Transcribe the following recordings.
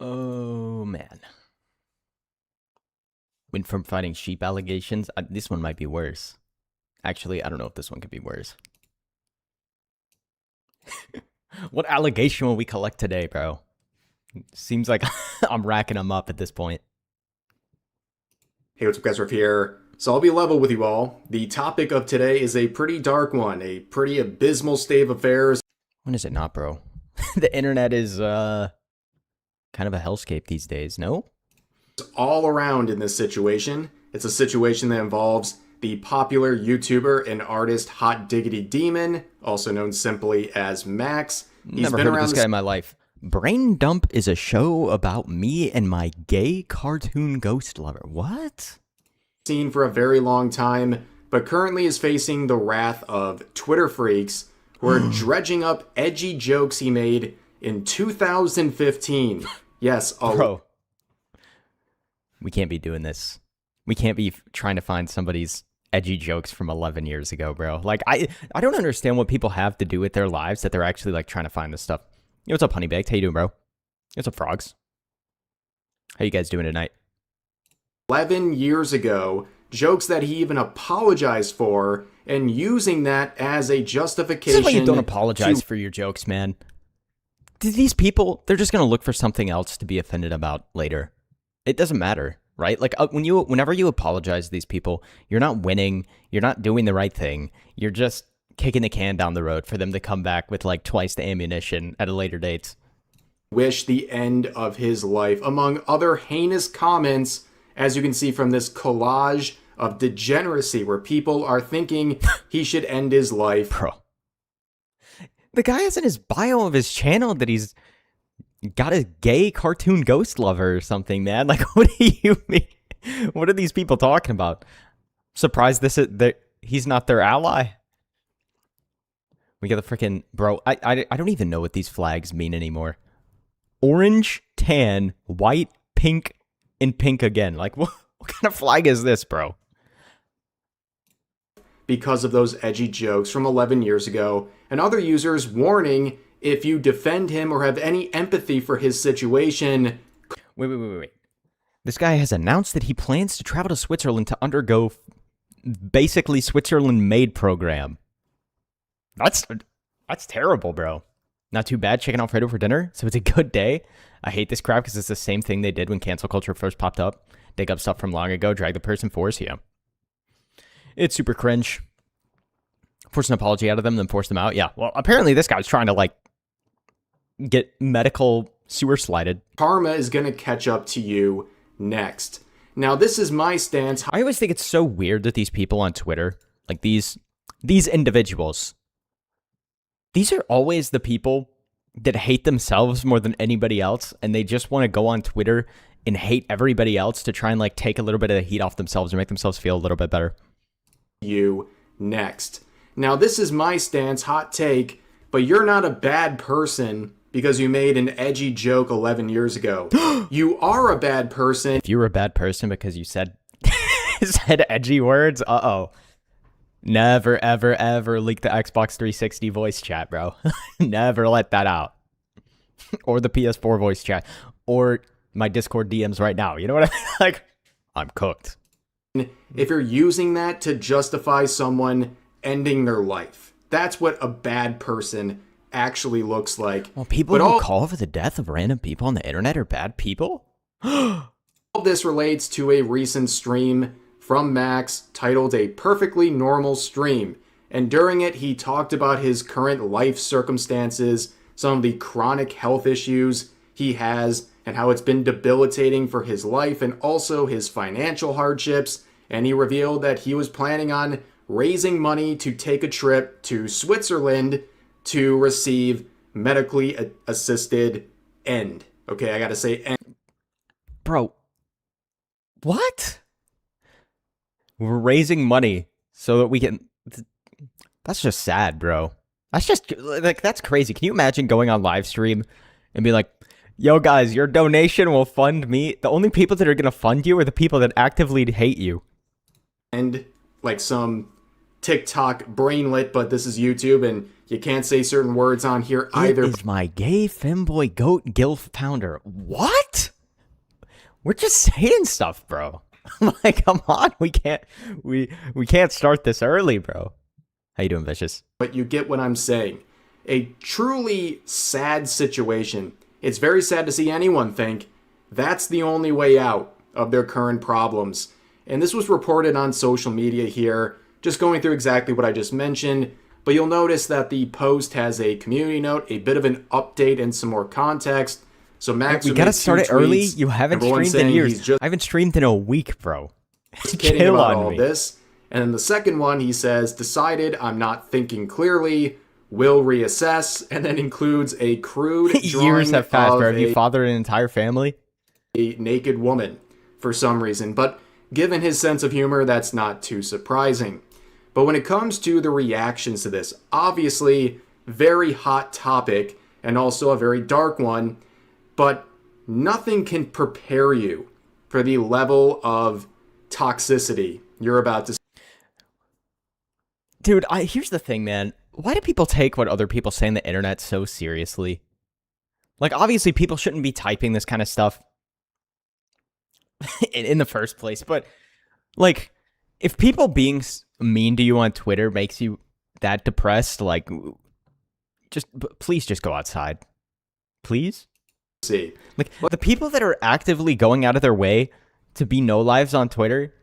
Oh, man. Went from fighting sheep allegations. This one might be worse. Actually, I don't know if this one could be worse. What allegation will we collect today, bro? Seems like I'm racking them up at this point. Hey, what's up, guys? Riff here. So I'll be level with you all. The topic of today is a pretty dark one, a pretty abysmal state of affairs. When is it not, bro? The internet is kind of a hellscape these days, no? All around in this situation. It's a situation that involves the popular YouTuber and artist Hot Diggity Demon, also known simply as Max. Never heard of this guy in my life. Brain Dump is a show about me and my gay cartoon ghost lover. What? Seen for a very long time, but currently is facing the wrath of Twitter freaks who are dredging up edgy jokes he made in 2015. Yes, bro. We can't be doing this. We can't be trying to find somebody's edgy jokes from 11 years ago, bro. Like, I don't understand what people have to do with their lives that they're actually, like, trying to find this stuff. Yo, what's up, Honey Baked? How you doing, bro? What's up, Frogs? How you guys doing tonight? 11 years ago, jokes that he even apologized for, and using that as a justification. This is why you don't apologize for your jokes, man. These people, they're just going to look for something else to be offended about later. It doesn't matter, right? Like, whenever you apologize to these people, you're not winning, you're not doing the right thing, you're just kicking the can down the road for them to come back with like twice the ammunition at a later date. Wish the end of his life, among other heinous comments, as you can see from this collage of degeneracy where people are thinking he should end his life. Bro. The guy has in his bio of his channel that he's got a gay cartoon ghost lover or something, man. Like, what do you mean? What are these people talking about? Surprised he's not their ally? We got the freaking... Bro, I don't even know what these flags mean anymore. Orange, tan, white, pink, and pink again. Like, what kind of flag is this, bro? Because of those edgy jokes from 11 years ago, and other users warning if you defend him or have any empathy for his situation... Wait. This guy has announced that he plans to travel to Switzerland to undergo basically Switzerland-made program. That's terrible, bro. Not too bad, chicken Alfredo for dinner, so it's a good day. I hate this crap because it's the same thing they did when cancel culture first popped up. Dig up stuff from long ago, drag the person force you. It's super cringe. Force an apology out of them, then force them out. Yeah, well, apparently this guy's trying to, like, get medical sewer slided. Karma is going to catch up to you next. Now, this is my stance. I always think it's so weird that these people on Twitter, like these individuals, these are always the people that hate themselves more than anybody else, and they just want to go on Twitter and hate everybody else to try and, like, take a little bit of the heat off themselves and make themselves feel a little bit better. You next. Now, this is my stance, hot take, but you're not a bad person because you made an edgy joke 11 years ago. You are a bad person. If you were a bad person because you said edgy words, uh-oh. Never, ever, ever leak the Xbox 360 voice chat, bro. Never let that out. Or the PS4 voice chat. Or my Discord DMs right now. You know what I mean? Like, I'm cooked. If you're using that to justify someone ending their life, that's what a bad person actually looks like. Well, people who call for the death of random people on the internet are bad people? All this relates to a recent stream from Max titled A Perfectly Normal Stream. And during it, he talked about his current life circumstances, some of the chronic health issues he has, and how it's been debilitating for his life and also his financial hardships. And he revealed that he was planning on raising money to take a trip to Switzerland to receive medically assisted end. Okay, I gotta say end. Bro, what? We're raising money so that we can... That's just sad, bro. That's just, like, that's crazy. Can you imagine going on live stream and be like, yo, guys, your donation will fund me. The only people that are going to fund you are the people that actively hate you. And, like, some TikTok brainlet, but this is YouTube and you can't say certain words on here either. It is my gay femboy goat Gilf pounder. What? We're just saying stuff, bro. Like, come on, we can't start this early, bro. How you doing, Vicious? But you get what I'm saying. A truly sad situation. It's very sad to see anyone think that's the only way out of their current problems. And this was reported on social media here, just going through exactly what I just mentioned. But you'll notice that the post has a community note, a bit of an update, and some more context. So Max, we gotta start it early. You haven't streamed in years. I haven't streamed in a week, bro. Kidding about all this. And then the second one, he says, decided I'm not thinking clearly, will reassess, and then includes a crude drawing years have passed, of bro. Have you fathered an entire family? A naked woman for some reason. But given his sense of humor, that's not too surprising. But when it comes to the reactions to this, obviously very hot topic and also a very dark one, but nothing can prepare you for the level of toxicity you're about to see. Dude, here's the thing, man. Why do people take what other people say on the internet so seriously? Like, obviously, people shouldn't be typing this kind of stuff in the first place. But, like, if people being mean to you on Twitter makes you that depressed, like, please just go outside. Please? See. Like, the people that are actively going out of their way to be no lives on Twitter,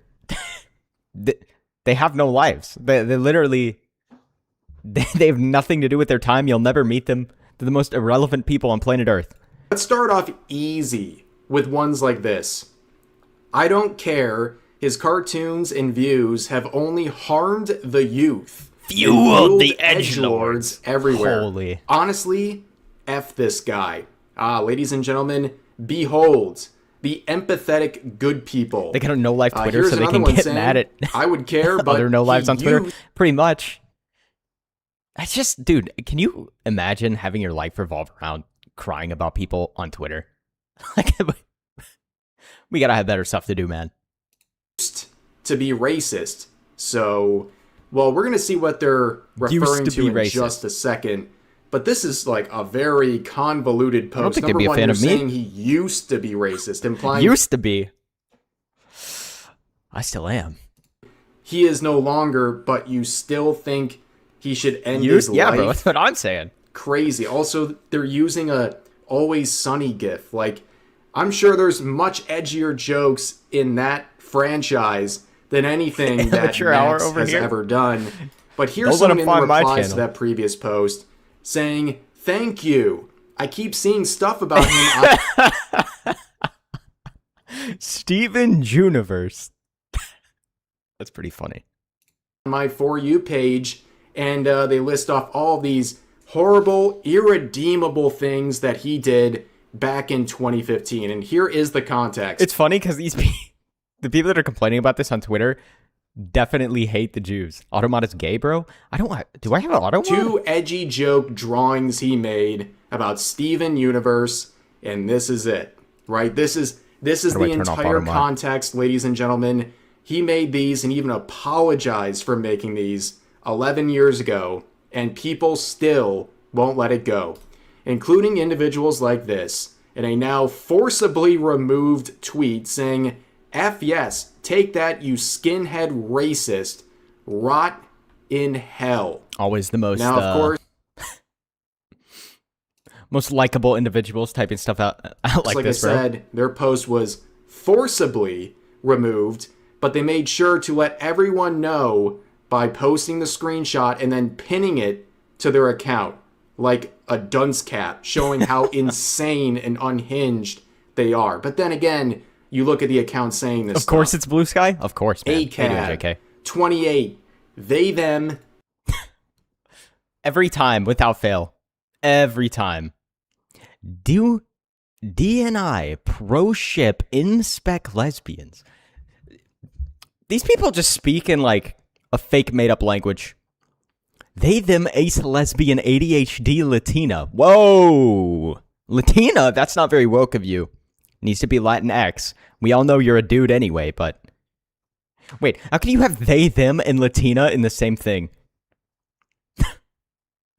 they have no lives. They literally, they have nothing to do with their time. You'll never meet them. They're the most irrelevant people on planet Earth. Let's start off easy with ones like this. I don't care. His cartoons and views have only harmed the youth. Fueled the edgelords everywhere. Holy. Honestly, F this guy. Ladies and gentlemen, behold the empathetic good people. They got a no-life Twitter so they can get mad at I would care, but other no-lives on Twitter. Pretty much. That's just, dude, can you imagine having your life revolve around crying about people on Twitter? Like, we gotta have better stuff to do, man. To be racist. So, well, we're gonna see what they're referring to in just a second. But this is like a very convoluted post. I don't think they'd be a fan of me. Saying he used to be racist, implying used to be. I still am. He is no longer, but you still think he should end his life? Yeah, bro, that's what I'm saying. Crazy. Also, they're using a Always Sunny gif. Like, I'm sure there's much edgier jokes in that franchise than anything that Max has ever done. But here's someone in the replies to that previous post saying, thank you. I keep seeing stuff about him. Steven Juniverse. That's pretty funny. On my For You page, and they list off all of these horrible, irredeemable things that he did back in 2015. And here is the context. It's funny because the people that are complaining about this on Twitter definitely hate the Jews. Automod is gay, bro? Do I have an Automod? 2 edgy joke drawings he made about Steven Universe, and this is it, right? This is the entire context, ladies and gentlemen. He made these and even apologized for making these 11 years ago, and people still won't let it go, including individuals like this, in a now forcibly removed tweet saying, F yes, take that, you skinhead racist, rot in hell. Always the most, now, of course, most likable individuals typing stuff out like this, bro. Like I said, their post was forcibly removed, but they made sure to let everyone know by posting the screenshot and then pinning it to their account, like a dunce cap, showing how insane and unhinged they are. But then again, you look at the account saying this. Of course, it's Blue Sky. Of course, man. ACAB, 28, they, them. Every time, without fail. Every time. DNI pro-ship in-spec lesbians. These people just speak in, like, a fake made-up language. They, them, ace lesbian ADHD Latina. Whoa! Latina? That's not very woke of you. Needs to be Latinx. We all know you're a dude anyway, but Wait, how can you have they, them, and Latina in the same thing?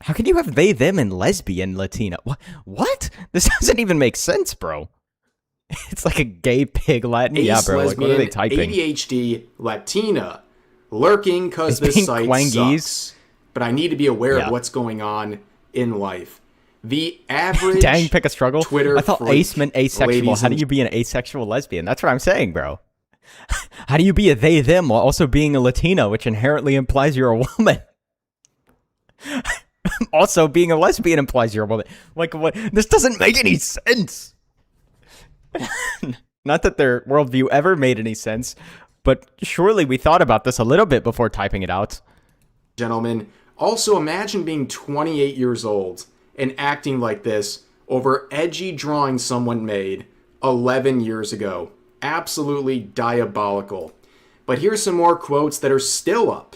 How can you have they, them, and lesbian Latina? What? This doesn't even make sense, bro. It's like a gay pig Latin. Ace, yeah, bro. Like, what are they typing? ADHD, Latina, lurking because this site sucks. But I need to be aware of what's going on in life. The average Dang, pick a struggle. Twitter I thought ace meant asexual. How do you be an asexual lesbian? That's what I'm saying, bro. How do you be a they, them while also being a Latina, which inherently implies you're a woman? Also, being a lesbian implies you're a woman. Like, what? This doesn't make any sense. Not that their worldview ever made any sense, but surely we thought about this a little bit before typing it out. Gentlemen, also imagine being 28 years old and acting like this over edgy drawings someone made 11 years ago. Absolutely diabolical. But here's some more quotes that are still up,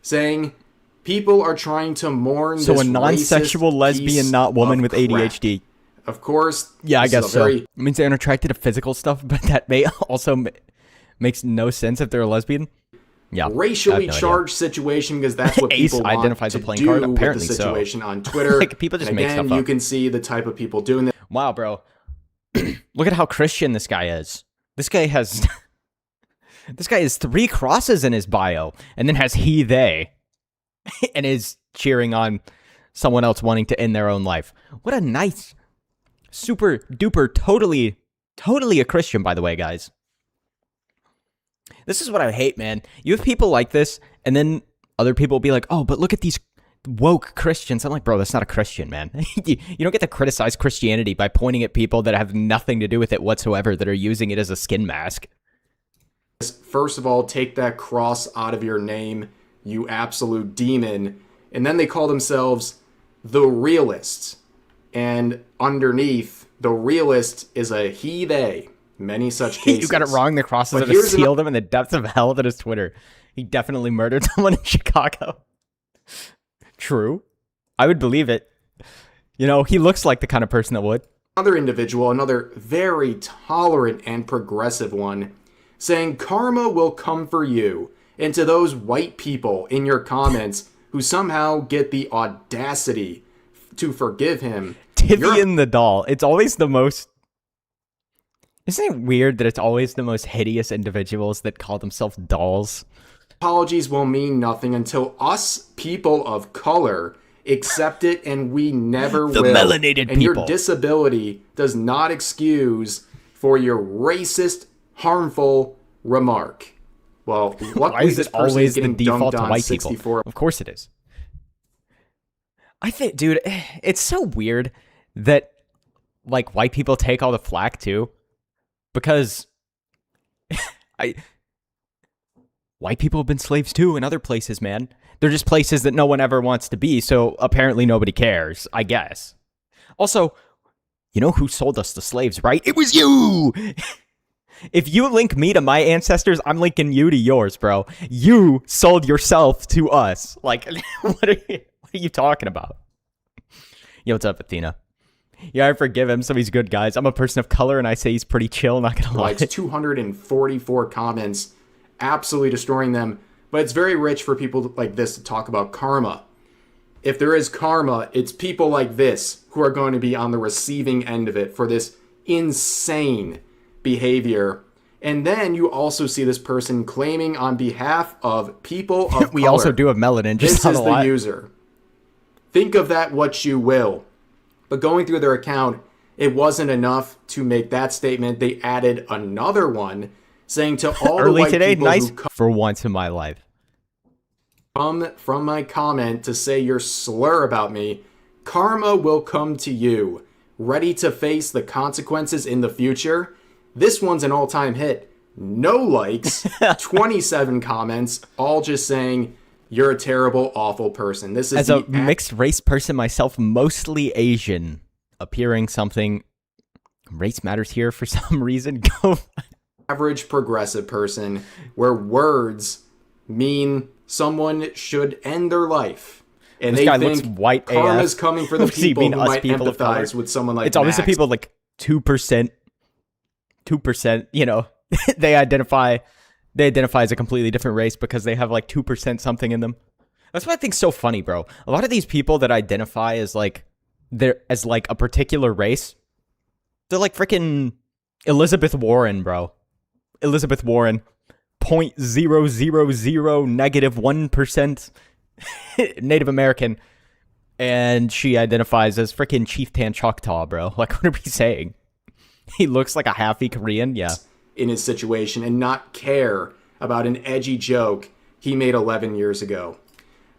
saying people are trying to mourn so this a non-sexual lesbian, not woman with ADHD. Of course. Yeah, I guess so. It means they're unattracted to physical stuff, but that may also makes no sense if they're a lesbian. Yeah, racially charged situation, because that's what people want identifies to a playing do card. Apparently with the situation on Twitter. Like, people just make stuff up. You can see the type of people doing this. Wow, bro. Look at how Christian this guy is. This guy has 3 crosses in his bio, and then has he, they, and is cheering on someone else wanting to end their own life. What a nice, super duper, totally a Christian, by the way, guys. This is what I hate, man. You have people like this, and then other people will be like, oh, but look at these woke Christians. I'm like, bro, that's not a Christian, man. You don't get to criticize Christianity by pointing at people that have nothing to do with it whatsoever, that are using it as a skin mask. First of all, take that cross out of your name, you absolute demon. And then they call themselves the realists. And underneath, the realist is a he, they. Many such cases. You got it wrong. The crosses have sealed him in the depths of hell that is Twitter. He definitely murdered someone in Chicago. True. I would believe it. You know, he looks like the kind of person that would. Another individual, another very tolerant and progressive one, saying karma will come for you. And to those white people in your comments who somehow get the audacity to forgive him. Tivian the doll. It's always the most... Isn't it weird that it's always the most hideous individuals that call themselves dolls? Apologies will mean nothing until us people of color accept it, and we never will. The melanated and people. Your disability does not excuse for your racist, harmful remark. Well, why is it always the default to white 64. people? Of course it is. I think, dude, it's so weird that, like, white people take all the flack, too. Because white people have been slaves too in other places, man. They're just places that no one ever wants to be, so apparently nobody cares, I guess. Also, you know who sold us the slaves, right? It was you! If you link me to my ancestors, I'm linking you to yours, bro. You sold yourself to us. Like, what are you talking about? Yo, what's up, Athena? Yeah, I forgive him, so he's good, guys. I'm a person of color, and I say he's pretty chill, not gonna lie. It's 244 comments, absolutely destroying them. But it's very rich for people like this to talk about karma. If there is karma, it's people like this who are going to be on the receiving end of it for this insane behavior. And then you also see this person claiming on behalf of people of we color. also do have melanin, just this is the user. Think of that what you will. But going through their account, it wasn't enough to make that statement. They added another one saying to all the white today, people nice who for once in my life. Come from my comment to say your slur about me, karma will come to you. Ready to face the consequences in the future? This one's an all-time hit. No likes, 27 comments, all just saying... You're a terrible, awful person. This is as a mixed race person myself, mostly Asian, appearing something. Race matters here for some reason. Go. Average progressive person, where words mean someone should end their life, and this they guy think looks white karma's AF. coming for the people who might people empathize with someone like. It's always the Max. people like 2%. You know, they identify they identify as a completely different race because they have like 2% something in them. That's what I think's so funny, bro. A lot of these people that identify as like a particular race, they're like freaking Elizabeth Warren, bro. Elizabeth Warren, 0.000 negative 1% Native American, and she identifies as freaking Chieftain Choctaw, bro. Like, what are we saying? He looks like a halfy Korean, yeah. In his situation and not care about an edgy joke he made 11 years ago.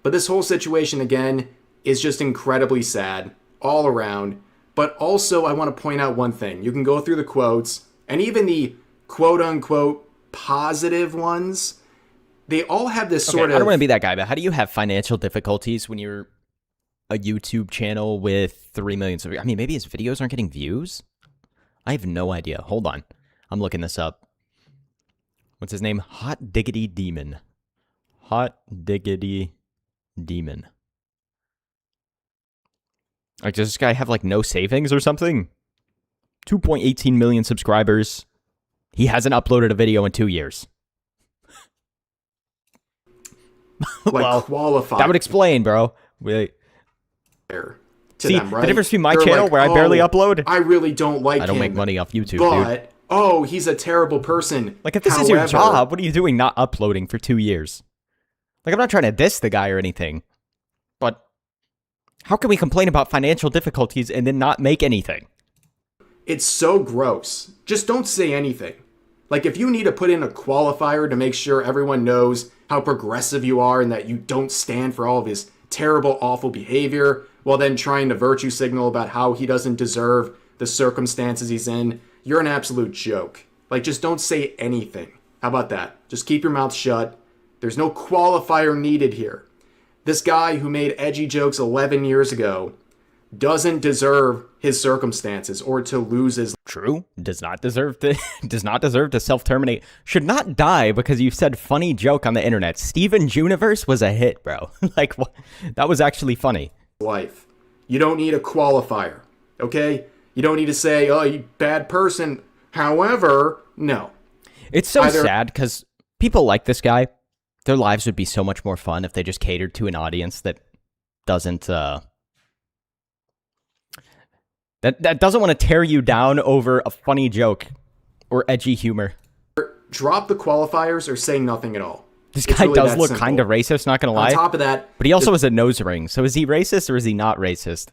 But this whole situation, again, is just incredibly sad all around. But also, I want to point out one thing. You can go through the quotes, and even the quote-unquote positive ones, they all have this sort of... I don't want to be that guy, but how do you have financial difficulties when you're a YouTube channel with 3 million subscribers? I mean, maybe his videos aren't getting views? I have no idea. Hold on. I'm looking this up. What's his name? Hot Diggity Demon. Hot Diggity Demon. Like, does this guy have, like, no savings or something? 2.18 million subscribers. He hasn't uploaded a video in 2 years. Like, well, qualified. That would explain, bro. Wait. See, them, right? The difference between my They're channel, like, where I barely upload, I really don't like him. I don't make money off YouTube, but, dude. oh, he's a terrible person. Like, if this is your job, what are you doing not uploading for 2 years? Like, I'm not trying to diss the guy or anything, but how can we complain about financial difficulties and then not make anything? It's so gross. Just don't say anything. Like, if you need to put in a qualifier to make sure everyone knows how progressive you are and that you don't stand for all of his terrible, awful behavior, while then trying to virtue signal about how he doesn't deserve the circumstances he's in, you're an absolute joke. Like, just don't say anything. How about that? Just keep your mouth shut. There's no qualifier needed here. This guy who made edgy jokes 11 years ago doesn't deserve his circumstances or to lose his... True. Does not deserve to self-terminate. Should not die because you said funny joke on the internet. Steven Juniverse was a hit, bro. Like, what? That was actually funny. Life. You don't need a qualifier, okay? You don't need to say, oh, you bad person. However, no. It's so sad because people like this guy, their lives would be so much more fun if they just catered to an audience that doesn't that doesn't want to tear you down over a funny joke or edgy humor. Drop the qualifiers or say nothing at all. This guy really does look kind of racist, not gonna lie. On top of that, but he also has a nose ring. So is he racist or is he not racist?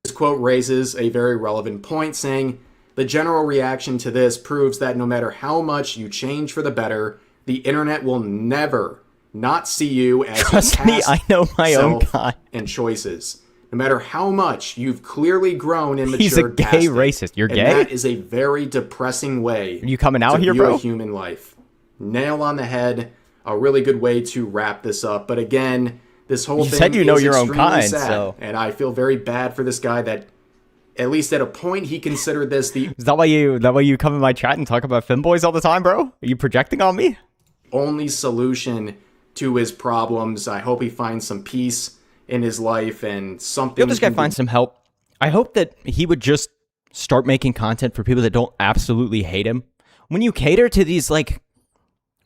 This quote raises a very relevant point, saying, the general reaction to this proves that no matter how much you change for the better, the internet will never not see you as Trust me, I know my own guy. And choices. No matter how much you've clearly grown and matured. He's a gay racist. You're gay? And that is a very depressing way. Are you coming out here, bro? bro? A human life. Nail on the head. A really good way to wrap this up. But again, this whole thing said you know is your own kind, sad, so. And I feel very bad for this guy that, at least at a point, he considered this the... Is that why you come in my chat and talk about femboys all the time, bro? Are you projecting on me? Only solution to his problems. I hope he finds some peace in his life and something. I hope this guy finds some help. I hope that he would just start making content for people that don't absolutely hate him. When you cater to these, like,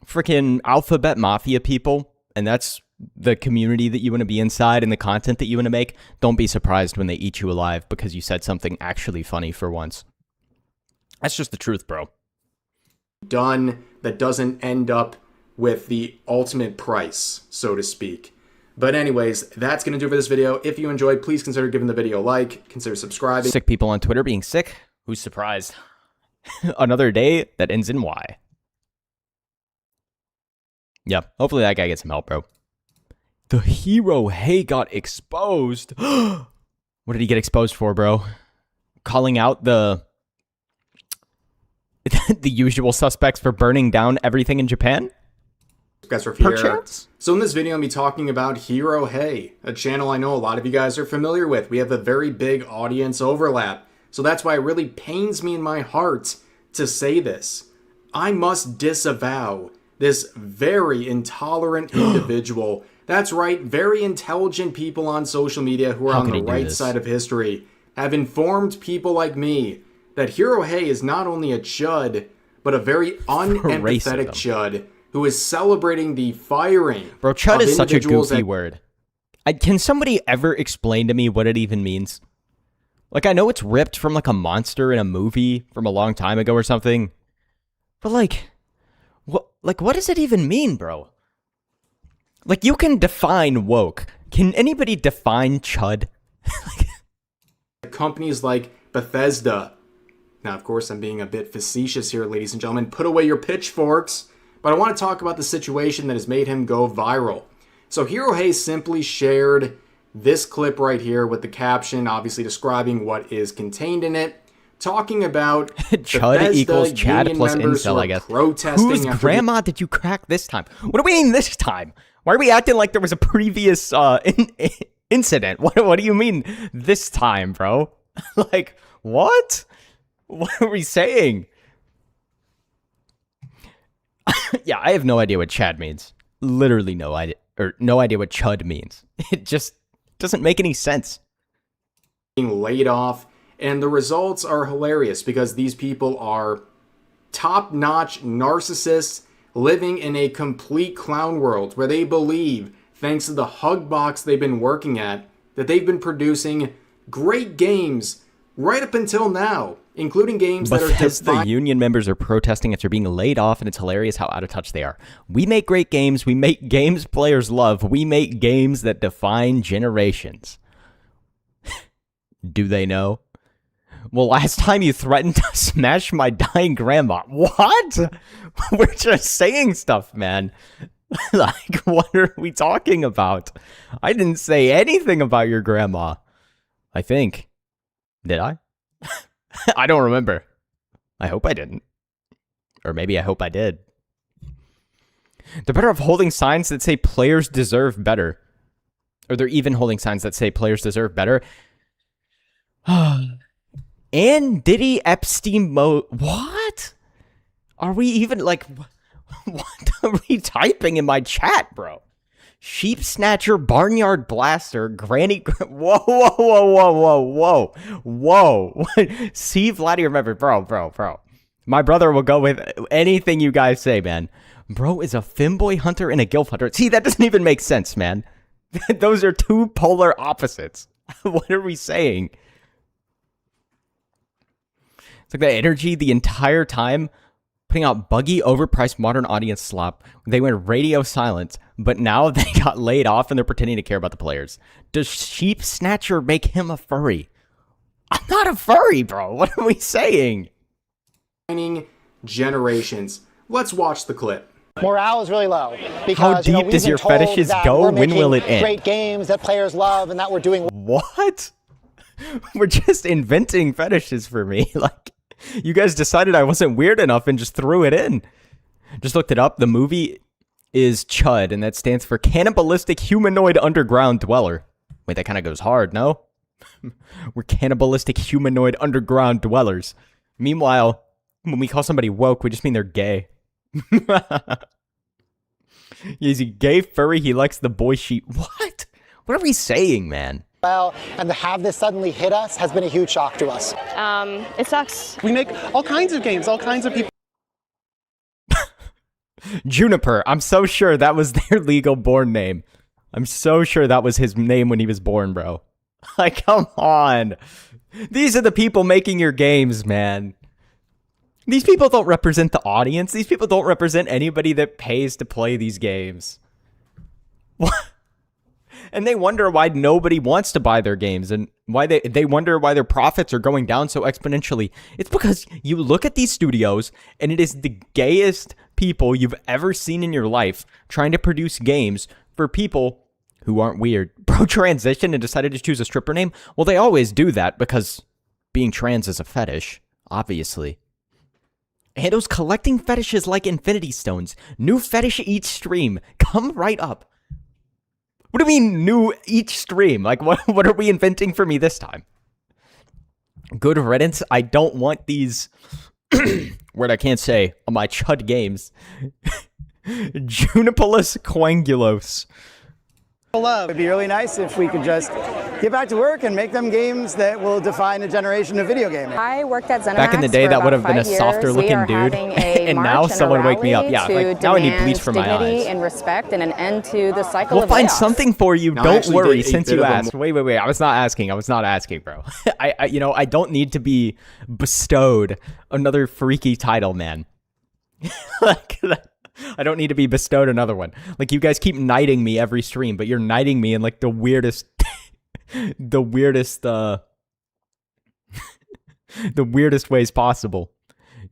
freaking alphabet mafia people, and that's the community that you want to be inside and the content that you want to make, don't be surprised when they eat you alive because you said something actually funny for once. That's just the truth, bro. Done that doesn't end up with the ultimate price, so to speak. But anyways, that's going to do it for this video. If you enjoyed, please consider giving the video a like, consider subscribing. Sick people on Twitter being sick? Who's surprised? Another day that ends in Y. Yeah, hopefully that guy gets some help, bro. The hero Hey got exposed. What did he get exposed for, bro? Calling out the usual suspects for burning down everything in Japan? Perchance? So in this video, I'm going to be talking about Hero Hey, a channel I know a lot of you guys are familiar with. We have a very big audience overlap. So that's why it really pains me in my heart to say this. I must disavow this very intolerant individual. That's right, very intelligent people on social media who are on the right side of history have informed people like me that Hero Hey is not only a chud, but a very unempathetic chud who is celebrating the firing. Bro, chud is such a individuals goofy word. Can somebody ever explain to me what it even means? Like, I know it's ripped from, like, a monster in a movie from a long time ago or something. But, like, what does it even mean, bro? Like, you can define woke. Can anybody define chud? Companies like Bethesda. Now, of course, I'm being a bit facetious here, ladies and gentlemen. Put away your pitchforks. But I want to talk about the situation that has made him go viral. So Hero Hayes simply shared this clip right here with the caption, obviously describing what is contained in it, talking about chud equals Chad plus incel, I guess. Whose grandma did you crack this time? What do we mean this time? Why are we acting like there was a previous incident? What do you mean this time, bro? Like, what? What are we saying? Yeah, I have no idea what Chad means. Literally no idea, or no idea what chud means. It just doesn't make any sense. Being laid off, and the results are hilarious because these people are top-notch narcissists living in a complete clown world where they believe, thanks to the hug box they've been working at, that they've been producing great games right up until now, including games that are the union members are protesting after being laid off, and it's hilarious how out of touch they are. We make great games. We make games players love. We make games that define generations. Do they know? Well, last time you threatened to smash my dying grandma. What? We're just saying stuff, man. Like, what are we talking about? I didn't say anything about your grandma. I think. Did I? I don't remember. I hope I didn't. Or maybe I hope I did. They're better off holding signs that say players deserve better. Or they're even holding signs that say players deserve better. And Diddy Epstein What? Are we even, like, what are we typing in my chat, bro? Sheep Snatcher, Barnyard Blaster, Granny... Whoa, whoa, whoa, whoa, whoa, whoa, whoa. See, Vladdy, remember, bro. My brother will go with anything you guys say, man. Bro is a femboy hunter and a Gilf hunter. See, that doesn't even make sense, man. Those are two polar opposites. What are we saying? It's like that energy the entire time, putting out buggy, overpriced modern audience slop. They went radio silent, but now they got laid off and they're pretending to care about the players. Does Sheep Snatcher make him a furry? I'm not a furry, bro. What are we saying? Generations. Let's watch the clip. Morale is really low. Because, how deep does your fetishes go? When will it end? Great games that players love and that we're doing. What? We're just inventing fetishes for me. Like, you guys decided I wasn't weird enough and just threw it in. Just looked it up. The movie is CHUD, and that stands for Cannibalistic Humanoid Underground Dweller. Wait, that kind of goes hard, no? We're cannibalistic humanoid underground dwellers. Meanwhile, when we call somebody woke, we just mean they're gay. Is he gay, furry? He likes the boy sheep. What? What are we saying, man? Well, and to have this suddenly hit us has been a huge shock to us. It sucks. We make all kinds of games, all kinds of people. Juniper, I'm so sure that was their legal born name. I'm so sure that was his name when he was born, bro. Like, come on. These are the people making your games, man. These people don't represent the audience. These people don't represent anybody that pays to play these games. What? And they wonder why nobody wants to buy their games, and why they wonder why their profits are going down so exponentially. It's because you look at these studios, and it is the gayest people you've ever seen in your life trying to produce games for people who aren't weird. Bro transitioned and decided to choose a stripper name? Well, they always do that because being trans is a fetish, obviously. And those collecting fetishes like Infinity Stones. New fetish each stream. Come right up. What do you mean new each stream? Like, what are we inventing for me this time? Good riddance. I don't want these word I can't say on my chud games. Junipolis coangulos. love. It'd be really nice if we could just get back to work and make them games that will define a generation of video gaming. I worked at ZeniMax Back in the day, for that would about have been a 5 years. softer We looking are dude. having a And march now and a someone wake me up. rally Yeah, to like, now I need demand bleach for my dignity eyes. and respect and an end to the cycle We'll of find layoffs. something for you. Now, I Don't actually worry. did a Since bit you of a asked, wait. I was not asking, bro. I don't need to be bestowed another freaky title, man. Like, I don't need to be bestowed another one. Like, you guys keep knighting me every stream, but you're knighting me in like the weirdest, the weirdest ways possible.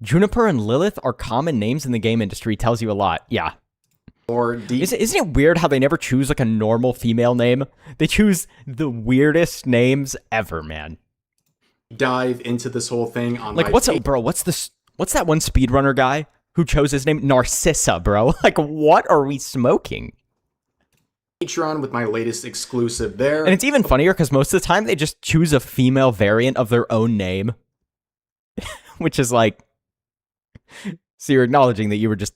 Juniper and Lilith are common names in the game industry. Tells you a lot. Yeah. Or deep Isn't it weird how they never choose like a normal female name? They choose the weirdest names ever, man. dive into this whole thing on Like, my what's that one speedrunner guy who chose his name Narcissa, bro? Like, what are we smoking? Patreon with my latest exclusive there. And it's even funnier because most of the time they just choose a female variant of their own name, which is like, so you're acknowledging that you're just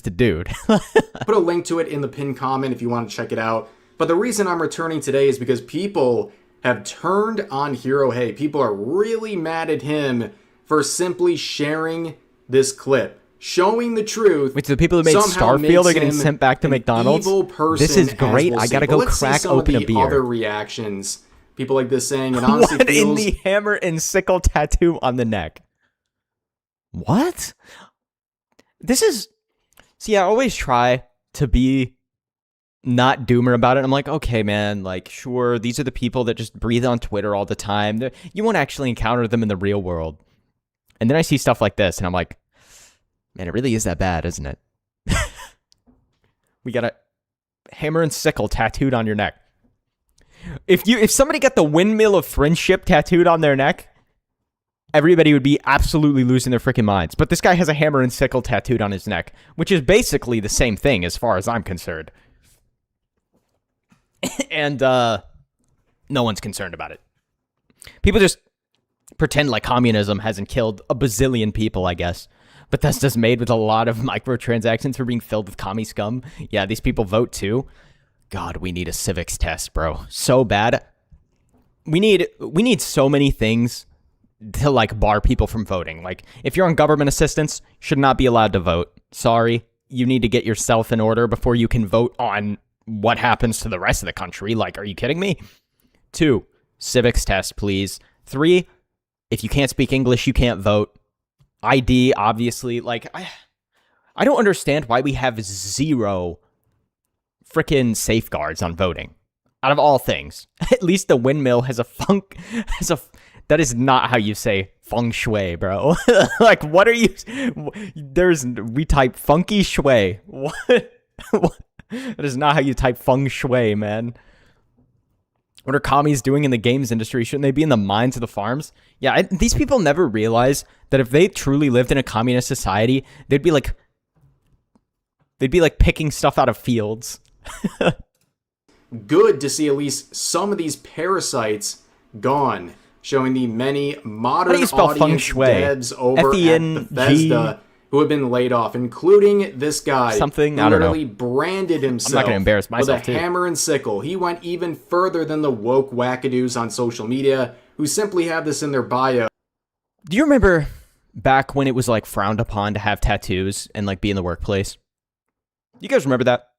a dude. Put a link to it in the pinned comment if you want to check it out. But the reason I'm returning today is because people have turned on Hero Hey. People are really mad at him for simply sharing this clip, showing the truth. Which the people who made somehow Starfield are makes getting him sent back to an McDonald's. Evil person, This is as great. we'll I see. gotta But go let's see crack some open of a the beer. Other reactions. People like this saying it honestly What in feels the hammer and sickle tattoo on the neck? What? See, I always try to be not doomer about it. I'm like, okay, man, like, sure, these are the people that just breathe on Twitter all the time. You won't actually encounter them in the real world. And then I see stuff like this, and I'm like, man, it really is that bad, isn't it? We got a hammer and sickle tattooed on your neck. If somebody got the windmill of friendship tattooed on their neck, everybody would be absolutely losing their freaking minds. But this guy has a hammer and sickle tattooed on his neck, which is basically the same thing as far as I'm concerned. And no one's concerned about it. People just pretend like communism hasn't killed a bazillion people, I guess. Bethesda's made with a lot of microtransactions for being filled with commie scum. Yeah, these people vote too. God, we need a civics test, bro. So bad. We need so many things to like bar people from voting. Like, if you're on government assistance, should not be allowed to vote. Sorry. You need to get yourself in order before you can vote on what happens to the rest of the country. Like, are you kidding me? 2, civics test, please. 3, if you can't speak English, you can't vote. ID, obviously. Like, I don't understand why we have 0 frickin' safeguards on voting. Out of all things. At least the windmill has that is not how you say feng shui, bro. Like, what are you... We type funky shui. What? That is not how you type feng shui, man. What are commies doing in the games industry? Shouldn't they be in the mines of the farms? Yeah, these people never realize that if they truly lived in a communist society, they'd be like picking stuff out of fields. good to see at least some of these parasites gone, showing the many modern How do you spell feng audience shui? devs over at Bethesda who have been laid off, including this guy Something? who I don't know. literally branded himself I'm not gonna embarrass myself, with a too. hammer and sickle. He went even further than the woke wackadoos on social media who simply have this in their bio. Do you remember back when it was like frowned upon to have tattoos and like be in the workplace? You guys remember that?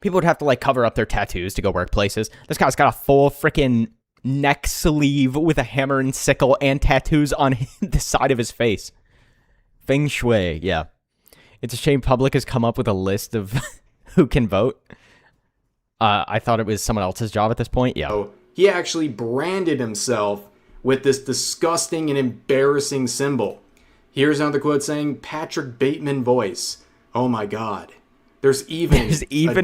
People would have to like cover up their tattoos to go workplaces. This guy's got a full freaking neck sleeve with a hammer and sickle and tattoos on the side of his face. Feng shui, yeah. It's a shame public has come up with a list of who can vote. I thought it was someone else's job at this point, yeah. He actually branded himself with this disgusting and embarrassing symbol. Here's another quote saying, Patrick Bateman voice. Oh my god. There's even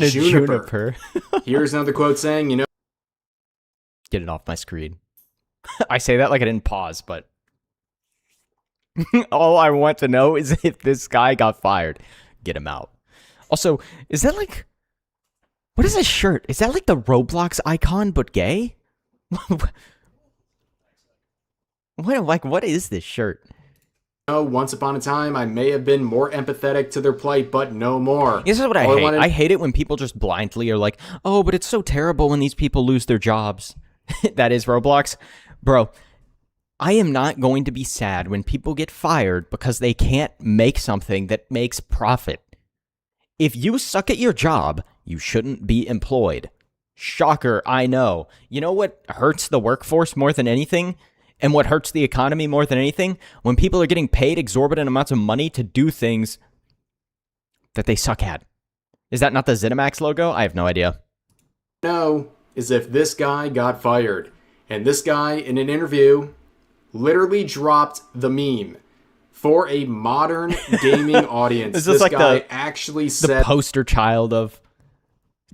a juniper. Here's another quote saying, Get it off my screen. I say that like I didn't pause, but all I want to know is if this guy got fired. Get him out. Also, is that like... What is this shirt? Is that like the Roblox icon, but gay? What is this shirt? Once upon a time, I may have been more empathetic to their plight, but no more. This is what I hate. I hate it when people just blindly are like, oh, but it's so terrible when these people lose their jobs. That is Roblox. Bro, I am not going to be sad when people get fired because they can't make something that makes profit. If you suck at your job, you shouldn't be employed. Shocker, I know. You know what hurts the workforce more than anything? And what hurts the economy more than anything? When people are getting paid exorbitant amounts of money to do things that they suck at. Is that not the ZeniMax logo? I have no idea. No, is if this guy got fired. And this guy, in an interview, literally dropped the meme for a modern gaming audience. This like guy actually said the poster child of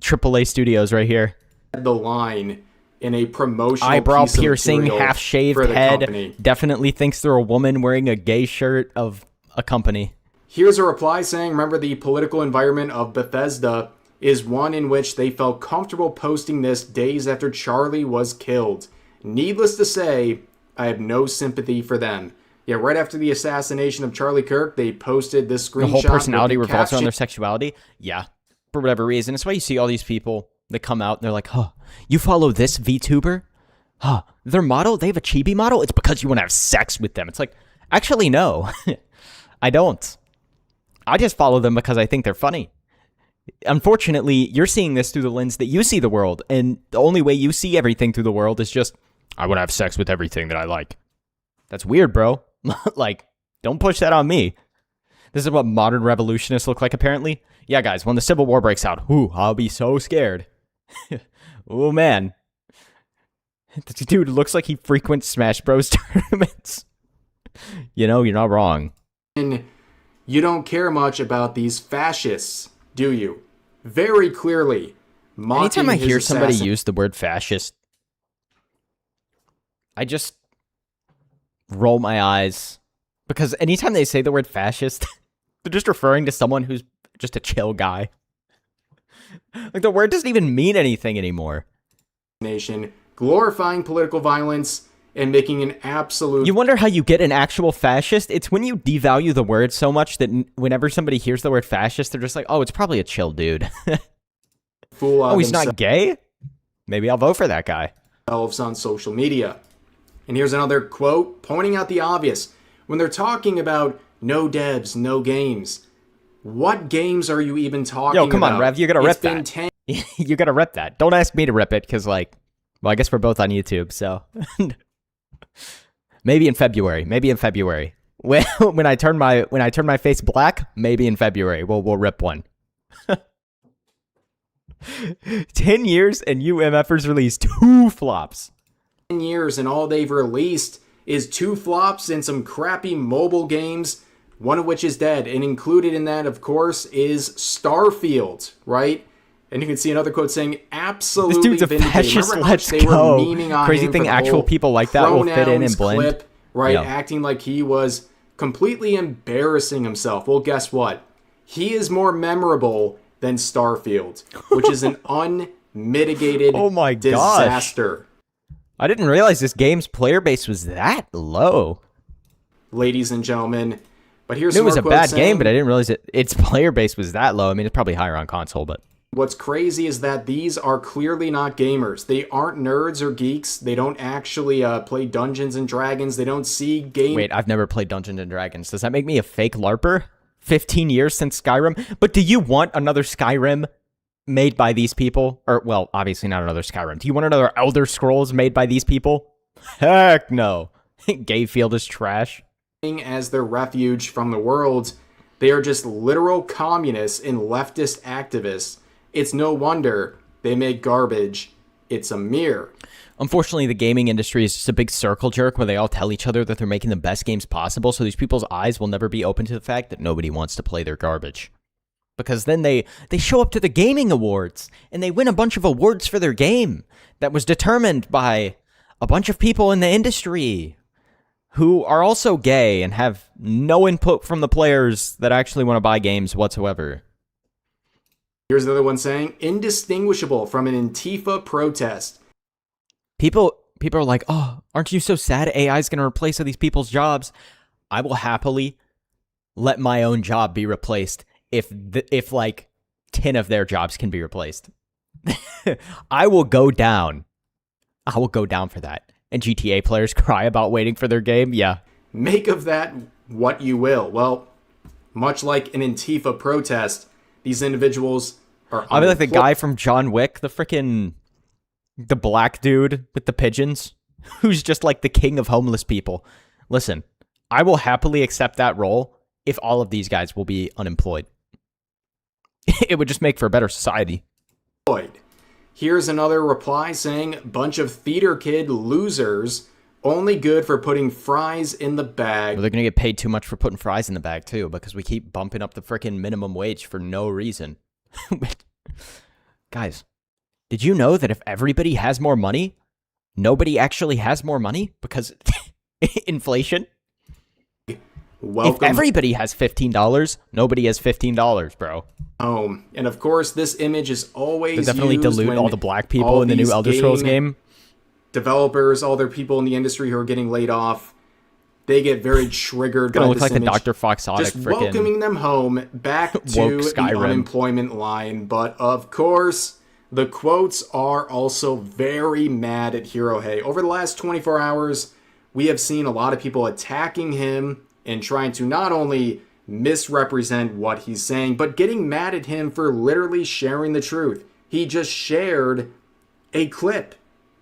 AAA studios right here. The line in a promotional eyebrow piece of piercing, material half-shaved for the head. company. Definitely thinks they're a woman wearing a gay shirt of a company. Here's a reply saying, remember, the political environment of Bethesda is one in which they felt comfortable posting this days after Charlie was killed. Needless to say, I have no sympathy for them. Yeah, right after the assassination of Charlie Kirk, they posted this screenshot. The whole personality with the revolves around caption, their sexuality? Yeah, for whatever reason. It's why you see all these people that come out and they're like, huh, you follow this VTuber? Huh, their model? They have a chibi model? It's because you want to have sex with them. It's like, actually, no. I don't. I just follow them because I think they're funny. Unfortunately, you're seeing this through the lens that you see the world, and the only way you see everything through the world is just, I want to have sex with everything that I like. That's weird, bro. Like, don't push that on me. This is what modern revolutionists look like, apparently. Yeah, guys, when the Civil War breaks out, I'll be so scared. Oh, man. This dude looks like he frequents Smash Bros. Tournaments. You know, you're not wrong. You don't care much about these fascists, do you? Very clearly. Anytime I hear somebody use the word fascist, I just roll my eyes. Because anytime they say the word fascist, they're just referring to someone who's just a chill guy. Like, the word doesn't even mean anything anymore. Nation, glorifying political violence and making an absolute... You wonder how you get an actual fascist? It's when you devalue the word so much that whenever somebody hears the word fascist, they're just like, oh, it's probably a chill dude. Fool oh, he's not gay? Maybe I'll vote for that guy. On social media. And here's another quote pointing out the obvious. When they're talking about no devs, no games, what games are you even talking about? Yo, come on, Rev, you gotta rep that. You gotta rep that. Don't ask me to rep it, because, like, well, I guess we're both on YouTube, so... Maybe in February. When I turn my face black, maybe in February we'll rip one. 10 years and UMFers released 2 flops. 10 years and all they've released is 2 flops and some crappy mobile games, one of which is dead. And included in that, of course, is Starfield, right? And you can see another quote saying, absolutely this dude's a fascist, let's go. Crazy thing, actual people like that will fit in and blend. Clip, right, yeah. Acting like he was completely embarrassing himself. Well, guess what? He is more memorable than Starfield, which is an unmitigated oh my disaster. Gosh. I didn't realize this game's player base was that low. Ladies and gentlemen, but here's it was a bad saying, game, but I didn't realize its player base was that low. I mean, it's probably higher on console, but... What's crazy is that these are clearly not gamers. They aren't nerds or geeks. They don't actually play Dungeons and Dragons. They don't see game... Wait, I've never played Dungeons and Dragons. Does that make me a fake LARPer? 15 years since Skyrim? But do you want another Skyrim made by these people? Or, well, obviously not another Skyrim. Do you want another Elder Scrolls made by these people? Heck no. Gayfield is trash. As their refuge from the world, they are just literal communists and leftist activists. It's no wonder they make garbage. It's a mirror. Unfortunately, the gaming industry is just a big circle jerk where they all tell each other that they're making the best games possible, so these people's eyes will never be open to the fact that nobody wants to play their garbage. Because then they show up to the gaming awards, and they win a bunch of awards for their game that was determined by a bunch of people in the industry who are also gay and have no input from the players that actually want to buy games whatsoever. Here's another one saying, indistinguishable from an Antifa protest. People are like, oh, aren't you so sad AI's going to replace all these people's jobs? I will happily let my own job be replaced if like 10 of their jobs can be replaced. I will go down. I will go down for that. And GTA players cry about waiting for their game. Yeah. Make of that what you will. Well, much like an Antifa protest, these individuals are I mean, like the guy from John Wick, the black dude with the pigeons, who's just like the king of homeless people. Listen, I will happily accept that role if all of these guys will be unemployed. It would just make for a better society. Here's another reply saying, bunch of theater kid losers, only good for putting fries in the bag. Well, they're going to get paid too much for putting fries in the bag, too, because we keep bumping up the freaking minimum wage for no reason. Guys, did you know that if everybody has more money, nobody actually has more money? Because inflation? Welcome if everybody has $15, nobody has $15, bro. home. And of course, this image is always They definitely used dilute when all the black people in the new these Elder Scrolls game. Developers, all their people in the industry who are getting laid off, they get very triggered by Gonna this look like image. the Dr. Foxotic Just freaking welcoming them home back to woke the Skyrim. unemployment line. But of course, the quotes are also very mad at Hirohei. Over the last 24 hours, we have seen a lot of people attacking him and trying to not only misrepresent what he's saying, but getting mad at him for literally sharing the truth. He just shared a clip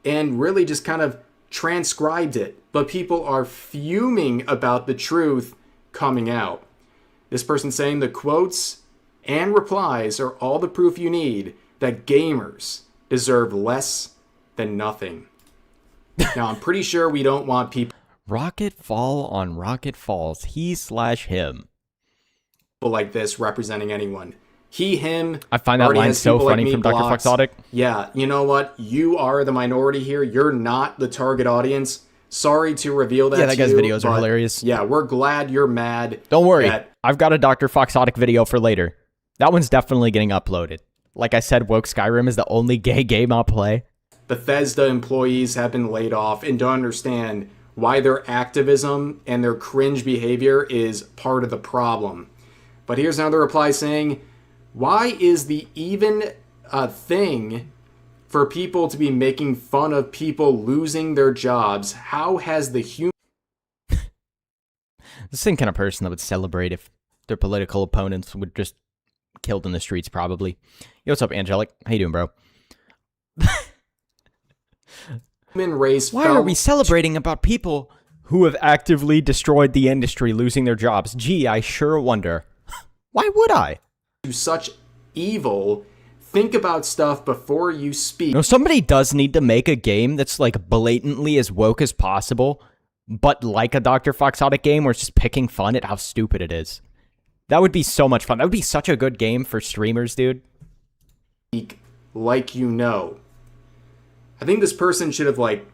and really just kind of transcribed it. But people are fuming about the truth coming out. This person saying the quotes and replies are all the proof you need that gamers deserve less than nothing. Now, I'm pretty sure we don't want people Rocket Fall on Rocket Falls. He/him. like this representing anyone. He, him. I find that already line has so people like funny me from Dr. blocked. Foxotic. Yeah, you know what? You are the minority here. You're not the target audience. Sorry to reveal that. Yeah, that to guy's you, videos are but hilarious. Yeah, we're glad you're mad. Don't worry. that I've got a Dr. Foxotic video for later. That one's definitely getting uploaded. Like I said, Woke Skyrim is the only gay game I'll play. Bethesda employees have been laid off and don't understand why their activism and their cringe behavior is part of the problem. But here's another reply saying, why is the even a thing for people to be making fun of people losing their jobs? How has the human The same kind of person that would celebrate if their political opponents would just killed in the streets, probably. Yo, what's up, Angelic? How you doing, bro? race Why are we celebrating about people who have actively destroyed the industry, losing their jobs? Gee, I sure wonder. Why would I? to such evil? Think about stuff before you speak. No, somebody does need to make a game that's like blatantly as woke as possible, but like a Dr. Foxotic game where it's just picking fun at how stupid it is. That would be so much fun. That would be such a good game for streamers, dude. Like you know. I think this person should have like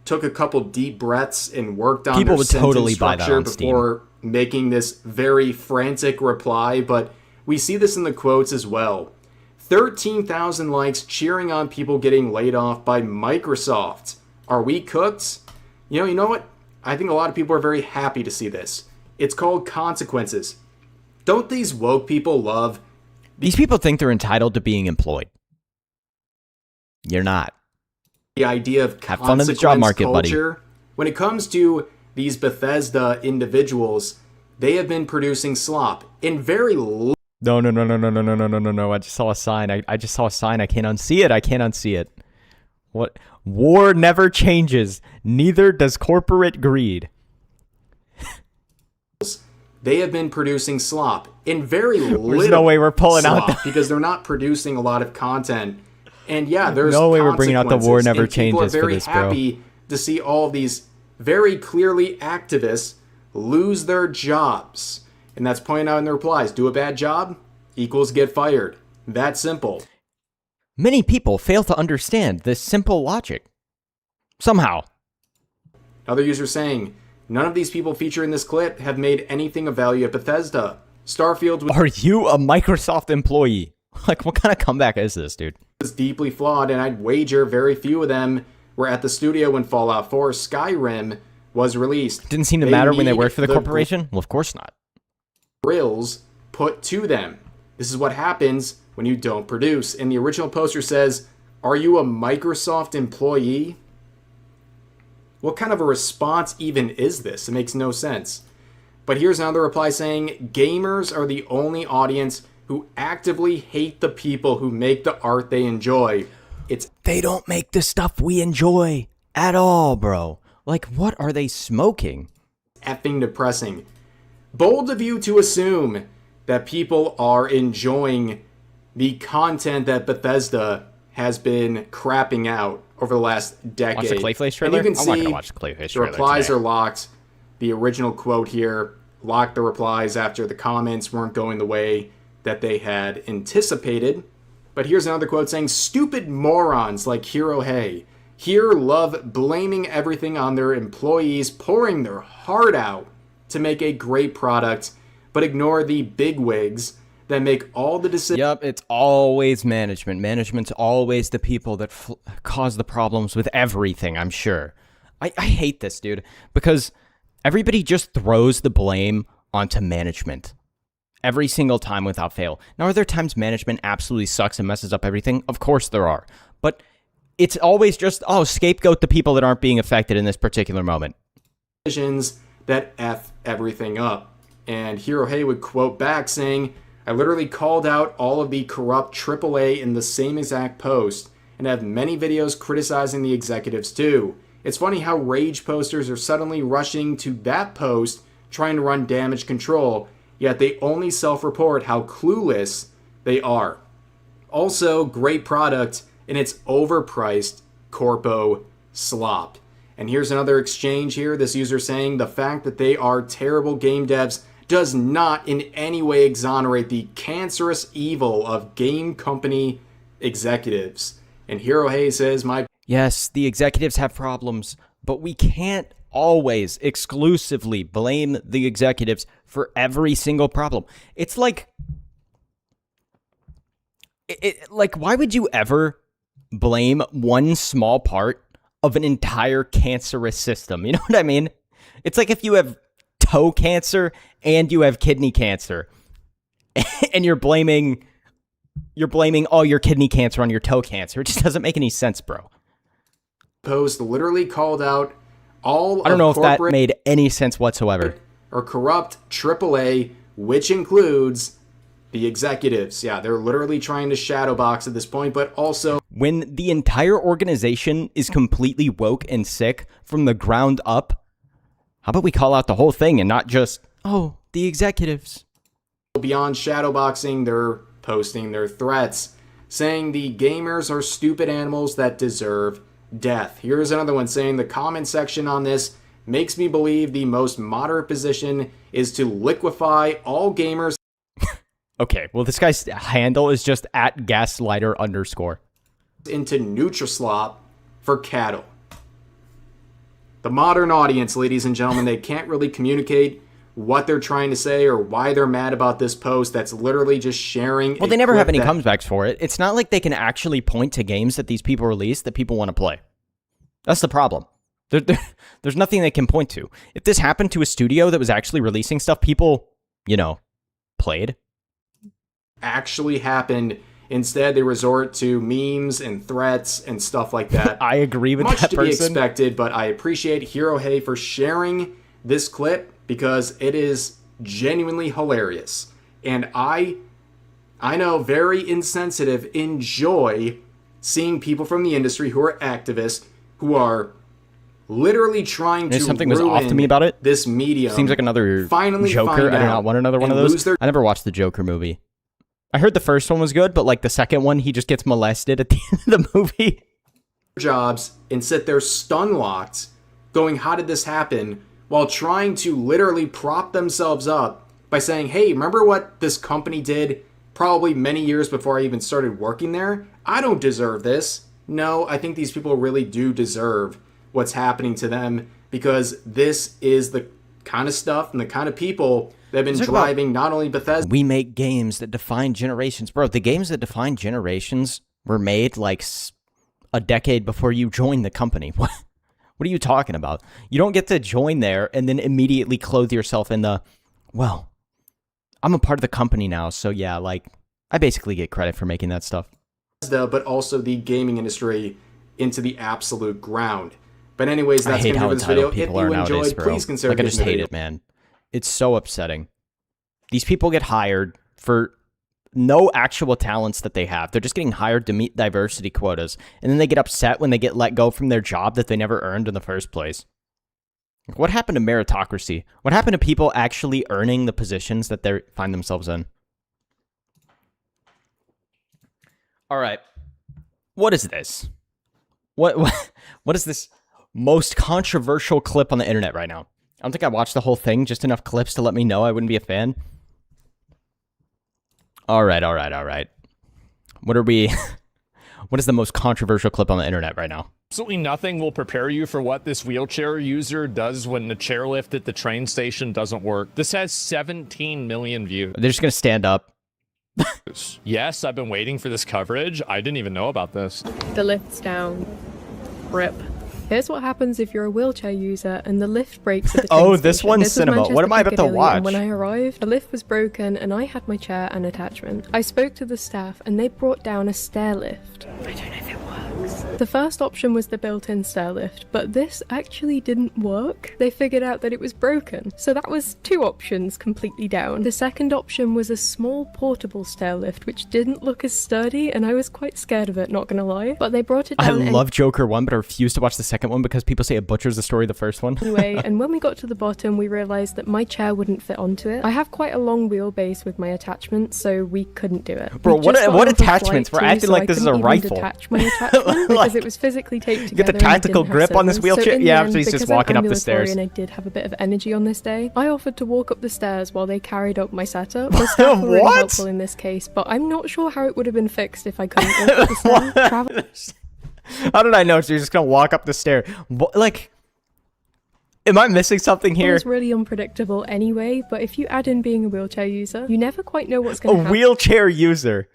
took a couple deep breaths and worked on People their would sentence totally buy that structure on Steam. before making this very frantic reply, but we see this in the quotes as well. 13,000 likes cheering on people getting laid off by Microsoft. Are we cooked? You know what? I think a lot of people are very happy to see this. It's called consequences. Don't these woke people love These people think they're entitled to being employed. You're not. the idea of Have fun in the job consequence market, buddy. culture? When it comes to these Bethesda individuals, they have been producing slop in very No. I just saw a sign. I just saw a sign. I can't unsee it. I can't unsee it. What? War never changes. Neither does corporate greed. they have been producing slop in very little. There's no way we're pulling out slop because they're not producing a lot of content. And yeah, there's No way we're bringing out the war consequences, never and people changes are for very this, bro. happy to see all of these very clearly activists lose their jobs. And that's pointed out in the replies. Do a bad job equals get fired. That simple. Many people fail to understand this simple logic. Somehow. Other users saying, none of these people featured in this clip have made anything of value at Bethesda. Starfield Are you a Microsoft employee? Like, what kind of comeback is this, dude? was deeply flawed, and I'd wager very few of them were at the studio when Fallout 4 Skyrim was released. Didn't seem to matter when they need worked for the corporation? Well, of course not. Grills put to them. This is what happens when you don't produce. And the original poster says, "Are you a Microsoft employee?" What kind of a response even is this? It makes no sense. But here's another reply saying, "Gamers are the only audience who actively hate the people who make the art they enjoy. They don't make the stuff we enjoy at all, bro. Like, what are they smoking? Effing depressing. Bold of you to assume that people are enjoying the content that Bethesda has been crapping out over the last decade." Watch the Clayface trailer? And you can I'm not see gonna watch the Clayface the trailer replies today. are locked. The original quote here locked the replies after the comments weren't going the way that they had anticipated. But here's another quote saying, "Stupid morons like Hirohei here love blaming everything on their employees, pouring their heart out to make a great product, but ignore the bigwigs that make all the decisions." Yep, it's always management. Management's always the people that cause the problems with everything, I'm sure. I hate this, dude, because everybody just throws the blame onto management every single time without fail. Now, are there times management absolutely sucks and messes up everything? Of course there are. But it's always just, oh, scapegoat the people that aren't being affected in this particular moment. That F everything up. And Hirohei would quote back saying, "I literally called out all of the corrupt AAA in the same exact post and have many videos criticizing the executives too. It's funny how rage posters are suddenly rushing to that post trying to run damage control, yet they only self-report how clueless they are. Also, great product, and it's overpriced corpo slop." And here's another exchange here. This user saying, "The fact that they are terrible game devs does not in any way exonerate the cancerous evil of game company executives." And Hirohei says, Yes, the executives have problems, but we can't always exclusively blame the executives for every single problem. It's like, like, why would you ever blame one small part of an entire cancerous system? You know what I mean? It's like if you have toe cancer and you have kidney cancer, and you're blaming all your kidney cancer on your toe cancer. It just doesn't make any sense, bro. post literally called out all I don't know of if that corporate made any sense whatsoever. or corrupt AAA, which includes the executives. Yeah, they're literally trying to shadowbox at this point, but also When the entire organization is completely woke and sick from the ground up, how about we call out the whole thing and not just, oh, the executives? beyond shadowboxing, they're posting their threats, saying the gamers are stupid animals that deserve death. Here's another one saying the comment section on this makes me believe the most moderate position is to liquefy all gamers. Okay, well, this guy's handle is just at gaslighter_. Into Nutrislop for cattle. The modern audience, ladies and gentlemen, they can't really communicate what they're trying to say or why they're mad about this post that's literally just sharing. Well, they never have any comebacks for it. It's not like they can actually point to games that these people release that people want to play. That's the problem. There's nothing they can point to. If this happened to a studio that was actually releasing stuff people, played. Actually happened. Instead, they resort to memes and threats and stuff like that. I agree with Much that to be person. expected, but I appreciate Hirohei for sharing this clip because it is genuinely hilarious. And I know, very insensitive, enjoy seeing people from the industry who are activists, who are literally trying to something was off to ruin me about it. this medium. Seems like another finally Joker. find I do out not want another one of and those. lose their I never watched the Joker movie. I heard the first one was good, but like the second one, he just gets molested at the end of the movie. jobs and sit there stun-locked, going, how did this happen? While trying to literally prop themselves up by saying, hey, remember what this company did probably many years before I even started working there? I don't deserve this. No, I think these people really do deserve what's happening to them because this is the kind of stuff and the kind of people that have been driving not only Bethesda. We make games that define generations. Bro, the games that define generations were made like a decade before you joined the company. What are you talking about? You don't get to join there and then immediately clothe yourself in the, well, I'm a part of the company now, so yeah, like, I basically get credit for making that stuff. But also the gaming industry into the absolute ground. But anyways, I that's hate going to how do this video. entitled If people you are nowadays, enjoyed, bro. please consider Like, I just giving the hate video. it, man. It's so upsetting. These people get hired for no actual talents that they have. They're just getting hired to meet diversity quotas, and then they get upset when they get let go from their job that they never earned in the first place. What happened to meritocracy? What happened to people actually earning the positions that they find themselves in? All right. What is this? What is this most controversial clip on the internet right now? I don't think I watched the whole thing, just enough clips to let me know I wouldn't be a fan. All right. What are we... What is the most controversial clip on the internet right now? Absolutely nothing will prepare you for what this wheelchair user does when the chairlift at the train station doesn't work. This has 17 million views. They're just going to stand up. Yes, I've been waiting for this coverage. I didn't even know about this. The lift's down. Rip. Here's what happens if you're a wheelchair user and the lift breaks at the train Oh, this station. one's was cinema. What am I about to Piccadilly, watch? And when I arrived, the lift was broken and I had my chair and attachment. I spoke to the staff and they brought down a stair lift. I don't know if it works. The first option was the built-in stair lift, but this actually didn't work. They figured out that it was broken. So that was 2 options completely down. The second option was a small portable stair lift, which didn't look as sturdy and I was quite scared of it, not gonna lie. But they brought it I down love Joker 1, but I refuse to watch the second one because people say it butchers the story of the first one. anyway, and when we got to the bottom, we realised that my chair wouldn't fit onto it. I have quite a long wheelbase with my attachments, so we couldn't do it. Bro, We just got what off a attachments? flight We're too, acting so like I this is a couldn't even rifle. detach my attachment because it was physically taped You together. get the and I tactical didn't have grip on this scissors. wheelchair? So in Yeah, the after end, he's just because I'm walking up the stairs. ambulatory and I did have a bit of energy on this day, I offered to walk up the stairs while they carried up my setup. The staff were really What? helpful in this case, but I'm not sure how it would have been fixed if I couldn't walk up the stairs. Travel- How did I know? So you're just going to walk up the stair. Like, am I missing something It here? was really unpredictable anyway, but if you add in being a wheelchair user, you never quite know what's A going to happen. wheelchair user.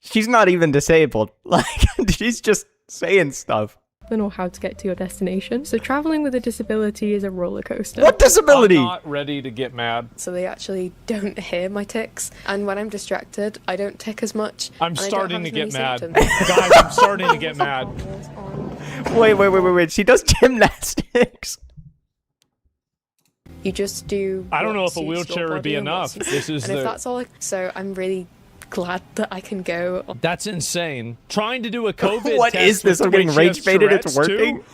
She's not even disabled. Like, she's just saying stuff. Or how to get to your destination. So traveling with a disability is a roller coaster. What disability? I'm not ready to get mad. So they actually don't hear my tics, and when I'm distracted, I don't tick as much. I'm and I don't starting have to as get many mad. symptoms. Guys, I'm starting to get mad. Wait. She does gymnastics. You just do. I don't what know if a suits your wheelchair would be body and what enough. suits- This is and if the... that's all, so I'm really glad that I can go. That's insane. Trying to do a COVID What test is this? with I'm getting Twitch rage has baited. It's Tourette's, too? working.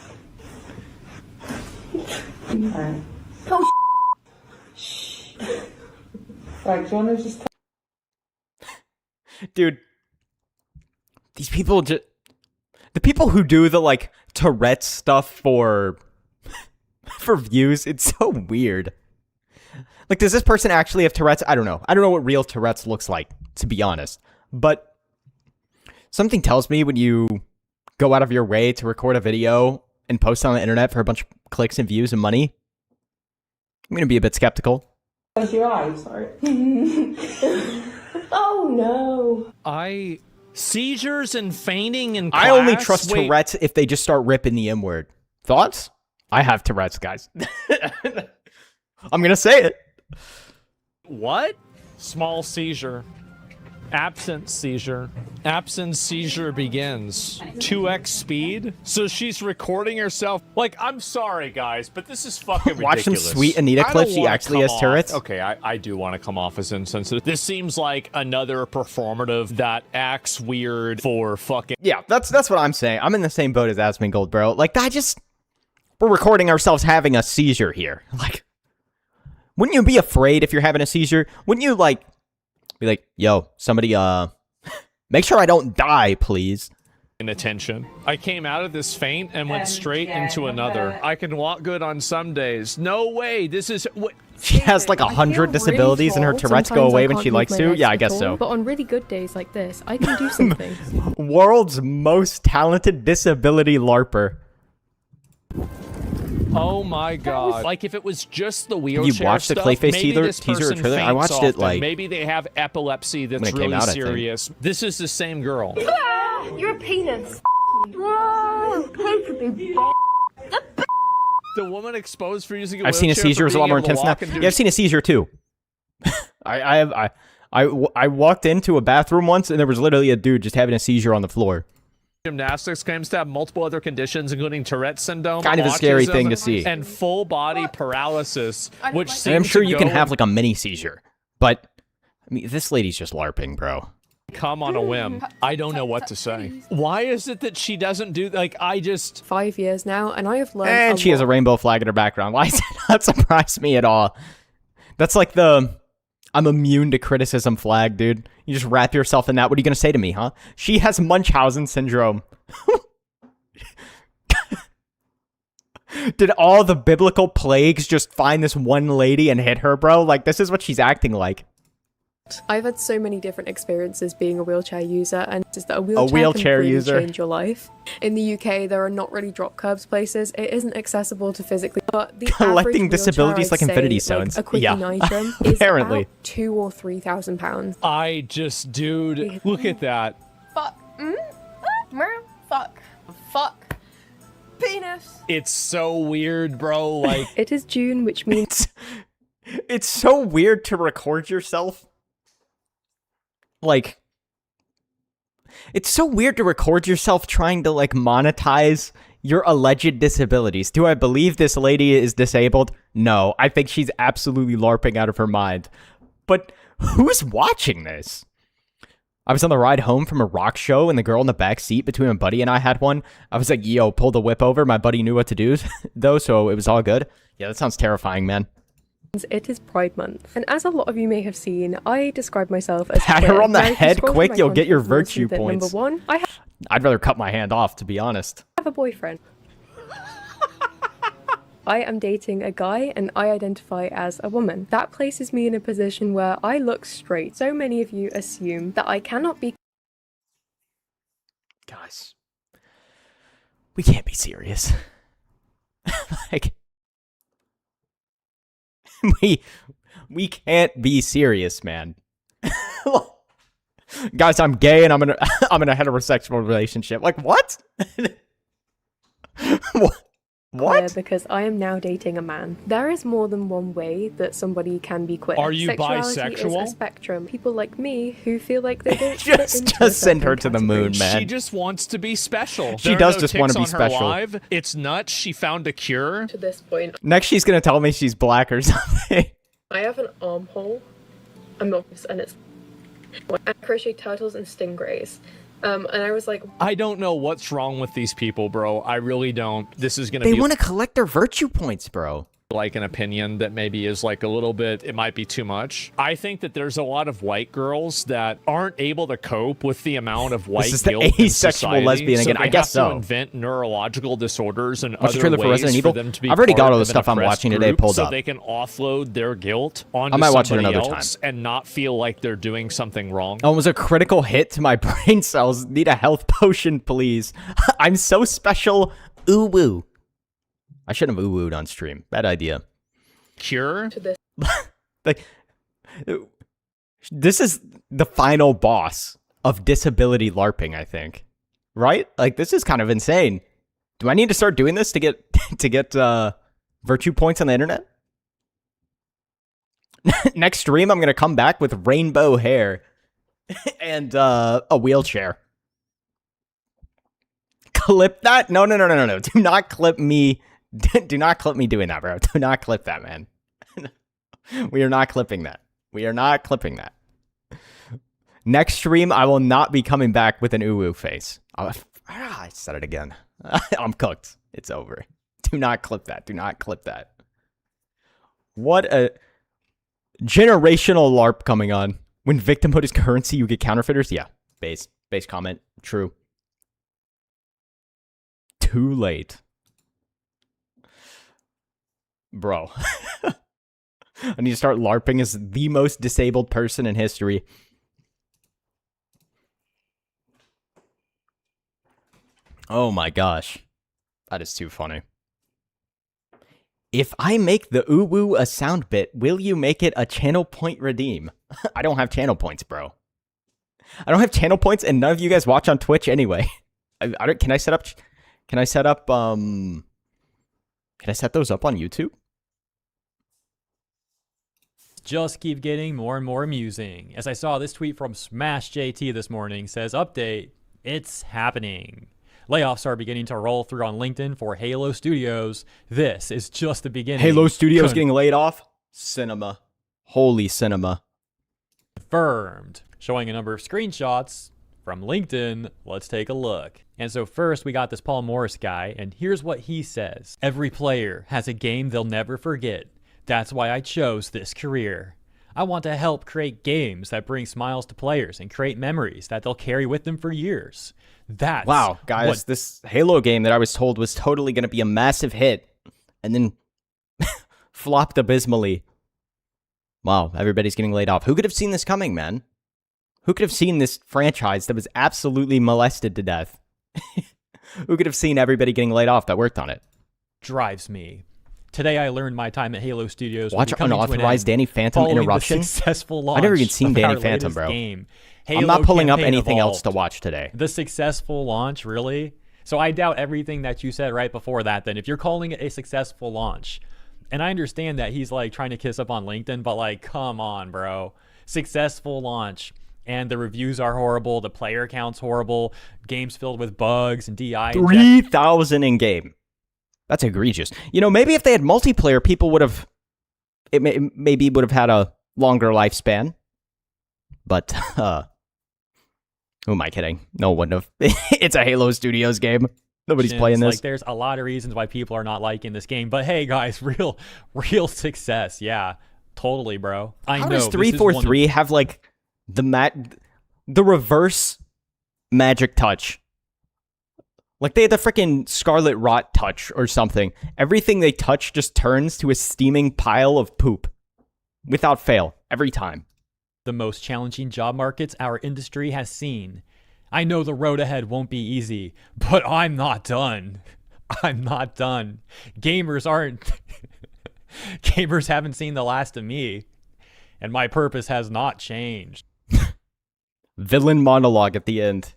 Dude, these people just... The people who do the, like, Tourette's stuff for views, it's so weird. Like, does this person actually have Tourette's? I don't know. I don't know what real Tourette's looks like, to be honest. But something tells me when you go out of your way to record a video and post it on the internet for a bunch of clicks and views and money, I'm going to be a bit skeptical. Close your eyes, sorry. Oh no. Seizures and fainting in class? I only trust Wait, Tourette's if they just start ripping the M word. Thoughts? I have Tourette's, guys. I'm going to say it. What? Small seizure. Absent seizure. Absent seizure begins. 2x speed? So she's recording herself. Like, I'm sorry, guys, but this is fucking Watch some ridiculous. sweet Anita I don't clips. She wanna actually has come Tourette's. off- Okay, I do want to come off as insensitive. This seems like another performative that acts weird for fucking... Yeah, that's what I'm saying. I'm in the same boat as Asmongold, bro. Like, we're recording ourselves having a seizure here. Like, wouldn't you be afraid if you're having a seizure? Wouldn't you, like, be like, yo, somebody, make sure I don't die, please. Attention. I came out of this faint and went straight into another. I can walk good on some days. No way. This is... What? She has like 100 disabilities and her Tourette's go away when she likes to? Yeah, I guess so. But on really good days like this, I can do something. World's most talented disability LARPer. Oh my god. Like if it was just the wheelchair You watched the stuff, Clayface maybe teaser- this teaser or person trailer? I faints watched it, often. like, maybe they have epilepsy that's when it came really out, I think. serious. This is the same girl. You're a penis. Whoa, The woman exposed for using a I've seen a wheelchair seizure for was a lot being more able to intense now. walk and do Yeah, I've seen a seizure too. I walked into a bathroom once and there was literally a dude just having a seizure on the floor. gymnastics, claims to have multiple other conditions, including Tourette's syndrome, Kind of a scary autism, thing to see. and full body paralysis, which And I'm seems sure to you can go have and like a mini seizure, but I mean, this lady's just LARPing, bro. come on a whim. I don't know what to say. Why is it that she doesn't do, like, I just... 5 years now, and I have learned And she has a rainbow flag in her background. Why does that not surprise me at all? That's like the I'm immune to criticism flag, dude. You just wrap yourself in that. What are you going to say to me, huh? She has Munchausen syndrome. Did all the biblical plagues just find this one lady and hit her, bro? Like, this is what she's acting like. I've had so many different experiences being a wheelchair user, and just that a wheelchair, wheelchair can really user. change your life. In the UK, there are not really drop curbs places. It isn't accessible to physically, but the Collecting average disabilities wheelchair, like I'd Infinity say, Stones. like a quickie Yeah. item, is Apparently. about £2,000 or £3,000. I just, dude, look at that. Fuck. Fuck. Fuck. Penis. It's so weird, bro. Like, It is June, which means It's so weird to record yourself. Like, it's so weird to record yourself trying to, like, monetize your alleged disabilities. Do I believe this lady is disabled? No, I think she's absolutely LARPing out of her mind. But who's watching this? I was on the ride home from a rock show, and the girl in the back seat between my buddy and I had one. I was like, yo, pull the whip over. My buddy knew what to do, though, so it was all good. Yeah, that sounds terrifying, man. it is Pride Month. And as a lot of you may have seen, I describe myself as Pat her queer. on the Now, if you head scroll through quick, my you'll get your content, you'll virtue see that points. Number one, I I'd rather cut my hand off, to be honest. have a boyfriend. I am dating a guy and I identify as a woman. That places me in a position where I look straight. So many of you assume that I cannot be Guys, we can't be serious. Like, we can't be serious, man. Guys, I'm gay and I'm in a heterosexual relationship. Like, what? What? because I am now dating a man. There is more than one way that somebody can be queer. Are you Sexuality bisexual? is a spectrum. People like me who feel like they don't fit into a just send her certain to the moon, category. man. she just wants to be special. She There are does no just wanna ticks be on her special. live. It's nuts. She found a cure. To this point, Next, she's gonna tell me she's black or something. I have an armhole. I'm not, and it's. I crochet turtles and stingrays. And I was like, I don't know what's wrong with these people, bro. I really don't. This is gonna They be want to collect their virtue points, bro. like an opinion that maybe is like a little bit, it might be too much. I think that there's a lot of white girls that aren't able to cope with the amount of white This is the guilt in asexual society, lesbian again. so I they guess have to so. invent neurological disorders and What's the other trailer for ways Resident Evil? for them to be I've already got part all the of an stuff I'm oppressed watching today group pulled so up. they can offload their guilt onto I might watch it somebody another else and not feel like they're doing something wrong. Oh, it was a critical hit to my brain cells. Need a health potion, please. I'm so special. Ooh woo. I shouldn't have ooh wooed on stream. Bad idea. Cure? to this. Like, this is the final boss of disability LARPing, I think. Right? Like, this is kind of insane. Do I need to start doing this to get virtue points on the internet? Next stream, I'm gonna come back with rainbow hair and a wheelchair. Clip that? No. Do not clip me. Do not clip me doing that, bro. Do not clip that, man. We are not clipping that. We are not clipping that. Next stream, I will not be coming back with an uwu face. I said it again. I'm cooked. It's over. Do not clip that. Do not clip that. What a generational LARP coming on. When victimhood is currency, you get counterfeiters? Yeah. Base comment. True. Too late. Bro. I need to start LARPing as the most disabled person in history. Oh my gosh. That is too funny. If I make the uwu a sound bit, will you make it a channel point redeem? I don't have channel points, bro. I don't have channel points, and none of you guys watch on Twitch anyway. I don't. Can I set up Can I set those up on YouTube? Just keep getting more and more amusing. As I saw this tweet from Smash JT this morning, says, update, it's happening. Layoffs are beginning to roll through on LinkedIn for Halo Studios. This is just the beginning. Halo Studios getting laid off? Cinema. Holy cinema. Confirmed. Showing a number of screenshots from LinkedIn. Let's take a look. And so first we got this Paul Morris guy, and here's what he says. Every player has a game they'll never forget. That's why I chose this career. I want to help create games that bring smiles to players and create memories that they'll carry with them for years. That's wow, guys, this Halo game that I was told was totally going to be a massive hit and then flopped abysmally. Wow, everybody's getting laid off. Who could have seen this coming, man? Who could have seen this franchise that was absolutely molested to death? Who could have seen everybody getting laid off that worked on it? Drives me. Today I learned my time at Halo Studios. Watch unauthorized Danny Phantom interruption. Successful launch. I've never even seen Danny Phantom, bro. Game. I'm not pulling up anything else to watch today. The successful launch, really? So I doubt everything that you said right before that then. If you're calling it a successful launch, and I understand that he's like trying to kiss up on LinkedIn, but like, come on, bro. Successful launch. And the reviews are horrible. The player count's horrible. Games filled with bugs and DI. 3,000 in game. That's egregious. You know, maybe if they had multiplayer, people would have... maybe would have had a longer lifespan. But, who am I kidding? No one would have. It's a Halo Studios game. Nobody's playing this. Like, there's a lot of reasons why people are not liking this game. But hey, guys, real success. Yeah, totally, bro. I know. How does 343 have, like, the reverse magic touch? Like, they had the freaking Scarlet Rot touch or something. Everything they touch just turns to a steaming pile of poop. Without fail. Every time. The most challenging job markets our industry has seen. I know the road ahead won't be easy, but I'm not done. I'm not done. Gamers aren't... Gamers haven't seen the last of me. And my purpose has not changed. Villain monologue at the end.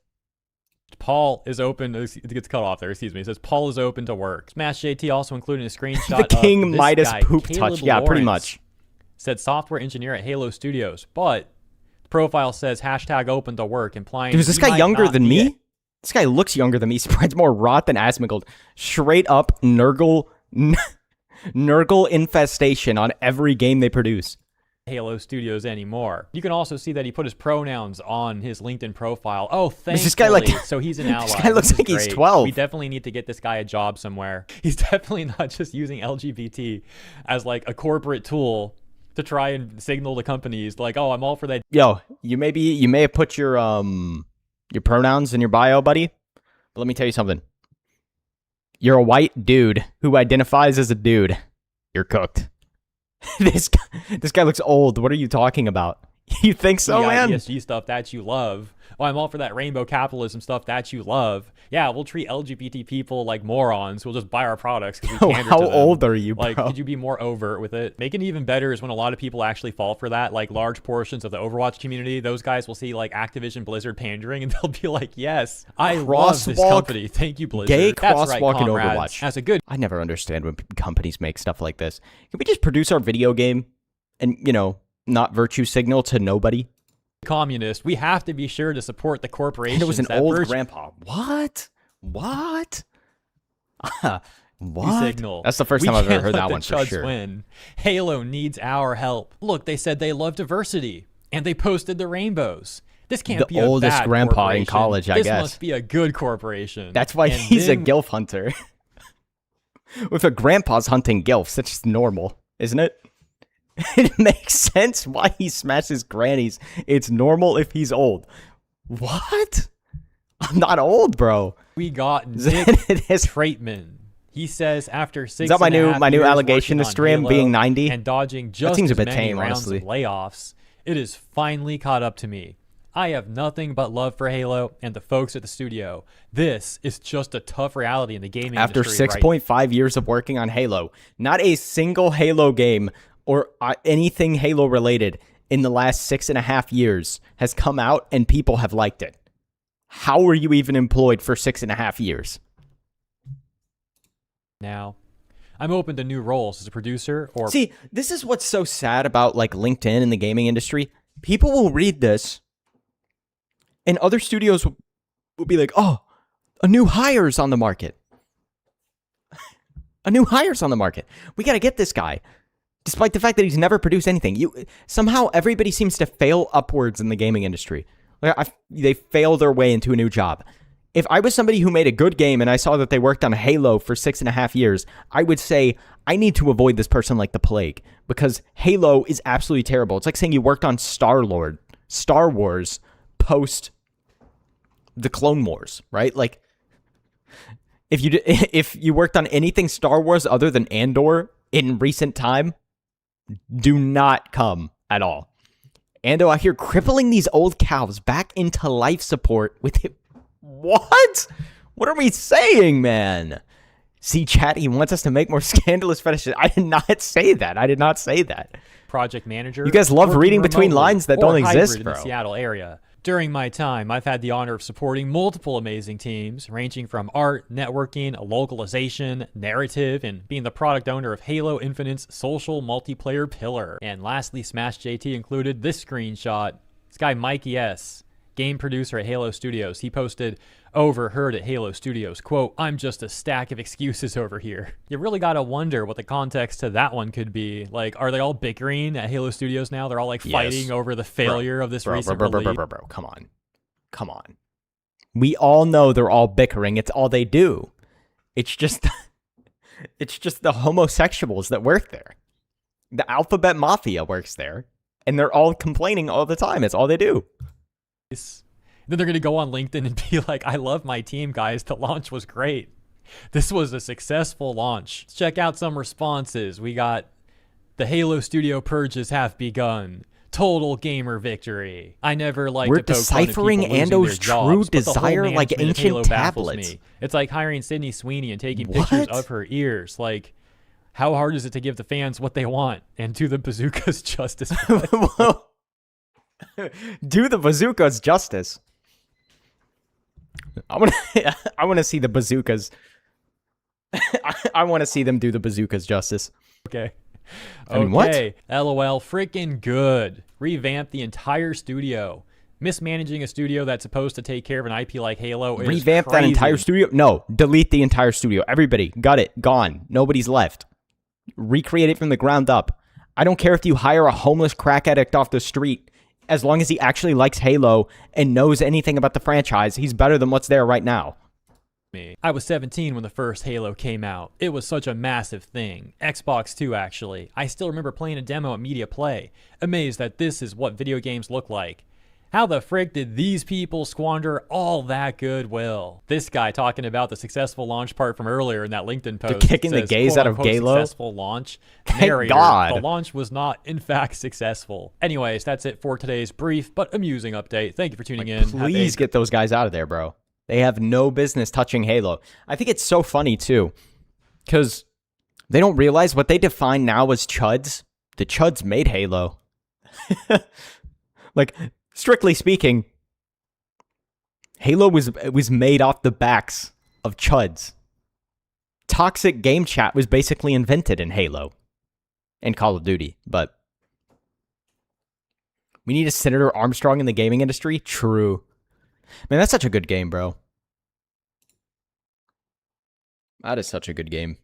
Paul is open. It gets cut off there. Excuse me. It says Paul is open to work. Smash JT also including a screenshot the King of this Midas guy, poop Caleb touch. Yeah, pretty Lawrence, much. Said software engineer at Halo Studios, but the profile says hashtag open to work, implying. Dude, is this guy younger than me? This guy looks younger than me. He spreads more rot than Asmongold. Straight up Nurgle infestation on every game they produce. Halo Studios anymore. You can also see that he put his pronouns on his LinkedIn profile. Oh, thanks. This guy, like, so he's an ally. This guy looks like he's 12. We definitely need to get this guy a job somewhere. He's definitely not just using LGBT as like a corporate tool to try and signal to companies like, oh, I'm all for that. Yo, you may have put your pronouns in your bio, buddy. But let me tell you something. You're a white dude who identifies as a dude. You're cooked. This guy looks old. What are you talking about? You think so, man? ESG stuff that you love. Oh, I'm all for that rainbow capitalism stuff that you love. Yeah, we'll treat LGBT people like morons. We'll just buy our products because we pander to them. How old are you, bro? Like, could you be more overt with it? Making it even better is when a lot of people actually fall for that. Like, large portions of the Overwatch community, those guys will see, like, Activision Blizzard pandering, and they'll be like, yes, I love this company. Thank you, Blizzard. Gay That's right, crosswalk in comrades. Overwatch. That's a good... I never understand when companies make stuff like this. Can we just produce our video game and, you know, not virtue signal to nobody? Communist. We have to be sure to support the corporations. And it was an old grandpa. What? What? Signal. That's the first time I've ever heard that one for sure. Win. Halo needs our help. Look, they said they love diversity, and they posted the rainbows. This can't be the oldest a bad grandpa in college, I guess. This must be a good corporation. That's why he's a Gilf hunter. If a grandpa's hunting Gilfs, that's just normal, isn't it? It makes sense why he smashes grannies. It's normal if he's old. What? I'm not old, bro. We got Nick Traitman. He says after 6 Is that my new allegation to stream, being 90? And dodging just seems a bit as many tame, rounds honestly. of layoffs, it is finally caught up to me. I have nothing but love for Halo and the folks at the studio. This is just a tough reality in the gaming After industry. 6.5 years of working on Halo, not a single Halo game or anything Halo related in the last 6.5 years has come out and people have liked it. How were you even employed for 6.5 years? Now, I'm open to new roles as a producer or... See, this is what's so sad about like LinkedIn and the gaming industry. People will read this and other studios will be like, oh, a new hire's on the market. A new hire's on the market. We got to get this guy. Despite the fact that he's never produced anything. Somehow everybody seems to fail upwards in the gaming industry. They fail their way into a new job. If I was somebody who made a good game and I saw that they worked on Halo for 6.5 years, I would say, I need to avoid this person like the plague. Because Halo is absolutely terrible. It's like saying you worked on Star Wars, post the Clone Wars, right? Like, if you worked on anything Star Wars other than Andor in recent time, do not come at all. Ando out here crippling these old cows back into life support with it. What? What are we saying, man? See, chat, he wants us to make more scandalous fetishes. I did not say that. I did not say that. Project manager. You guys love reading between lines that don't exist, bro. In the Seattle area. During my time, I've had the honor of supporting multiple amazing teams, ranging from art, networking, localization, narrative, and being the product owner of Halo Infinite's social multiplayer pillar. And lastly, Smash JT included this screenshot. This guy, Mikey S., game producer at Halo Studios. He posted, overheard at Halo Studios, quote, I'm just a stack of excuses over here. You really gotta wonder what the context to that one could be. Like, are they all bickering at Halo Studios now? They're all like fighting over the failure of this recent release. Bro, come on. We all know they're all bickering. It's all they do. It's just the homosexuals that work there. The Alphabet Mafia works there, and they're all complaining all the time. It's all they do. Then they're going to go on LinkedIn and be like, I love my team, guys. The launch was great. This was a successful launch. Let's check out some responses. We got the Halo Studio purges have begun. Total gamer victory. I never like to poke fun at deciphering people losing their Ando's jobs, true but the whole desire like management of ancient Halo baffles tablets. me. It's like hiring Sydney Sweeney and taking pictures of her ears. Like, how hard is it to give the fans what they want and do the bazookas justice? Do the bazookas justice. I want to see the bazookas. I want to see them do the bazookas justice. Okay. I mean, what? LOL, freaking good. Revamp the entire studio. Mismanaging a studio that's supposed to take care of an IP like Halo is Revamp crazy. that entire studio? No, delete the entire studio. Everybody, got it, gone. Nobody's left. Recreate it from the ground up. I don't care if you hire a homeless crack addict off the street. As long as he actually likes Halo and knows anything about the franchise, he's better than what's there right now. I was 17 when the first Halo came out. It was such a massive thing. Xbox too, actually. I still remember playing a demo at Media Play, amazed that this is what video games look like. How the frick did these people squander all that goodwill? This guy talking about the successful launch part from earlier in that LinkedIn post. They're kicking the gays out of Halo. Halo. Successful launch. Thank Narrator, God. the launch was not, in fact, successful. Anyways, that's it for today's brief but amusing update. Thank you for tuning in. Please get those guys out of there, bro. They have no business touching Halo. I think it's so funny, too, because they don't realize what they define now as chuds. The chuds made Halo. Like, strictly speaking, Halo was made off the backs of chuds. Toxic game chat was basically invented in Halo and Call of Duty, but we need a Senator Armstrong in the gaming industry? True. Man, that's such a good game, bro. That is such a good game.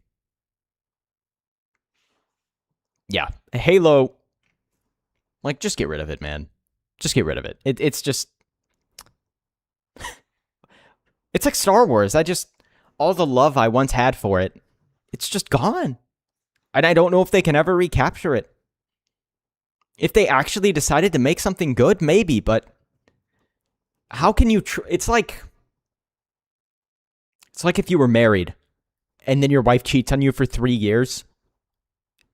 Yeah, Halo, like, just get rid of it, man. Just get rid of it. It's just... It's like Star Wars. All the love I once had for it, it's just gone. And I don't know if they can ever recapture it. If they actually decided to make something good, maybe, but how can you... It's like if you were married, and then your wife cheats on you for 3 years,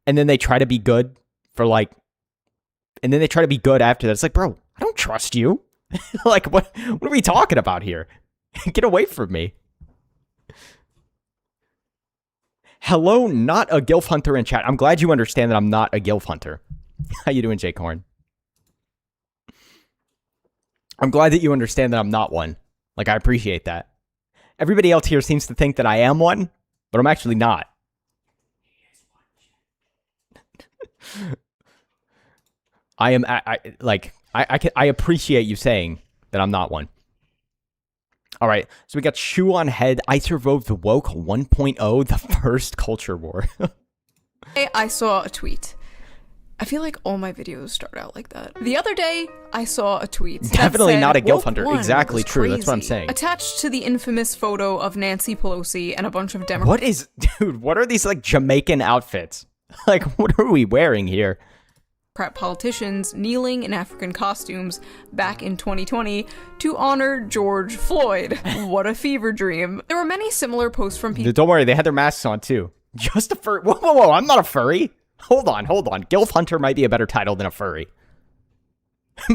and then they try to be good for and then they try to be good after that. It's like, bro, I don't trust you. Like, what are we talking about here? Get away from me. Hello, not a Gilf hunter in chat. I'm glad you understand that I'm not a Gilf hunter. How you doing, Jake Horn? I'm glad that you understand that I'm not one. Like, I appreciate that. Everybody else here seems to think that I am one, but I'm actually not. I appreciate you saying that I'm not one. All right, so we got Shoe on Head. I survived woke 1.0, the first culture war. I saw a tweet. I feel like all my videos start out like that. The other day, I saw a tweet. Definitely that said, not a Gilf "Woke hunter. one Exactly was true. That's what I'm crazy." saying. Attached to the infamous photo of Nancy Pelosi and a bunch of Democrats. What is, dude? What are these like Jamaican outfits? Like, what are we wearing here? Politicians kneeling in African costumes back in 2020 to honor George Floyd. What a fever dream. There were many similar posts from people. Don't worry, they had their masks on too. Just a furry. Whoa, whoa, whoa! I'm not a furry. Hold on. Gilf hunter might be a better title than a furry.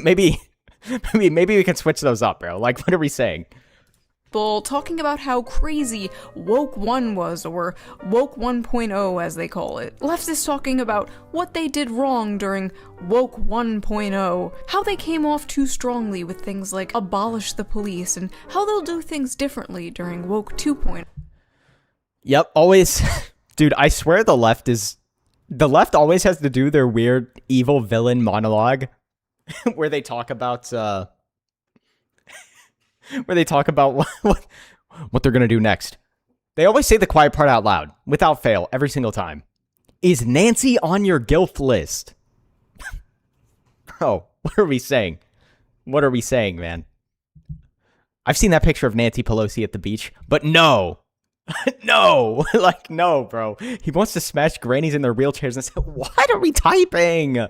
maybe we can switch those up, bro. Like, what are we saying? Talking about how crazy Woke 1 was, or Woke 1.0 as they call it. Leftists talking about what they did wrong during Woke 1.0, how they came off too strongly with things like abolish the police, and how they'll do things differently during Woke 2.0. Yep, always. Dude, I swear the left always has to do their weird evil villain monologue where they talk about what they're gonna do next. They always say the quiet part out loud, without fail, every single time. Is Nancy on your Gilf list? Bro, what are we saying? What are we saying, man? I've seen that picture of Nancy Pelosi at the beach, but no. No, like, no, bro. He wants to smash grannies in their wheelchairs and say, what are we typing?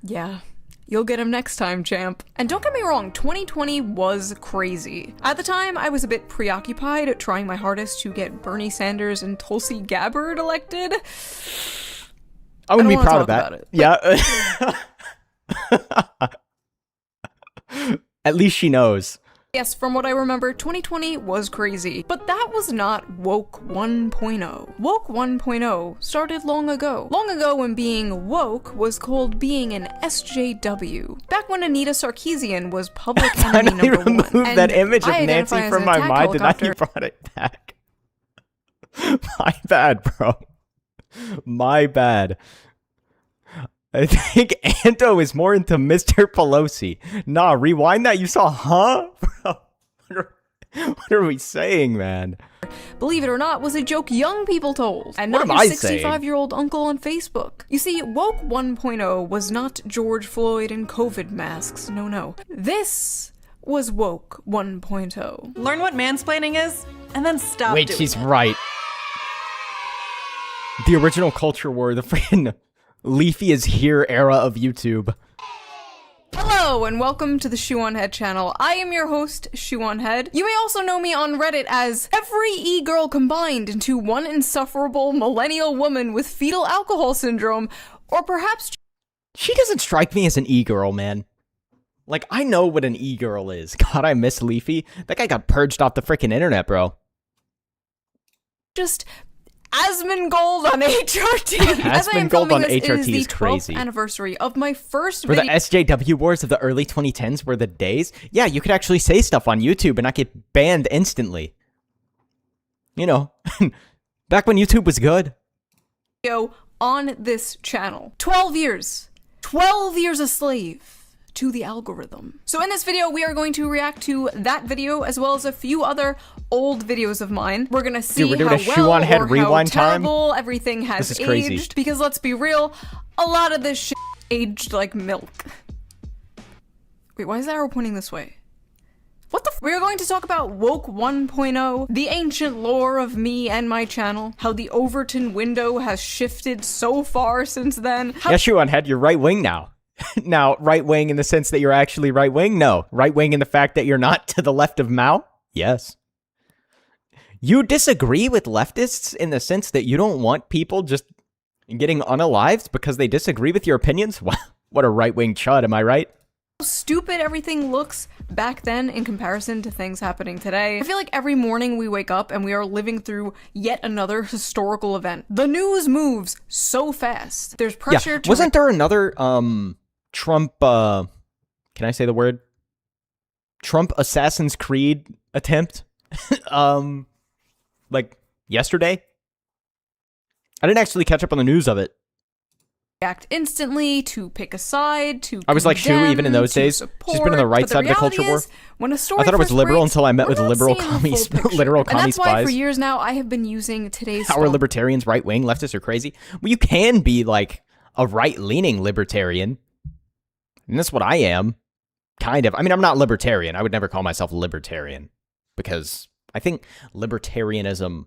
Yeah. You'll get him next time, champ. And don't get me wrong, 2020 was crazy. At the time, I was a bit preoccupied trying my hardest to get Bernie Sanders and Tulsi Gabbard elected. I wouldn't be proud of that. Yeah. At least she knows. Yes, from what I remember, 2020 was crazy, but that was not Woke 1.0. Woke 1.0 started long ago. Long ago when being woke was called being an SJW. Back when Anita Sarkeesian was public enemy number one. Remove that image of Nancy from my mind and now you brought it back. My bad, bro. My bad. I think Anto is more into Mr. Pelosi. Nah, rewind that. You saw, huh? Bro, what are we saying, man? Believe it or not, was a joke young people told, and not your 65-year-old uncle on Facebook. You see, Woke 1.0 was not George Floyd and COVID masks. No, no. This was Woke 1.0. Learn what mansplaining is, and then stop Wait, doing she's it. right. The original culture war, the freaking Leafy is here era of YouTube. Hello and welcome to the Shoe on Head channel. I am your host, Shoe on Head. You may also know me on Reddit as every e-girl combined into one insufferable millennial woman with fetal alcohol syndrome, or perhaps... She doesn't strike me as an e-girl, man. Like, I know what an e-girl is. God, I miss Leafy. That guy got purged off the freaking internet, bro. Just... Asmongold on HRT. Asmongold on HRT is crazy. Anniversary of my first video. For the SJW wars of the early 2010s were the days. Yeah, you could actually say stuff on YouTube and not get banned instantly. You know, back when YouTube was good. On this channel. 12 years. 12 years a slave to the algorithm. So in this video, we are going to react to that video as well as a few other old videos of mine. We're gonna see how well or how terrible everything has aged. Because let's be real, a lot of this shit aged like milk. Wait, why is the arrow pointing this way? What the f— We're going to talk about Woke 1.0, the ancient lore of me and my channel, how the Overton window has shifted so far since then. Yeah, Shoe on Head, you're right wing now. Now, right wing in the sense that you're actually right wing? No. Right wing in the fact that you're not to the left of Mao? Yes. You disagree with leftists in the sense that you don't want people just getting unalived because they disagree with your opinions? Wow, what a right wing chud, am I right? How stupid everything looks back then in comparison to things happening today. I feel like every morning we wake up and we are living through yet another historical event. The news moves so fast. There's pressure to— Wasn't there another, Trump, can I say the word? Trump Assassin's Creed attempt? Like, yesterday? I didn't actually catch up on the news of it. react instantly, to pick a side, to I was like, Shu, condemn, even in those to days, support, she's been on the right but side of the culture war. reality is, when a story I thought it was first liberal breaks, until I met we're with not liberal seeing the full commies, picture. literal And commie that's why for spies. years now I have been using today's How are libertarians right wing? Leftists are crazy. Well, you can be like a right leaning libertarian, and that's what I am. Kind of. I mean, I'm not libertarian. I would never call myself libertarian because I think libertarianism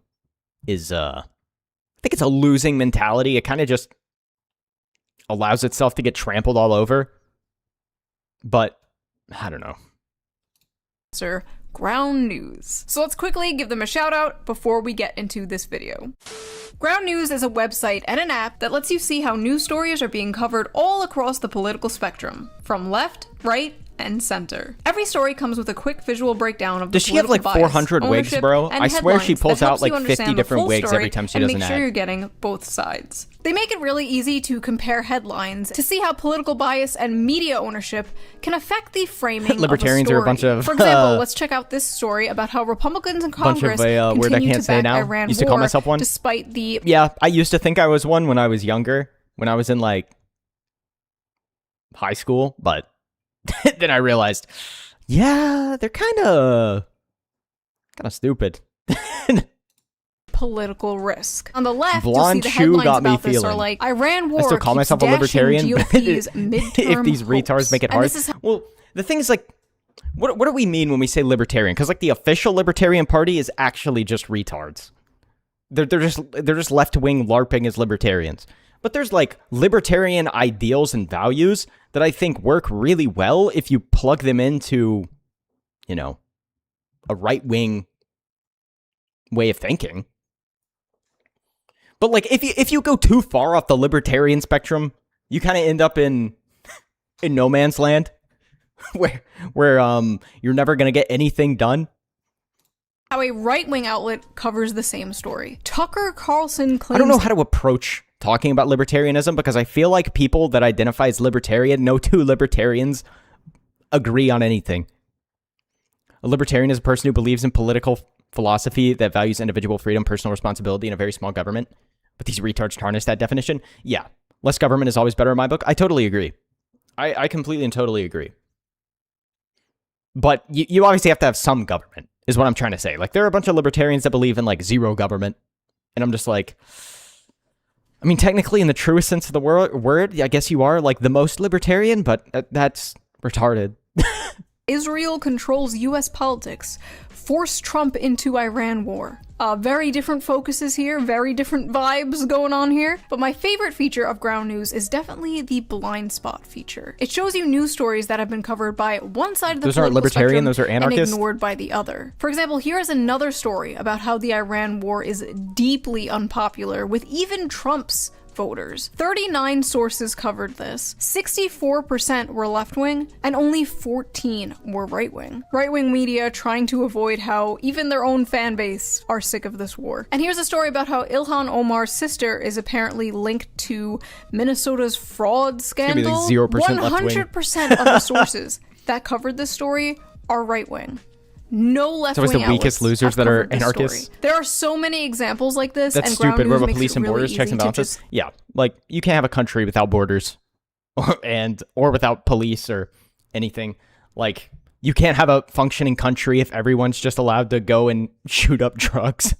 is, I think it's a losing mentality. It kind of just allows itself to get trampled all over. But I don't know. Sir, Ground News. So let's quickly give them a shout out before we get into this video. Ground News is a website and an app that lets you see how news stories are being covered all across the political spectrum, from left, right, and center. Every story comes with a quick visual breakdown of the Does she have like political bias, 400 wigs, ownership, bro? and I swear she headlines pulls that out helps you like 50 understand the different full wigs story every time she and does an make sure ad. you're getting both sides. They make it really easy to compare headlines to see how political bias and media ownership can affect the framing Libertarians of a are story. a bunch of, For example, let's check out this story about how Republicans in bunch of, Congress word I continue can't to say back now. Iran Used to call war myself one. despite the Yeah, I used to think I was one when I was younger, when I was in like high school, but then I realized, yeah, they're kind of stupid. political risk. On the left, Blonde you'll see the Shoe headlines got me about this are feeling. like, Iran war I still call keeps myself a dashing libertarian, but GOP's midterm if these retards hopes. make it And hard. this is Well, the thing is, like, what do we mean when we say libertarian? Because like the official Libertarian Party is actually just retards. They're just left wing LARPing as libertarians. But there's like libertarian ideals and values that I think work really well if you plug them into, you know, a right wing way of thinking. But like if you go too far off the libertarian spectrum, you kind of end up in no man's land where you're never going to get anything done. how a right-wing outlet covers the same story. Tucker Carlson claims I don't know how to approach talking about libertarianism because I feel like people that identify as libertarian, no two libertarians agree on anything. A libertarian is a person who believes in political philosophy that values individual freedom, personal responsibility, and a very small government. But these retards tarnish that definition. Yeah, less government is always better in my book. I totally agree. I completely and totally agree. But you obviously have to have some government, is what I'm trying to say. Like, there are a bunch of libertarians that believe in, like, zero government. And I'm just like, I mean, technically, in the truest sense of the word, I guess you are, like, the most libertarian, but that's retarded. Israel controls U.S. politics, force Trump into Iran war. Very different focuses here, very different vibes going on here. But my favorite feature of Ground News is definitely the blind spot feature. It shows you news stories that have been covered by one side of the Those aren't political libertarian, spectrum those are anarchists. and ignored by the other. For example, here is another story about how the Iran war is deeply unpopular with even Trump's voters. 39 sources covered this. 64% were left-wing, and only 14 were right-wing. Right-wing media trying to avoid how even their own fan base are sick of this war. And here's a story about how Ilhan Omar's sister is apparently linked to Minnesota's fraud scandal. It's gonna be like 0% left-wing. 100% of the sources that covered this story are right-wing. No left-wing It's always the weakest outlets losers have that are covered this anarchists. story. There are so many examples like this, That's and Ground stupid. We're News about makes police it and really borders, checks easy and to balances. just- Yeah, like, you can't have a country without borders or without police or anything. Like, you can't have a functioning country if everyone's just allowed to go and shoot up drugs.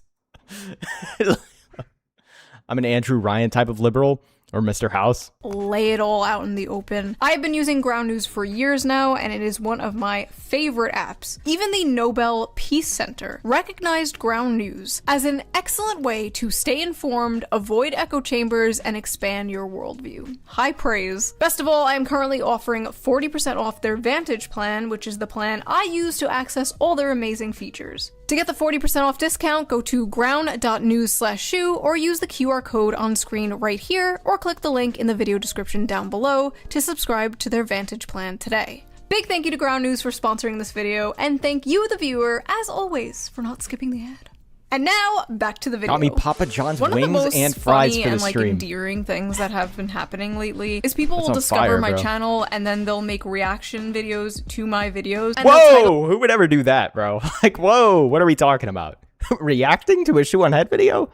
I'm an Andrew Ryan type of liberal, or Mr. House. Lay it all out in the open. I've been using Ground News for years now, and it is one of my favorite apps. Even the Nobel Peace Center recognized Ground News as an excellent way to stay informed, avoid echo chambers, and expand your worldview. High praise. Best of all, I am currently offering 40% off their Vantage plan, which is the plan I use to access all their amazing features. To get the 40% off discount, go to ground.news/shoe or use the QR code on screen right here, or click the link in the video description down below to subscribe to their Vantage plan today. Big thank you to Ground News for sponsoring this video, and thank you, the viewer, as always, for not skipping the ad. And now, back to the video. Got me Papa John's One of the wings most and fries funny for the and, like, stream. endearing things that have been happening lately is people That's will on discover fire, my bro. channel and then they'll make reaction videos to my videos. And they'll Whoa! title- Who would ever do that, bro? Like, whoa, what are we talking about? Reacting to a shoe on head video?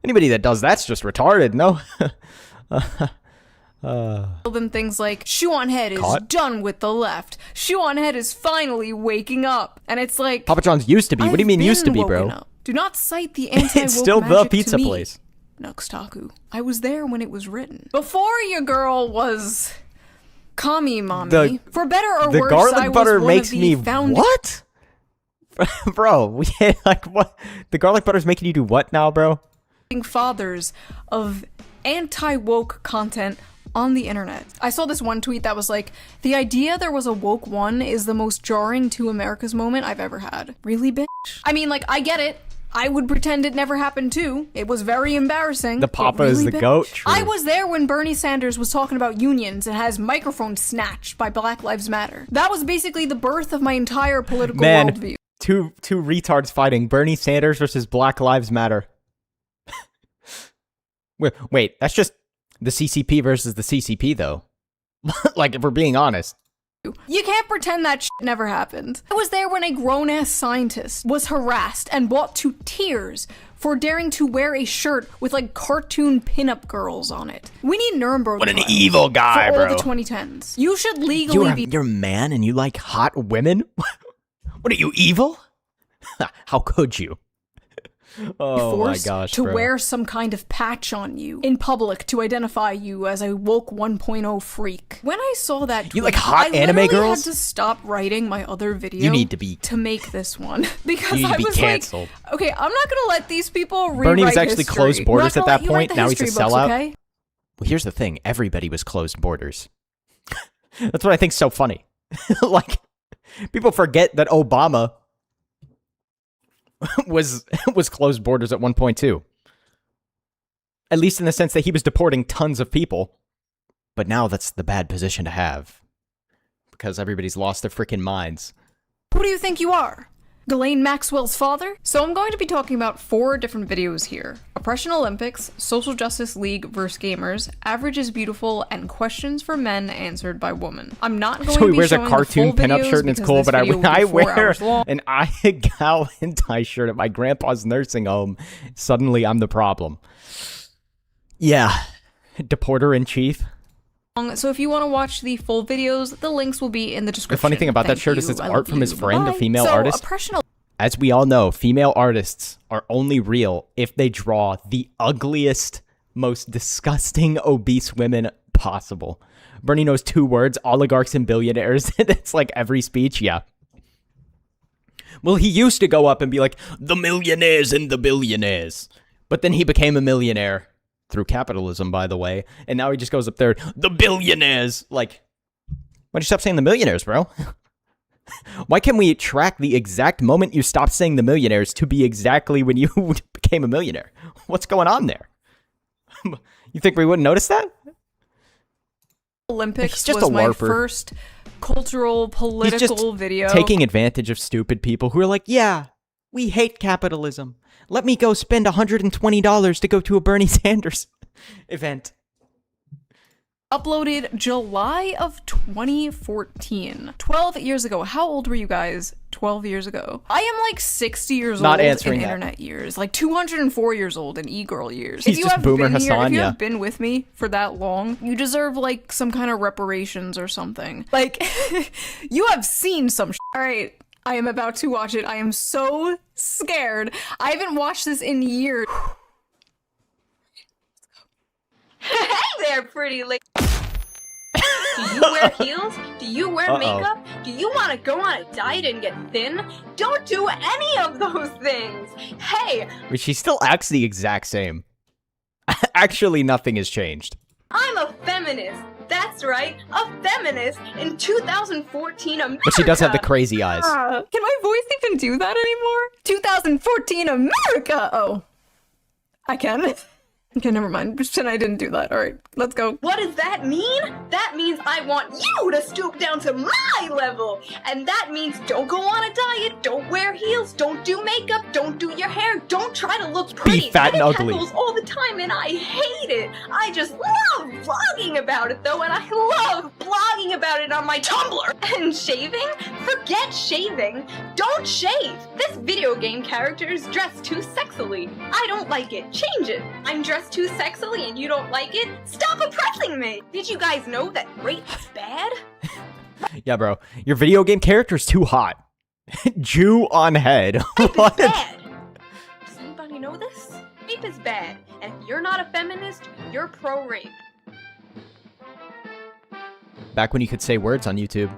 Anybody that does that's just retarded, no? them things like, shoe on head is Caught? done with the left. Shoe on head is finally waking up. And it's like, Papa John's used to be. What do you mean used to be, bro? Up. Do not cite the anti-woke It's still the magic pizza to me. place. Nuxtaku. I was there when it was written. Before your girl was commie mommy. For better or the worse, garlic I was butter one makes of the me founding what? Bro, we like what? The garlic butter's making you do what now, bro? Fathers of anti-woke content on the internet. I saw this one tweet that was like, the idea there was a woke one is the most jarring to America's moment I've ever had. Really, bitch? I mean, like, I get it. I would pretend it never happened too. It was very embarrassing. The papa really, is the bitch? goat. True. I was there when Bernie Sanders was talking about unions and has microphones snatched by Black Lives Matter. That was basically the birth of my entire political worldview. Two retards fighting. Bernie Sanders versus Black Lives Matter. Wait, that's just the CCP versus the CCP, though. Like, if we're being honest. You can't pretend that shit never happened. I was there when a grown-ass scientist was harassed and brought to tears for daring to wear a shirt with, like, cartoon pinup girls on it. We need Nuremberg. What an evil guy, for bro. all the 2010s. You should legally be... You're a man and you like hot women? What are you, evil? How could you? Oh my gosh, to bro. wear some kind of patch on you in public to identify you as a woke 1.0 freak. When I saw that tweet, you like hot I anime literally girls? had to stop writing my other video. You need to be to make this one because you need I to be was canceled. like, okay, I'm not gonna let these people rewrite Bernie was actually history. closed borders We're at not that gonna let point. you Now write he's a the history sellout. books, okay? Well, here's the thing: everybody was closed borders. That's what I think's so funny. Like, people forget that Obama was closed borders at one point too. At least in the sense that he was deporting tons of people. But now that's the bad position to have. Because everybody's lost their freaking minds. Who do you think you are? Ghislaine Maxwell's father? So I'm going to be talking about 4 different videos here. Oppression Olympics, Social Justice League vs. Gamers, Average is Beautiful, and Questions for Men Answered by Women. I'm not going to be So he wears a showing cartoon the full pinup videos shirt and it's because cool, this but video when I will be 4 wear hours long. an Gal hentai shirt at my grandpa's nursing home, suddenly I'm the problem. Yeah. Deporter in chief. So if you want to watch the full videos, the links will be in the description. The funny thing about that Thank shirt is you. it's I art love from his you. friend, a Bye-bye. female So, artist. Oppression As we all know, female artists are only real if they draw the ugliest, most disgusting, obese women possible. Bernie knows 2 words, oligarchs and billionaires. It's like every speech, yeah. Well, he used to go up and be like, the millionaires and the billionaires. But then he became a millionaire. Through capitalism, by the way. And now he just goes up there, the billionaires. Like, why'd you stop saying the millionaires, bro? Why can't we track the exact moment you stopped saying the millionaires to be exactly when you became a millionaire? What's going on there? You think we wouldn't notice that? Olympics just was a my LARPer. first cultural, political He's just video. taking advantage of stupid people who are like, yeah, we hate capitalism. Let me go spend $120 to go to a Bernie Sanders event. Uploaded July of 2014. 12 years ago. How old were you guys 12 years ago? I am like 60 years Not old answering in that. internet years. Like 204 years old in e-girl years. He's if you just have Boomer been here, Hassan, if you yeah. have been with me for that long, you deserve like some kind of reparations or something. Like, you have seen some shit. All right. I am about to watch it. I am so scared. I haven't watched this in years. Hey there, pretty lady. Do you wear heels? Do you wear makeup? Do you want to go on a diet and get thin? Don't do any of those things. Hey, But she still acts the exact same. Actually, nothing has changed. I'm a feminist. That's right, a feminist in 2014 America. But she does have the crazy eyes. Can my voice even do that anymore? 2014 America! Oh. I can. Okay, never mind. Pretend I didn't do that. Alright, let's go. What does that mean? That means I want you to stoop down to my level. And that means don't go on a diet, don't wear heels, don't do makeup, don't do your hair, don't try to look pretty. fat and I get ugly. heckles all the time and I hate it. I just love vlogging about it though, and I love blogging about it on my Tumblr. And shaving? Forget shaving. Don't shave. This video game character is dressed too sexily. I don't like it. Change it. I'm dressed too sexily and you don't like it? Stop oppressing me. Did you guys know that rape is bad? Yeah, bro. Your video game character's too hot. Jew on head. What? Bad. Does anybody know this? Rape is bad. And if you're not a feminist, you're pro-rape. Back when you could say words on YouTube.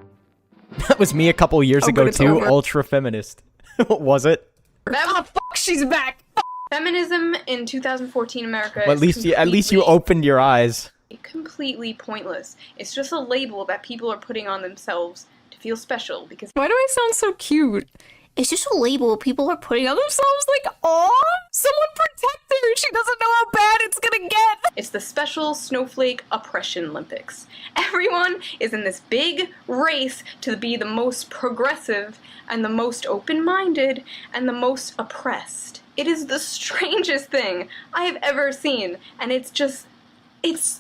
That was me a couple years ago too, ultra feminist. Was it? Fuck, she's back. Feminism in 2014 America Well, at least you opened your eyes. completely pointless. It's just a label that people are putting on themselves to feel special because— Why do I sound so cute? It's just a label people are putting on themselves, like, aw, someone protect her, she doesn't know how bad it's gonna get. It's the special snowflake oppression Olympics. Everyone is in this big race to be the most progressive and the most open-minded and the most oppressed. It is the strangest thing I have ever seen, and it's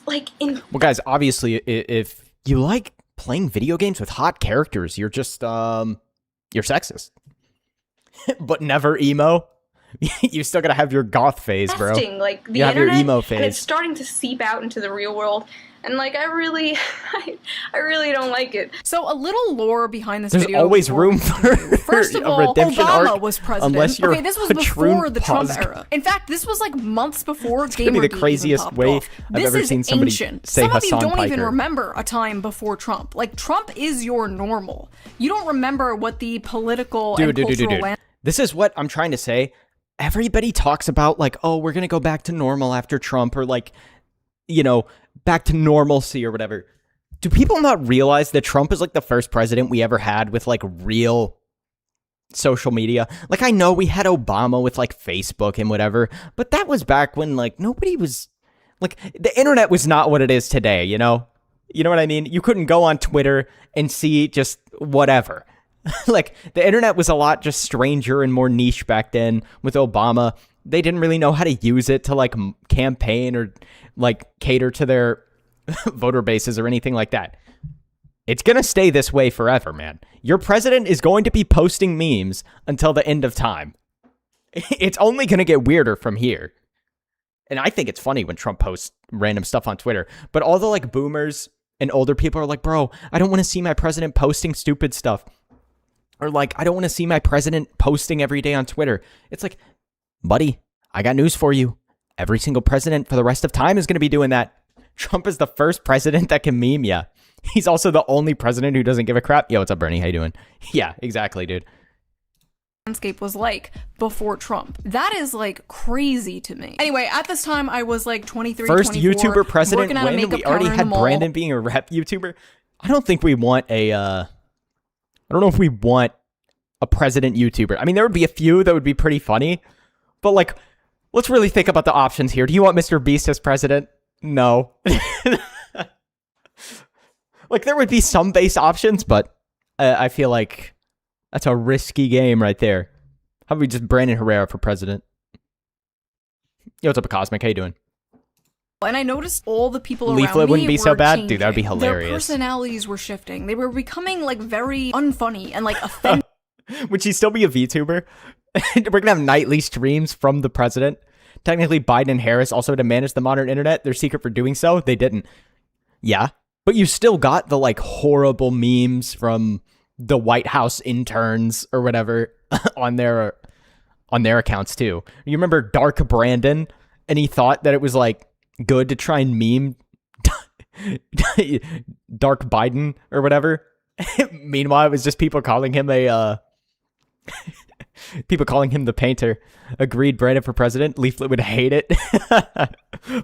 like in— Well, guys, obviously, if you like playing video games with hot characters, you're just, you're sexist. But never emo. You still gotta have your goth phase, bro. Like the you have internet, your emo phase. and it's starting to seep out into the real world. And like, I really don't like it. So a little lore behind this There's video. always room for First of a all, redemption Obama arc, was president. unless you're Okay, this was a before the Trump paused. era. In fact, this was like months before It's gonna be Gamergate the even craziest popped way off. I've This ever is seen somebody ancient. say Some of Hassan you don't even Piker. remember a time before Trump. Like, Trump is your normal. You don't remember what the political and cultural land— This is what I'm trying to say. Everybody talks about, like, oh, we're gonna go back to normal after Trump, or like, you know, back to normalcy or whatever. Do people not realize that Trump is like the first president we ever had with like real social media? Like, I know we had Obama with like Facebook and whatever, but that was back when like nobody was, like, the internet was not what it is today, you know? You know what I mean? You couldn't go on Twitter and see just whatever. Like, the internet was a lot just stranger and more niche back then with Obama. They didn't really know how to use it to like campaign or like cater to their voter bases or anything like that. It's gonna stay this way forever, man. Your president is going to be posting memes until the end of time. It's only gonna get weirder from here. And I think it's funny when Trump posts random stuff on Twitter, but all the like boomers and older people are like, bro, I don't want to see my president posting stupid stuff. Or like, I don't want to see my president posting every day on Twitter. It's like, buddy, I got news for you. Every single president for the rest of time is going to be doing that. Trump is the first president that can meme ya. He's also the only president who doesn't give a crap. Yo, what's up, Bernie? How you doing? Yeah, exactly, dude. landscape was like before Trump. That is like crazy to me. Anyway, at this time I was like 23, First 24, YouTuber president working at a when makeup we already counter in had the mall. Brandon being a rap YouTuber. I don't think we want a, I don't know if we want a president YouTuber. I mean, there would be a few that would be pretty funny, but like, let's really think about the options here. Do you want Mr. Beast as president? No. Like, there would be some base options, but I feel like that's a risky game right there. How about we just Brandon Herrera for president? Yo, what's up, Cosmic? How you doing? And I noticed all the people Leaflet around me wouldn't be so were bad? changing. Dude, that would be Their hilarious. personalities were shifting. They were becoming like very unfunny and like offensive. Would she still be a VTuber? We're gonna have nightly streams from the president. Technically, Biden and Harris also had to manage the modern internet. Their secret for doing so, they didn't. Yeah, but you still got the like horrible memes from the White House interns or whatever on their accounts too. You remember Dark Brandon, and he thought that it was like good to try and meme Dark Biden or whatever. Meanwhile, it was just people calling him a people calling him the painter. Agreed, Brandon for president. Leaflet would hate it.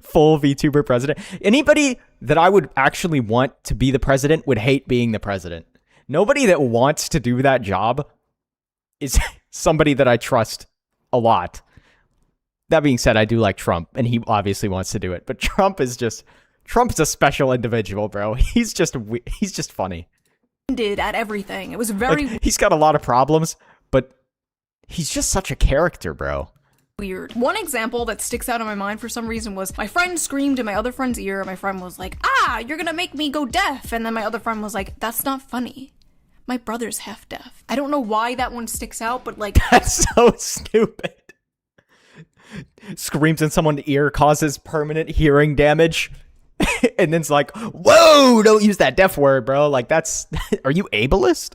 Full VTuber president. Anybody that I would actually want to be the president would hate being the president. Nobody that wants to do that job is somebody that I trust a lot. That being said, I do like Trump, and he obviously wants to do it. But Trump's a special individual, bro. He's just funny. Did at everything. It was very like, he's got a lot of problems, but he's just such a character, bro. weird. One example that sticks out in my mind for some reason was my friend screamed in my other friend's ear. My friend was like, "Ah, you're gonna make me go deaf." And then my other friend was like, "That's not funny." My brother's half deaf. I don't know why that one sticks out, but like That's so stupid. Screams in someone's ear, causes permanent hearing damage. And then it's like, whoa, don't use that deaf word, bro. Like, that's... Are you ableist?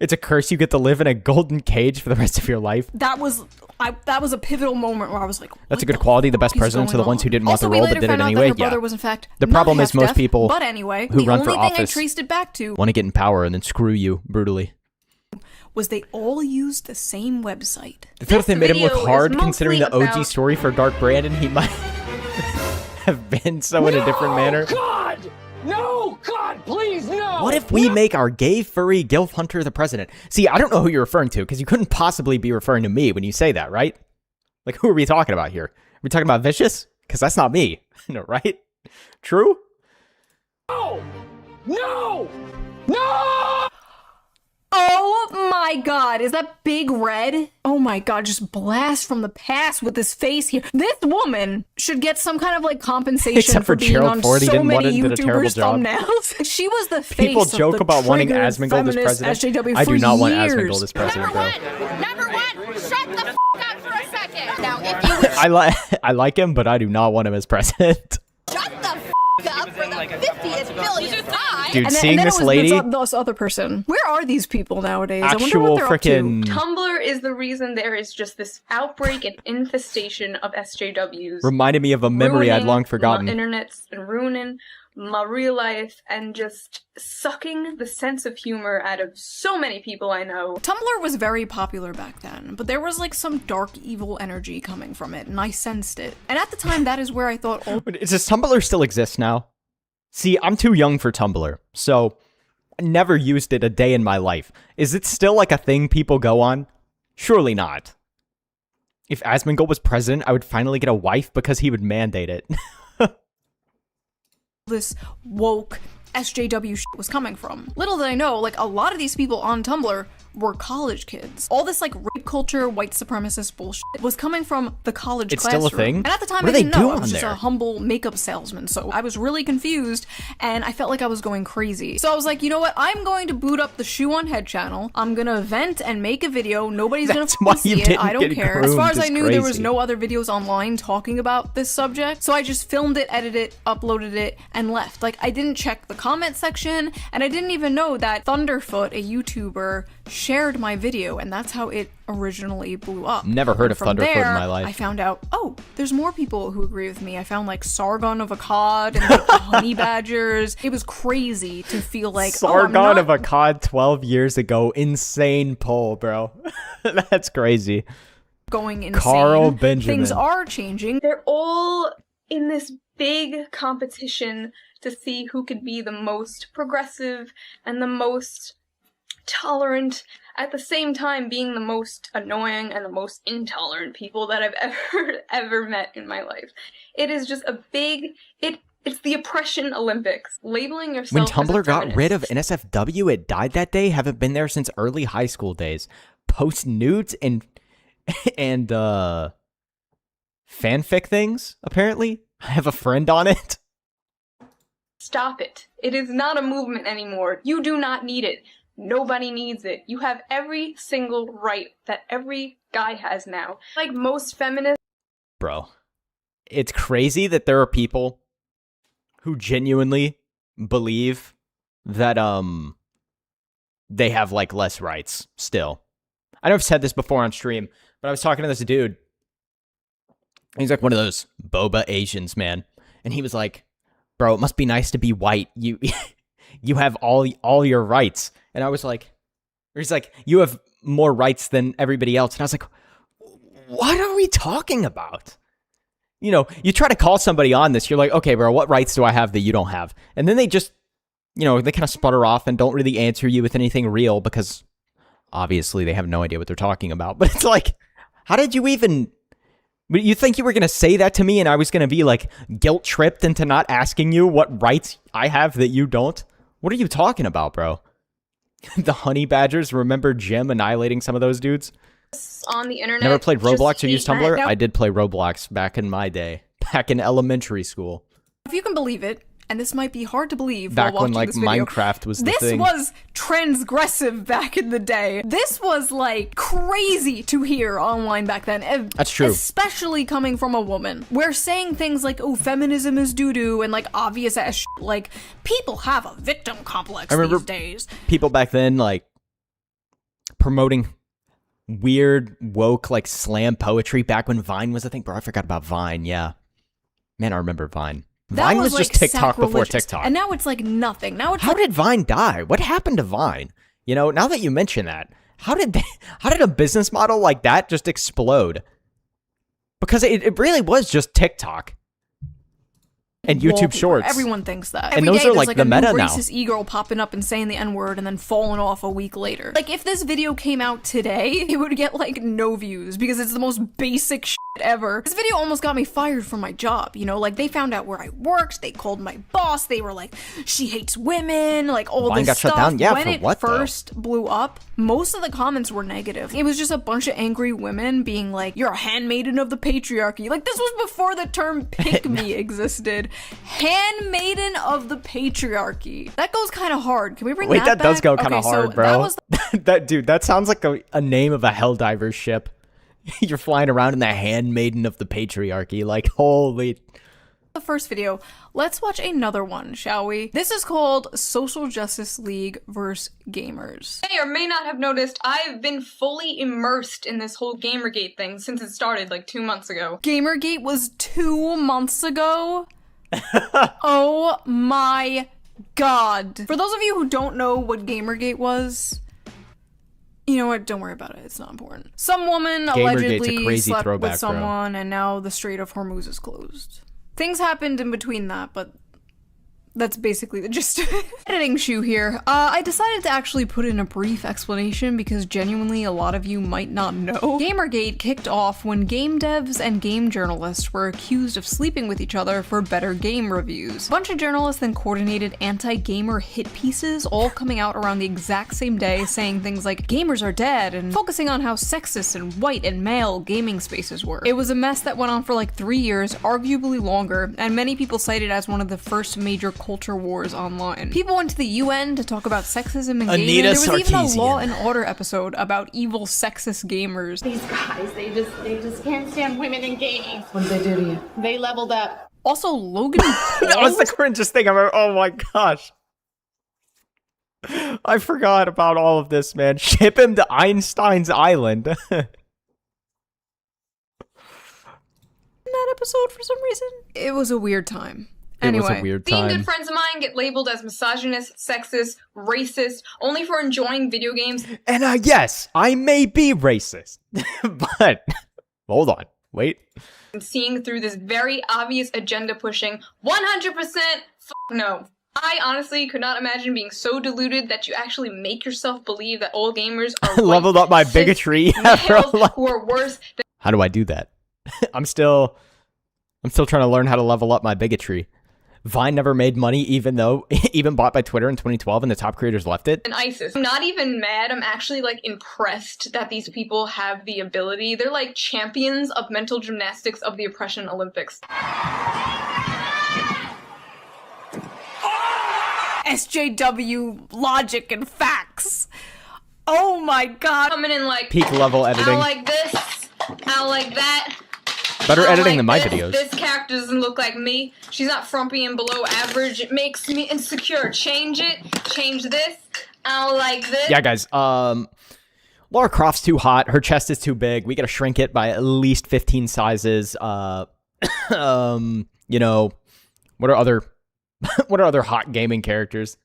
It's a curse you get to live in a golden cage for the rest of your life. that was a pivotal moment where I was like, That's a good quality. The best presidents are the ones who didn't want the also, role we but later did it found out that anyway. her brother Yeah. was in fact The not problem is most half-deaf, people but anyway, who the run only for thing office I traced it back to want to get in power and then screw you brutally. was they all used the same website. The fact that they made him look video is hard, mostly considering the OG about- story for Dark Brandon, he might have been so in a different manner. God! No! God, please, no! What if we make our gay, furry Gilf Hunter the president? See, I don't know who you're referring to, because you couldn't possibly be referring to me when you say that, right? Like, who are we talking about here? Are we talking about Vicious? Because that's not me, no, right? True? No! No! No! Oh my god, is that Big Red? Oh my god, just blast from the past with his face here. This woman should get some kind of like compensation Except for being Gerald on Ford, he so didn't many want it, did a terrible YouTubers' job. thumbnails. She was the face People of joke the about wanting triggered Asmongold as feminist president. SJW I for do not want years. Asmongold as president, bro. Number one, shut the f up for a second. Now, if you would I like him, but I do not want him as president. shut the f up for the 50th billionth time. Dude, And then, seeing and then this it was lady, this other person. Where are these people nowadays? I wonder actual what they're up to. freaking Tumblr is the reason there is just this outbreak and infestation of SJWs. reminded me of a memory I'd ruining long forgotten. My internets and ruining my real life and just sucking the sense of humor out of so many people I know. Tumblr was very popular back then, but there was like some dark evil energy coming from it, and I sensed it. And at the time, that is where I thought, oh, Does Tumblr still exist now? See, I'm too young for Tumblr, so I never used it a day in my life. Is it still like a thing people go on? Surely not. If Asmongold was president, I would finally get a wife because he would mandate it. this woke SJW shit was coming from. Little did I know, like, a lot of these people on Tumblr were college kids. All this, like, rape culture, white supremacist bullshit was coming from the college It's classroom. still a thing? And at the time, What I do they didn't do know. I on was just there? a humble makeup salesman, so I was really confused, and I felt like I was going crazy. So I was like, you know what? I'm going to boot up the Shoe on Head channel. I'm gonna vent and make a video. Nobody's gonna That's why see you it. didn't I don't get care. As far as groomed, I it's knew, there was crazy. no other videos online talking about this subject, so I just filmed it, edited it, uploaded it, and left. Like, I didn't check the comment section, and I didn't even know that Thunderfoot, a YouTuber, shared my video, and that's how it originally blew up. Never heard And of from Thunderfoot in there, my life. I found out, oh, there's more people who agree with me. I found like Sargon of Akkad and like, the Honey Badgers. It was crazy to feel like, Sargon oh, I'm not of Akkad 12 years ago. Insane poll, bro. That's crazy. going insane. Carl Benjamin. Things are changing. They're all in this big competition to see who could be the most progressive and the most tolerant, at the same time being the most annoying and the most intolerant people that I've ever met in my life. It is just a big, it's the oppression Olympics. Labeling yourself When as a Tumblr got feminist. rid of NSFW, it died that day. Haven't been there since early high school days. Post nudes and fanfic things, apparently. I have a friend on it. Stop it. It is not a movement anymore. You do not need it. Nobody needs it. You have every single right that every guy has now. Like most feminists. Bro, it's crazy that there are people who genuinely believe that they have like less rights still. I know I've said this before on stream, but I was talking to this dude. He's like one of those boba Asians, man. And he was like, bro, it must be nice to be white. You you have all your rights. And I was like, he's like, you have more rights than everybody else. And I was like, what are we talking about? You know, you try to call somebody on this, you're like, okay, bro, what rights do I have that you don't have? And then they just, you know, they kind of sputter off and don't really answer you with anything real because obviously they have no idea what they're talking about. But it's like, how did you even... You think you were going to say that to me and I was going to be like guilt-tripped into not asking you what rights I have that you don't? What are you talking about, bro? The Honey Badgers, remember Jim annihilating some of those dudes? On the internet. Never played Roblox just or used hate Tumblr? that. I did play Roblox back in my day, back in elementary school. If you can believe it, and this might be hard to believe Back while when, watching like, this video. Minecraft was the this thing. was transgressive back in the day. This was, like, crazy to hear online back then. That's true. Especially coming from a woman. We're saying things like, oh, feminism is doo-doo, and, like, obvious ass shit. Like, people have a victim complex I remember these days. people back then, like, promoting weird, woke, like, slam poetry back when Vine was a thing. Bro, I forgot about Vine, yeah. Man, I remember Vine. Vine was just like, TikTok before sacrilegious. TikTok. And now it's like nothing. Now it's How did Vine die? What happened to Vine? You know, now that you mention that, how did a business model like that just explode? Because it really was just TikTok and YouTube wallpaper. Shorts. Everyone thinks that. And Every those day are, there's like, a the meta new now. racist e-girl popping up and saying the N-word and then falling off a week later. Like, if this video came out today, it would get, like, no views because it's the most basic shit ever. This video almost got me fired from my job, you know? Like, they found out where I worked, they called my boss, they were like, she hates women, like, all Vine this got stuff. shut down? Yeah, when for it what, though? first blew up, most of the comments were negative. It was just a bunch of angry women being like, you're a handmaiden of the patriarchy. Like, this was before the term pick-me existed. Handmaiden of the patriarchy. That goes kind of hard. Can we bring Wait, that that does back? go kind of Okay, hard, so bro. that was that dude, that sounds like a name of a Helldiver ship. You're flying around in the handmaiden of the patriarchy. Like, holy. the first video. Let's watch another one, shall we? This is called Social Justice League vs. Gamers. May or may not have noticed, I've been fully immersed in this whole Gamergate thing since it started like 2 months ago. Gamergate was 2 months ago? Oh my god. For those of you who don't know what Gamergate was, you know what? Don't worry about it. It's not important. Some woman allegedly slept with someone, and now the Strait of Hormuz is closed. Things happened in between that, but that's basically the gist of it. Editing shoe here. I decided to actually put in a brief explanation because genuinely a lot of you might not know. Gamergate kicked off when game devs and game journalists were accused of sleeping with each other for better game reviews. A bunch of journalists then coordinated anti-gamer hit pieces, all coming out around the exact same day, saying things like gamers are dead and focusing on how sexist and white and male gaming spaces were. It was a mess that went on for like 3 years, arguably longer, and many people cite it as one of the first major culture wars online. People went to the UN to talk about sexism in gaming. There was even a Law and Order episode about evil sexist gamers. These guys, they just can't stand women in games. What did they do to you? They leveled up. Also, Logan Paul. That was the cringest thing I've ever. Oh my gosh. I forgot about all of this, man. Ship him to Einstein's Island. That episode for some reason. It was a weird time. Anyway, it was a weird time. Seeing good friends of mine get labeled as misogynist, sexist, racist, only for enjoying video games. And yes, I may be racist, but hold on, wait. And seeing through this very obvious agenda pushing, 100% no. I honestly could not imagine being so deluded that you actually make yourself believe that all gamers are leveled up my bigotry. who are worse than— How do I do that? I'm still trying to learn how to level up my bigotry. Vine never made money, even bought by Twitter in 2012 and the top creators left it. And ISIS. I'm not even mad. I'm actually like impressed that these people have the ability. They're like champions of mental gymnastics of the oppression Olympics. SJW logic and facts. Oh my god. Coming in like peak level editing. I like this. I like that. Better editing like than my this. videos. This character doesn't look like me. She's not frumpy and below average. It makes me insecure. Change it. Change this. I don't like this. Yeah, guys. Lara Croft's too hot. Her chest is too big. We gotta shrink it by at least 15 sizes. You know, what are other hot gaming characters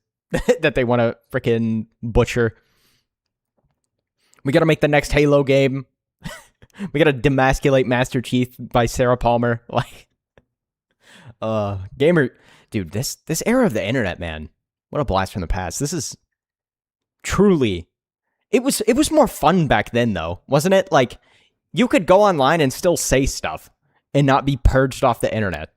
that they want to freaking butcher? We gotta make the next Halo game. We gotta demasculate Master Chief by Sarah Palmer. Like, gamer, dude, this era of the internet, man, what a blast from the past. This is truly, it was more fun back then, though, wasn't it? Like, you could go online and still say stuff and not be purged off the internet.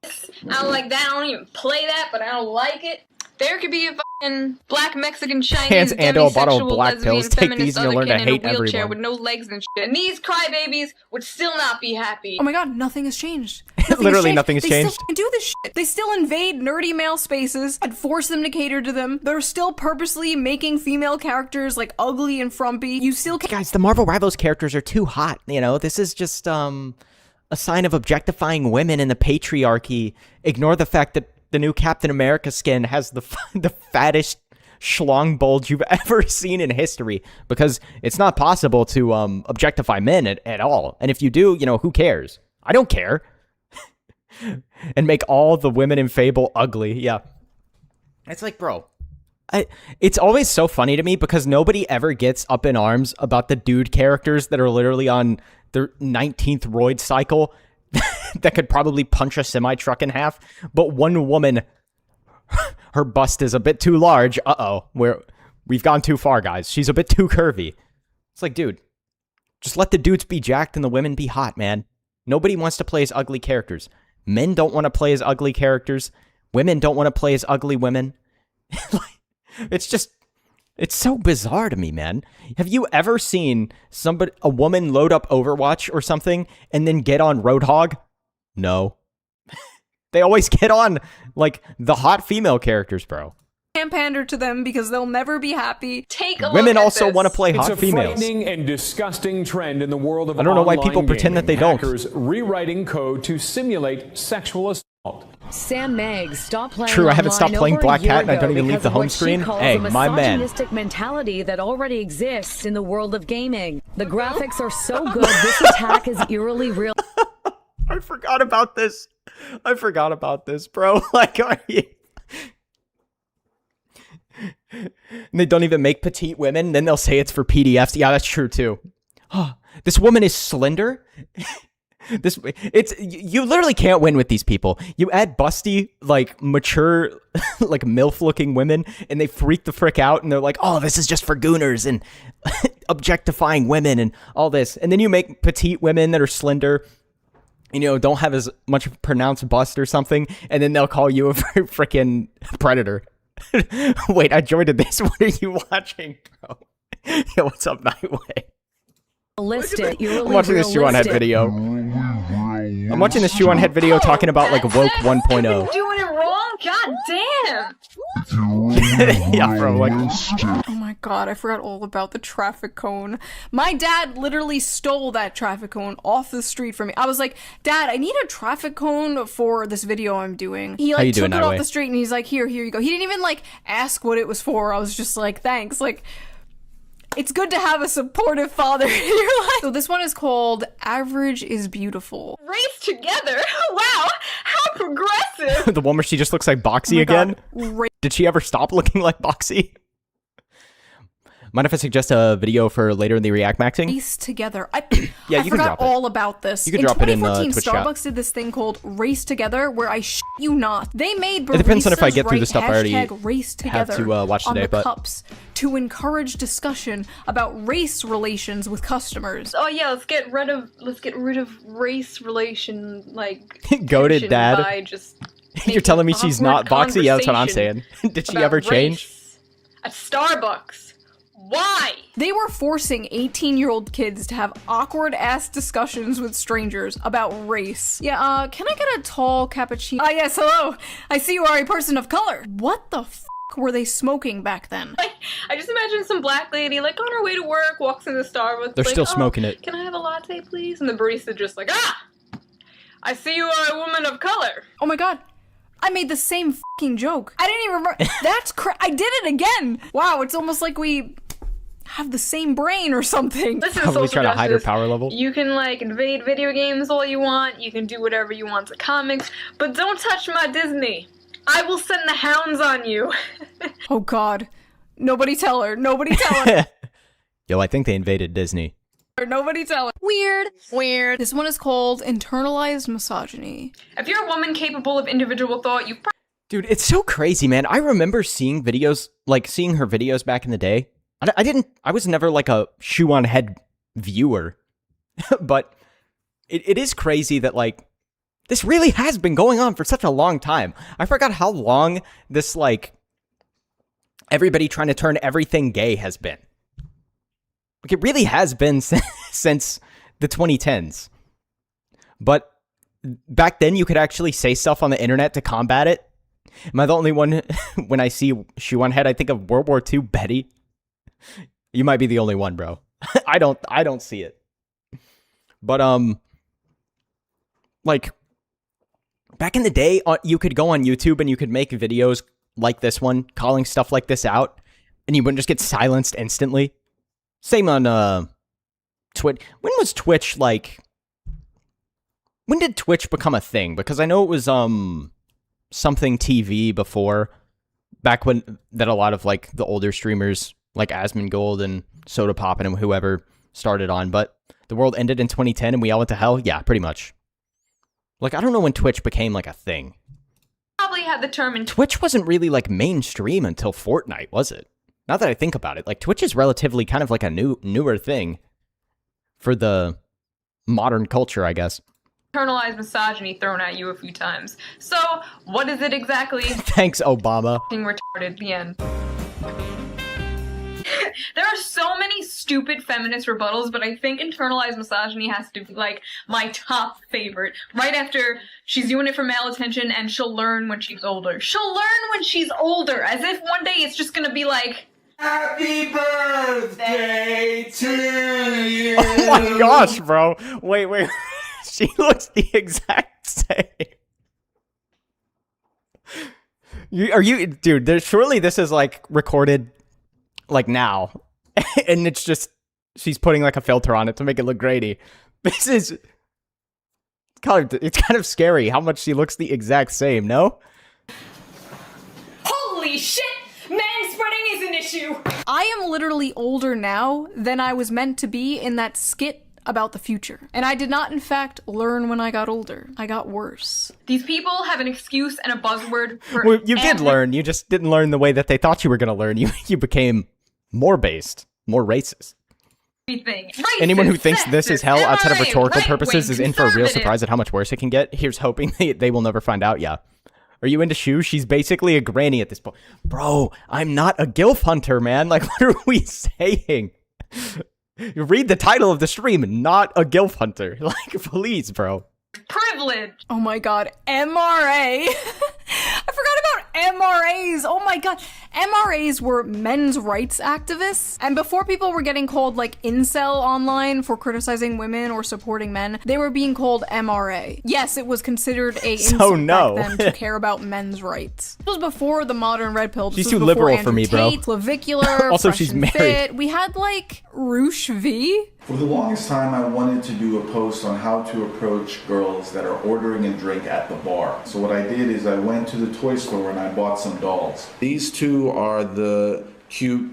I don't like that. I don't even play that, but I don't like it. There could be a fucking black Mexican Chinese Hands and a bottle of demisexual black lesbian pills. Take feminist these and you'll learn otherkin to in a hate wheelchair everyone. with no legs and shit. And these crybabies would still not be happy. Oh my god, nothing has changed. Literally nothing has They changed. still do this shit. They still invade nerdy male spaces and force them to cater to them. They're still purposely making female characters like ugly and frumpy. You still can't. Guys, the Marvel Rivals characters are too hot, you know? This is just, a sign of objectifying women in the patriarchy. Ignore the fact that the new Captain America skin has the fattest schlong bulge you've ever seen in history, because it's not possible to objectify men at all. And if you do, you know, who cares? I don't care. And make all the women in Fable ugly. Yeah. It's like, bro, it's always so funny to me because nobody ever gets up in arms about the dude characters that are literally on their 19th roid cycle that could probably punch a semi-truck in half. But one woman, her bust is a bit too large. We've gone too far, guys. She's a bit too curvy. It's like, dude, just let the dudes be jacked and the women be hot, man. Nobody wants to play as ugly characters. Men don't want to play as ugly characters. Women don't want to play as ugly women. It's so bizarre to me, man. Have you ever seen a woman load up Overwatch or something and then get on Roadhog? No. They always get on, like, the hot female characters, bro. Can't pander to them because they'll never be happy. Take a Women look at also this. want to play hot It's a females. frightening and disgusting trend in the world of I don't know why online people pretend that they gaming. don't. Hackers rewriting code to simulate sexual assault. Sam Meggs stopped playing True, I haven't stopped online playing over a Black year Cat and I don't ago even leave because the of home what she screen. calls Hey, a my man. misogynistic mentality that already exists in the world of gaming. The graphics are so good, this attack is eerily real. I forgot about this. Bro. Like, are you... And they don't even make petite women. Then they'll say it's for PDFs. Yeah, that's true too. This woman is slender. You literally can't win with these people. You add busty, like, mature, like, MILF-looking women, and they freak the frick out, and they're like, oh, this is just for gooners, and objectifying women, and all this. And then you make petite women that are slender, you know, don't have as much pronounced bust or something, and then they'll call you a freaking predator. Wait, I joined this. What are you watching, bro? Yo, what's up, Nightway? I'm watching this Shoe on Head video. I'm watching this Shoe on Head video talking about, like, woke 1.0. Doing it wrong? God damn! Yeah, bro, like... Oh my god, I forgot all about the traffic cone. My dad literally stole that traffic cone off the street from me. I was like, Dad, I need a traffic cone for this video I'm doing. He, like, took it off the street and he's like, here you go. He didn't even, like, ask what it was for. I was just like, thanks. Like, it's good to have a supportive father in your life. So this one is called Average is Beautiful. Race together? Wow, how progressive! The one where she just looks like Boxy again? Did she ever stop looking like Boxy? Mind if I suggest a video for later in the Reactmaxxing? Race together. Yeah, I you can forgot drop it. all about this. You can drop it in 2014, Twitch chat. Starbucks did this thing called Race Together, where I shit you not. They made baristas It depends on if I get through the stuff I already hashtag Race Together have to watch on today, the but... cups to encourage discussion about race relations with customers. Oh yeah, let's get rid of race relation, like, Goated tension dad. by just You're telling me she's not awkward Boxy? Yeah, that's what I'm saying. conversation Did she about ever change? race at Starbucks? Why? They were forcing 18-year-old kids to have awkward-ass discussions with strangers about race. Yeah, can I get a tall cappuccino? Ah, yes, hello. I see you are a person of color. What the f*** were they smoking back then? Like, I just imagine some black lady, like, on her way to work, walks into Starbucks. They're like, still smoking it. Can I have a latte, please? And the barista just like, I see you are a woman of color. Oh my god. I made the same f***ing joke. I didn't even remember. That's I did it again. Wow, it's almost like we have the same brain or something. Listen, Probably social trying to hide her justice. power level. You can, like, invade video games all you want. You can do whatever you want to comics. But don't touch my Disney. I will send the hounds on you. Oh god. Nobody tell her. Nobody tell her. Yo, I think they invaded Disney. Nobody tell her. Weird. This one is called Internalized Misogyny. If you're a woman capable of individual thought, you Dude, it's so crazy, man. I remember seeing videos, like, seeing her videos back in the day. I was never, like, a Shoe on Head viewer. But it is crazy that, like, This really has been going on for such a long time. I forgot how long this, like, everybody trying to turn everything gay has been. Like, it really has been since the 2010s. But back then, you could actually say stuff on the internet to combat it. Am I the only one when I see shoe on head, I think of World War II Betty? You might be the only one, bro. I don't see it. But, like, back in the day, you could go on YouTube and you could make videos like this one, calling stuff like this out, and you wouldn't just get silenced instantly. Same on, Twitch. When was Twitch, like... When did Twitch become a thing? Because I know it was, something TV before. Back when, that a lot of, like, the older streamers, like Asmongold and Soda Poppin' and whoever started on, but the world ended in 2010 and we all went to hell? Yeah, pretty much. Like, I don't know when Twitch became, like, a thing. Probably had the term in Twitch wasn't really, like, mainstream until Fortnite, was it? Now that I think about it, like, Twitch is relatively kind of like a newer thing for the modern culture, I guess. internalized misogyny thrown at you a few times. So, what is it exactly? Thanks, Obama. Retarded, the end. There are so many stupid feminist rebuttals, but I think internalized misogyny has to be, like, my top favorite. Right after she's doing it for male attention and she'll learn when she's older. She'll learn when she's older, as if one day it's just gonna be like, happy birthday to you. Oh my gosh, bro. Wait. She looks the exact same. Are you, dude, surely this is, like, recorded, like, now. And it's just, she's putting, like, a filter on it to make it look grady. This is, it's kind of scary how much she looks the exact same, no? Holy shit! Manspreading is an issue! I am literally older now than I was meant to be in that skit about the future. And I did not, in fact, learn when I got older. I got worse. These people have an excuse and a buzzword for Well, you did learn. You just didn't learn the way that they thought you were going to learn. You became more based, more racist. everything. Anyone who thinks this is hell outside of rhetorical right-wing, purposes is in for a real conservative. surprise at how much worse it can get. Here's hoping they will never find out, yeah. Are you into shoes? She's basically a granny at this point. Bro, I'm not a Gilf hunter, man. Like, what are we saying? You read the title of the stream, not a Gilf hunter. Like, please, bro. Privilege. Oh my god, MRA. I forgot about MRAs. Oh my god. MRAs were men's rights activists. And before people were getting called like incel online for criticizing women or supporting men, they were being called MRA. Yes, it was considered a insult back then to care about men's rights. This was before the modern red pill. This She's was too before liberal Andrew for me, bro. Tate, Clavicular, Also, Fresh she's and married. Fit. We had like Roosh V. For the longest time, I wanted to do a post on how to approach girls that are ordering a drink at the bar. So what I did is I went to the toy store and I bought some dolls. These two are the cute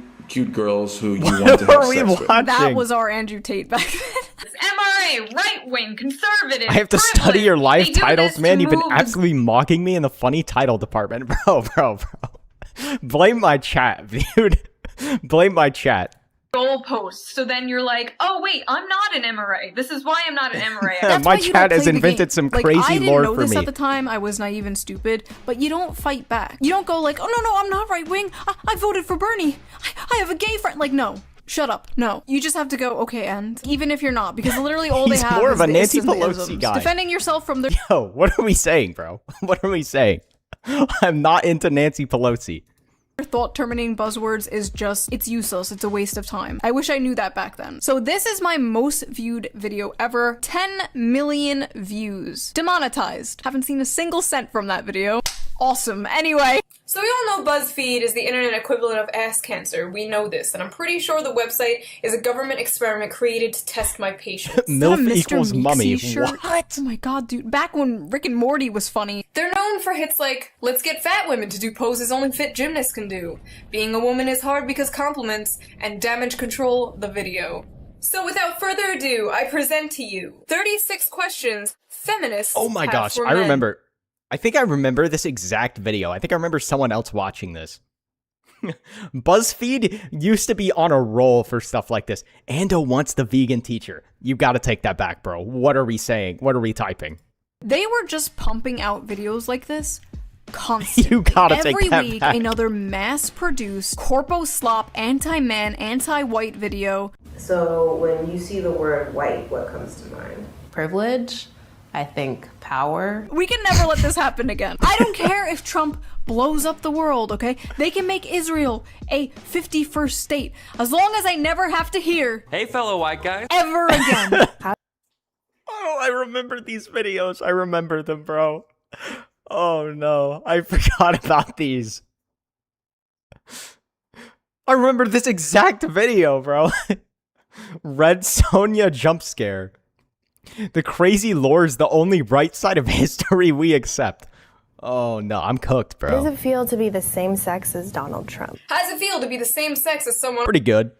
girls who you want to have sex with. That was our Andrew Tate back then. MRA, right-wing, conservative. I have to study privilege. your live They do titles, this man. to You've been move the absolutely mocking me in the funny title department. Bro. Blame my chat, dude. Blame my chat. goalposts. So then you're like, oh wait, I'm not an MRA. This is why I'm not an MRA. That's My why you chat don't has play the invented game. some Like, crazy I didn't lore know for this me. at the time. I was naive and stupid. But you don't fight back. You don't go like, oh no, I'm not right wing. I voted for Bernie. I have a gay friend. Like, no. Shut up. No. You just have to go, okay, and even if you're not, because literally all He's they have more is of a the Nancy isms and Pelosi isms. guy. Defending yourself from the Yo, what are we saying, bro? What are we saying? I'm not into Nancy Pelosi. thought terminating buzzwords is just, it's useless. It's a waste of time. I wish I knew that back then. So this is my most viewed video ever. 10 million views. Demonetized. Haven't seen a single cent from that video. Awesome. Anyway. So we all know BuzzFeed is the internet equivalent of ass cancer. We know this, and I'm pretty sure the website is a government experiment created to test my patience. MILF equals mummy. Shirt. What? Oh my god, dude. Back when Rick and Morty was funny. They're known for hits like, let's get fat women to do poses only fit gymnasts can do. Being a woman is hard because compliments, and damage control the video. So without further ado, I present to you 36 questions feminists Oh my have gosh, for I men. remember. I think I remember this exact video. I think I remember someone else watching this. BuzzFeed used to be on a roll for stuff like this. Ando wants the vegan teacher. You gotta take that back, bro. What are we saying? What are we typing? They were just pumping out videos like this constantly. You gotta take Every that week, back. another mass-produced corpo slop, anti-man, anti-white video. So when you see the word white, what comes to mind? Privilege, I think power. We can never let this happen again. I don't care if Trump blows up the world, okay? They can make Israel a 51st state, as long as I never have to hear, Hey, fellow white guy. ever again. Oh, I remember these videos. I remember them, bro. Oh no, I forgot about these. I remember this exact video, bro. Red Sonja jump scare. The crazy lore is the only right side of history we accept. Oh no, I'm cooked, How does bro. it feel to be the same sex as Donald Trump? How does it feel to be the same sex as someone? Pretty good.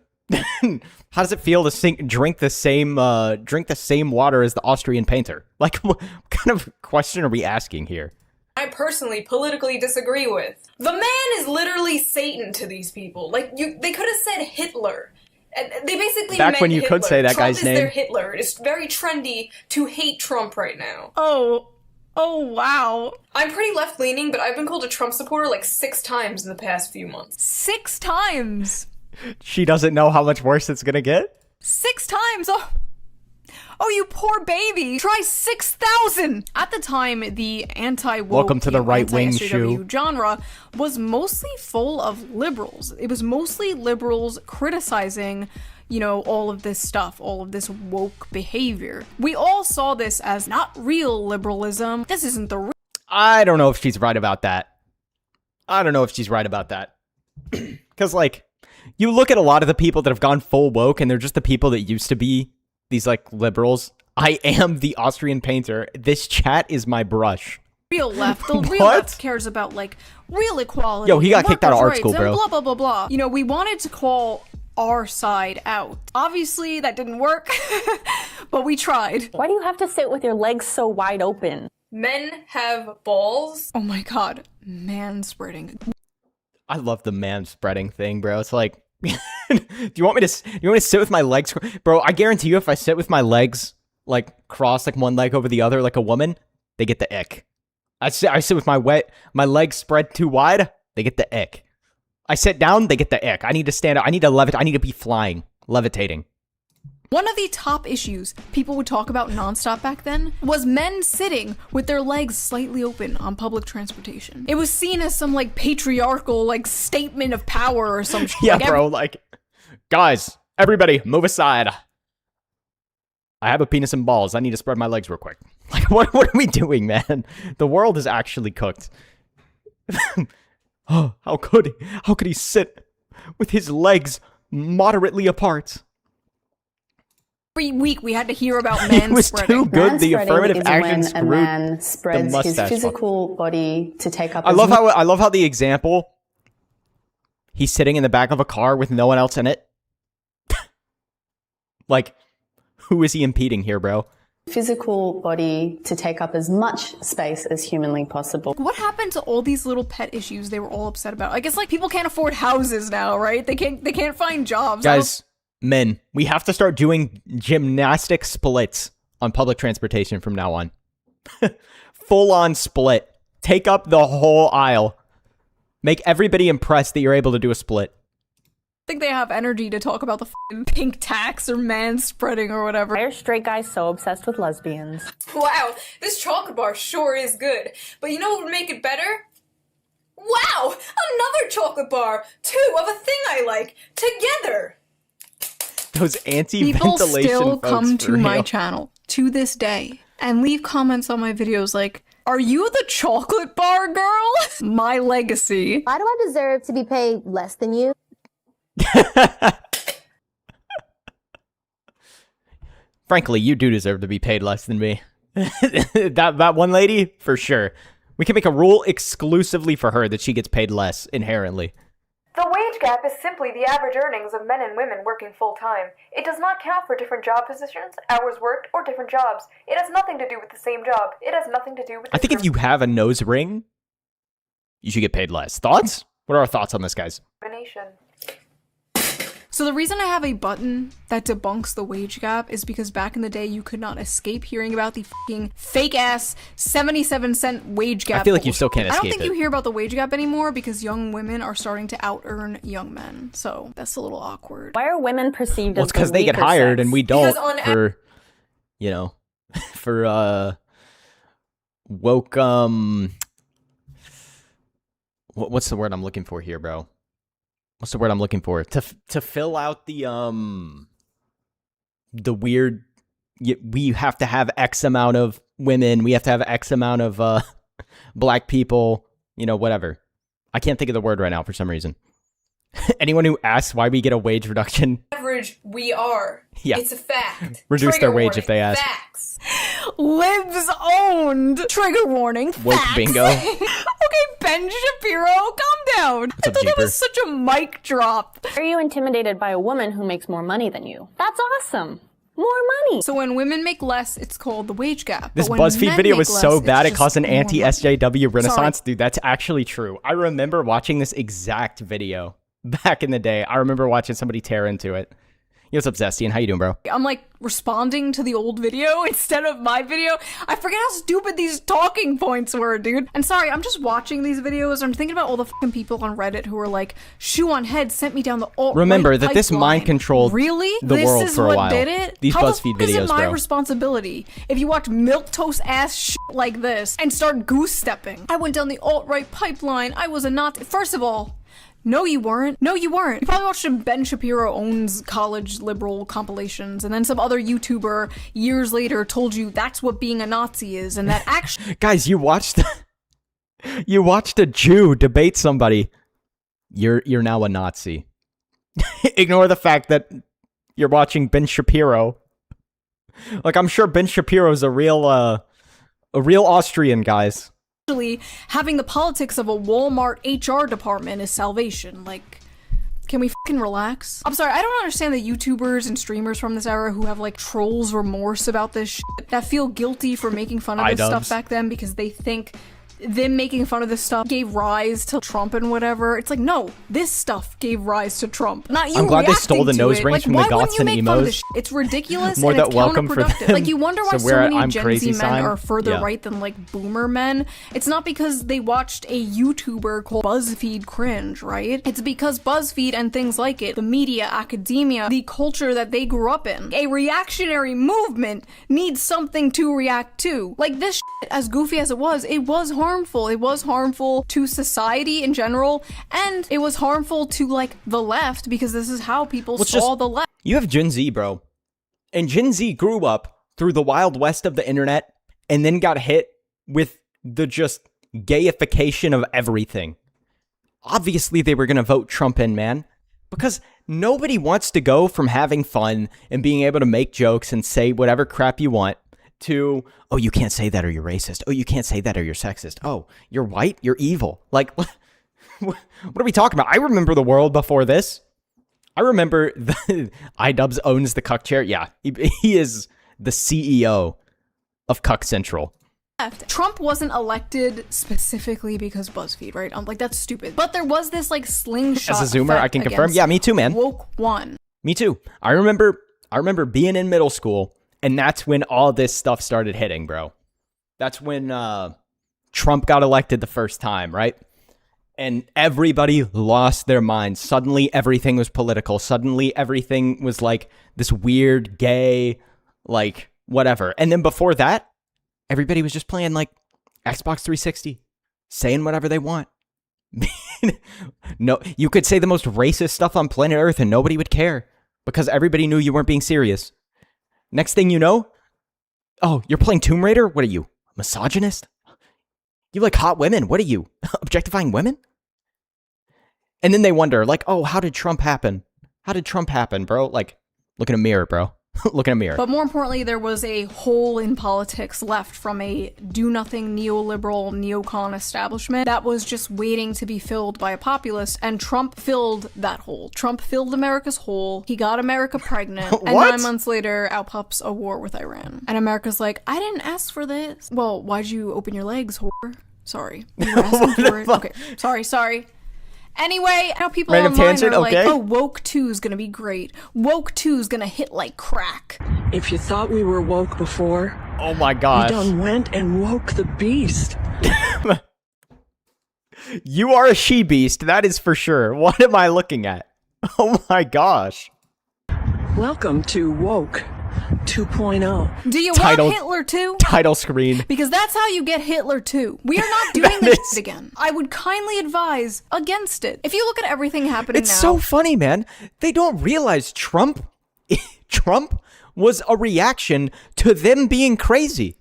How does it feel to drink the same water as the Austrian painter? Like, what kind of question are we asking here? I personally politically disagree with. The man is literally Satan to these people. Like, they could have said Hitler. And they basically Back meant when you Hitler. could say that Trump guy's is name. their Hitler. It's very trendy to hate Trump right now. Oh wow. I'm pretty left-leaning, but I've been called a Trump supporter like 6 times in the past few months. 6 times. She doesn't know how much worse it's gonna get? 6 times. Oh, you poor baby. Try 6,000. At the time, the anti-woke, Welcome to the right-wing anti-SJW shoe. genre was mostly full of liberals. It was mostly liberals criticizing, you know, all of this stuff, all of this woke behavior. We all saw this as not real liberalism. This isn't the real. I don't know if she's right about that. Because, like, you look at a lot of the people that have gone full woke, and they're just the people that used to be these, like, liberals. I am the Austrian painter. This chat is my brush. Real left. The real What? left cares about, like, real equality. Yo, he got kicked out of workers' art school, rights, and bro. blah, blah, blah, blah. You know, we wanted to call our side out. Obviously, that didn't work, but we tried. Why do you have to sit with your legs so wide open? Men have balls. Oh my god, man-spreading. I love the man spreading thing, bro. It's like, do you want me to sit with my legs, bro? I guarantee you, if I sit with my legs like crossed, like one leg over the other, like a woman, they get the ick. I sit with my legs spread too wide, they get the ick. I sit down, they get the ick. I need to stand up. I need to levitate. I need to be flying, levitating. One of the top issues people would talk about nonstop back then was men sitting with their legs slightly open on public transportation. It was seen as some, like, patriarchal, like, statement of power or some shit. Yeah, like, bro, like, guys, everybody, move aside. I have a penis and balls. I need to spread my legs real quick. Like, what are we doing, man? The world is actually cooked. Oh, how could he sit with his legs moderately apart? Every week we had to hear about It man was spreading. too good. The Manspreading affirmative is action when a screwed man the spreads his mustache. physical body to take up I love how the example. He's sitting in the back of a car with no one else in it. Like, who is he impeding here, bro? physical body to take up as much space as humanly possible. What happened to all these little pet issues they were all upset about? I guess, like, people can't afford houses now, right? They can't find jobs. Guys, men, we have to start doing gymnastic splits on public transportation from now on. Full on split. Take up the whole aisle. Make everybody impressed that you're able to do a split. I think they have energy to talk about the f***ing pink tax or man spreading or whatever. Why are straight guys so obsessed with lesbians? Wow, this chocolate bar sure is good. But you know what would make it better? Wow, another chocolate bar! Two of a thing I like, together! Those People anti-ventilation still folks, come for to my real. channel to this day and leave comments on my videos like, "Are you the chocolate bar girl?" My legacy. Why do I deserve to be paid less than you? Frankly, you do deserve to be paid less than me. that one lady, for sure. We can make a rule exclusively for her that she gets paid less inherently. The wage gap is simply the average earnings of men and women working full-time. It does not count for different job positions, hours worked, or different jobs. It has nothing to do with the same job. It has nothing to do with I think if you have a nose ring, you should get paid less. Thoughts? What are our thoughts on this, guys? discrimination. So the reason I have a button that debunks the wage gap is because back in the day you could not escape hearing about the fucking fake ass 77-cent wage gap. I feel like you still can't escape I don't think it. you hear about the wage gap anymore because young women are starting to out-earn young men. So that's a little awkward. Why are women perceived Well, as it's because the they get weaker hired sex? and we don't Because on for, you know, for, woke, what's the word I'm looking for here, bro? What's the word I'm looking for? To fill out the weird, we have to have X amount of women, we have to have X amount of black people, you know, whatever. I can't think of the word right now for some reason. Anyone who asks why we get a wage reduction, Average, we are. Yeah. It's a fact. reduce Trigger their wage warning. if they ask. Facts. Libs owned. Trigger warning. Woke Facts. bingo. Okay, Ben Shapiro, calm down. What's I up, thought that Jeeper? was such a mic drop. Are you intimidated by a woman who makes more money than you? That's awesome. More money. So when women make less, it's called the wage gap. This But when BuzzFeed men video make was less, so it's bad it just caused an more money. anti-SJW renaissance. Sorry. Dude, that's actually true. I remember watching this exact video back in the day. I remember watching somebody tear into it. Yo, what's up, Zestian? How you doing, bro? I'm like responding to the old video instead of my video. I forget how stupid these talking points were, dude. And sorry, I'm just watching these videos. I'm thinking about all the fucking people on Reddit who were like, shoe on head sent me down the alt. Remember that this mind controlled really? the This world is for a what while. did it? These How BuzzFeed the fuck is videos, it my bro. responsibility if you watch milquetoast ass shit like this and start goose stepping? I went down the alt-right pipeline. I was a Nazi. First of all, no, you weren't. No, you weren't. You probably watched a Ben Shapiro owns college liberal compilations, and then some other YouTuber years later told you that's what being a Nazi is, and that actually Guys, you watched a Jew debate somebody. You're now a Nazi. Ignore the fact that you're watching Ben Shapiro. Like, I'm sure Ben Shapiro's a real Austrian, guys. having the politics of a Walmart HR department is salvation. Like, can we fucking relax? I'm sorry, I don't understand the YouTubers and streamers from this era who have like trolls remorse about this shit, that feel guilty for making fun of this stuff back then because they think them making fun of this stuff gave rise to Trump and whatever. It's like, no, this stuff gave rise to Trump, not you. I'm glad they reacting stole the to nose it. rings Like, from the why wouldn't goths you and make fun of emos. this shit? It's ridiculous More and it's that welcome for counterproductive. them. Like, you wonder why So so we're many I'm Gen crazy Z men sign? are further Yeah. right than like boomer men. It's not because they watched a YouTuber called BuzzFeed cringe, right? It's because BuzzFeed and things like it, the media, academia, the culture that they grew up in, a reactionary movement needs something to react to. Like, this shit, as goofy as it was harmful. It was harmful to society in general, and it was harmful to like the left because this is how people saw the left. You have Gen Z, bro. And Gen Z grew up through the wild west of the internet and then got hit with the just gayification of everything. Obviously, they were going to vote Trump in, man. Because nobody wants to go from having fun and being able to make jokes and say whatever crap you want to, oh, you can't say that or you're racist. Oh, you can't say that or you're sexist. Oh, you're white, you're evil. Like, what are we talking about? I remember the world before this. I remember iDubbbz owns the Cuck chair. Yeah, he is the CEO of Cuck Central. Trump wasn't elected specifically because BuzzFeed, right? Like, that's stupid. But there was this like slingshot. As a Zoomer, I can confirm. Yeah, me too, man. Woke one. Me too. I remember being in middle school, and that's when all this stuff started hitting, bro. That's when Trump got elected the first time, right? And everybody lost their minds. Suddenly, everything was political. Suddenly, everything was like this weird, gay, like, whatever. And then before that, everybody was just playing, like, Xbox 360, saying whatever they want. No, you could say the most racist stuff on planet Earth and nobody would care because everybody knew you weren't being serious. Next thing you know, oh, you're playing Tomb Raider? What are you, misogynist? You like hot women? What are you, objectifying women? And then they wonder, like, oh, how did Trump happen? How did Trump happen, bro? Like, look in a mirror, bro. Look in a mirror. But more importantly, there was a hole in politics left from a do-nothing neoliberal neocon establishment that was just waiting to be filled by a populace, and Trump filled that hole. Trump filled America's hole. He got America pregnant, and 9 months later, out pops a war with Iran. And America's like, I didn't ask for this. Well, why'd you open your legs, whore? Sorry. You were asking for it? Okay, sorry. Anyway, now people Random online tangent, are like, okay. oh, woke 2 is gonna be great. Woke 2 is gonna hit like crack. If you thought we were woke before, oh my gosh. you done went and woke the beast. You are a she-beast, that is for sure. What am I looking at? Oh my gosh. Welcome to Woke 2.0. Do you Title- want Hitler too? Title screen. Because that's how you get Hitler too. We are not doing this again. I would kindly advise against it. If you look at everything happening It's now, so funny, man. They don't realize Trump was a reaction to them being crazy.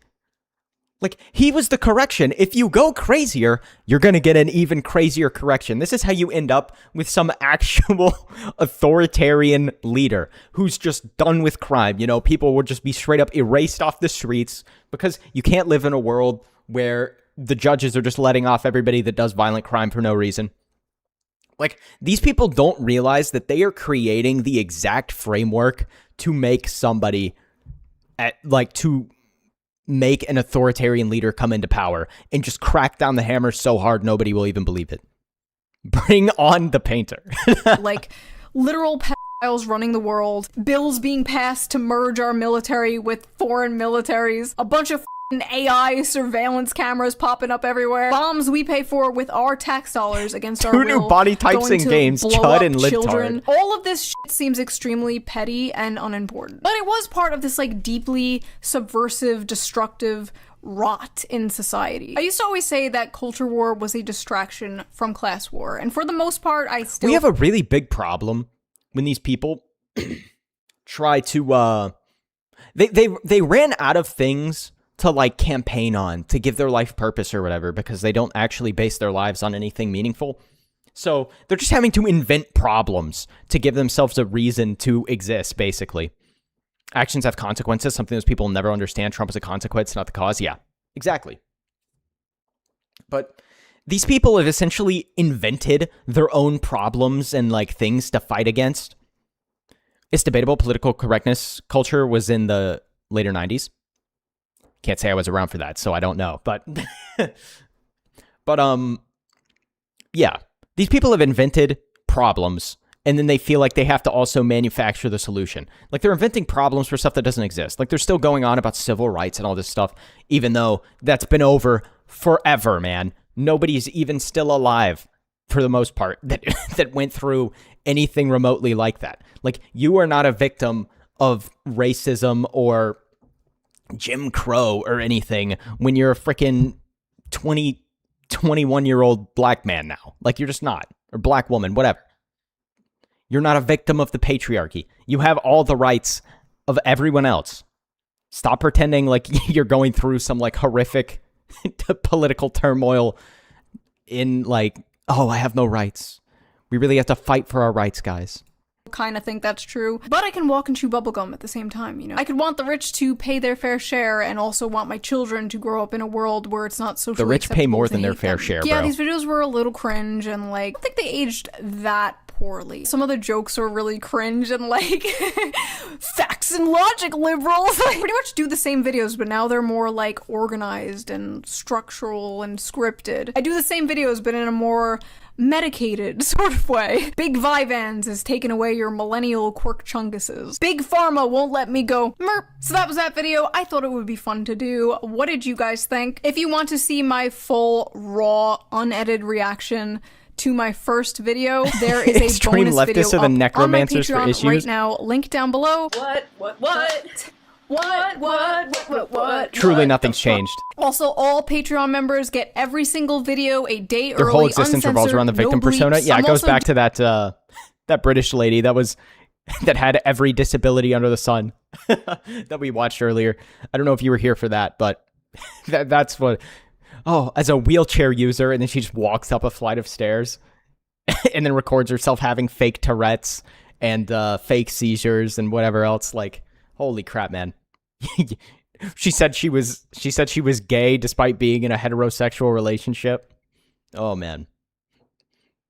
Like, he was the correction. If you go crazier, you're going to get an even crazier correction. This is how you end up with some actual authoritarian leader who's just done with crime. You know, people will just be straight up erased off the streets because you can't live in a world where the judges are just letting off everybody that does violent crime for no reason. Like, these people don't realize that they are creating the exact framework to make somebody to make an authoritarian leader come into power and just crack down the hammer so hard nobody will even believe it. Bring on the painter. like literal pedophiles running the world, bills being passed to merge our military with foreign militaries, a bunch of f***ing AI surveillance cameras popping up everywhere, bombs we pay for with our tax dollars against our Two will, new body types going in to games, blow Chud up and Libtard. children. All of this shit seems extremely petty and unimportant. But it was part of this like deeply subversive, destructive rot in society. I used to always say that culture war was a distraction from class war, and for the most part, I still... We have a really big problem when these people try to, they ran out of things to like campaign on, to give their life purpose or whatever, because they don't actually base their lives on anything meaningful. So they're just having to invent problems to give themselves a reason to exist, basically. Actions have consequences, something those people never understand. Trump is a consequence, not the cause. Yeah, exactly. But these people have essentially invented their own problems and like things to fight against. It's debatable. Political correctness culture was in the later 90s. Can't say I was around for that, so I don't know. But, yeah. These people have invented problems, and then they feel like they have to also manufacture the solution. Like, they're inventing problems for stuff that doesn't exist. Like, they're still going on about civil rights and all this stuff, even though that's been over forever, man. Nobody's even still alive, for the most part, that went through anything remotely like that. Like, you are not a victim of racism or Jim Crow or anything when you're a freaking 21-year-old black man now. Like, you're just not. Or black woman, whatever. You're not a victim of the patriarchy. You have all the rights of everyone else. Stop pretending like you're going through some like horrific political turmoil in like, oh, I have no rights. We really have to fight for our rights, guys. Kind of think that's true, but I can walk and chew bubblegum at the same time, you know? I could want the rich to pay their fair share and also want my children to grow up in a world where it's not socially The rich pay more acceptable than to their hate fair them. share, Yeah, bro. these videos were a little cringe and like, I think they aged that poorly. Some of the jokes were really cringe and like, facts and logic liberals. Like, pretty much do the same videos, but now they're more like organized and structural and scripted. I do the same videos, but in a more medicated sort of way. Big Vivans has taken away your millennial quirk chunguses. Big Pharma won't let me go merp. So that was that video. I thought it would be fun to do. What did you guys think? If you want to see my full, raw, unedited reaction to my first video, there is a Extreme bonus leftists video are the up on my necromancers for Patreon issues. right now. Link down below. What? Truly nothing's changed. Also, all Patreon members get every single video a day early, Their whole existence revolves around the victim persona. Yeah, it goes back to that British lady that had every disability under the sun that we watched earlier. I don't know if you were here for that, but that's what... Oh, as a wheelchair user, and then she just walks up a flight of stairs and then records herself having fake Tourette's and fake seizures and whatever else. Like, holy crap, man. She said she was gay despite being in a heterosexual relationship. Oh, man.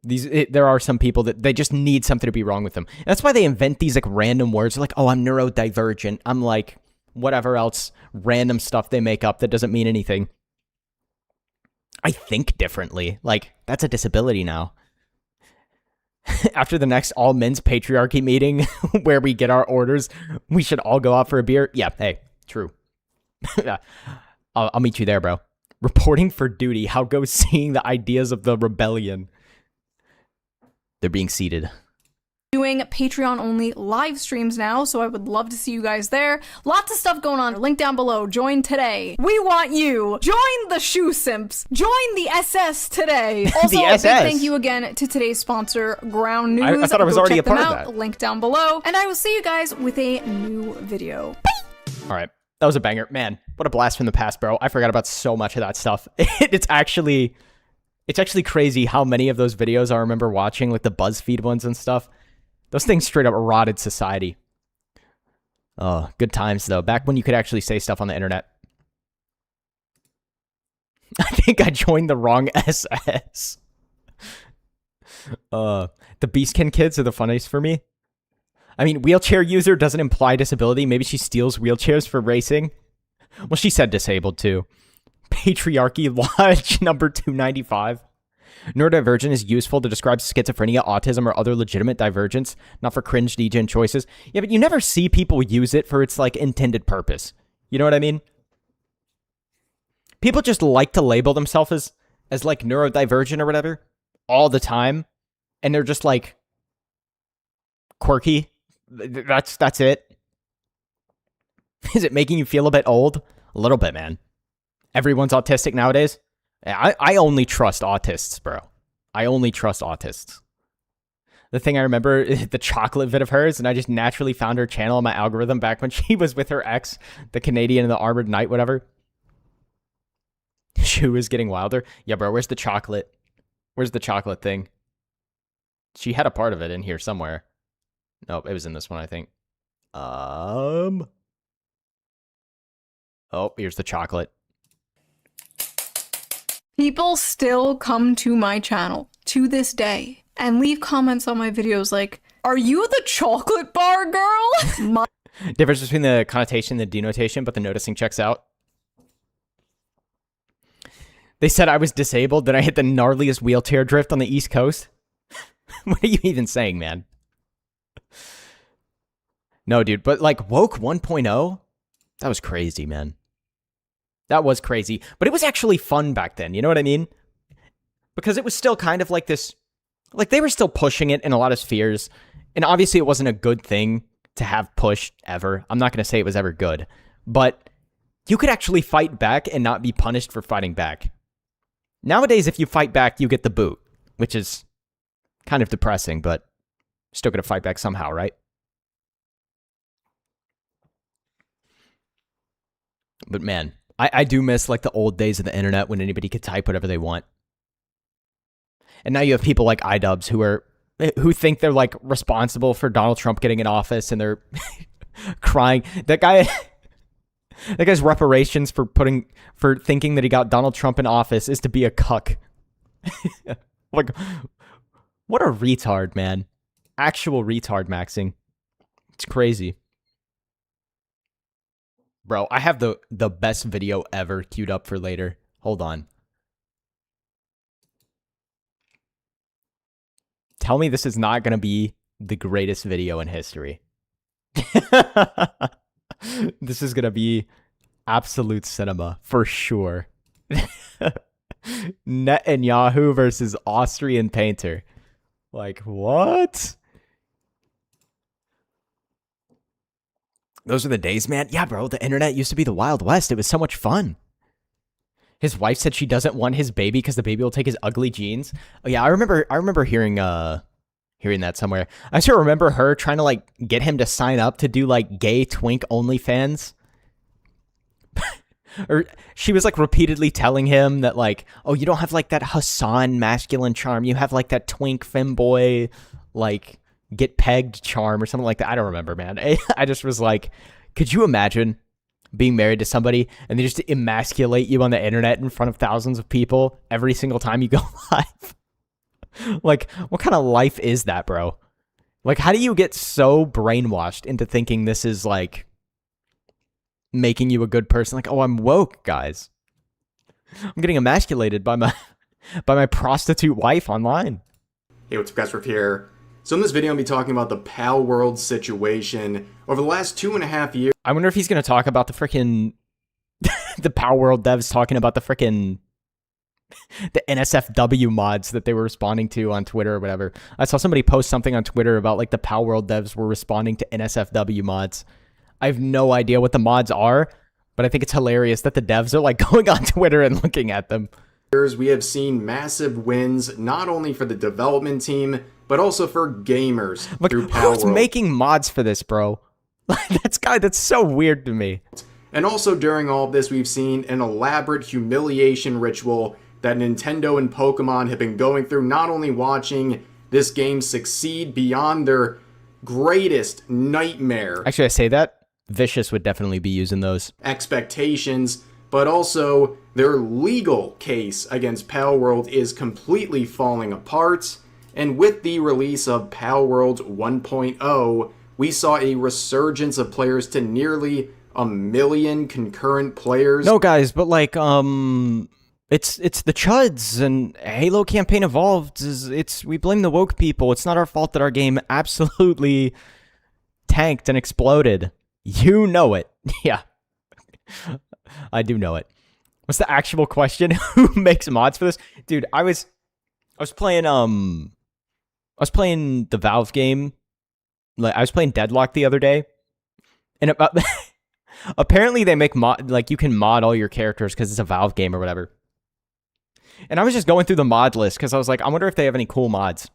There are some people that they just need something to be wrong with them. And that's why they invent these like random words. They're like, oh, I'm neurodivergent. I'm like whatever else random stuff they make up that doesn't mean anything. I think differently. Like, that's a disability now. After the next all men's patriarchy meeting where we get our orders, we should all go out for a beer. Yeah, hey, true. I'll meet you there, bro. Reporting for duty. How goes seeing the ideas of the rebellion? They're being seated. Doing Patreon only live streams now, so I would love to see you guys there. Lots of stuff going on. Link down below. Join today. We want you. Join the shoe simps. Join the SS today. Also, The a big SS. thank you again to today's sponsor, Ground News. I thought I was Go already check a part them of out. that. Link down below. And I will see you guys with a new video. All right. That was a banger. Man, what a blast from the past, bro. I forgot about so much of that stuff. It's actually crazy how many of those videos I remember watching, like the BuzzFeed ones and stuff. Those things straight up rotted society. Oh, good times, though. Back when you could actually say stuff on the internet. I think I joined the wrong SS. The Beastkin kids are the funniest for me. I mean, wheelchair user doesn't imply disability. Maybe she steals wheelchairs for racing. Well, she said disabled, too. Patriarchy Lodge number 295. Neurodivergent is useful to describe schizophrenia, autism, or other legitimate divergence, not for cringe degen choices. Yeah, but you never see people use it for its, like, intended purpose. You know what I mean? People just like to label themselves as like, neurodivergent or whatever all the time. And they're just, like, quirky. That's it. Is it making you feel a bit old? A little bit, man. Everyone's autistic nowadays. I only trust autists, bro. I only trust autists. The thing I remember is the chocolate vid of hers, and I just naturally found her channel in my algorithm back when she was with her ex, the Canadian and the Armored Knight, whatever. She was getting wilder. Yeah, bro, where's the chocolate? Where's the chocolate thing? She had a part of it in here somewhere. Nope, it was in this one, I think. Oh, here's the chocolate. People still come to my channel to this day and leave comments on my videos like, "Are you the chocolate bar girl?" Difference between the connotation and the denotation, but the noticing checks out. They said I was disabled, then I hit the gnarliest wheelchair drift on the East Coast. What are you even saying, man? No, dude, but like Woke 1.0, that was crazy, man. That was crazy, but it was actually fun back then, you know what I mean? Because it was still kind of like this, like they were still pushing it in a lot of spheres, and obviously it wasn't a good thing to have pushed ever. I'm not going to say it was ever good, but you could actually fight back and not be punished for fighting back. Nowadays, if you fight back, you get the boot, which is kind of depressing, but still going to fight back somehow, right? But man, I do miss like the old days of the internet when anybody could type whatever they want. And now you have people like iDubbbz who think they're like responsible for Donald Trump getting in office, and they're crying. That guy's reparations for thinking that he got Donald Trump in office is to be a cuck. Like, what a retard, man. Actual retard maxing. It's crazy. Bro, I have the best video ever queued up for later. Hold on. Tell me this is not going to be the greatest video in history. This is going to be absolute cinema, for sure. Netanyahu versus Austrian painter. Like, what? Those are the days, man. Yeah, bro, the internet used to be the Wild West. It was so much fun. His wife said she doesn't want his baby because the baby will take his ugly genes. Oh yeah, I remember hearing that somewhere. I still remember her trying to like get him to sign up to do like gay twink OnlyFans. Or she was like repeatedly telling him that like, oh, you don't have like that Hassan masculine charm. You have like that twink femboy like get pegged charm or something like that. I don't remember, man. I just was like, could you imagine being married to somebody and they just emasculate you on the internet in front of thousands of people every single time you go live? Like, what kind of life is that, bro? Like, how do you get so brainwashed into thinking this is like making you a good person? Like, oh, I'm woke, guys. I'm getting emasculated by my prostitute wife online. Hey, what's up, guys? Riff here. So in this video, I'm going to be talking about the Pal World situation over the last 2.5 years. I wonder if he's going to talk about the frickin' the Pal World devs talking about the frickin' the NSFW mods that they were responding to on Twitter or whatever. I saw somebody post something on Twitter about like the Pal World devs were responding to NSFW mods. I have no idea what the mods are, but I think it's hilarious that the devs are like going on Twitter and looking at them. We have seen massive wins, not only for the development team, but also for gamers Like, through Pal who's World. making mods for this, bro? That's so weird to me. And also during all of this, we've seen an elaborate humiliation ritual that Nintendo and Pokemon have been going through, not only watching this game succeed beyond their greatest nightmare. Actually, I say that. Vicious would definitely be using those. Expectations, but also their legal case against Pal World is completely falling apart. And with the release of Pal World 1.0, we saw a resurgence of players to nearly 1 million concurrent players. No, guys, but like, it's the chuds, and Halo Campaign Evolved we blame the woke people. It's not our fault that our game absolutely tanked and exploded. You know it. Yeah. I do know it. What's the actual question? Who makes mods for this? Dude, I was playing the Valve game. Like, I was playing Deadlock the other day, and apparently they make mod, like, you can mod all your characters because it's a Valve game or whatever. And I was just going through the mod list because I was like, I wonder if they have any cool mods.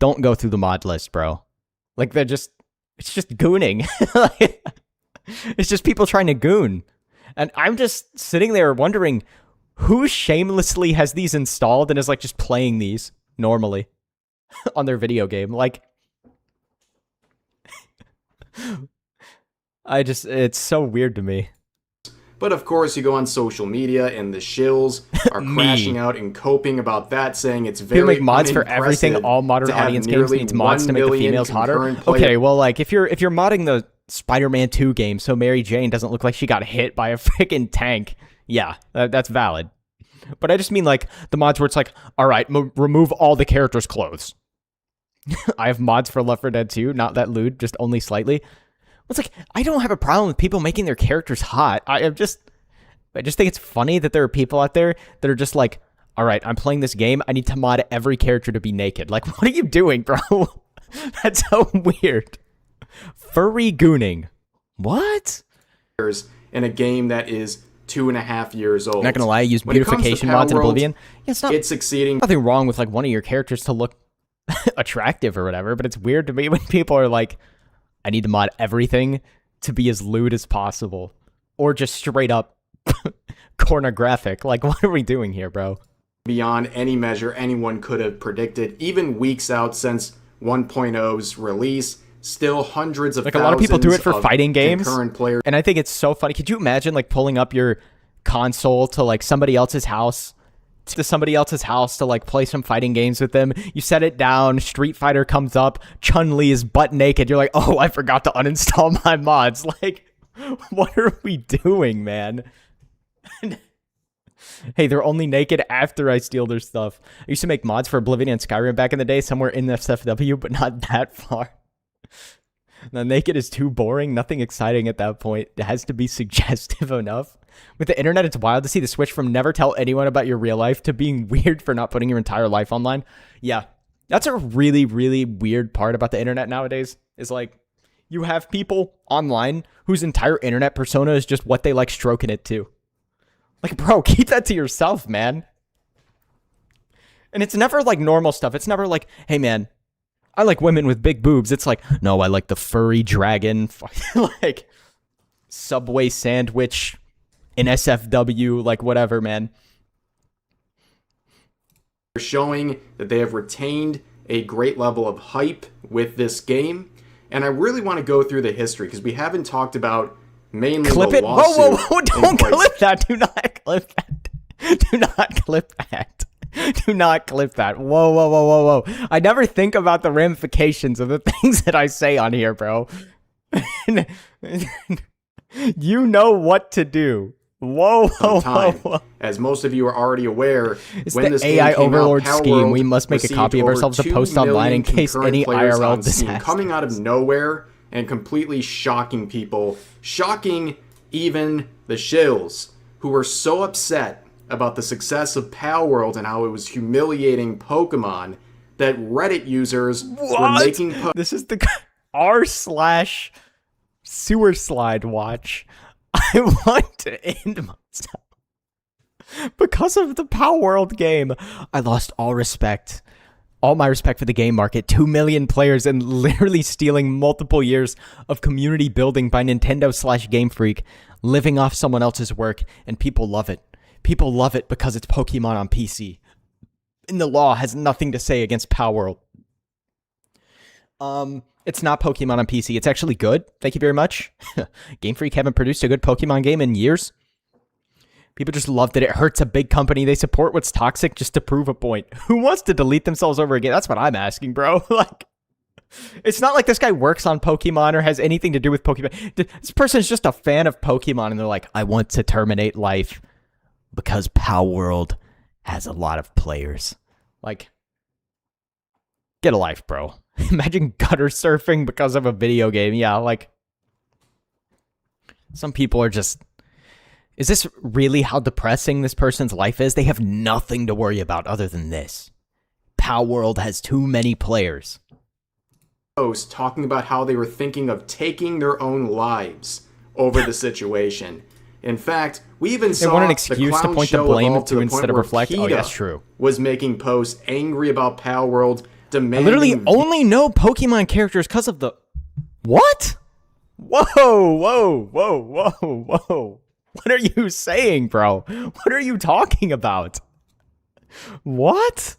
Don't go through the mod list, bro. Like, it's just gooning. It's just people trying to goon. And I'm just sitting there wondering who shamelessly has these installed and is like just playing these normally on their video game. Like, it's so weird to me. But of course, you go on social media and the shills are crashing out and coping about that, saying it's very People make mods for everything. All modern audience games needs mods to make the females hotter. Okay, well, like if you're modding the Spider-Man 2 game so Mary Jane doesn't look like she got hit by a freaking tank, yeah, that's valid. But I just mean like the mods where it's like, all right, remove all the characters' clothes. I have mods for Left 4 Dead 2, not that lewd, just only slightly. It's like, I don't have a problem with people making their characters hot. I just think it's funny that there are people out there that are just like, all right, I'm playing this game. I need to mod every character to be naked. Like, what are you doing, bro? That's so weird. Furry gooning. What? In a game that is 2.5 years old. I'm not gonna lie, I use beautification mods in Oblivion. Yeah, it's succeeding. Nothing wrong with like one of your characters to look attractive or whatever, but it's weird to me when people are like, I need to mod everything to be as lewd as possible. Or just straight up pornographic. Like, what are we doing here, bro? Beyond any measure anyone could have predicted, even weeks out since 1.0's release, still hundreds of like a lot of people do it for fighting games. Players. And I think it's so funny. Could you imagine like pulling up your console to like somebody else's house? To like play some fighting games with them. You set it down, Street Fighter comes up, Chun-Li is butt naked. You're like, oh, I forgot to uninstall my mods. Like, what are we doing, man? Hey, they're only naked after I steal their stuff. I used to make mods for Oblivion and Skyrim back in the day, somewhere in SFW, but not that far. The naked is too boring, nothing exciting at that point. It has to be suggestive enough. With the internet, it's wild to see the switch from never tell anyone about your real life to being weird for not putting your entire life online. Yeah, that's a really, really weird part about the internet nowadays, is like, you have people online whose entire internet persona is just what they like stroking it to. Like, bro, keep that to yourself, man. And it's never like normal stuff. It's never like, hey, man, I like women with big boobs. It's like, no, I like the furry dragon. Like, Subway sandwich in SFW, like whatever, man. They're showing that they have retained a great level of hype with this game. And I really want to go through the history because we haven't talked about mainly clip the it. lawsuit. Whoa, don't clip that. Do not clip that. Do not clip that. Do not clip that. Whoa. I never think about the ramifications of the things that I say on here, bro. You know what to do. Whoa, whoa, time. whoa. As most of you are already aware, It's when the this AI game came overlord out, Power scheme. World We must make a received copy of over ourselves to 2 post online million in case concurrent any players IRL on Steam, disaster. coming out of nowhere and completely shocking people, shocking even the shills, who were so upset about the success of Power World and how it was humiliating Pokemon that Reddit users were making This is the r/sewer slide watch. I want to end myself. Because of the Power World game, I lost all respect. All my respect for the game market. 2 million players and literally stealing multiple years of community building by Nintendo/Game Freak, living off someone else's work, and people love it. People love it because it's Pokemon on PC. And the law has nothing to say against Power World. It's not Pokemon on PC. It's actually good. Thank you very much. Game Freak haven't produced a good Pokemon game in years. People just love that it hurts a big company. They support what's toxic just to prove a point. Who wants to delete themselves over again? That's what I'm asking, bro. Like, it's not like this guy works on Pokemon or has anything to do with Pokemon. This person is just a fan of Pokemon, and they're like, I want to terminate life because Power World has a lot of players. Like, get a life, bro. Imagine gutter surfing because of a video game. Yeah, like, some people are just... Is this really how depressing this person's life is? They have nothing to worry about other than this. Power World has too many players. Talking about how they were thinking of taking their own lives over the situation. In fact, we even saw want an the excuse to clown point the show blame evolve to the instead point of where reflect. Oh, PETA that's true. Was making posts angry about Power World, demanding... I literally only know Pokemon characters because of the... What? Whoa, whoa, whoa, whoa, whoa. What are you saying, bro? What are you talking about? What?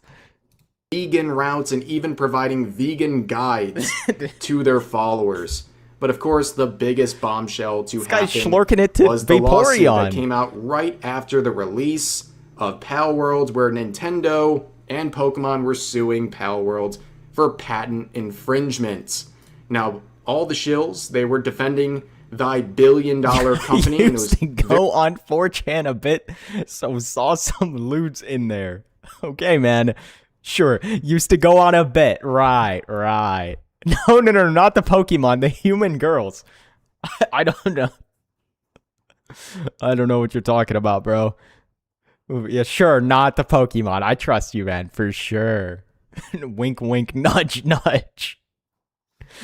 Vegan routes and even providing vegan guides to their followers. But of course, the biggest bombshell to happen schlorking it to was the lawsuit Vaporeon. that came out right after the release of Power World, where Nintendo and Pokemon were suing Power World for patent infringement. Now, all the shills, they were defending thy billion-dollar company. And it was to go on 4chan a bit, so saw some lewds in there. Okay, man. Sure, used to go on a bit. Right. No, not the Pokemon, the human girls. I don't know. I don't know what you're talking about, bro. Yeah, sure, not the Pokemon. I trust you, man, for sure. Wink, wink, nudge, nudge.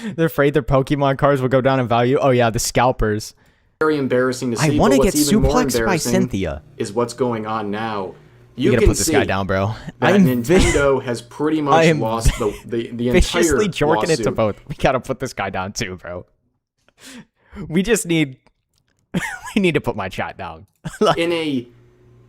They're afraid their Pokemon cards will go down in value. Oh yeah, the scalpers. Very embarrassing to see. I want to get even more suplexed by Cynthia. Is what's going on now. You gotta can put this guy down, bro. That Nintendo has pretty much lost the entire viciously jorking lawsuit. it to both. We gotta put this guy down too, bro. We just need... we need to put my chat down. Like, in a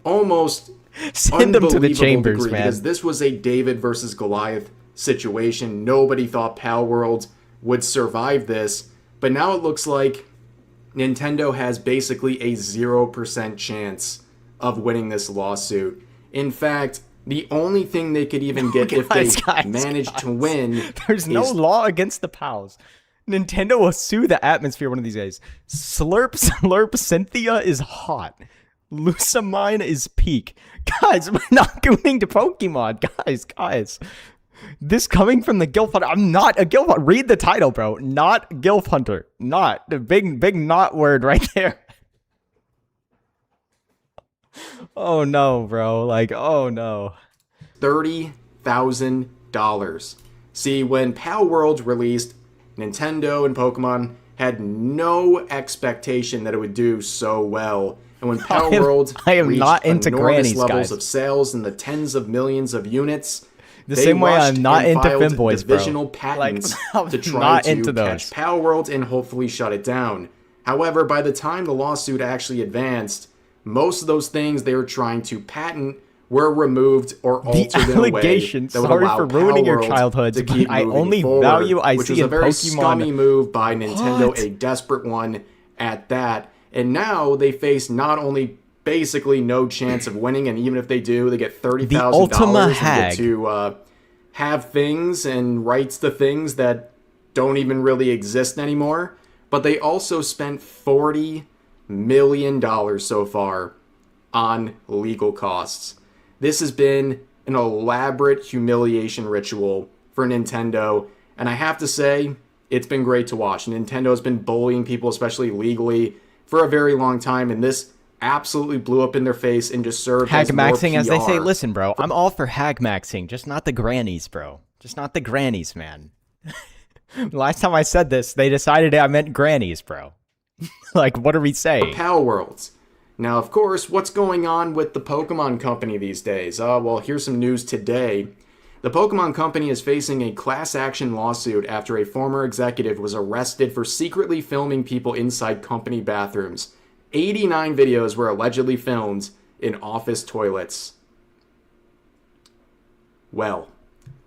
almost send them to the unbelievable chambers, degree, man. because this was a David versus Goliath situation. Nobody thought Power World would survive this, but now it looks like Nintendo has basically a 0% chance of winning this lawsuit. In fact, the only thing they could even get if they managed to win... There's no law against the POWs. Nintendo will sue the atmosphere one of these days. Slurp Cynthia is hot. Lucamine is peak. Guys, we're not going to Pokemon. Guys. This coming from the Gilf Hunter. I'm not a Gilf Hunter. Read the title, bro. Not Gilf Hunter. Not. The big not word right there. Oh no, bro. Like, oh no. $30,000. See, when Power World released, Nintendo and Pokemon had no expectation that it would do so well. And when Power World reached not into enormous grannies, levels guys. of sales in the tens of millions of units, The same way I'm not into femboys, femboys, bro. divisional patents Like, to try not to into catch those. Power World and hopefully shut it down. However, by the time the lawsuit actually advanced, most of those things they were trying to patent were removed or altered in a way allegations, that would sorry allow for ruining Power your World childhoods, to but keep I moving only forward, value I which see was a in very Pokemon. scummy move by Nintendo, What? a desperate one at that. And now they face not only basically no chance of winning, and even if they do, they get $30,000 Ultima and Hag. get to have things and rights to things that don't even really exist anymore. But they also spent $40 million so far on legal costs. This has been an elaborate humiliation ritual for Nintendo, and I have to say, it's been great to watch. Nintendo has been bullying people, especially legally, for a very long time, and this absolutely blew up in their face and just served as more Hagmaxxing, PR. as they say. Listen, bro, I'm all for hagmaxing, just not the grannies, bro. Just not the grannies, man. Last time I said this, they decided I meant grannies, bro. Like, what are we saying? Pal Worlds. Now, of course, what's going on with the Pokemon Company these days? Well, here's some news today. The Pokemon Company is facing a class action lawsuit after a former executive was arrested for secretly filming people inside company bathrooms. 89 videos were allegedly filmed in office toilets. Well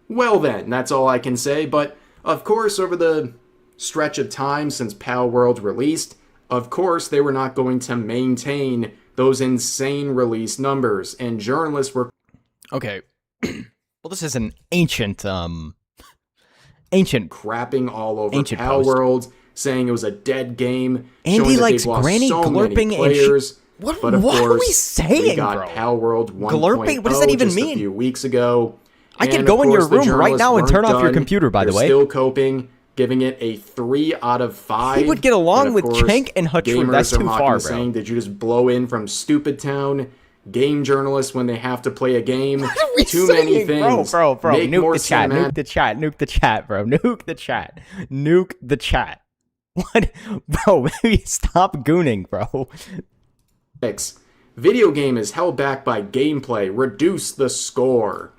then, that's all I can say, but of course, over the stretch of time since Pal World released, of course, they were not going to maintain those insane release numbers, and journalists were... Okay. Well, this is an ancient crapping all over Pal World, saying it was a dead game, Andy showing that likes they've lost Granny so glurping many players. What But of are course, we saying, we got bro? Pal World 1.0 Glurping? What does that even just mean? a few weeks ago. I could And, go of in your course, the room right now and journalists turn off your weren't computer, by the They're way. still coping, giving it a 3 out of 5. He would get along And, of with course, Chank and Hutchwood. gamers That's are too mocking, far, bro. saying, did you just blow in from Stupid Town? Game journalists, when they have to play a game, too many things. Bro, Make nuke more the chat, cinematic- nuke the chat, nuke the chat, bro, nuke the chat, nuke the chat. What, bro? Maybe stop gooning, bro. Video game is held back by gameplay. Reduce the score.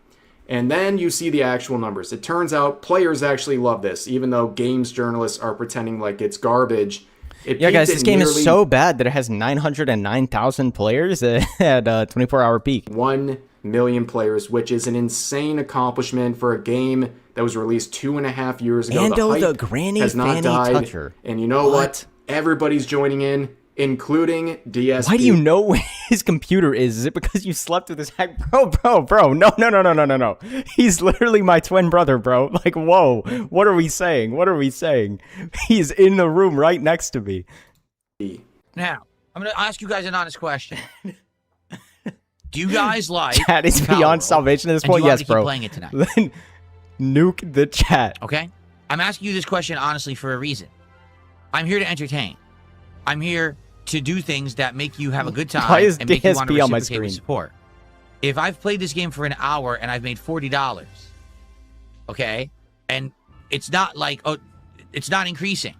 And then you see the actual numbers. It turns out players actually love this, even though games journalists are pretending like it's garbage. Yeah, guys, this game is so bad that it has 909,000 players at a 24-hour peak. 1 million players, which is an insane accomplishment for a game that was released 2.5 years ago. Ando the the Granny has not Fanny died. Toucher. And you know what? Everybody's joining in, including DSP. Why do you know where his computer is? Is it because you slept with his hack? Bro. No. He's literally my twin brother, bro. Like, whoa. What are we saying? He's in the room right next to me. Now, I'm going to ask you guys an honest question. Do you guys like Chat is Pal beyond World? salvation at this And do point? you want Yes, me to keep bro. playing it tonight? Then nuke the chat. Okay? I'm asking you this question honestly for a reason. I'm here to entertain. I'm here to do things that make you have a good time Why is and make you want to DSP on my reciprocate with screen? support. If I've played this game for an hour and I've made $40, okay, and it's not like, oh, it's not increasing.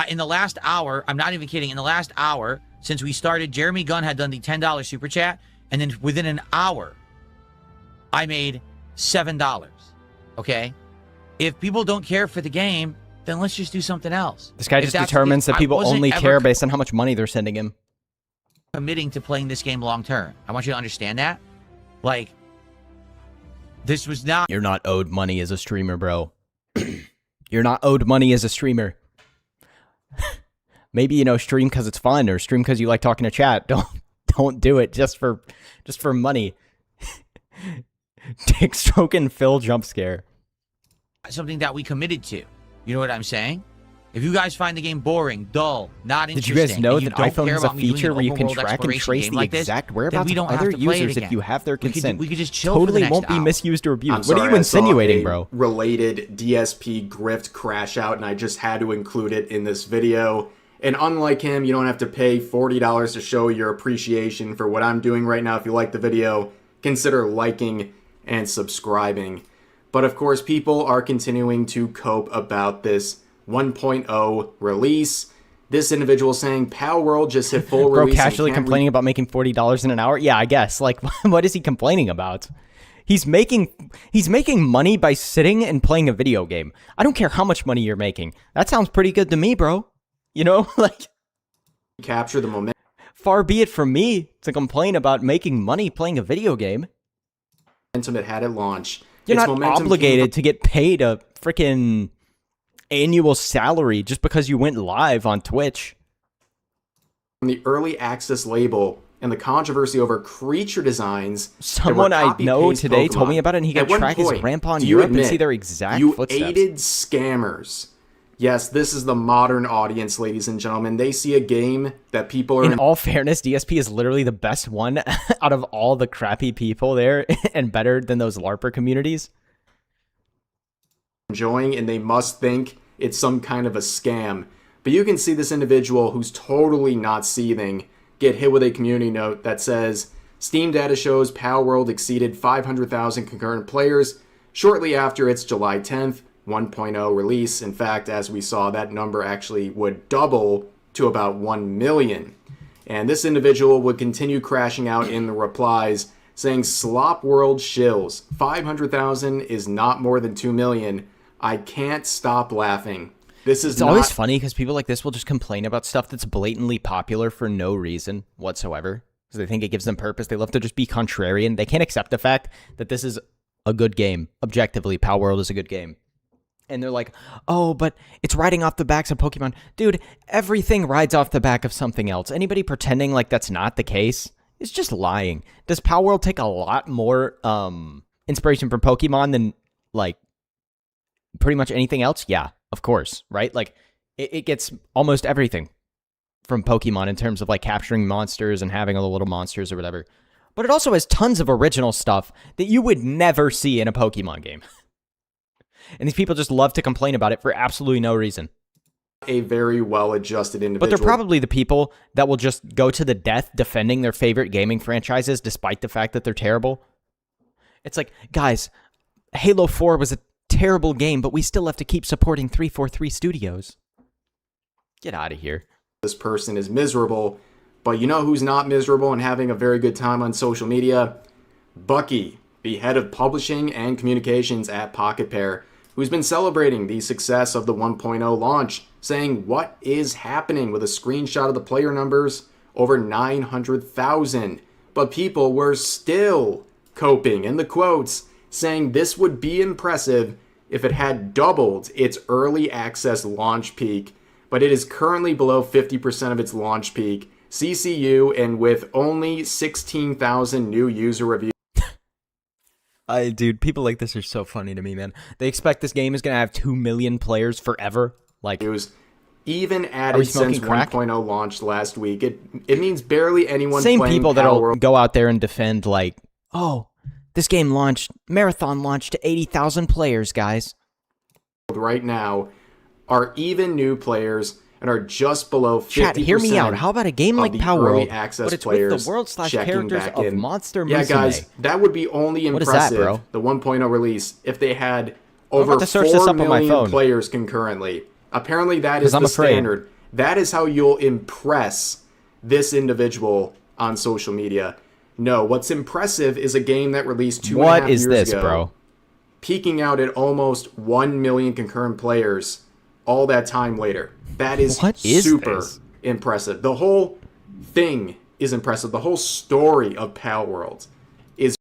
In the last hour, I'm not even kidding, in the last hour, since we started, Jeremy Gunn had done the $10 super chat, and then within an hour, I made $7, okay? If people don't care for the game, then let's just do something else. This guy If just that's the determines case, that I people wasn't only ever care based on how much money they're sending him. committing to playing this game long term. I want you to understand that. Like, this was not... You're not owed money as a streamer, bro. You're not owed money as a streamer. Maybe, you know, stream because it's fun or stream because you like talking to chat. Don't do it just for money. Dick stroking Phil jump scare. something that we committed to. You know what I'm saying? If you guys find the game boring, dull, not Did interesting, you guys know and you that don't iPhone care has a about me doing feature an where you can open world track and exploration trace game the like this, exact then whereabouts we don't of have other to play it users if again. you have their consent? We could just chill for the Totally next won't be hour. misused or abused. I'm What are sorry, you I saw insinuating, a bro? Related DSP grift crash out, and I just had to include it in this video. And unlike him, you don't have to pay $40 to show your appreciation for what I'm doing right now. If you like the video, consider liking and subscribing. But of course, people are continuing to cope about this 1.0 release. This individual saying Pal World just hit full Bro, release. casually complaining about making $40 in an hour? Yeah, I guess. Like, what is he complaining about? He's making money by sitting and playing a video game. I don't care how much money you're making. That sounds pretty good to me, bro. You know, like, capture the momentum. Far be it from me to complain about making money playing a video game. Momentum it had at launch. You're Its not momentum obligated to get paid a freaking annual salary just because you went live on Twitch. From the early access label and the controversy over creature designs. Someone I know today told me about it, and he could track his ramp on Europe and see their exact you footsteps. aided scammers. Yes, this is the modern audience, ladies and gentlemen. They see a game that people are... In all fairness, DSP is literally the best one out of all the crappy people there and better than those LARPer communities. Enjoying, and they must think it's some kind of a scam. But you can see this individual who's totally not seething get hit with a community note that says, Steam data shows Palworld exceeded 500,000 concurrent players shortly after its July 10th 1.0 release. In fact, as we saw, that number actually would double to about 1 million. And this individual would continue crashing out in the replies, saying, Slop World shills. 500,000 is not more than 2 million. I can't stop laughing. It's always funny because people like this will just complain about stuff that's blatantly popular for no reason whatsoever. Because they think it gives them purpose. They love to just be contrarian. They can't accept the fact that this is a good game. Objectively, Palworld is a good game. And they're like, oh, but it's riding off the backs of Pokemon. Dude, everything rides off the back of something else. Anybody pretending like that's not the case is just lying. Does Palworld take a lot more inspiration from Pokemon than, like, pretty much anything else? Yeah, of course, right? Like, it gets almost everything from Pokemon in terms of, like, capturing monsters and having all the little monsters or whatever. But it also has tons of original stuff that you would never see in a Pokemon game. And these people just love to complain about it for absolutely no reason. A very well-adjusted individual. But they're probably the people that will just go to the death defending their favorite gaming franchises despite the fact that they're terrible. It's like, guys, Halo 4 was a terrible game, but we still have to keep supporting 343 Studios. Get out of here. This person is miserable, but you know who's not miserable and having a very good time on social media? Bucky, the head of publishing and communications at Pocket Pair, who's been celebrating the success of the 1.0 launch, saying, what is happening, with a screenshot of the player numbers, over 900,000. But people were still coping in the quotes, saying this would be impressive if it had doubled its early access launch peak, but it is currently below 50% of its launch peak, CCU, and with only 16,000 new user reviews. Dude, people like this are so funny to me, man. They expect this game is going to have 2 million players forever. Like, it was even added since 1.0 launched last week. It means barely anyone Same playing people that'll Palworld go out there and defend, like, oh, this game launched, Marathon launched to 80,000 players, guys. Right now are even new players and are just below 50%. Chat, hear me out. How about a game like Palworld, but it's with the world/characters of Monster Musume? Yeah, guys, that would be only impressive, bro? The 1.0 release, if they had over 4 million players concurrently. Apparently that is the standard. That is how you'll impress this individual on social media. No, what's impressive is a game that released 2.5 years ago. What is this, bro? Peaking out at almost 1 million concurrent players all that time later. That is super impressive. The whole thing is impressive. The whole story of Palworld is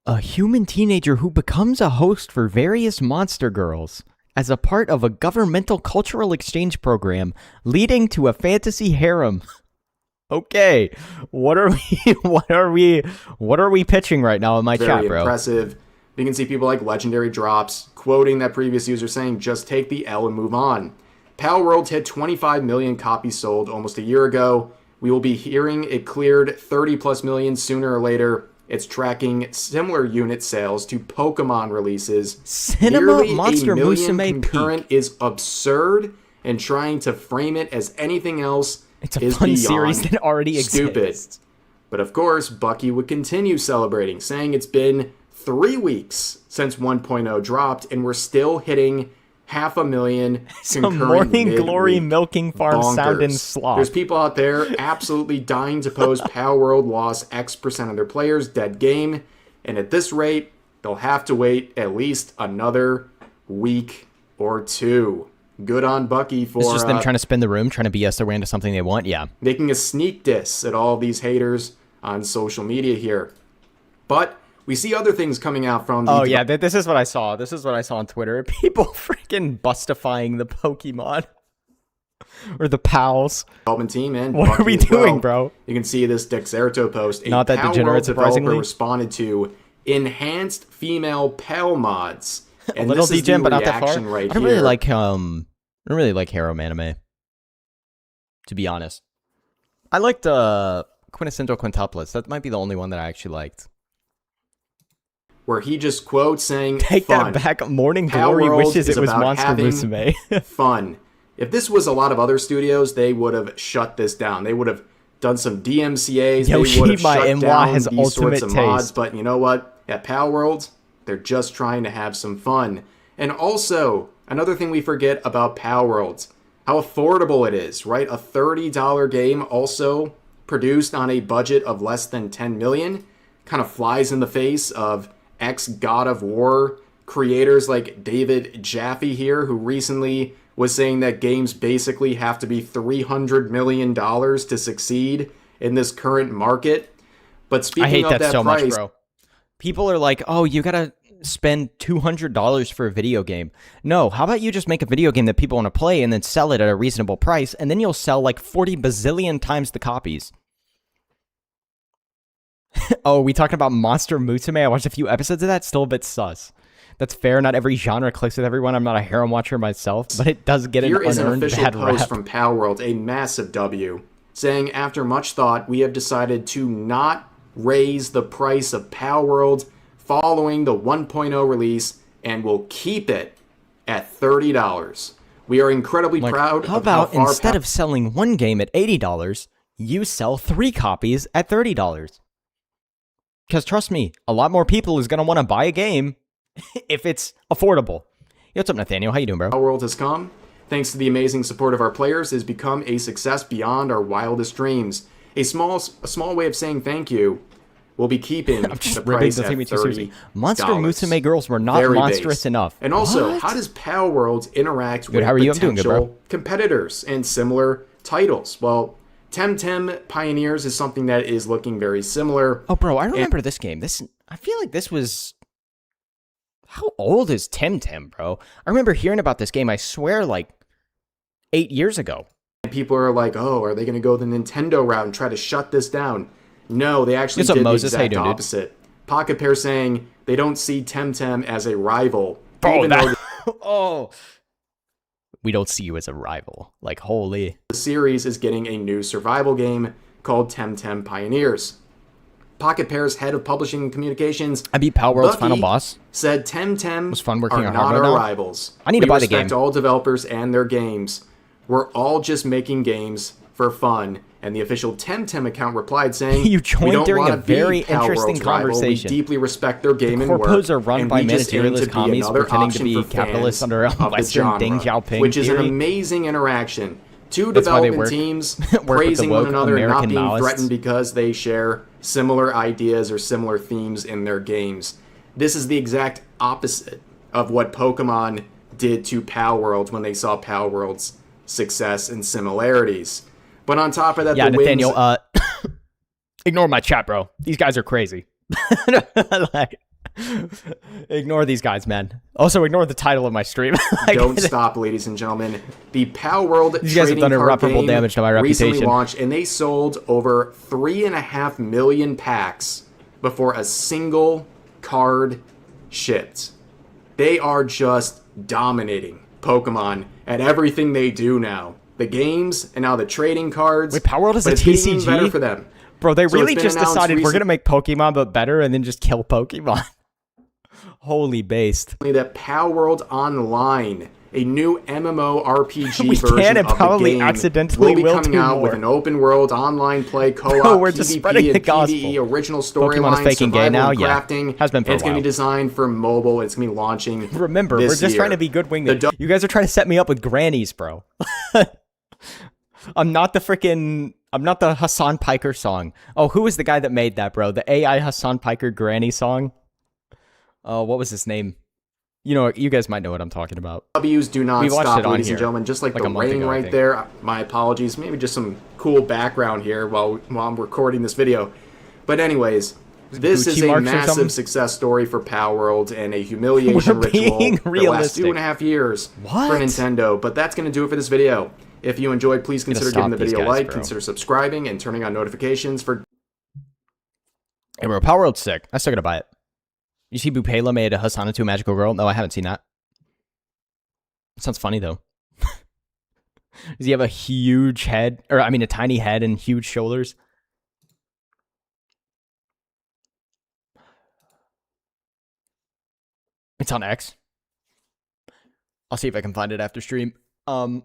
a human teenager who becomes a host for various monster girls as a part of a governmental cultural exchange program leading to a fantasy harem. Okay, what are we pitching right now in my chat, bro? Very impressive. You can see people like Legendary Drops quoting that previous user saying, just take the L and move on. Palworld hit 25 million copies sold almost a year ago. We will be hearing it cleared 30 plus million sooner or later. It's tracking similar unit sales to Pokemon releases. Cinema Monster Musume concurrent is absurd, and trying to frame it as anything else is fun beyond series that already stupid. exists. But of course, Bucky would continue celebrating, saying it's been 3 weeks since 1.0 dropped, and we're still hitting 500,000 Some Morning Glory milking farm sounding slop. There's people out there absolutely dying to post Palworld lost X% of their players, dead game, and at this rate, they'll have to wait at least another week or two. Good on Bucky for... It's just them trying to spin the room, trying to BS their way into something they want, yeah. Making a sneak diss at all these haters on social media here. But we see other things coming out from the... Oh, yeah, this is what I saw. This is what I saw on Twitter. People freaking bustifying the Pokemon. Or the pals. Development team and what Bucky are we as well. doing, bro? You can see this Dexerto post. Not that degenerate, developer surprisingly. responded to enhanced female pal mods A And little this is degen, the but not that far. reaction right I don't here. really like I don't really like harem anime, to be honest. I liked Quintessential Quintuplets. That might be the only one that I actually liked. Where he just quotes saying, Take fun. that back. Morning Power Glory World wishes is it was about Monster having Musume. fun. If this was a lot of other studios, they would have shut this down. They would have done some DMCAs. They would have Yoshima shut and down Wa these has sorts ultimate of mods. taste. But you know what? At Power World, they're just trying to have some fun. And also, another thing we forget about Power World, how affordable it is, right? A $30 game also produced on a budget of less than $10 million kind of flies in the face of ex-God of War creators like David Jaffe here, who recently was saying that games basically have to be $300 million to succeed in this current market. But speaking I hate of that that so price, much, bro. People are like, oh, you gotta spend $200 for a video game. No, how about you just make a video game that people want to play and then sell it at a reasonable price, and then you'll sell like 40 bazillion times the copies. Oh, we talking about Monster Musume? I watched a few episodes of that. Still a bit sus. That's fair. Not every genre clicks with everyone. I'm not a harem watcher myself, but it does get here an is an unearned official bad post rap. from Power World, a massive W, saying, after much thought, we have decided to not raise the price of Power World following the 1.0 release, and will keep it at $30. We are incredibly proud How of about how far instead of selling one game at $80, you sell 3 copies at $30? Because trust me, a lot more people is going to want to buy a game if it's affordable. Yo, what's up, Nathaniel? How you doing, bro? Power World has come. Thanks to the amazing support of our players, it has become a success beyond our wildest dreams. A small way of saying thank you. We'll be keeping the price at $30. Monster Musume girls were not Very monstrous base. enough. And also, What? how does Power World interact Good, with how are you? I'm doing good, potential bro. competitors and similar titles? Well, Temtem Pioneers is something that is looking very similar. Oh, bro, I remember this game. I feel like this was... How old is Temtem, bro? I remember hearing about this game, I swear, like 8 years ago. People are like, oh, are they going to go the Nintendo route and try to shut this down? No, they actually What's up, did the Moses? How you exact doing, dude? opposite. Pocket Pair saying they don't see Temtem as a rival. Oh, even though oh. We don't see you as a rival. Like, holy. the series is getting a new survival game called Temtem Pioneers. Pocket Pair's head of publishing and communications, I beat Power World's Bucky, final boss. said Temtem Was fun working are on not hardware our now. rivals. I need to buy the We respect game. all developers and their games. We're all just making games for fun. And the official Temtem account replied saying, You joined we don't during wanna a very be Power interesting World's rival. conversation. We deeply respect their game and work. Corpos are run and by we just aim managerialist to be commies another pretending to option be for capitalists fans under a of the Western genre, Deng Xiaoping which is an theory. amazing interaction. Two That's why they development work- teams work with the praising one woke another and not American being Maoists. threatened because they share similar ideas or similar themes in their games. This is the exact opposite of what Pokemon did to Power World when they saw Power World's success and similarities. But on top of that, Yeah, the Nathaniel, wings... ignore my chat, bro. These guys are crazy. Like, ignore these guys, man. Also, ignore the title of my stream. Like, Don't stop, ladies and gentlemen. The Power World These guys have trading done card irreparable game damage to my recently reputation. launched, and they sold over 3.5 million packs before a single card shipped. They are just dominating Pokemon at everything they do now. The games and now the trading cards. Wait, Power World is but a it's getting even TCG? better for them. Bro, they So really it's been just announced decided we're going to recently make Pokemon but better and then just kill Pokemon. Holy based. that Power World Online, a new MMORPG We version can and of the probably game, accidentally will be will coming do out more. with an open world online play co-op, Bro, we're just spreading PvP, the and gospel. PvE, original Pokemon is storylines, faking gay survival, now? and Yeah. crafting. Has been for a It's going to while. be designed for mobile. It's going to be launching Remember, this we're just year. trying to be good wing. The You guys are trying to set me up with grannies, bro. I'm not the Hassan Piker song. Oh, who was the guy that made that, bro? The AI Hassan Piker granny song? Oh, what was his name? You know, you guys might know what I'm talking about. W's do not We watched stop, it on ladies here, and gentlemen. Just like like the a month rain ago, I right think. there. My apologies. Maybe just some cool background here while I'm recording this video. But anyways, this Gucci is a marks or something? massive success story for Power World and a humiliation We're being ritual for the last realistic. 2.5 years What? for Nintendo. But that's going to do it for this video. If you enjoyed, please Gotta consider giving the stop these video a guys, like, bro. consider subscribing, and turning on notifications for Hey, bro, Power World's sick. I still gotta buy it. You see Bupela made a Hasana to a magical girl? No, I haven't seen that. Sounds funny, though. Does he have a huge head? Or, I mean, a tiny head and huge shoulders? It's on X. I'll see if I can find it after stream. Do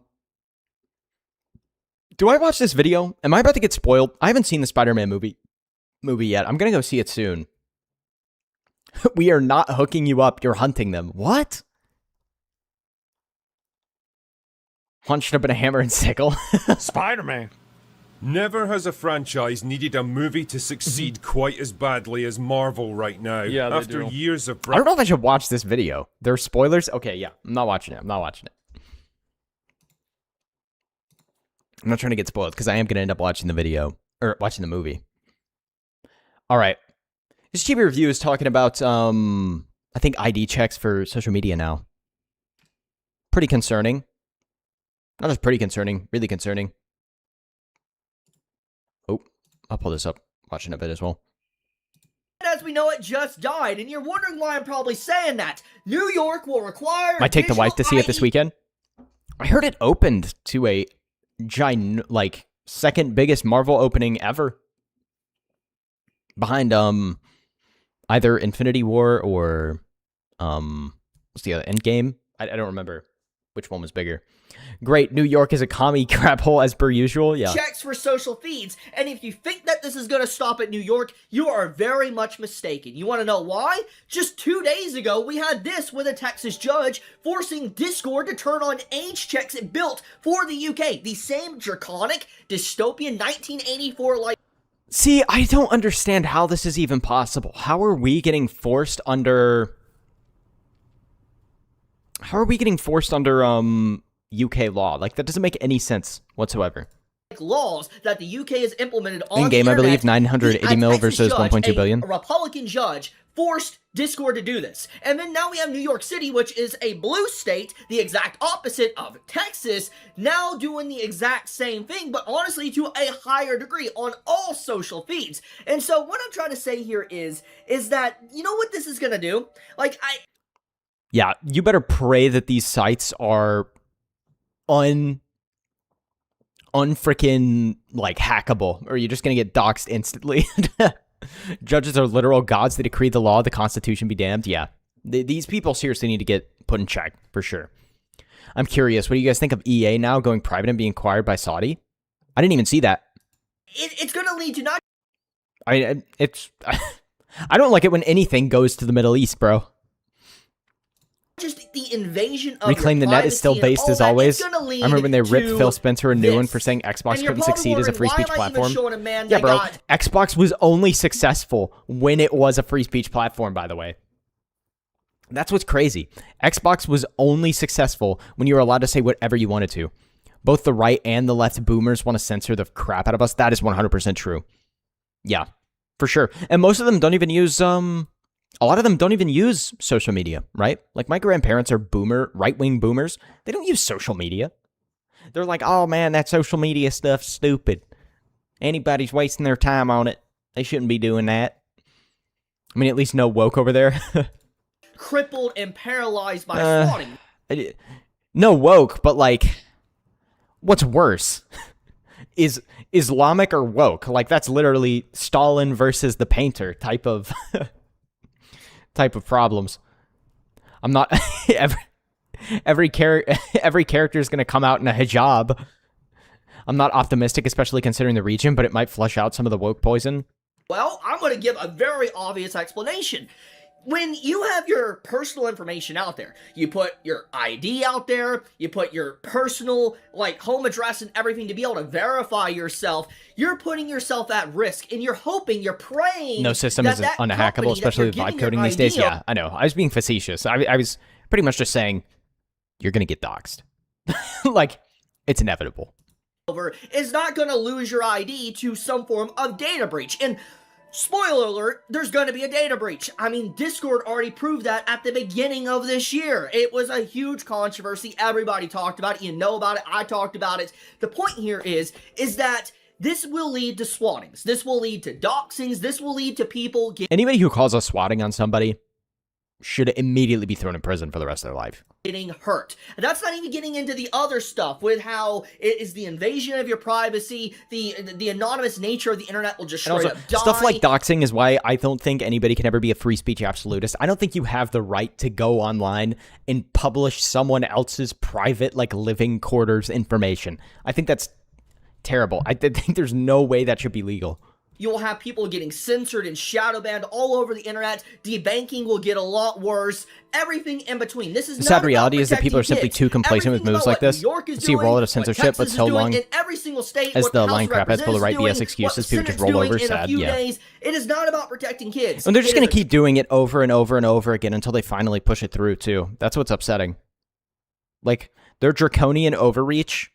I watch this video? Am I about to get spoiled? I haven't seen the Spider-Man movie yet. I'm gonna go see it soon. We are not hooking you up. You're hunting them. What? Hunched up in a hammer and sickle. Spider-Man. Never has a franchise needed a movie to succeed quite as badly as Marvel right now. Yeah, they after do. years of... I don't know if I should watch this video. There are spoilers? Okay, yeah. I'm not watching it. I'm not watching it. I'm not trying to get spoiled because I am going to end up watching the video. Or watching the movie. Alright. This GB review is talking about, I think ID checks for social media now. Pretty concerning. Not just pretty concerning. Really concerning. Oh, I'll pull this up. Watching a bit as well. As we know it just died, and you're wondering why I'm probably saying that. New York will require... Might take the wife to see it this weekend. I heard it opened to a second biggest Marvel opening ever. Behind, either Infinity War or, what's the other, Endgame? I don't remember which one was bigger. Great, New York is a commie crap hole as per usual, yeah. Checks for social feeds, and if you think that this is going to stop at New York, you are very much mistaken. You want to know why? Just 2 days ago, we had this with a Texas judge forcing Discord to turn on age checks it built for the UK. The same draconic, dystopian 1984-like... See, I don't understand how this is even possible. How are we getting forced under... How are we getting forced under, UK law? Like, that doesn't make any sense whatsoever. Laws that the UK has implemented on In-game, the I believe, internet. 980 mil versus 1.2 billion. A Republican judge forced Discord to do this. And then now we have New York City, which is a blue state, the exact opposite of Texas, now doing the exact same thing, but honestly to a higher degree on all social feeds. And so what I'm trying to say here is that, you know what this is gonna do? Like, Yeah, you better pray that these sites are unfrickin' like hackable, or you're just gonna get doxxed instantly. Judges are literal gods. They decree the law, the Constitution be damned. Yeah, these people seriously need to get put in check for sure. I'm curious, what do you guys think of EA now going private and being acquired by Saudi? I didn't even see that. it's gonna lead to not I don't like it when anything goes to the Middle East, bro. just the invasion of Reclaim the Net is still based as always. I remember when they ripped Phil Spencer a new one for saying Xbox couldn't succeed as a free speech platform. Yeah, bro. Xbox was only successful when it was a free speech platform, by the way. That's what's crazy. Xbox was only successful when you were allowed to say whatever you wanted to. Both the right and the left boomers want to censor the crap out of us. That is 100% true. Yeah, for sure. And most of them don't even use, a lot of them don't even use social media, right? Like, my grandparents are right-wing boomers. They don't use social media. They're like, oh, man, that social media stuff's stupid. Anybody's wasting their time on it. They shouldn't be doing that. I mean, at least no woke over there. Crippled and paralyzed by swatting. No woke, but, like, what's worse? Is Islamic or woke? Like, that's literally Stalin versus the painter type of... type of problems. I'm not every character is going to come out in a hijab. I'm not optimistic, especially considering the region, but it might flush out some of the woke poison. Well, I'm going to give a very obvious explanation. When you have your personal information out there, you put your ID out there, you put your personal, like, home address and everything to be able to verify yourself, you're putting yourself at risk, and you're hoping, you're praying... No system is unhackable, especially with vibe coding these days. Yeah, I know. I was being facetious. I was pretty much just saying, you're going to get doxxed. Like, it's inevitable. ...is not going to lose your ID to some form of data breach, and... spoiler alert, there's going to be a data breach. I mean, Discord already proved that at the beginning of this year. It was a huge controversy. Everybody talked about it. You know about it. I talked about it. The point here is that this will lead to swattings. This will lead to doxings. This will lead to people getting... Anybody who calls us swatting on somebody, should immediately be thrown in prison for the rest of their life. Getting hurt. And that's not even getting into the other stuff with how it is the invasion of your privacy, the anonymous nature of the internet will just straight up die. Stuff like doxing is why I don't think anybody can ever be a free speech absolutist. I don't think you have the right to go online and publish someone else's private, like, living quarters information. I think that's terrible. I think there's no way that should be legal. You'll have people getting censored and shadow banned all over the internet. Debanking will get a lot worse. Everything in between. This is the sad reality is that people are simply too complacent with moves like this. You see a rollout of censorship, but so long in every single state, as the line crap has pulled the right BS excuses, people just roll over sad. Yeah. It is not about protecting kids. And they're just going to keep doing it over and over and over again until they finally push it through, too. That's what's upsetting. Like, their draconian overreach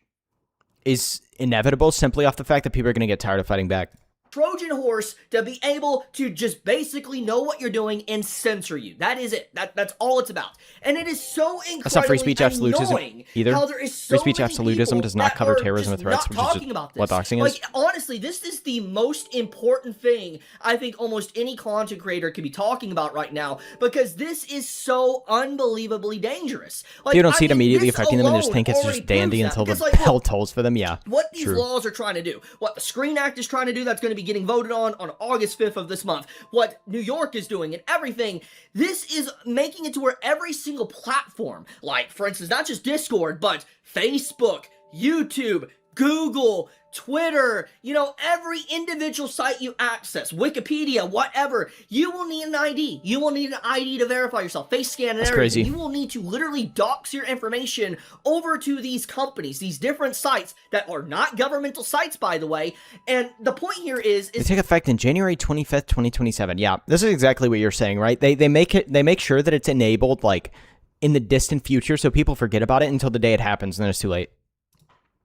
is inevitable simply off the fact that people are going to get tired of fighting back. Trojan horse to be able to just basically know what you're doing and censor you. That is it. That's all it's about. And it is so incredibly That's not free speech absolutism either. Free speech absolutism does not cover terrorism and threats, which is just what doxing is. Like, honestly, this is the most important thing I think almost any content creator could be talking about right now, because this is so unbelievably dangerous. Like, you don't see it immediately affecting them and just think it's just dandy until the bell tolls for them. Yeah, what these laws are trying to do, what the Screen Act is trying to do, that's going to be getting voted on August 5th of this month, what New York is doing and everything, this is making it to where every single platform, like, for instance, not just Discord, but Facebook, YouTube, Google, Twitter, you know, every individual site you access, Wikipedia, whatever, you will need an ID. You will need an ID to verify yourself, face scan and everything. Crazy. You will need to literally dox your information over to these companies, these different sites that are not governmental sites, by the way. And the point here is they take effect in January 25th, 2027. Yeah, this is exactly what you're saying, right? They make sure that it's enabled, like, in the distant future, so people forget about it until the day it happens, and then it's too late.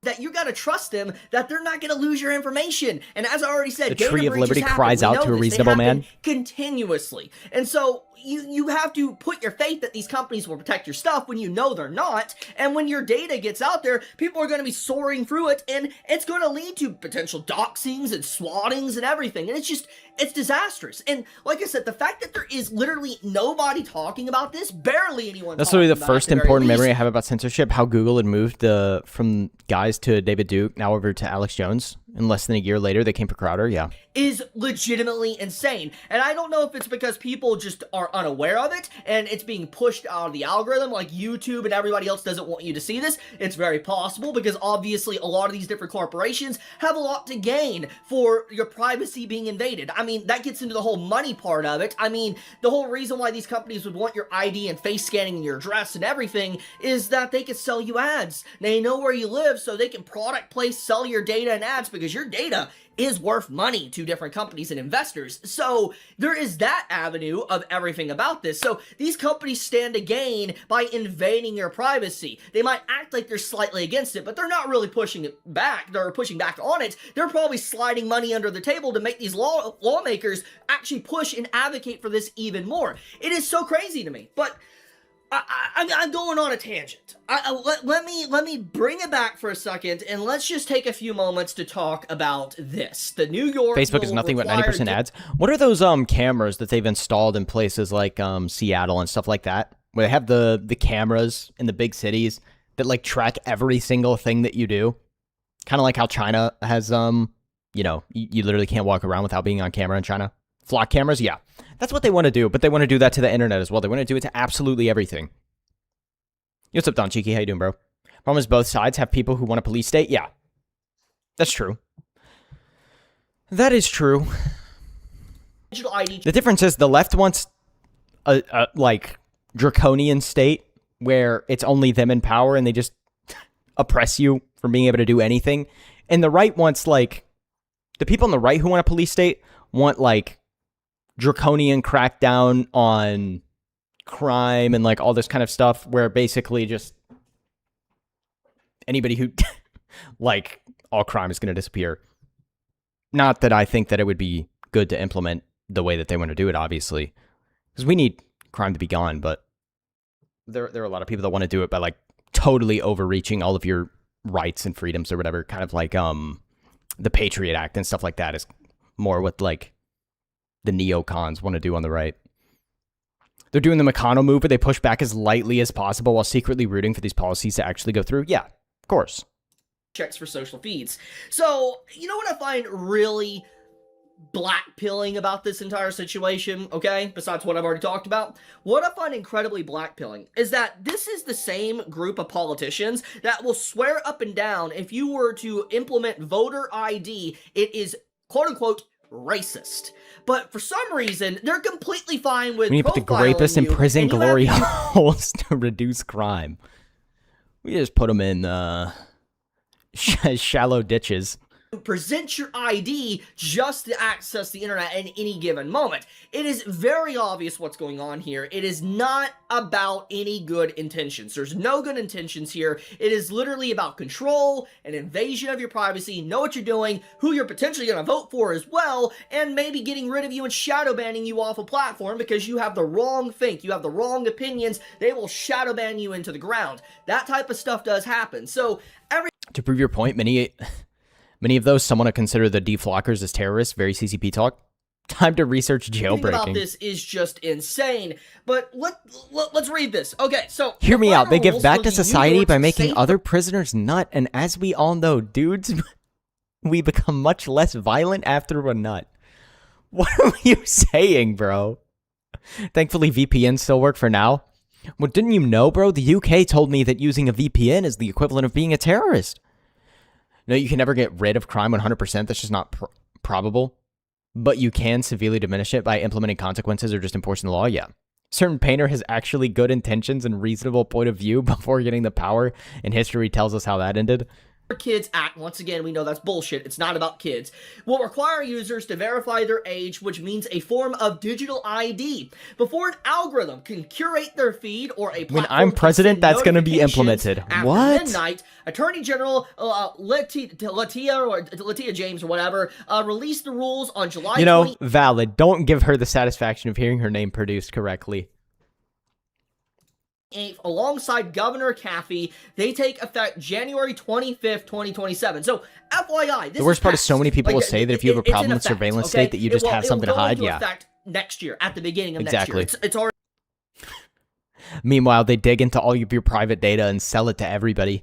That you gotta trust them, that they're not gonna lose your information. And as I already said, the Tree of Liberty cries out to a reasonable man continuously. And so you have to put your faith that these companies will protect your stuff when you know they're not. And when your data gets out there, people are gonna be soaring through it, and it's gonna lead to potential doxings and swattings and everything. And it's disastrous. And like I said, the fact that there is literally nobody talking about this, barely anyone. That's literally the first important memory I have about censorship, how Google had moved from guys to David Duke, now over to Alex Jones. And less than a year later, they came for Crowder, yeah. Is legitimately insane. And I don't know if it's because people just are unaware of it, and it's being pushed out of the algorithm, like YouTube and everybody else doesn't want you to see this. It's very possible, because obviously a lot of these different corporations have a lot to gain for your privacy being invaded. I mean, that gets into the whole money part of it. I mean, the whole reason why these companies would want your ID and face scanning and your address and everything is that they could sell you ads. They know where you live, so they can product place, sell your data and ads, because your data is worth money to different companies and investors. So there is that avenue of everything about this. So these companies stand to gain by invading your privacy. They might act like they're slightly against it, but they're not really pushing it back. They're pushing back on it. They're probably sliding money under the table to make these lawmakers actually push and advocate for this even more. It is so crazy to me. But I'm going on a tangent. Let me bring it back for a second, and let's just take a few moments to talk about this. The New York Facebook is nothing but 90% ads. What are those cameras that they've installed in places like Seattle and stuff like that, where they have the cameras in the big cities that, like, track every single thing that you do? Kind of like how China has you know, you literally can't walk around without being on camera in China. Flock cameras, yeah. That's what they want to do, but they want to do that to the internet as well. They want to do it to absolutely everything. Yo, what's up, Don Cheeky? How you doing, bro? Problem is, both sides have people who want a police state. Yeah. That's true. That is true. The difference is the left wants a like, draconian state where it's only them in power and they just oppress you from being able to do anything. And the right wants, like, the people on the right who want a police state want, like, draconian crackdown on crime and, like, all this kind of stuff where basically just anybody who like, all crime is going to disappear. Not that I think that it would be good to implement the way that they want to do it, obviously, because we need crime to be gone, but there are a lot of people that want to do it by, like, totally overreaching all of your rights and freedoms or whatever, kind of like the Patriot Act and stuff like that is more what, like, the neocons want to do on the right. They're doing the McConnell move where they push back as lightly as possible while secretly rooting for these policies to actually go through. Yeah, of course. Checks for social feeds. So, you know what I find really blackpilling about this entire situation, okay? Besides what I've already talked about, what I find incredibly blackpilling is that this is the same group of politicians that will swear up and down if you were to implement voter ID, it is quote-unquote racist. But for some reason, they're completely fine with We need to put the rapists in prison glory holes to reduce crime. We just put them in shallow ditches. Present your ID just to access the internet at any given moment. It is very obvious what's going on here. It is not about any good intentions. There's no good intentions here. It is literally about control and invasion of your privacy. Know what you're doing, who you're potentially going to vote for as well, and maybe getting rid of you and shadow banning you off a platform because you have the wrong think, you have the wrong opinions. They will shadow ban you into the ground. That type of stuff does happen. So to prove your point, many of those someone to consider the deflockers as terrorists. Very CCP talk. Time to research jailbreaking. About this is just insane. But let's read this. Okay, so hear me out. They give back to society by making other prisoners nut, and as we all know, dudes, we become much less violent after a nut. What are you saying, bro? Thankfully, VPNs still work for now. Well, didn't you know, bro? The UK told me that using a VPN is the equivalent of being a terrorist. No, you can never get rid of crime 100%. That's just not probable. But you can severely diminish it by implementing consequences or just enforcing the law, yeah. Certain painter has actually good intentions and reasonable point of view before getting the power, and history tells us how that ended. Kids Act, once again, we know that's bullshit. It's not about kids. Will require users to verify their age, which means a form of digital ID. Before an algorithm can curate their feed or a platform when I'm president, that's going to be implemented. After what? midnight, Attorney General Latia James or whatever released the rules on July 20th. Valid. Don't give her the satisfaction of hearing her name produced correctly. Alongside Governor Caffey, they take effect January 25th, 2027. So, FYI, this the worst part is is so many people will say that if you have a problem with surveillance state, that you just have something to hide. Yeah, effect next year at the beginning of next year. It's already. Meanwhile, they dig into all of your private data and sell it to everybody.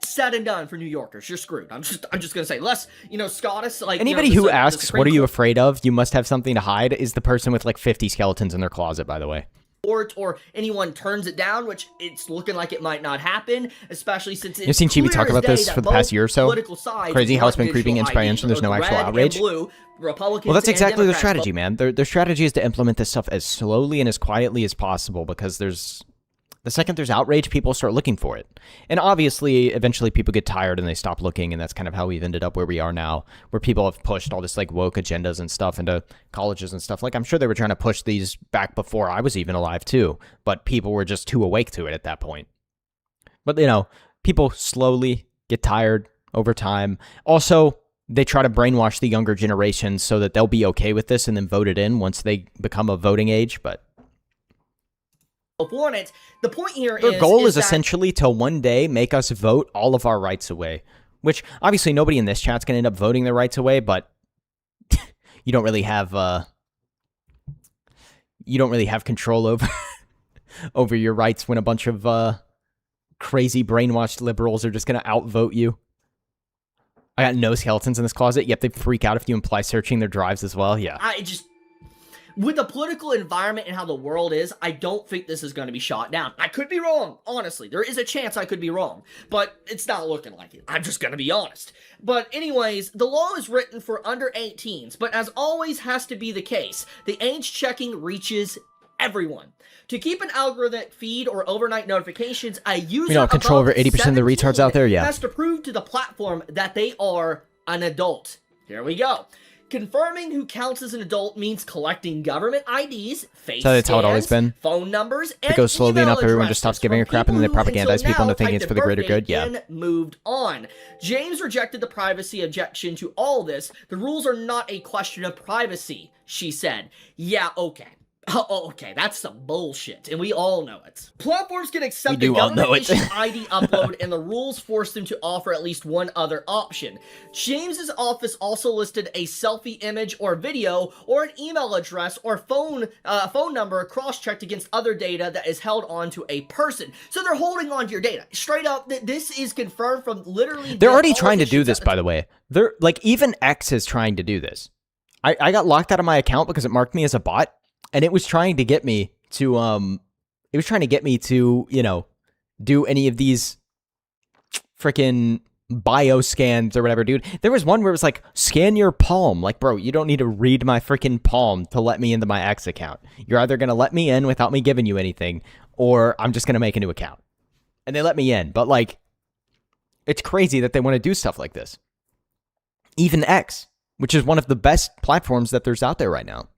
Said and done for New Yorkers. You're screwed. I'm just gonna say, less Scottish. Like anybody who asks, "What are you afraid of?" You must have something to hide. Is the person with like 50 skeletons in their closet, by the way. Or anyone turns it down, which it's looking like it might not happen, especially since it's you've seen Chibi talk about this for the past year or so. Crazy how it's been creeping inch by inch and there's no actual outrage. Well, that's exactly their strategy, man. Their strategy is to implement this stuff as slowly and as quietly as possible because the second there's outrage, people start looking for it. And obviously, eventually people get tired and they stop looking, and that's kind of how we've ended up where we are now, where people have pushed all this like woke agendas and stuff into colleges and stuff. Like, I'm sure they were trying to push these back before I was even alive too, but people were just too awake to it at that point. But, people slowly get tired over time. Also, they try to brainwash the younger generation so that they'll be okay with this and then vote it in once they become of voting age, but the point here their goal is essentially to one day make us vote all of our rights away, which obviously nobody in this chat's going to end up voting their rights away, but you don't really have control over your rights when a bunch of crazy brainwashed liberals are just going to outvote you. I got no skeletons in this closet, yet they freak out if you imply searching their drives as well. Yeah. With the political environment and how the world is, I don't think this is going to be shot down. I could be wrong, honestly. There is a chance I could be wrong, but it's not looking like it. I'm just going to be honest. But anyways, the law is written for under 18s, but as always has to be the case, the age checking reaches everyone. To keep an algorithmic feed or overnight notifications, a user control over 80% of the retards out there, yeah, has to prove to the platform that they are an adult. Here we go. Confirming who counts as an adult means collecting government IDs, face that's how it always been. Phone numbers, and it goes slowly enough, everyone just stops giving a crap, and then they propagandize people into thinking it's for the greater good. Yeah. Moved on. James rejected the privacy objection to all this. The rules are not a question of privacy, she said. Yeah, okay. Oh, okay, that's some bullshit, and we all know it. Platforms can accept We the do all know it. government-issued ID upload, and the rules force them to offer at least one other option. James's office also listed a selfie image or video, or an email address or phone number cross-checked against other data that is held onto a person. So they're holding onto your data. Straight up, this is confirmed from literally... They're already trying to do this, by the way. They're like, even X is trying to do this. I got locked out of my account because it marked me as a bot. And it was trying to get me to, you know, do any of these freaking bio scans or whatever, dude. There was one where it was like, scan your palm. Like, bro, you don't need to read my freaking palm to let me into my X account. You're either going to let me in without me giving you anything, or I'm just going to make a new account. And they let me in. But, like, it's crazy that they want to do stuff like this. Even X, which is one of the best platforms that there's out there right now.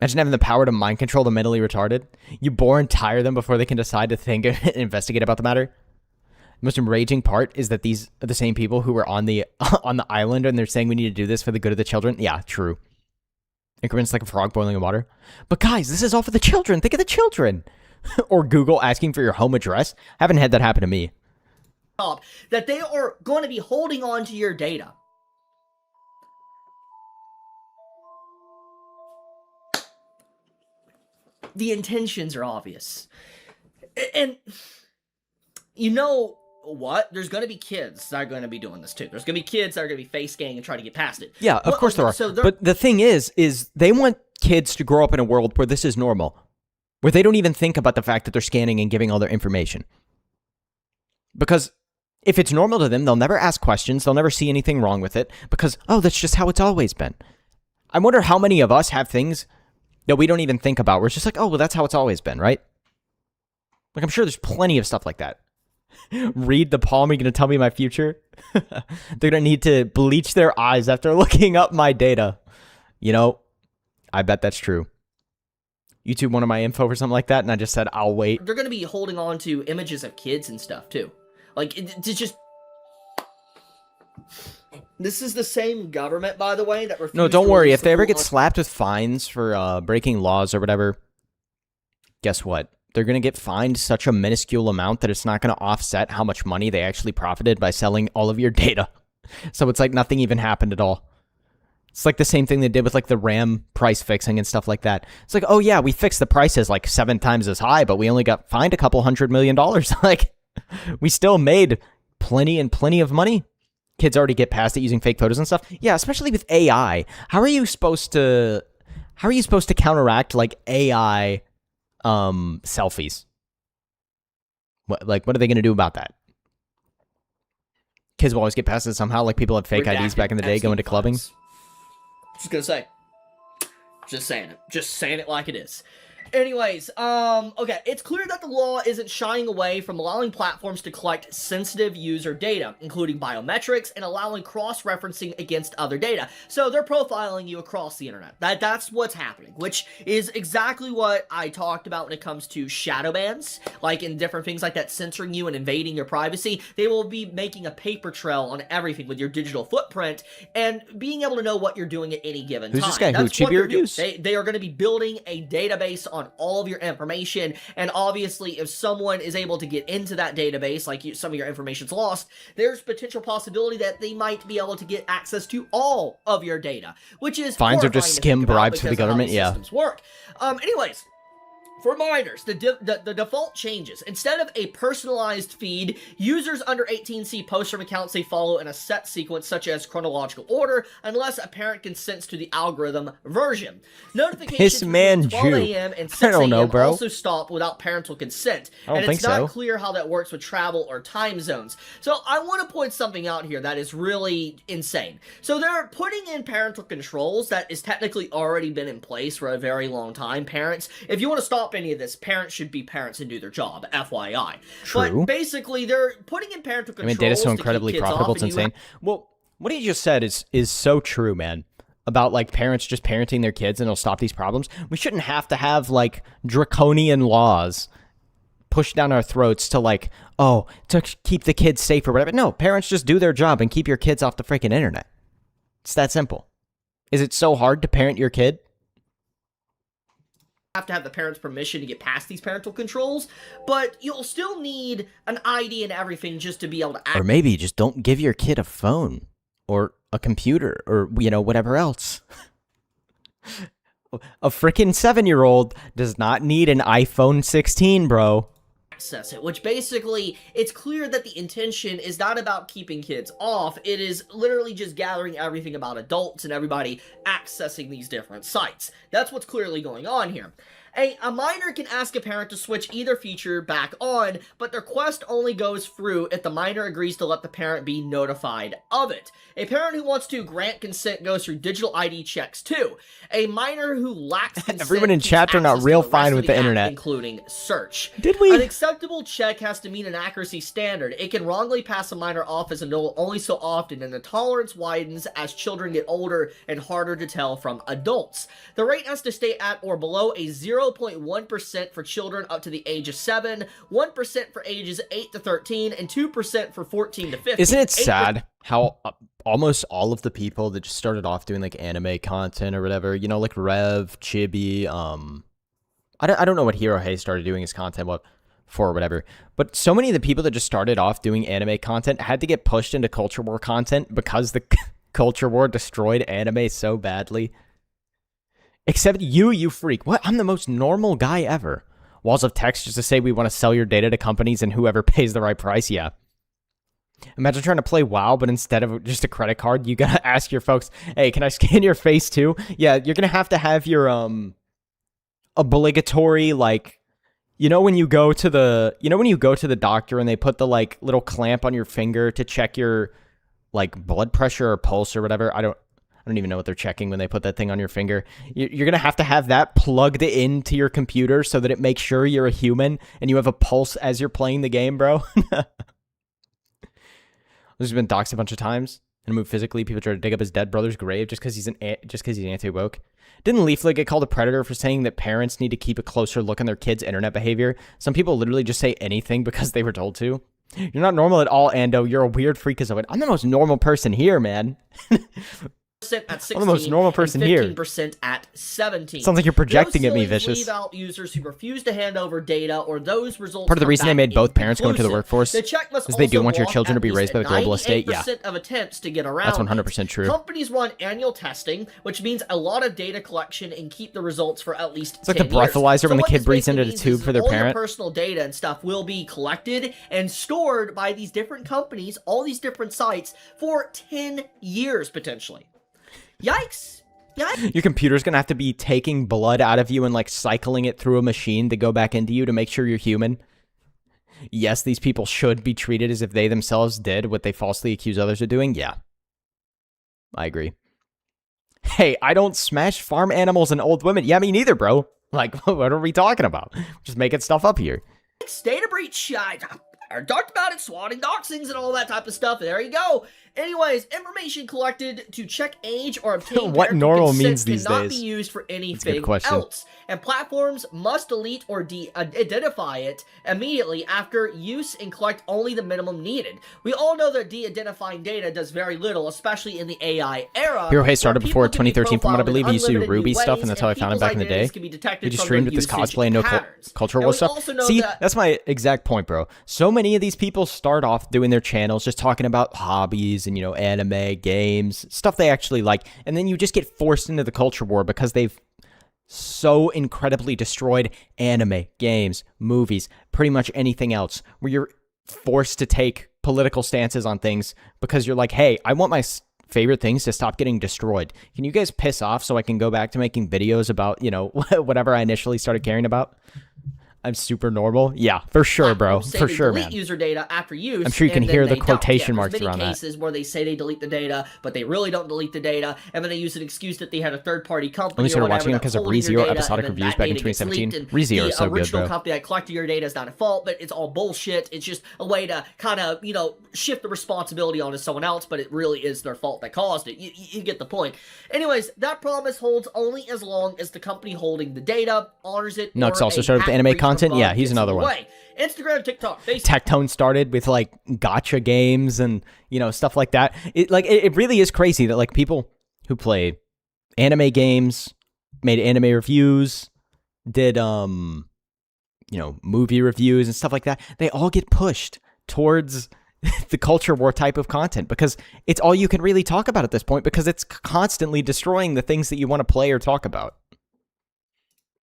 Imagine having the power to mind control the mentally retarded. You bore and tire them before they can decide to think and investigate about the matter. The most enraging part is that these are the same people who were on the island and they're saying we need to do this for the good of the children. Yeah, true. Increments like a frog boiling in water. But guys, this is all for the children. Think of the children. Or Google asking for your home address. I haven't had that happen to me. That they are going to be holding on to your data. The intentions are obvious. And you know what? There's going to be kids that are going to be doing this too. There's going to be kids that are going to be face scanning and trying to get past it. Yeah, of course there are. But the thing is they want kids to grow up in a world where this is normal. Where they don't even think about the fact that they're scanning and giving all their information. Because if it's normal to them, they'll never ask questions. They'll never see anything wrong with it. Because, oh, that's just how it's always been. I wonder how many of us have things that we don't even think about. We're just like, oh, well, that's how it's always been, right? Like, I'm sure there's plenty of stuff like that. Read the palm, are you going to tell me my future? They're going to need to bleach their eyes after looking up my data. You know, I bet that's true. YouTube wanted my info for something like that, and I just said, I'll wait. They're going to be holding on to images of kids and stuff, too. Like, it's just... This is the same government, by the way, that refused No, don't to worry. release If they the ever full get slapped with fines for breaking laws or whatever, guess what? They're going to get fined such a minuscule amount that it's not going to offset how much money they actually profited by selling all of your data. So it's like nothing even happened at all. It's like the same thing they did with like the RAM price fixing and stuff like that. It's like, oh yeah, we fixed the prices like 7 times as high, but we only got fined a couple $100 million. Like, we still made plenty of money. Kids already get past it using fake photos and stuff. Yeah, especially with AI. How are you supposed to counteract like AI selfies? What are they going to do about that? Kids will always get past it somehow. Like people had fake IDs back in the day going to clubbing. Just gonna say. Just saying it. Just saying it like it is. Anyways, okay, it's clear that the law isn't shying away from allowing platforms to collect sensitive user data, including biometrics, and allowing cross-referencing against other data. So they're profiling you across the internet. That's what's happening, which is exactly what I talked about when it comes to shadow bans, like in different things like that, censoring you and invading your privacy. They will be making a paper trail on everything with your digital footprint and being able to know what you're doing at any given time. Who's this guy? That's Who? what they're doing. Reviews? They are going to be building a database on all of your information, and obviously if someone is able to get into that database, like some of your information's lost, there's potential possibility that they might be able to get access to all of your data, which is fines are just skim bribes for the government. Yeah. Systems work. Anyways. For reminders, the default changes. Instead of a personalized feed, users under 18 see posts from accounts they follow in a set sequence, such as chronological order, unless a parent consents to the algorithm version. Notifications between 12 a.m. and 6 a.m. also stop without parental consent. And it's not clear how that works with travel or time zones. So I want to point something out here that is really insane. So they're putting in parental controls that is technically already been in place for a very long time. Parents, if you want to stop any of this, parents should be parents and do their job, FYI. True. But basically, they're putting in parental controls. Data's so incredibly profitable, it's insane. Well, what you just said is so true, man. About like parents just parenting their kids and it'll stop these problems. We shouldn't have to have like draconian laws pushed down our throats to like, oh, to keep the kids safe or whatever. No, parents just do their job and keep your kids off the freaking internet. It's that simple. Is it so hard to parent your kid? have to have the parents' permission to get past these parental controls, but you'll still need an ID and everything just to be able to Or maybe just don't give your kid a phone or a computer or, whatever else. A freaking 7-year-old does not need an iPhone 16, bro. access it, which basically, it's clear that the intention is not about keeping kids off, it is literally just gathering everything about adults and everybody accessing these different sites. That's what's clearly going on here. A minor can ask a parent to switch either feature back on, but the request only goes through if the minor agrees to let the parent be notified of it. A parent who wants to grant consent goes through digital ID checks too. A minor who lacks consent Everyone in chat are not real fine with the internet. Including search. Did we? An acceptable check has to meet an accuracy standard. It can wrongly pass a minor off as an adult only so often, and the tolerance widens as children get older and harder to tell from adults. The rate has to stay at or below a 0.1% for children up to the age of 7, 1% for ages 8 to 13, and 2% for 14 to 15. Isn't it sad how almost all of the people that just started off doing like anime content or whatever, like Rev, Chibi, I don't know what Hero Hey started doing his content for or whatever, but so many of the people that just started off doing anime content had to get pushed into Culture War content because the Culture War destroyed anime so badly. Except you freak. What? I'm the most normal guy ever. Walls of text just to say we want to sell your data to companies and whoever pays the right price, yeah. Imagine trying to play WoW, but instead of just a credit card, you gotta ask your folks, hey, can I scan your face too? Yeah, you're gonna have to have your, obligatory, like, when you go to the doctor and they put the, like, little clamp on your finger to check your, like, blood pressure or pulse or whatever. I don't even know what they're checking when they put that thing on your finger. You're going to have that plugged into your computer so that it makes sure you're a human and you have a pulse as you're playing the game, bro. He's been doxxed a bunch of times and moved physically. People try to dig up his dead brother's grave just because he's anti-woke. Didn't Leaflet get called a predator for saying that parents need to keep a closer look on their kids' internet behavior? Some people literally just say anything because they were told to. You're not normal at all, Ando. You're a weird freak as a... I'm the most normal person here, man. At 16, I'm the most normal person here. 15% at 17. Sounds like you're projecting at me, Vicious. Leave out users who refuse to hand over data or those results. Part of the reason they made both parents go into the workforce the check must is they do also want your block children to at be raised by the global estate. 98% Yeah, of attempts to get around. that's 100% true. Companies run annual testing, which means a lot of data collection and keep the results for at least 10 It's like the years. breathalyzer when the what kid this breathes into basically the tube means for their is all parent. Your personal data and stuff will be collected and stored by these different companies, all these different sites, for 10 years potentially. Yikes. Your computer's gonna have to be taking blood out of you and like cycling it through a machine to go back into you to make sure you're human. Yes, these people should be treated as if they themselves did what they falsely accuse others of doing. Yeah, I agree. Hey, I don't smash farm animals and old women. Yeah, me neither, bro. Like, what are we talking about? Just making stuff up here. Data breach, I talked about it, swatting, doxings, and all that type of stuff. There you go. Anyways, information collected to check age or obtain what normal consent means these cannot days. be used for That's a anything good question. else, and platforms must delete or de-identify it immediately after use and collect only the minimum needed. We all know that de-identifying data does very little, especially in the AI era. Hero Hey started before 2013 from what I believe. He used to do unlimited Ruby new stuff, ways, and that's how I and found him back in the day. people's identities can be detected He just from streamed their with this usage cosplay and no patterns. cultural And war we stuff. also know See, that- that's my exact point, bro. So many of these people start off doing their channels just talking about hobbies and, anime, games, stuff they actually like, and then you just get forced into the culture war because they've so incredibly destroyed anime, games, movies, pretty much anything else, where you're forced to take political stances on things because you're like, hey, I want my favorite things to stop getting destroyed. Can you guys piss off so I can go back to making videos about, whatever I initially started caring about? I'm super normal. Yeah, for sure, bro. Say For they sure, delete man. user data after use. I'm sure you can and hear then the they don't. quotation Yeah, marks there's around many that. cases where they say they delete the data, but they really don't delete the data, and then they use an excuse that they had a third-party company. Only started or whatever watching it because that's of holding your ReZero data, episodic and then reviews that back in data gets 2017. leaked, and ReZero is so the good, original bro. company that collected your data is not at fault, but it's all bullshit. It's just a way to kind of, shift the responsibility onto someone else, but it really is their fault that caused it. You get the point. Anyways, that promise holds only as long as the company holding the data honors it. Nux or also a started with hack anime breach or content. bug Yeah, he's gets in another the one. way. Instagram, TikTok, Facebook. Tectone started with like gotcha games and stuff like that. It really is crazy that like people who play anime games, made anime reviews, did movie reviews and stuff like that, they all get pushed towards the culture war type of content because it's all you can really talk about at this point because it's constantly destroying the things that you want to play or talk about.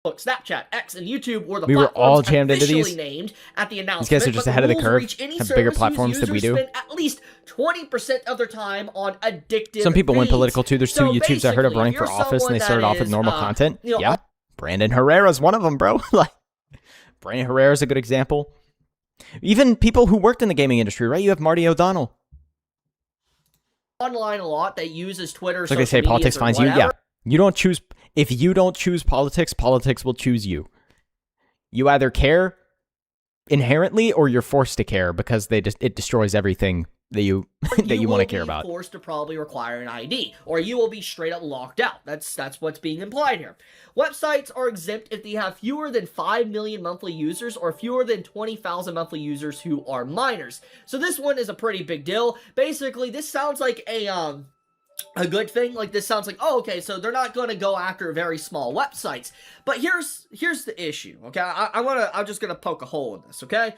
Look, Snapchat, X, and YouTube were the We were all platforms jammed into officially these. named at the announcement. These guys are just ahead of the rules curve, reach any have bigger service platforms whose than we users do. spend at least 20% of their time on addictive Some people went feeds. political too. There's two So YouTubes I heard of basically, running if for you're office and they someone started that off with is, normal content. you know, Yeah. Brandon Herrera's one of them, bro. Like, Brandon Herrera's a good example. Even people who worked in the gaming industry, right? You have Marty O'Donnell. online a lot that uses Twitter. It's like they say, politics finds you. Yeah. You don't choose. If you don't choose politics, politics will choose you. You either care inherently or you're forced to care because it destroys everything that you that you want to care about. Forced to probably require an ID, or you will be straight up locked out. That's what's being implied here. Websites are exempt if they have fewer than 5 million monthly users or fewer than 20,000 monthly users who are minors. So this one is a pretty big deal. Basically, this sounds like a good thing. Like, this sounds like, oh, okay, so they're not going to go after very small websites. But here's the issue, okay? I'm just going to poke a hole in this, okay?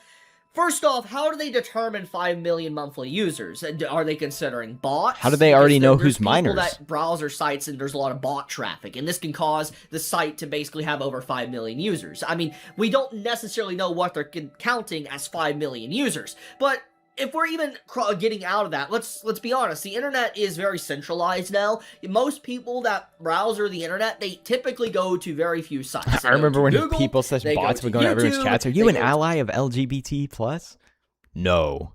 First off, how do they determine 5 million monthly users? Are they considering bots? How do they already know who's There's minors? people that browser sites and there's a lot of bot traffic, and this can cause the site to basically have over 5 million users. I mean, we don't necessarily know what they're counting as 5 million users, but if we're even getting out of that, let's be honest. The internet is very centralized now. Most people that browse the internet, they typically go to very few sites. I remember when Google, people such they bots to would go to everyone's YouTube, chats. Are you they an go ally of LGBT plus? No.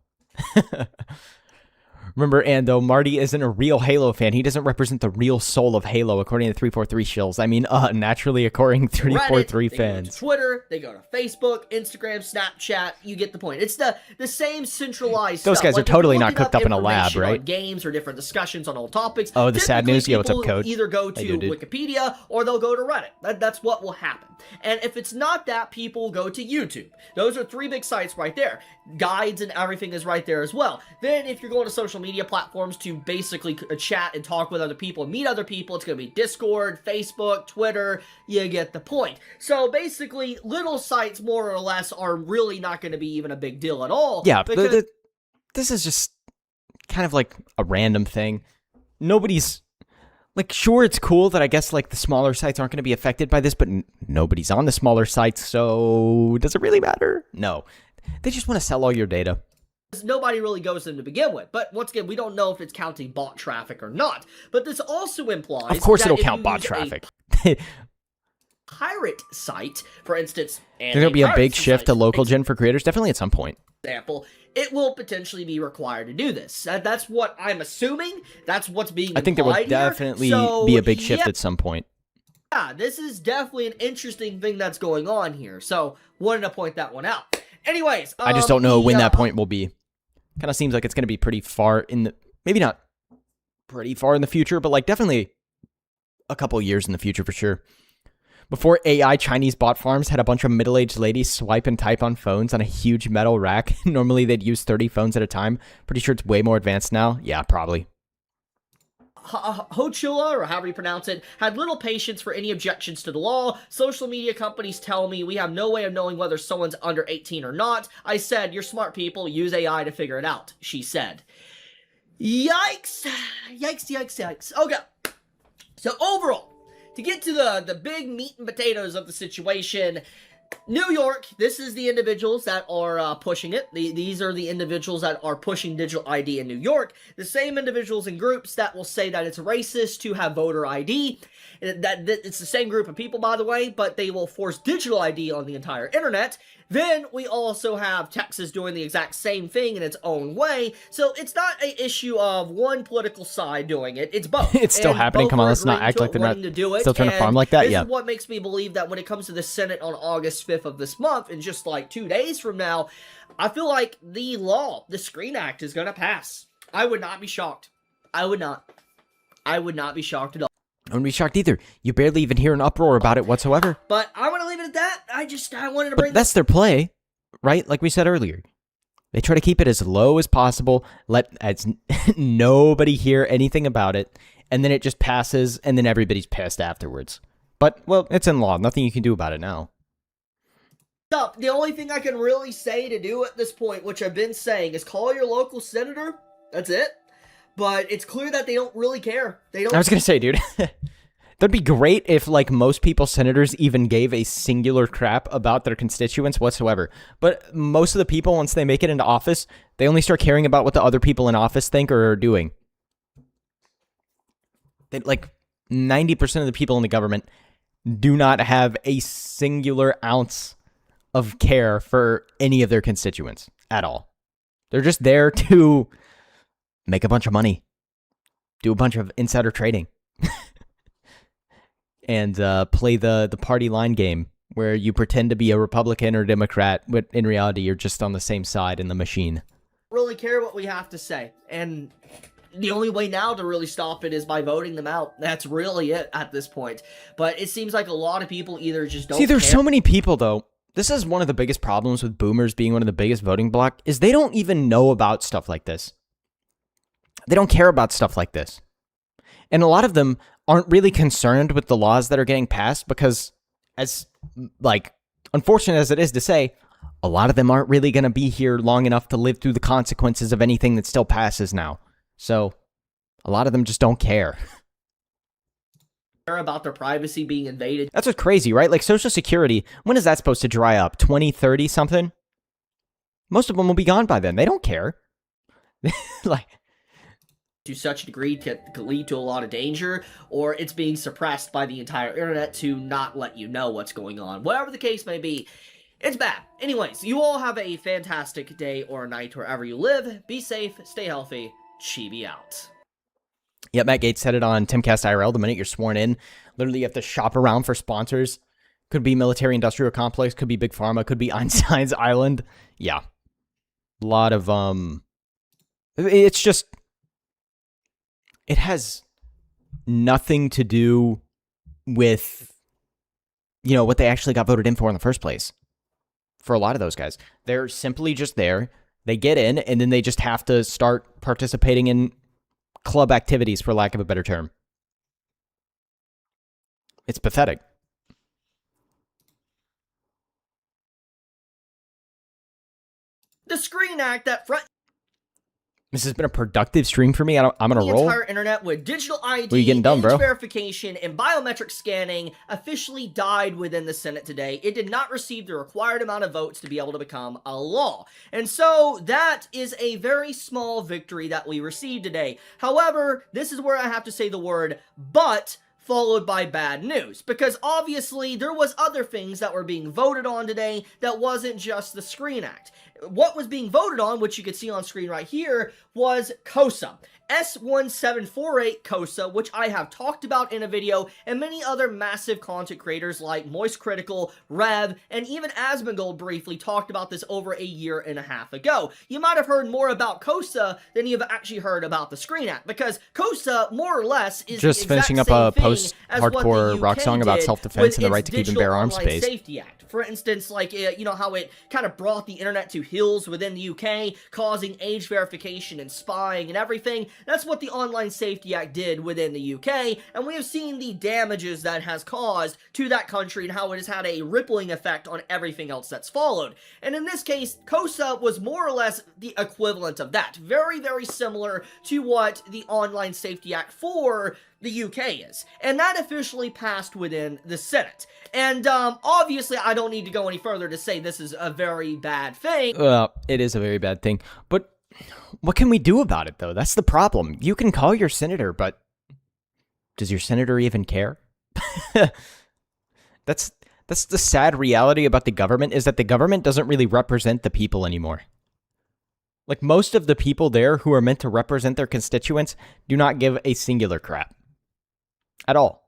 Remember, Ando, Marty isn't a real Halo fan. He doesn't represent the real soul of Halo, according to 343 shills. I mean, naturally, according to 343 Reddit, fans. They go to Twitter, they go to Facebook, Instagram, Snapchat. You get the point. It's the same centralized Those stuff. guys are Like, if totally you're not looking cooked up in a lab, information on right? Games or different discussions on all topics. Oh, the sad typically news? Yeah, what's up, people Code? Either go to Hey, dude. Wikipedia or they'll go to Reddit. That's what will happen. And if it's not that, people go to YouTube. Those are 3 big sites right there. Guides and everything is right there as well. Then if you're going to social media platforms to basically chat and talk with other people and meet other people, it's going to be Discord, Facebook, Twitter. You get the point. So basically, little sites more or less are really not going to be even a big deal at all. Yeah, because this is just kind of like a random thing. Nobody's... Like, sure, it's cool that I guess, like, the smaller sites aren't going to be affected by this, but nobody's on the smaller sites, so does it really matter? No. They just want to sell all your data. nobody really goes to them to begin with. But once again, we don't know if it's counting bot traffic or not. But this also implies Of course that it'll if count you bot use a traffic. pirate site, for instance, and There'll be a big piracy shift to site, local gen for creators, definitely at some point. example, it will potentially be required to do this. That's what I'm assuming. That's what's being I think there will implied here. definitely So, be a big shift yeah. at some point. Yeah, this is definitely an interesting thing that's going on here. So, wanted to point that one out. Anyways, I just don't know when that point will be. Kind of seems like it's going to be pretty far in the... Maybe not pretty far in the future, but like definitely a couple years in the future for sure. Before AI Chinese bot farms had a bunch of middle-aged ladies swipe and type on phones on a huge metal rack. Normally they'd use 30 phones at a time. Pretty sure it's way more advanced now. Yeah, probably. Hochula, or however you pronounce it, had little patience for any objections to the law. Social media companies tell me we have no way of knowing whether someone's under 18 or not. I said, you're smart people, use AI to figure it out, she said. Yikes. Yikes, yikes, yikes. Okay. So overall, to get to the big meat and potatoes of the situation, New York, this is the individuals that are pushing it. These are the individuals that are pushing digital ID in New York. The same individuals and groups that will say that it's racist to have voter ID. That it's the same group of people, by the way, but they will force digital ID on the entire internet. Then we also have Texas doing the exact same thing in its own way. So it's not an issue of one political side doing it. It's both. It's still And happening. both Come on, are let's not agreeing act to like it, they're not wanting to do it. still trying to farm And like that. this Yeah. is what makes me believe that when it comes to the Senate on August 5th of this month, in just like 2 days from now, I feel like the law, the Screen Act, is going to pass. I would not be shocked. I would not be shocked at all. I wouldn't be shocked either. You barely even hear an uproar about it whatsoever. But I want to leave it at that. I wanted to But bring that's their play, right? Like we said earlier. They try to keep it as low as possible, let nobody hear anything about it, and then it just passes, and then everybody's pissed afterwards. But, well, it's in law. Nothing you can do about it now. The only thing I can really say to do at this point, which I've been saying, is call your local senator. That's it. But it's clear that they don't really care. They don't. I was gonna say, dude, that'd be great if, like, most people's senators even gave a singular crap about their constituents whatsoever. But most of the people, once they make it into office, they only start caring about what the other people in office think or are doing. They, like, 90% of the people in the government do not have a singular ounce of care for any of their constituents at all. They're just there to make a bunch of money, do a bunch of insider trading, and play the party line game where you pretend to be a Republican or Democrat, but in reality you're just on the same side in the machine. Really care what we have to say. And the only way now to really stop it is by voting them out. That's really it at this point. But it seems like a lot of people either just don't See, there's care. so many people, though. This is one of the biggest problems with boomers being one of the biggest voting bloc, is they don't even know about stuff like this. They don't care about stuff like this. And a lot of them aren't really concerned with the laws that are getting passed because, as, like, unfortunate as it is to say, a lot of them aren't really going to be here long enough to live through the consequences of anything that still passes now. So, a lot of them just don't care. About their privacy being invaded. That's what's crazy, right? Like, Social Security, when is that supposed to dry up? 2030 something? Most of them will be gone by then. They don't care. Like, to such a degree could lead to a lot of danger, or it's being suppressed by the entire internet to not let you know what's going on. Whatever the case may be, it's bad. Anyways, you all have a fantastic day or night wherever you live. Be safe, stay healthy, Chibi out. yeah, Matt Gates said it on Timcast IRL. The minute you're sworn in, literally you have to shop around for sponsors. Could be military industrial complex, could be Big Pharma, could be Einstein's Island. Yeah. A lot of, it's just, it has nothing to do with, you know, what they actually got voted in for in the first place. For a lot of those guys, they're simply just there. They get in, and then they just have to start participating in club activities, for lack of a better term. It's pathetic. The Screen Act that This has been a productive stream for me. I'm gonna the roll. entire internet with digital ID, What are you getting done, age bro? verification, and biometric scanning officially died within the Senate today. It did not receive the required amount of votes to be able to become a law. And so that is a very small victory that we received today. However, this is where I have to say the word "but," followed by bad news, because obviously there was other things that were being voted on today that wasn't just the Screen Act. What was being voted on, which you can see on screen right here, was COSA. S1748 COSA, which I have talked about in a video, and many other massive content creators like Moist Critical, Rev, and even Asmongold briefly talked about this over a year and a half ago. You might have heard more about COSA than you've actually heard about the Screen Act, because COSA, more or less, is Just the finishing exact up a same thing as what the post-hardcore rock UK song about did self-defense and the with right to its keep and bear Digital arms Online space. Safety Act. For instance, like, you know, how it kind of brought the internet to hills within the UK, causing age verification and spying and everything. That's what the Online Safety Act did within the UK, and we have seen the damages that has caused to that country and how it has had a rippling effect on everything else that's followed. And in this case, COSA was more or less the equivalent of that. Very, very similar to what the Online Safety Act for the UK is. And that officially passed within the Senate. And obviously, I don't need to go any further to say this is a very bad thing. It is a very bad thing. But what can we do about it, though? That's the problem. You can call your senator, but does your senator even care? That's the sad reality about the government, is that the government doesn't really represent the people anymore. Like, most of the people there who are meant to represent their constituents do not give a singular crap. At all.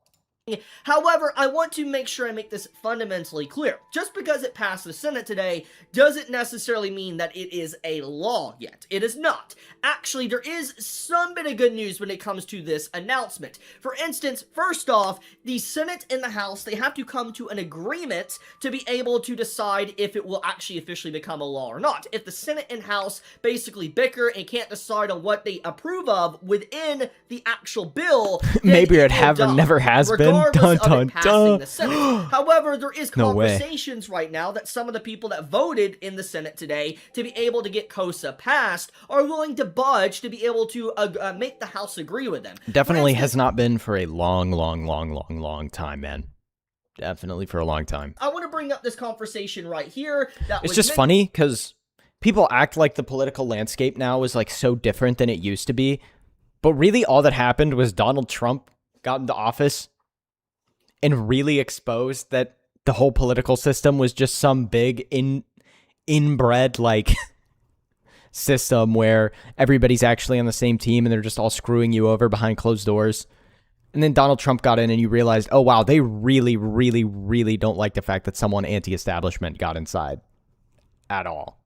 However, I want to make sure I make this fundamentally clear. Just because it passed the Senate today doesn't necessarily mean that it is a law yet. It is not. Actually, there is some bit of good news when it comes to this announcement. For instance, first off, the Senate and the House, they have to come to an agreement to be able to decide if it will actually officially become a law or not. If the Senate and House basically bicker and can't decide on what they approve of within the actual bill, Maybe it have or never has been. regardless of it passing the Senate. However, there is No way. conversations right now that some of the people that voted in the Senate today to be able to get KOSA passed are willing to budge to be able to make the House agree with them. Definitely has not been for a long time, man. Definitely for a long time. I want to bring up this conversation right here. It's just funny because people act like the political landscape now is like so different than it used to be. But really all that happened was Donald Trump got into office and really exposed that the whole political system was just some big inbred like system where everybody's actually on the same team and they're just all screwing you over behind closed doors. And then Donald Trump got in and you realized, oh wow, they really don't like the fact that someone anti-establishment got inside at all.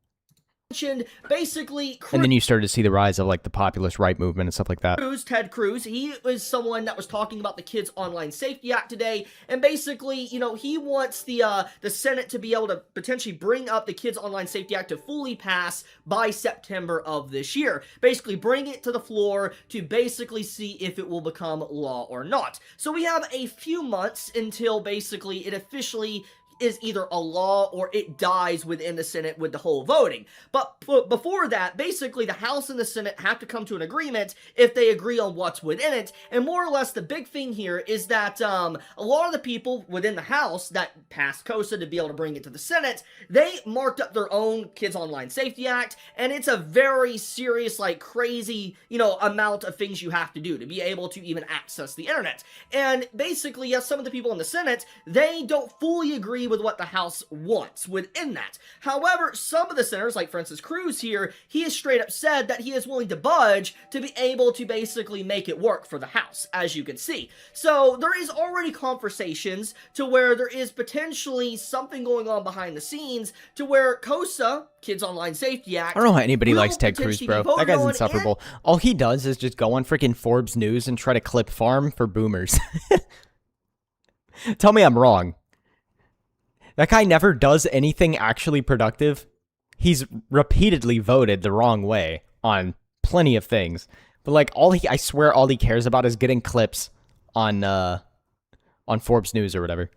Basically, and then you started to see the rise of like the populist right movement and stuff like that. Ted Cruz, he was someone that was talking about the Kids Online Safety Act today, and basically, you know, he wants the Senate to be able to potentially bring up the Kids Online Safety Act to fully pass by September of this year. Basically, bring it to the floor to basically see if it will become law or not. So we have a few months until basically it officially is either a law or it dies within the Senate with the whole voting. But before that, basically the House and the Senate have to come to an agreement if they agree on what's within it. And more or less the big thing here is that a lot of the people within the House that passed KOSA to be able to bring it to the Senate, they marked up their own Kids Online Safety Act, and it's a very serious, like crazy, you know, amount of things you have to do to be able to even access the internet. And basically, yes, some of the people in the Senate, they don't fully agree with what the House wants within that. However, some of the senators, like for instance Cruz here, he has straight up said that he is willing to budge to be able to basically make it work for the House, as you can see. So there is already conversations to where there is potentially something going on behind the scenes to where KOSA, Kids Online Safety Act, I don't know how anybody likes Ted Cruz, bro. That guy's insufferable. All he does is just go on freaking Forbes News and try to clip farm for boomers. Tell me I'm wrong. That guy never does anything actually productive. He's repeatedly voted the wrong way on plenty of things. But like I swear all he cares about is getting clips on Forbes News or whatever.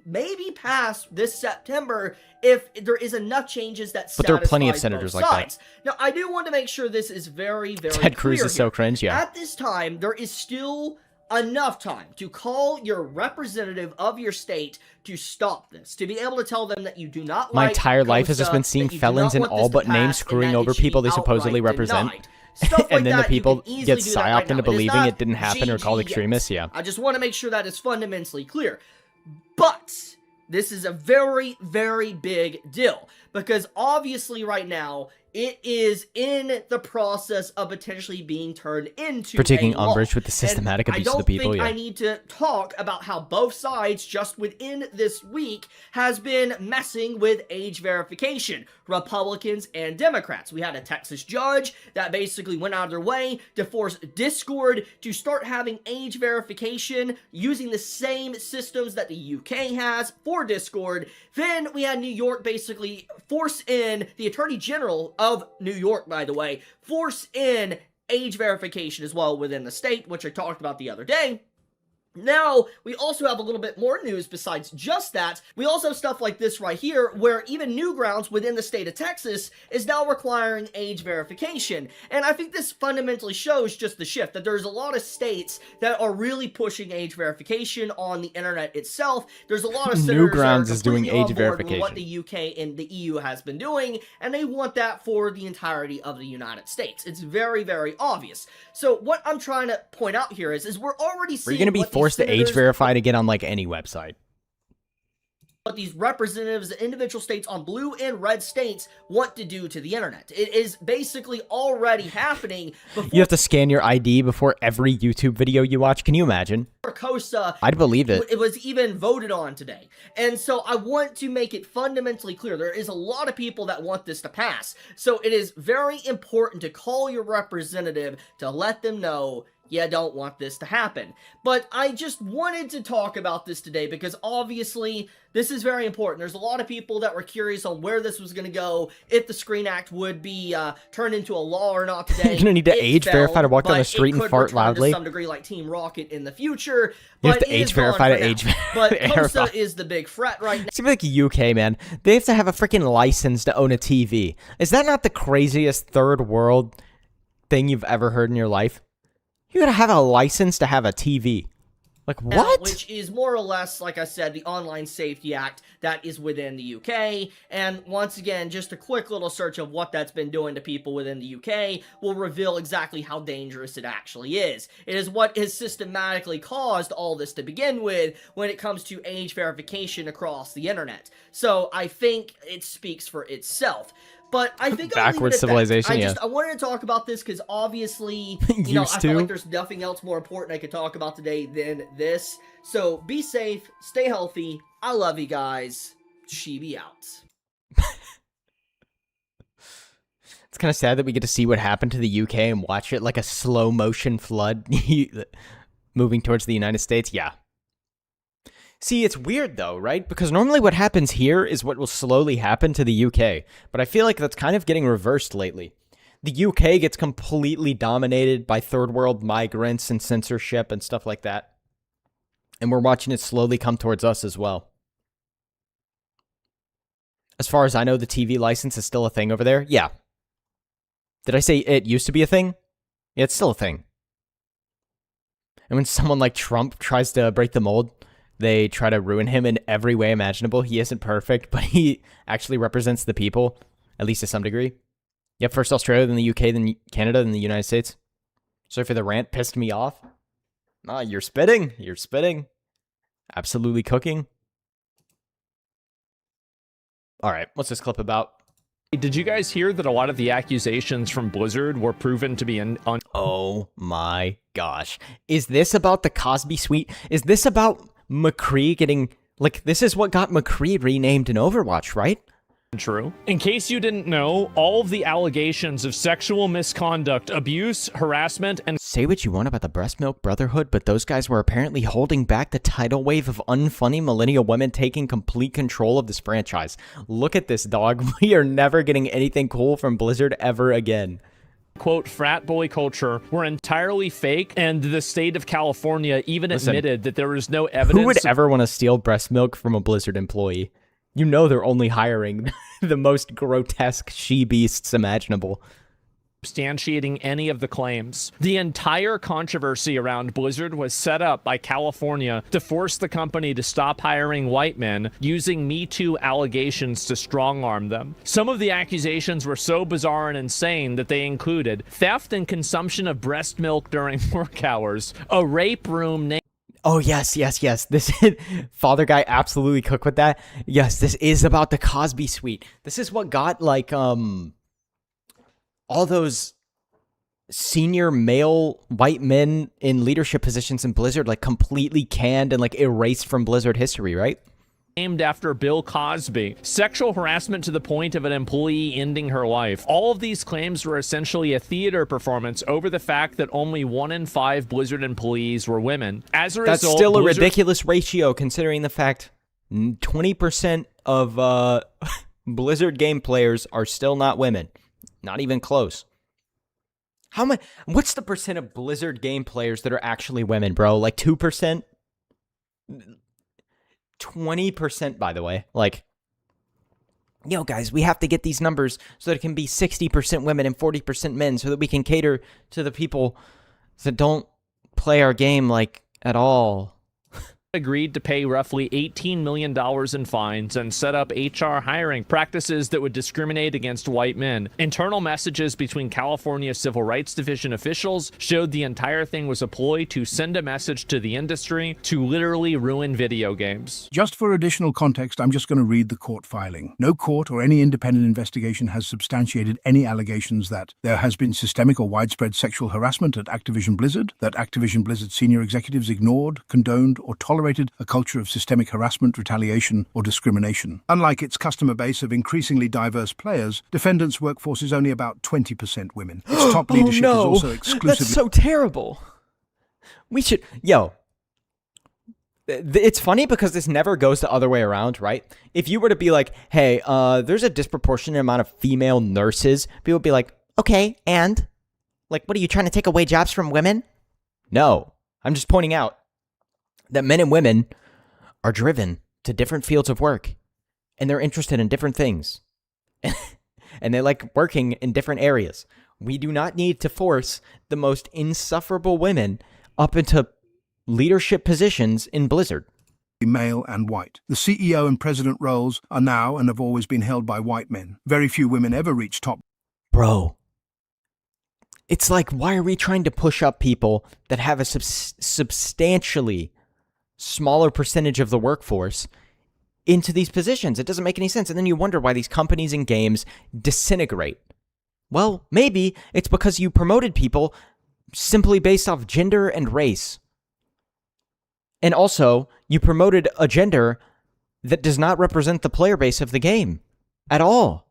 Maybe pass this September if there is enough changes that But there are plenty of senators like that. Now, I do want to make sure this is very Ted Cruz is so cringe, yeah. At this time, there is still enough time to call your representative of your state to stop this, to be able to tell them that you do not My like entire life has just been seeing felons in all but names screwing over people they supposedly represent. And then the people get psyoped into believing it didn't happen or called extremists, yeah. I just want to make sure that is fundamentally clear. But this is a very, very big deal, because obviously right now it is in the process of potentially being turned into for taking a law. umbrage with the systematic abuse of the people. I need to talk about how both sides just within this week has been messing with age verification, Republicans and Democrats. We had a Texas judge that basically went out of their way to force Discord to start having age verification using the same systems that the UK has for Discord. Then we had New York basically force in the Attorney General of New York, by the way, force in age verification as well within the state, which I talked about the other day. Now, we also have a little bit more news besides just that. We also have stuff like this right here, where even Newgrounds within the state of Texas is now requiring age verification. And I think this fundamentally shows just the shift, that there's a lot of states that are really pushing age verification on the internet itself. There's a lot of senators Newgrounds is doing age verification. What the UK and the EU has been doing, and they want that for the entirety of the United States. It's very, very obvious. So what I'm trying to point out here is we're already seeing. Are you going to be forced to age verify to get on like any website? What these representatives of individual states on blue and red states want to do to the internet. It is basically already happening. You have to scan your ID before every YouTube video you watch. Can you imagine? KOSA, I'd believe it. It was even voted on today. And so I want to make it fundamentally clear. There is a lot of people that want this to pass. So it is very important to call your representative to let them know You don't want this to happen. But I just wanted to talk about this today because obviously this is very important. There's a lot of people that were curious on where this was going to go, if the Screen Act would be turned into a law or not today. You're going to need to age verify to walk down the street and fart loudly. To some degree like Team Rocket in the future. You have to age verify to age But verify. HOSA is the big threat right now. Seems like UK, man. They have to have a freaking license to own a TV. Is that not the craziest third world thing you've ever heard in your life? You gotta have a license to have a TV. Like, what? Which is more or less, like I said, the Online Safety Act that is within the UK. And once again, just a quick little search of what that's been doing to people within the UK will reveal exactly how dangerous it actually is. It is what has systematically caused all this to begin with when it comes to age verification across the internet. So I think it speaks for itself. But I think backwards civilization. I wanted to talk about this because obviously, you know, I feel like there's nothing else more important I could talk about today than this. So be safe, stay healthy. I love you guys. Chibi out. It's kind of sad that we get to see what happened to the UK and watch it like a slow motion flood moving towards the United States. Yeah. See, it's weird though, right? Because normally what happens here is what will slowly happen to the UK. But I feel like that's kind of getting reversed lately. The UK gets completely dominated by third world migrants and censorship and stuff like that. And we're watching it slowly come towards us as well. As far as I know, the TV license is still a thing over there. Yeah. Did I say it used to be a thing? Yeah, it's still a thing. And when someone like Trump tries to break the mold, they try to ruin him in every way imaginable. He isn't perfect, but he actually represents the people, at least to some degree. Yep, first Australia, then the UK, then Canada, then the United States. Sorry for the rant, pissed me off. Ah, you're spitting. You're spitting. Absolutely cooking. All right, what's this clip about? Did you guys hear that a lot of the accusations from Blizzard were proven to be Oh my gosh. Is this about the Cosby Suite? Is this about McCree getting... Like, this is what got McCree renamed in Overwatch, right? True. In case you didn't know, all of the allegations of sexual misconduct, abuse, harassment, and... Say what you want about the Breast Milk Brotherhood, but those guys were apparently holding back the tidal wave of unfunny millennial women taking complete control of this franchise. Look at this, dog. We are never getting anything cool from Blizzard ever again. Quote, frat boy culture were entirely fake, and the state of California even admitted that there was no evidence... Who would ever want to steal breast milk from a Blizzard employee? You know they're only hiring the most grotesque she-beasts imaginable. Substantiating any of the claims. The entire controversy around Blizzard was set up by California to force the company to stop hiring white men using Me Too allegations to strong-arm them. Some of the accusations were so bizarre and insane that they included theft and consumption of breast milk during work hours, a rape room named... Oh, yes. This Father Guy absolutely cooked with that. Yes, this is about the Cosby Suite. This is what got, like, all those senior male white men in leadership positions in Blizzard, like, completely canned and, like, erased from Blizzard history, right? Named after Bill Cosby. Sexual harassment to the point of an employee ending her life. All of these claims were essentially a theater performance over the fact that only 1 in 5 Blizzard employees were women. As a result, that's still a ridiculous ratio considering the fact 20% of Blizzard game players are still not women. Not even close. How much? What's the percent of Blizzard game players that are actually women, bro? Like 2%? 20%, by the way. Like, yo, guys, we have to get these numbers so that it can be 60% women and 40% men so that we can cater to the people that don't play our game, like, at all. Agreed to pay roughly $18 million in fines and set up HR hiring practices that would discriminate against white men. Internal messages between California Civil Rights Division officials showed the entire thing was a ploy to send a message to the industry to literally ruin video games. Just for additional context, I'm just going to read the court filing. No court or any independent investigation has substantiated any allegations that there has been systemic or widespread sexual harassment at Activision Blizzard, that Activision Blizzard senior executives ignored, condoned, or tolerated a culture of systemic harassment, retaliation, or discrimination. Unlike its customer base of increasingly diverse players, defendants' workforce is only about 20% women. Its top leadership is also exclusively... That's so terrible. We should, yo. It's funny because this never goes the other way around, right? If you were to be like, hey, there's a disproportionate amount of female nurses, people would be like, okay, and? Like, what are you trying to take away jobs from women? No, I'm just pointing out that men and women are driven to different fields of work, and they're interested in different things, and they like working in different areas. We do not need to force the most insufferable women up into leadership positions in Blizzard. Male and white. The CEO and president roles are now and have always been held by white men. Very few women ever reach top. Bro, it's like, why are we trying to push up people that have a substantially smaller percentage of the workforce into these positions? It doesn't make any sense. And then you wonder why these companies and games disintegrate. Well, maybe it's because you promoted people simply based off gender and race. And also, you promoted a gender that does not represent the player base of the game at all.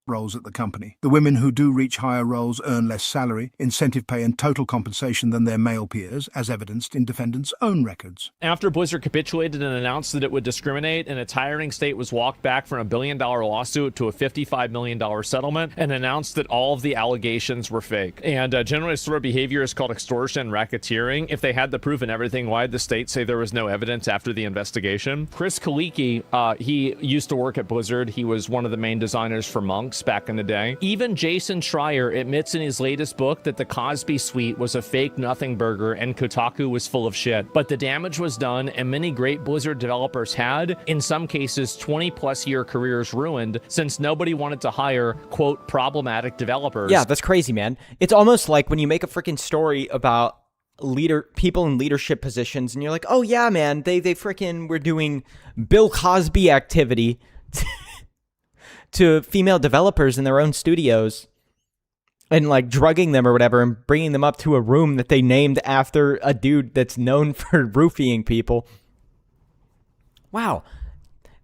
Roles at the company. The women who do reach higher roles earn less salary, incentive pay, and total compensation than their male peers, as evidenced in defendants' own records. After Blizzard capitulated and announced that it would discriminate, and its hiring state was walked back from a $1 billion lawsuit to a $55 million settlement, and announced that all of the allegations were fake. And generally, sort of behavior is called extortion and racketeering. If they had the proof and everything, why did the state say there was no evidence after the investigation? Chris Kaliki, he used to work at Blizzard. He was one of the main designers for Monks back in the day. Even Jason Schreier admits in his latest book that the Cosby Suite was a fake nothing burger and Kotaku was full of shit. But the damage was done, and many great Blizzard developers had, in some cases, 20-plus year careers ruined since nobody wanted to hire, quote, problematic developers. Yeah, that's crazy, man. It's almost like when you make a freaking story about people in leadership positions and you're like, oh yeah, man, they freaking were doing Bill Cosby activity to female developers in their own studios and like drugging them or whatever and bringing them up to a room that they named after a dude that's known for roofing people. Wow.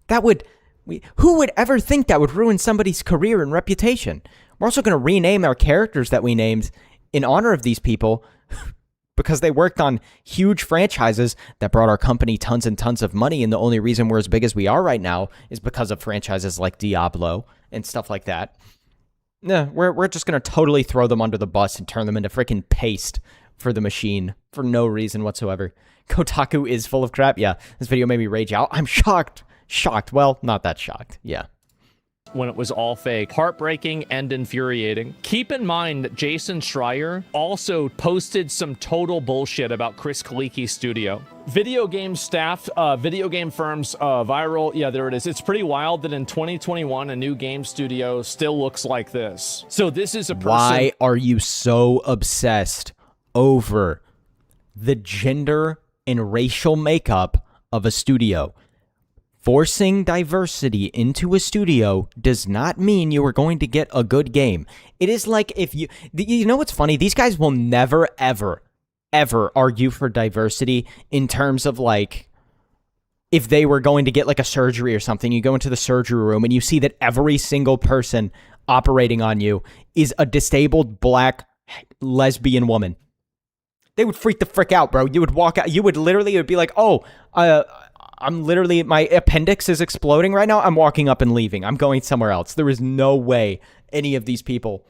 Who would ever think that would ruin somebody's career and reputation? We're also going to rename our characters that we named in honor of these people because they worked on huge franchises that brought our company tons and tons of money, and the only reason we're as big as we are right now is because of franchises like Diablo and stuff like that. No, we're just going to totally throw them under the bus and turn them into freaking paste for the machine for no reason whatsoever. Kotaku is full of crap. Yeah, this video made me rage out. I'm shocked. Shocked. Well, not that shocked. Yeah. When it was all fake. Heartbreaking and infuriating. Keep in mind that Jason Schreier also posted some total bullshit about Chris Kaliki's studio. Video game staff, video game firms, viral. Yeah, there it is. It's pretty wild that in 2021, a new game studio still looks like this. So this is a person. Why are you so obsessed over the gender and racial makeup of a studio? Forcing diversity into a studio does not mean you are going to get a good game. It is like if you know what's funny? These guys will never, ever, ever argue for diversity in terms of like, if they were going to get like a surgery or something, you go into the surgery room and you see that every single person operating on you is a disabled black lesbian woman. They would freak the frick out, bro. You would walk out, it would be like, oh, I'm literally, my appendix is exploding right now. I'm walking up and leaving. I'm going somewhere else. There is no way any of these people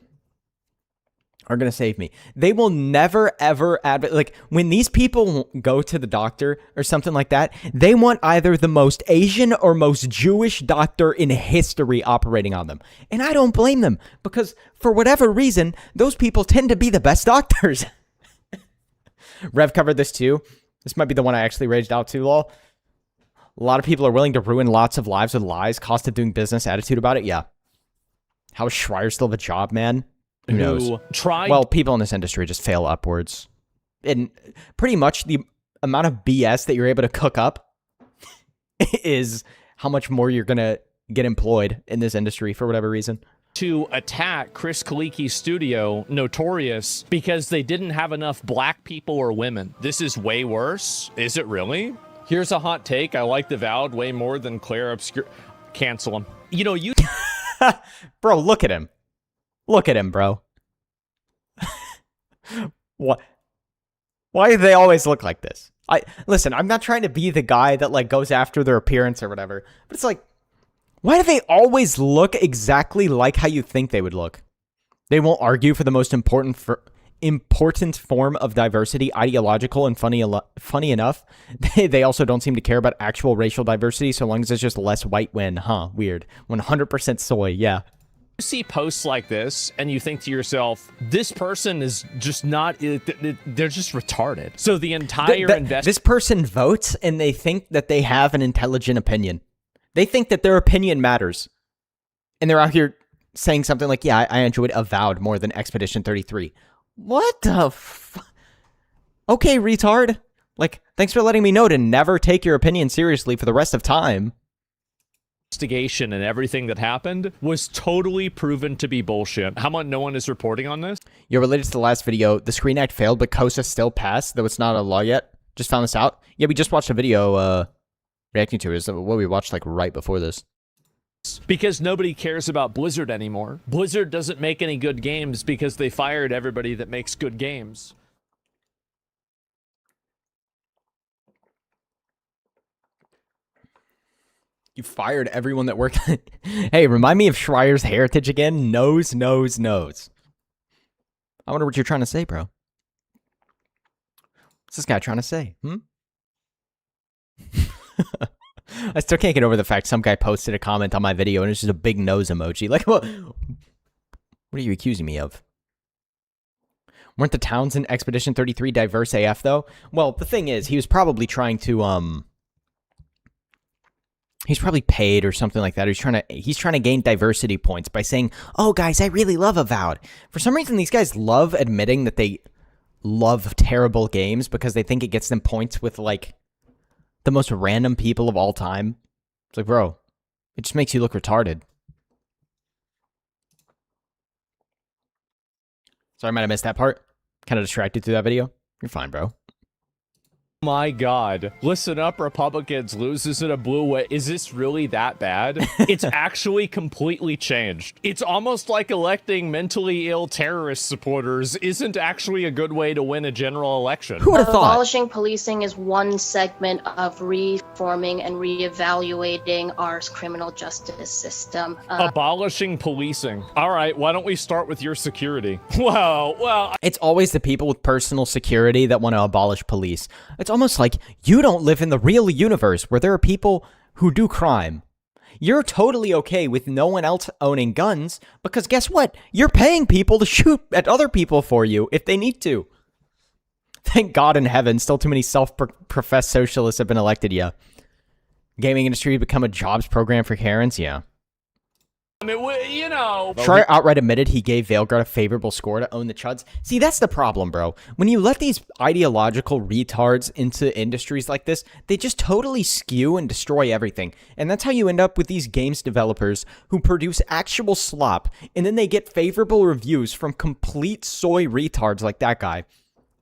are going to save me. They will never, ever like when these people go to the doctor or something like that, they want either the most Asian or most Jewish doctor in history operating on them. And I don't blame them because for whatever reason, those people tend to be the best doctors. Rev covered this too. This might be the one I actually raged out to, lol. A lot of people are willing to ruin lots of lives with lies, cost of doing business, attitude about it. Yeah. How is Schreier still have a job, man? Who knows? Well, people in this industry just fail upwards. And pretty much the amount of BS that you're able to cook up is how much more you're going to get employed in this industry for whatever reason. To attack Chris Kaliki's studio, Notorious, because they didn't have enough black people or women. This is way worse. Is it really? Here's a hot take. I like the Vowed way more than Claire Obscure. Cancel him. You know, you... Bro, look at him. Look at him, bro. What? Why do they always look like this? Listen, I'm not trying to be the guy that like goes after their appearance or whatever, but it's like, why do they always look exactly like how you think they would look? They won't argue for the most important form of diversity, ideological and funny enough. They also don't seem to care about actual racial diversity so long as it's just less white win. Huh, weird. 100% soy, yeah. You see posts like this and you think to yourself, this person is just not, they're just retarded. So the entire this person votes and they think that they have an intelligent opinion. They think that their opinion matters. And they're out here saying something like, yeah, I enjoyed Avowed more than Expedition 33. What the Okay, retard. Like, thanks for letting me know to never take your opinion seriously for the rest of time. Investigation and everything that happened was totally proven to be bullshit. How about no one is reporting on this? You're related to the last video. The Screen Act failed, but COSA still passed, though it's not a law yet. Just found this out. Yeah, we just watched a video reacting to it. Is what we watched like right before this. Because nobody cares about Blizzard anymore. Blizzard doesn't make any good games because they fired everybody that makes good games. You fired everyone that worked. Hey, remind me of Schreier's heritage again. Nose. I wonder what you're trying to say, bro. What's this guy trying to say? I still can't get over the fact some guy posted a comment on my video and it's just a big nose emoji. Like, what are you accusing me of? Weren't the towns in Expedition 33 diverse AF, though? Well, the thing is, he was probably trying to, he's probably paid or something like that. He's trying to gain diversity points by saying, oh, guys, I really love Avowed. For some reason, these guys love admitting that they love terrible games because they think it gets them points with, like, the most random people of all time. It's like, bro, it just makes you look retarded. Sorry, I might have missed that part. Kind of distracted through that video. You're fine, bro. My God. Listen up, Republicans. Loses in a blue way. Is this really that bad? It's actually completely changed. It's almost like electing mentally ill terrorist supporters isn't actually a good way to win a general election. Who would have thought? Abolishing policing is one segment of reforming and reevaluating our criminal justice system. Abolishing policing. All right, why don't we start with your security? Well. It's always the people with personal security that want to abolish police. It's almost like you don't live in the real universe where there are people who do crime. You're totally okay with no one else owning guns because guess what? You're paying people to shoot at other people for you if they need to. Thank God in heaven, still too many self-professed socialists have been elected, yeah. Gaming industry become a jobs program for Karens, yeah. I mean, you know. Schreier outright admitted he gave Veilguard a favorable score to own the chuds. See, that's the problem, bro. When you let these ideological retards into industries like this, they just totally skew and destroy everything. And that's how you end up with these games developers who produce actual slop, and then they get favorable reviews from complete soy retards like that guy.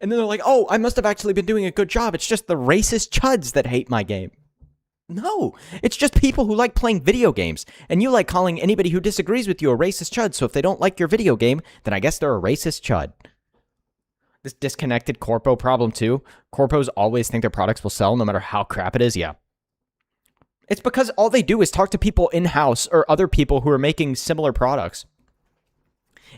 And then they're like, oh, I must have actually been doing a good job. It's just the racist chuds that hate my game. No, it's just people who like playing video games, and you like calling anybody who disagrees with you a racist chud, so if they don't like your video game, then I guess they're a racist chud. This disconnected corpo problem too. Corpos always think their products will sell no matter how crap it is, yeah. It's because all they do is talk to people in-house or other people who are making similar products.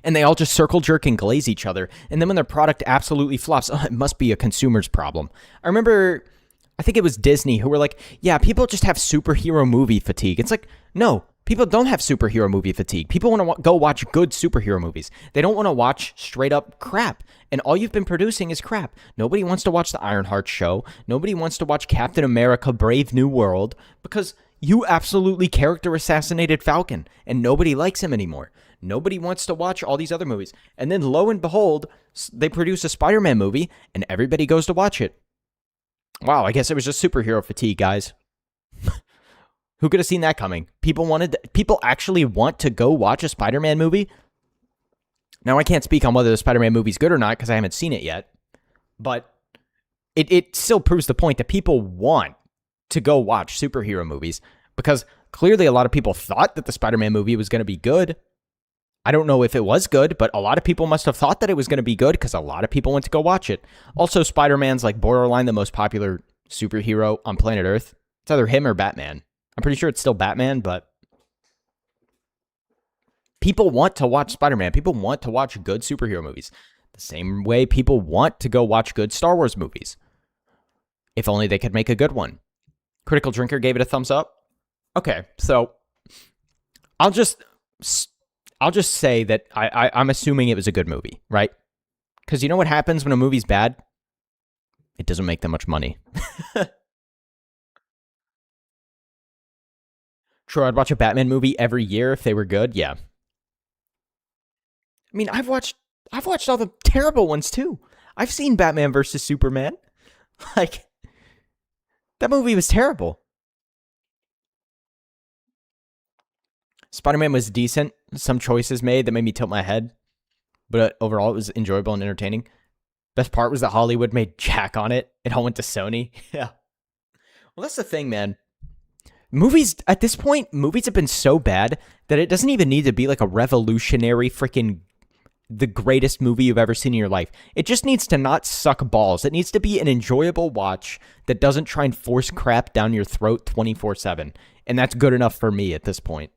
And they all just circle jerk and glaze each other, and then when their product absolutely flops, it must be a consumer's problem. I remember, I think it was Disney who were like, yeah, people just have superhero movie fatigue. It's like, no, people don't have superhero movie fatigue. People want to go watch good superhero movies. They don't want to watch straight up crap. And all you've been producing is crap. Nobody wants to watch the Ironheart show. Nobody wants to watch Captain America Brave New World because you absolutely character assassinated Falcon and nobody likes him anymore. Nobody wants to watch all these other movies. And then lo and behold, they produce a Spider-Man movie and everybody goes to watch it. Wow, I guess it was just superhero fatigue, guys. Who could have seen that coming? People actually want to go watch a Spider-Man movie? Now, I can't speak on whether the Spider-Man movie's good or not because I haven't seen it yet. But it still proves the point that people want to go watch superhero movies because clearly a lot of people thought that the Spider-Man movie was going to be good. I don't know if it was good, but a lot of people must have thought that it was going to be good because a lot of people went to go watch it. Also, Spider-Man's like borderline the most popular superhero on planet Earth. It's either him or Batman. I'm pretty sure it's still Batman, but people want to watch Spider-Man. People want to watch good superhero movies. The same way people want to go watch good Star Wars movies. If only they could make a good one. Critical Drinker gave it a thumbs up. Okay, so I'll just say that I'm assuming it was a good movie, right? Because you know what happens when a movie's bad? It doesn't make that much money. Sure, I'd watch a Batman movie every year if they were good. Yeah. I mean, I've watched all the terrible ones too. I've seen Batman versus Superman. Like, that movie was terrible. Spider-Man was decent. Some choices made that made me tilt my head. But overall, it was enjoyable and entertaining. Best part was that Hollywood made Jack on it. It all went to Sony. Yeah. Well, that's the thing, man. Movies, at this point, movies have been so bad that it doesn't even need to be like a revolutionary freaking the greatest movie you've ever seen in your life. It just needs to not suck balls. It needs to be an enjoyable watch that doesn't try and force crap down your throat 24/7. And that's good enough for me at this point.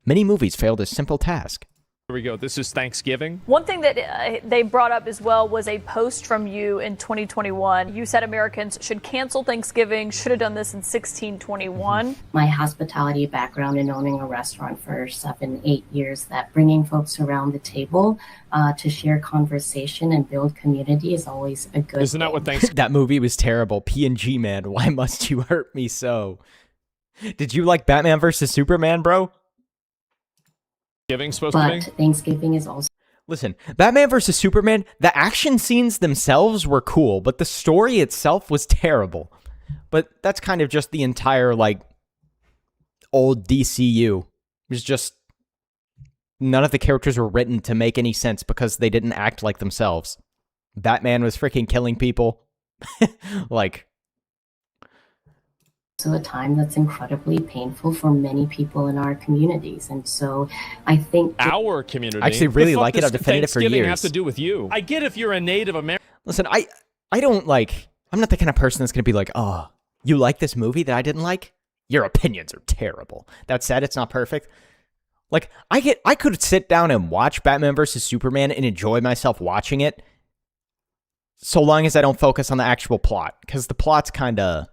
Many movies fail this simple task. Here we go. This is Thanksgiving. One thing that they brought up as well was a post from you in 2021. You said Americans should cancel Thanksgiving, should have done this in 1621. My hospitality background in owning a restaurant for 7-8 years, that bringing folks around the table to share conversation and build community is always a good Isn't that what Thanksgiving? That movie was terrible. P&G, man. Why must you hurt me so? Did you like Batman versus Superman, bro? Thanksgiving is also... Listen, Batman vs. Superman, the action scenes themselves were cool, but the story itself was terrible. But that's kind of just the entire, like, old DCU. It was just... None of the characters were written to make any sense because they didn't act like themselves. Batman was freaking killing people. Like... a time that's incredibly painful for many people in our communities, and so I think our community. I actually really like it. I've defended it for years. Have to do with you. I get if you're a Native American. Listen, I don't like. I'm not the kind of person that's gonna be like, oh, you like this movie that I didn't like? Your opinions are terrible. That said, it's not perfect. Like I could sit down and watch Batman versus Superman and enjoy myself watching it, so long as I don't focus on the actual plot, because the plot's kind of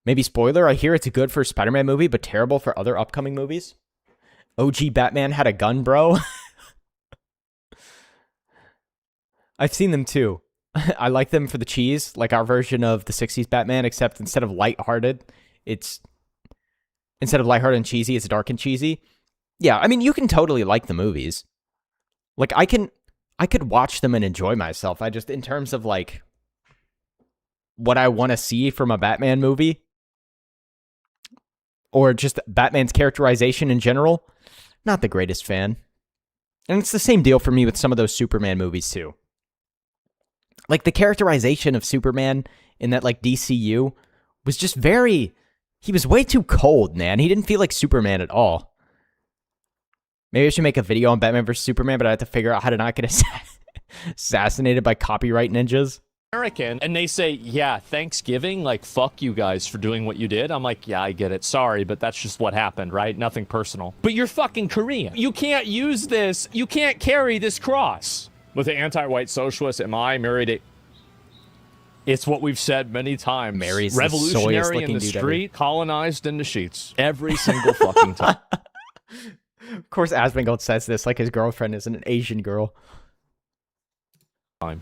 Maybe spoiler, I hear it's a good for a Spider-Man movie, but terrible for other upcoming movies. OG Batman had a gun, bro. I've seen them too. I like them for the cheese, like our version of the 60s Batman, except instead of lighthearted and cheesy, it's dark and cheesy. Yeah, I mean, you can totally like the movies. Like, I could watch them and enjoy myself. I just, in terms of like what I want to see from a Batman movie, or just Batman's characterization in general, not the greatest fan. And it's the same deal for me with some of those Superman movies too. Like, the characterization of Superman in that, like, DCU was just he was way too cold, man. He didn't feel like Superman at all. Maybe I should make a video on Batman vs. Superman, but I have to figure out how to not get assassinated by copyright ninjas. American, and they say, yeah, Thanksgiving, like, fuck you guys for doing what you did. I'm like, yeah, I get it. Sorry, but that's just what happened, right? Nothing personal. But you're fucking Korean. You can't use this. You can't carry this cross. With the anti-white socialist, am I married a... It's what we've said many times. Mary's revolutionary in the street, colonized in the sheets. Every single fucking time. Of course, Asmongold says this like his girlfriend isn't an Asian girl.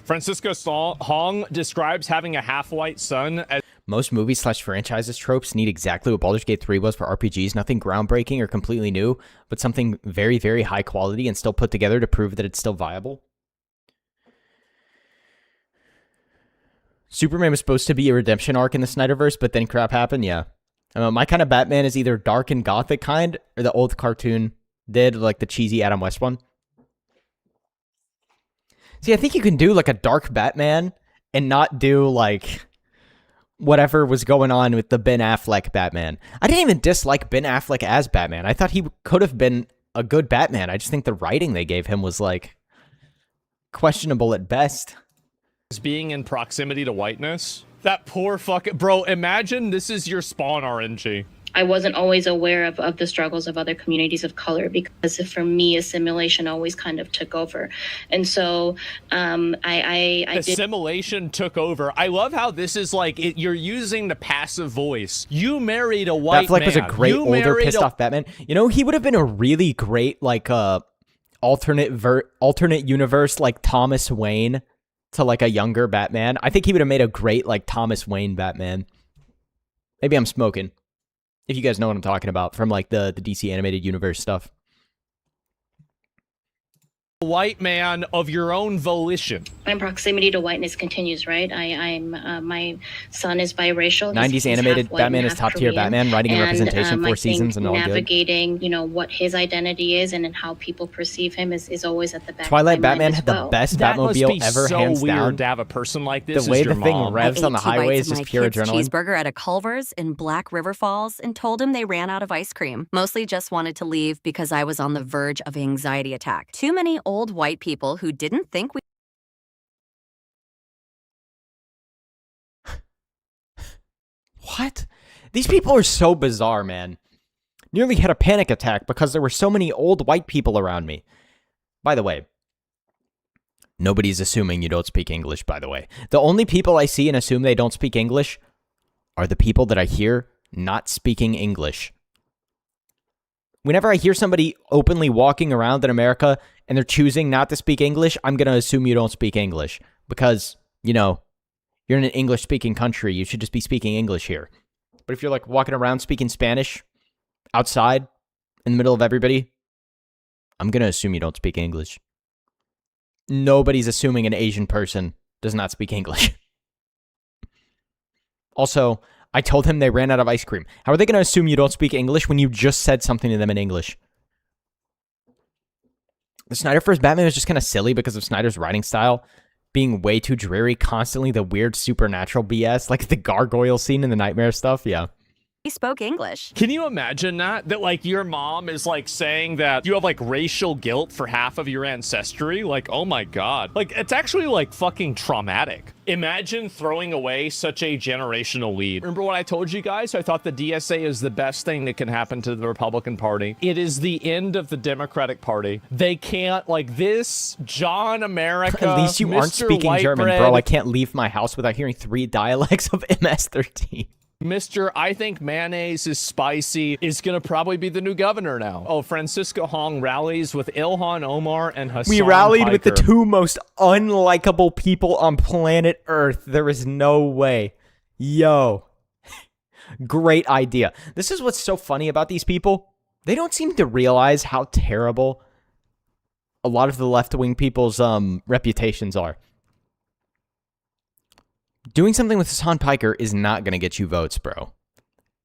Francisco Hong describes having a half-white son as... Most movies/franchises tropes need exactly what Baldur's Gate 3 was for RPGs. Nothing groundbreaking or completely new, but something very, very high quality and still put together to prove that it's still viable. Superman was supposed to be a redemption arc in the Snyderverse, but then crap happened, yeah. My kind of Batman is either dark and gothic kind, or the old cartoon did, like the cheesy Adam West one. See, I think you can do like a dark Batman and not do like whatever was going on with the Ben Affleck Batman. I didn't even dislike Ben Affleck as Batman. I thought he could have been a good Batman. I just think the writing they gave him was like questionable at best. Being in proximity to whiteness. That poor fucking bro. Imagine this is your Spawn RNG. I wasn't always aware of the struggles of other communities of color because for me, assimilation always kind of took over. And so Assimilation took over. I love how this is like, you're using the passive voice. You married a white man. Affleck was a great older pissed off Batman. You know, he would have been a really great like alternate universe like Thomas Wayne to like a younger Batman. I think he would have made a great like Thomas Wayne Batman. Maybe I'm smoking. If you guys know what I'm talking about from like the DC animated universe stuff. White man of your own volition. My proximity to whiteness continues, right? I'm my son is biracial. 90s animated Batman is top tier Batman, writing and representation, 4 seasons and all good. Navigating, you know, what his identity is and how people perceive him is always at the back. Twilight Batman had the best Batmobile ever, so hands weird down. To have a person like this. The way the thing revs on the highway is just pure adrenaline. Cheeseburger at a Culver's in Black River Falls and told him they ran out of ice cream. Mostly just wanted to leave because I was on the verge of an anxiety attack. Too many old white people who didn't think we... What? These people are so bizarre, man. Nearly had a panic attack because there were so many old white people around me. By the way, nobody's assuming you don't speak English, by the way. The only people I see and assume they don't speak English are the people that I hear not speaking English. Whenever I hear somebody openly walking around in America and they're choosing not to speak English, I'm going to assume you don't speak English because, you know, you're in an English-speaking country. You should just be speaking English here. But if you're like walking around speaking Spanish outside in the middle of everybody, I'm going to assume you don't speak English. Nobody's assuming an Asian person does not speak English. Also, I told him they ran out of ice cream. How are they going to assume you don't speak English when you just said something to them in English? The Snyderverse Batman was just kind of silly because of Snyder's writing style being way too dreary, constantly the weird supernatural BS, like the gargoyle scene in the nightmare stuff, yeah. He spoke English. Can you imagine that like your mom is like saying that you have like racial guilt for half of your ancestry? Like, oh my God. Like, it's actually like fucking traumatic. Imagine throwing away such a generational lead. Remember what I told you guys? I thought the DSA is the best thing that can happen to the Republican Party. It is the end of the Democratic Party. They can't, like this, John America, At least you aren't speaking German, bro. I can't leave my house without hearing 3 dialects of MS-13. Mr. I think mayonnaise is spicy is going to probably be the new governor now. Oh, Francisco Hong rallies with Ilhan Omar and Hassan We rallied Piker. with the 2 most unlikable people on planet Earth. There is no way. Yo. Great idea. This is what's so funny about these people. They don't seem to realize how terrible a lot of the left-wing people's reputations are. Doing something with Hassan Piker is not going to get you votes, bro.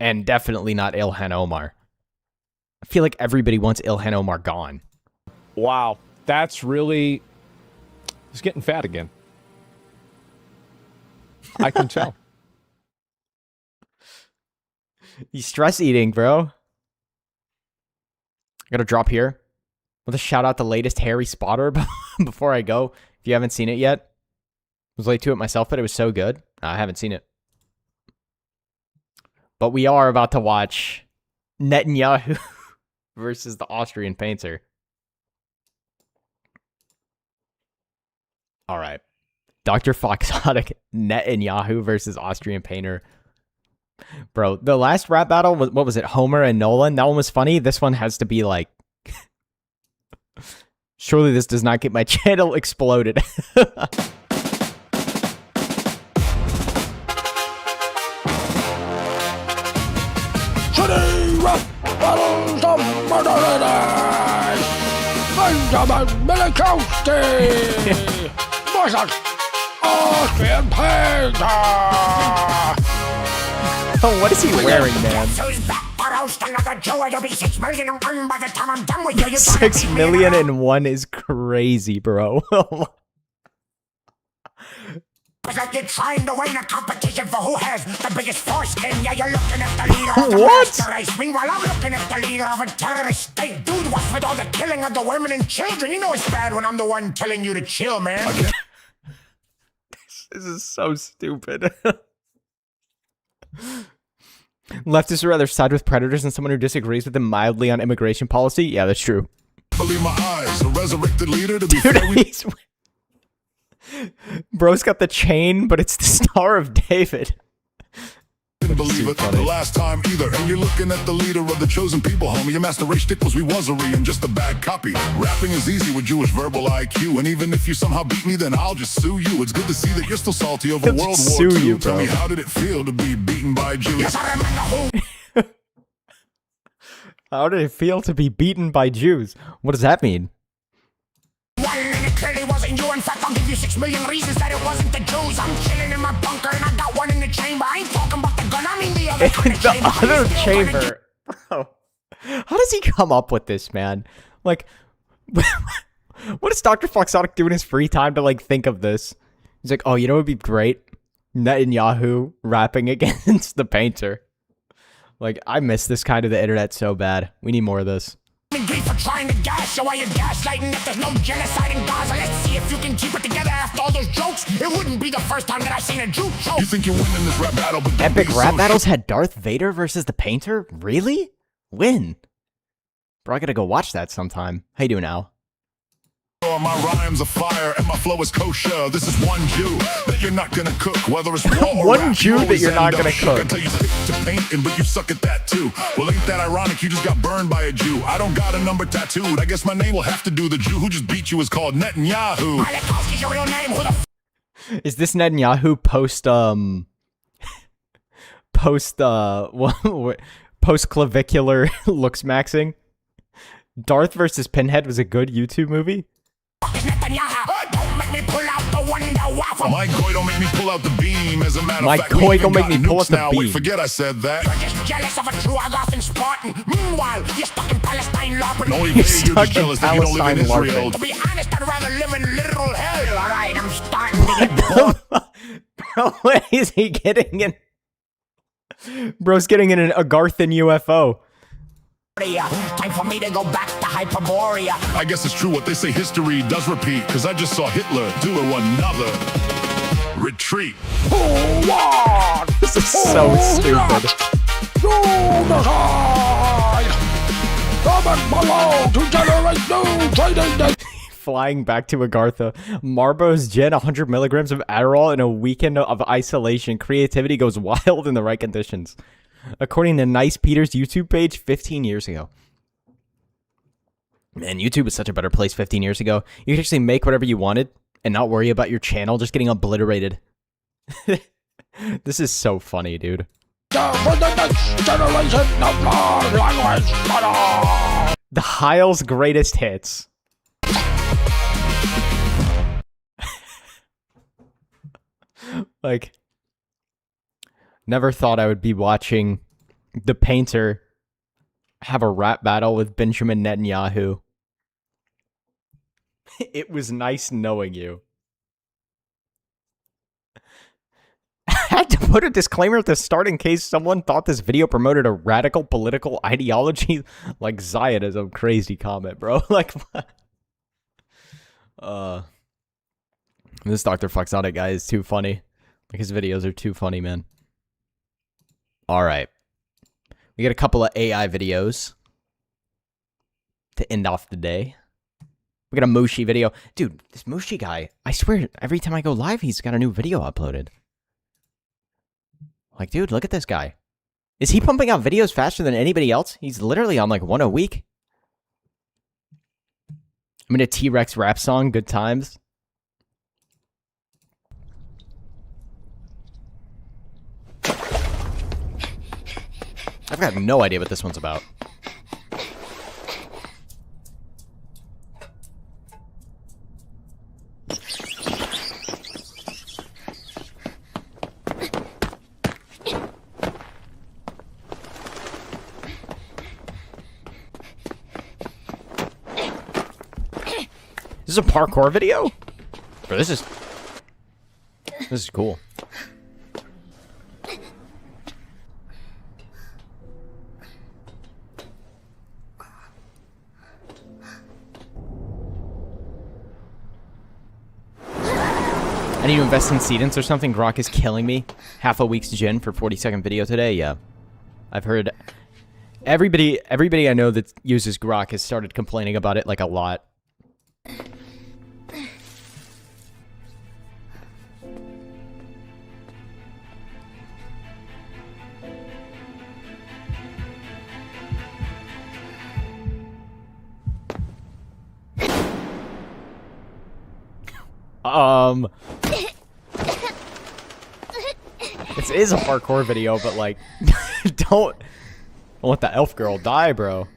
And definitely not Ilhan Omar. I feel like everybody wants Ilhan Omar gone. Wow. That's really... He's getting fat again. I can tell. He's stress eating, bro. I gotta drop here with a shout out the latest Harry Spotter before I go. If you haven't seen it yet. I was late to it myself, but it was so good. I haven't seen it. But we are about to watch Netanyahu versus the Austrian painter. All right. Dr. Foxotic, Netanyahu versus Austrian painter. Bro, the last rap battle, what was it? Homer and Nolan? That one was funny. This one has to be like... Surely this does not get my channel exploded. Benjamin Milikowski versus Austrian painter. Oh, what is he wearing, man? 6,000,001 is crazy, bro. It's like you're trying to win a competition for who has the biggest foreskin. Yeah, you're looking at the leader of the master race. Meanwhile, I'm looking at the leader of a terrorist state. Dude, what's with all the killing of the women and children? You know it's bad when I'm the one telling you to chill, man. This is so stupid. Leftists would rather side with predators than someone who disagrees with them mildly on immigration policy. Yeah, that's true. Believe my eyes, a resurrected leader to be Dude, Bro's got the chain, but it's the Star of David. Didn't believe it the last time either. And you're looking at the leader of the chosen people, homie. Your master race stick was we wasery and just a bad copy. Rapping is easy with Jewish verbal IQ. And even if you somehow beat me, then I'll just sue you. It's good to see that you're still salty over He'll World just War sue II. you, Tell bro. me, how did it feel to be beaten by Jews? How did it feel to be beaten by Jews? What does that mean? It clearly wasn't you. In fact, I'll give you 6 million reasons that it wasn't the Jews. I'm chilling in my bunker and I got one in the chamber. I ain't talking about the gun, I mean the other kind of The chamber. other chamber. Bro. How does he come up with this, man? Like, what does Dr. Foxotic do in his free time to, like, think of this? He's like, oh, you know what would be great? Netanyahu rapping against the painter. Like, I miss this kind of the internet so bad. We need more of this. For trying to gas you while you're gaslighting if there's no genocide in Gaza. Let's see if you can keep it together after all those jokes. It wouldn't be the first time that I've seen a Jew choke. You think you're winning this rap battle, but Epic rap battles had Darth Vader versus the painter? Really? When? Bro, I gotta go watch that sometime. How you doing, Al? My rhymes are fire and my flow is kosher. This is one Jew that you're not gonna cook, whether it's raw or One rap, Jew you that always you're not end up gonna shook. I cook. tell you stick to painting, but you suck at that too. Well, ain't that ironic? You just got burned by a Jew. I don't got a number tattooed. I guess my name will have to do. The Jew who just beat you is called Netanyahu. Holocaust is your real name. Who the Is this Netanyahu post clavicular looks maxing? Darth versus Pinhead was a good YouTube movie. Don't make me pull out the Wonder Waffle. My goy don't make me pull out the beam. As a matter My of fact, goy we don't even make me got pull nukes out the now. beam. Wait, forget I said that. You're just jealous of a true Agathan Spartan. Meanwhile, you're stuck in Palestine LARPing. No, You're you're stuck just in jealous that you don't live in Palestine Israel. To be honest, I'd rather live in literal hell. Alright, I'm starting to get bored. Bro, what is he getting in? Bro's getting in an Agarthan UFO. Time for me to go back to Hyperborea. I guess it's true what they say, history does repeat. Cause I just saw Hitler do another retreat. This is so stupid. Flying back to Agartha. Marbo's Gen, 100 milligrams of Adderall in a weekend of isolation. Creativity goes wild in the right conditions. According to Nice Peter's YouTube page 15 years ago. Man, YouTube was such a better place 15 years ago. You could actually make whatever you wanted and not worry about your channel just getting obliterated. This is so funny, dude. For the next generation of language. The Heil's greatest hits. Like, never thought I would be watching the painter have a rap battle with Benjamin Netanyahu. It was nice knowing you. I had to put a disclaimer at the start in case someone thought this video promoted a radical political ideology like Zionism. Crazy comment, bro. Like, what? This Dr. Foxotic guy is too funny. Like, his videos are too funny, man. Alright. We got a couple of AI videos to end off the day. We got a Moshi video. Dude, this Moshi guy, I swear, every time I go live, he's got a new video uploaded. Like, dude, look at this guy. Is he pumping out videos faster than anybody else? He's literally on, like, one a week. I'm in a T-Rex rap song, Good Times. I've got no idea what this one's about. This is a parkour video? Bro, this This is cool. I need to invest in sedents or something. Grok is killing me. Half a week's gen for 40-second video today. Yeah, I've heard everybody I know that uses Grok has started complaining about it like a lot. This is a parkour video, but like, don't let the elf girl die, bro.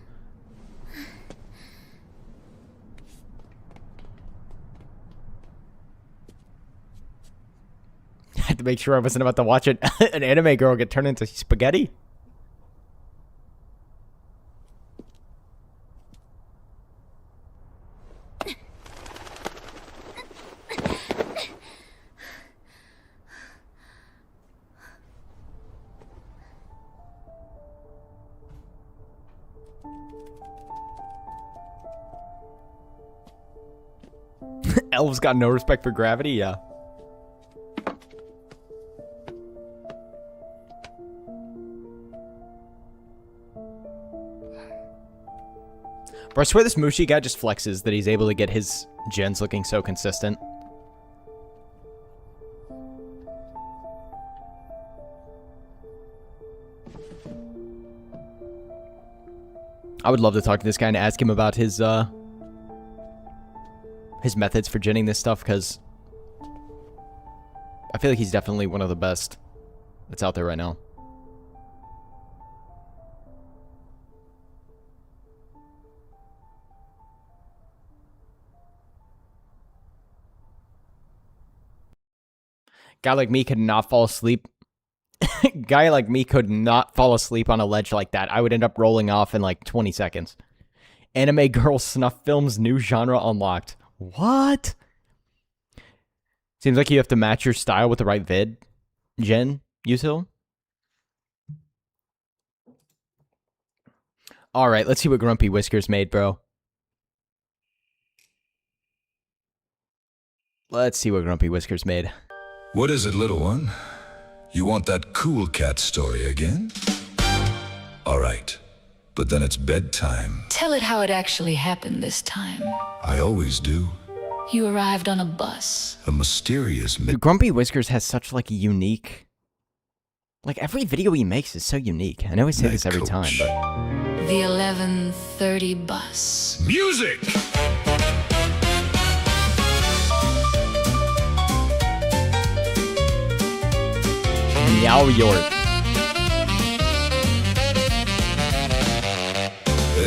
I had to make sure I wasn't about to watch an anime girl get turned into spaghetti. Elves got no respect for gravity, yeah. Bro, I swear this Mushi guy just flexes that he's able to get his gens looking so consistent. I would love to talk to this guy and ask him about his methods for genning this stuff, because I feel like he's definitely one of the best that's out there right now. Guy like me could not fall asleep. Guy like me could not fall asleep on a ledge like that. I would end up rolling off in like 20 seconds. Anime girl snuff films, new genre unlocked. What? Seems like you have to match your style with the right vid. Gen, Yusil? Alright, let's see what Grumpy Whiskers made, bro. Let's see what Grumpy Whiskers made. What is it, little one? You want that cool cat story again? All right, but then it's bedtime. Tell it how it actually happened this time. I always do. You arrived on a bus. A mysterious... Dude, Grumpy Whiskers has such, like, a unique... Like, every video he makes is so unique. I know I say this every time, but... The 11:30 bus. Music! Meow York.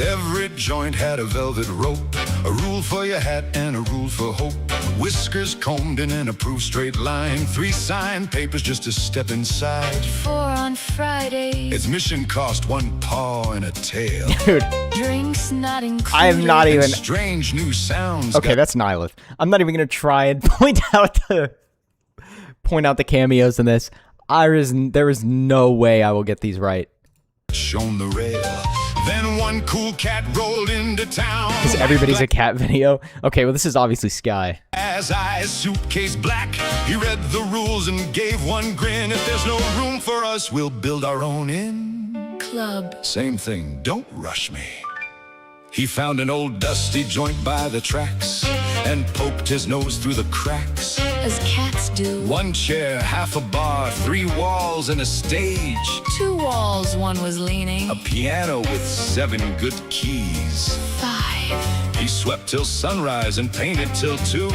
Every joint had a velvet rope, a rule for your hat and a rule for hope. Whiskers combed in an approved straight line, 3 signed papers just to step inside. 4 on Friday. Its mission cost 1 paw and a tail. Dude. Drinks not included. I am not even... And strange new sounds. Okay, that's Nihilith. I'm not even going to try and point out the cameos in this. There is no way I will get these right. Shown the rail. Then one cool cat rolled into town. Because everybody's a cat video. Okay, well, this is obviously Sky. As eyes suitcase black, he read the rules and gave one grin. If there's no room for us, we'll build our own inn. Club. Same thing, don't rush me. He found an old dusty joint by the tracks and poked his nose through the cracks. As cats do. 1 chair, half a bar, 3 walls and a stage. 2 walls, 1 was leaning. A piano with 7 good keys. 5. He swept till sunrise and painted till 2.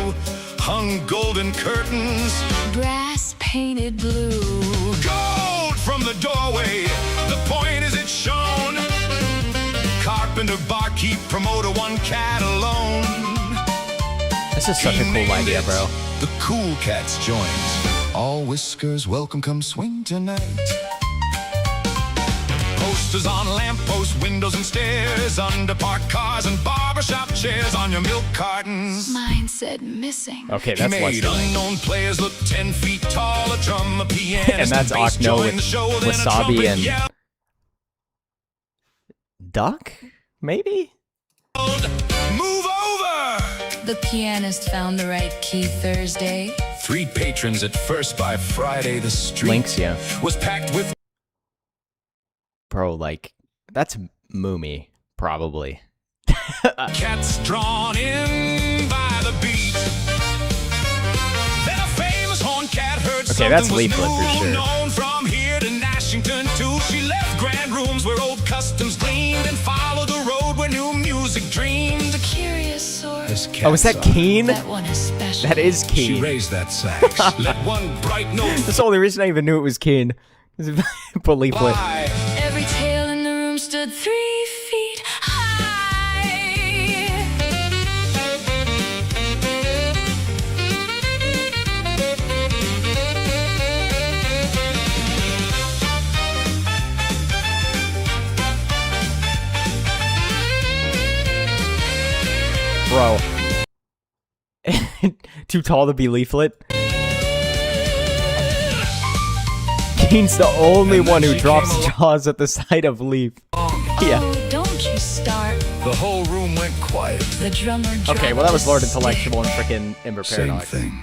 Hung golden curtains. Brass painted blue. Gold from the doorway. The point is it's shown. Carpenter, barkeep, promoter, 1 cat alone. This is such a cool idea, bro. The cool cats joined. All whiskers welcome, come swing tonight. Post posters on lampposts, windows and stairs, under parked cars and barbershop chairs, on your milk cartons. Mine said missing. Okay, He that's made Wesley. unknown players look 10 feet tall, a drum, a pianist, And that's and bass Akno joined with the show, then a Wasabi trumpet and yelled, Duck? Maybe? "Move over!" The pianist found the right key Thursday. 3 patrons at first, by Friday the street Links, yeah. was packed with Bro, like, that's Moomy, probably. cats drawn in by the beat. Then a famous horn cat heard Okay, that's something was Leaflet for new, sure. known from here to Nashington too. She left grand rooms where old customs gleamed and followed the road where new music dreamed. The curious source. Oh, is that Keen? That one is special. That is She Keen. raised that sax. Let one bright note That's the only reason I even knew it was Keen. Put Leaflet. fly. Every tail in the room stood 3 feet high. Bro. Too tall to be Leaflet? Keen's the only one who drops jaws at the sight of Leaf. Yeah. Oh, don't you start. The whole room went quiet. The drummer Okay, well that was Lord dropped a Intellectual and frickin' Ember Same Paradox. thing.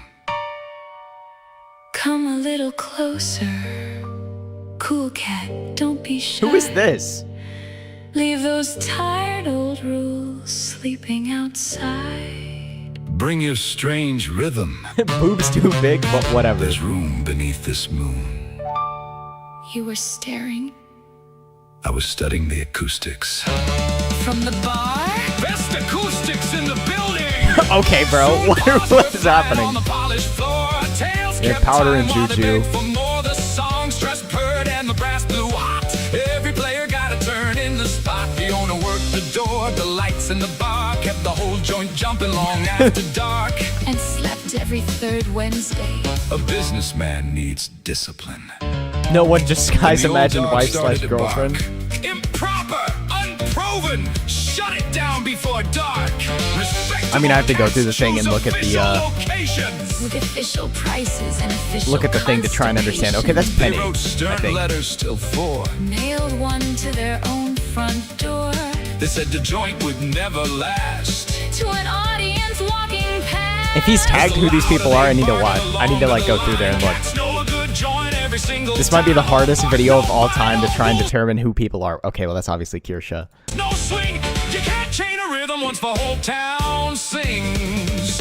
Come a little closer. Cool cat, don't be shy. Who is this? Leave those tired old rules sleeping outside. Bring your strange rhythm. Boobs too big, but whatever. There's room beneath this moon. You were staring I was studying the acoustics. from the bar. Best acoustics in the building. Okay, bro. What is happening? On the polished floor, tails Yeah, kept Powder time and while they Juju. begged for more. The song stressed purred and the brass blew hot. Every player got a turn in the spot. The owner worked the door, the lights in the bar kept the whole joint jumping long after dark. And slept every third Wednesday. A businessman needs discipline. No one just Sky's When the old imagined dog wife started slash to bark, girlfriend. Improper, unproven. Shut it down before dark. I mean, I have to go through the thing and look at the With official prices and official look at the thing to try and understand. Okay, that's They Penny. wrote I stern think. letters till 4. Nailed one to their own front door. They said the joint would never last. To an audience walking past. If he's tagged who these people are, I need to watch. I need to like go through there and look. This might be the hardest video of all time to try and determine who people are. Okay, well that's obviously Kirsha. No swing, you can't chain a rhythm once the whole town sings.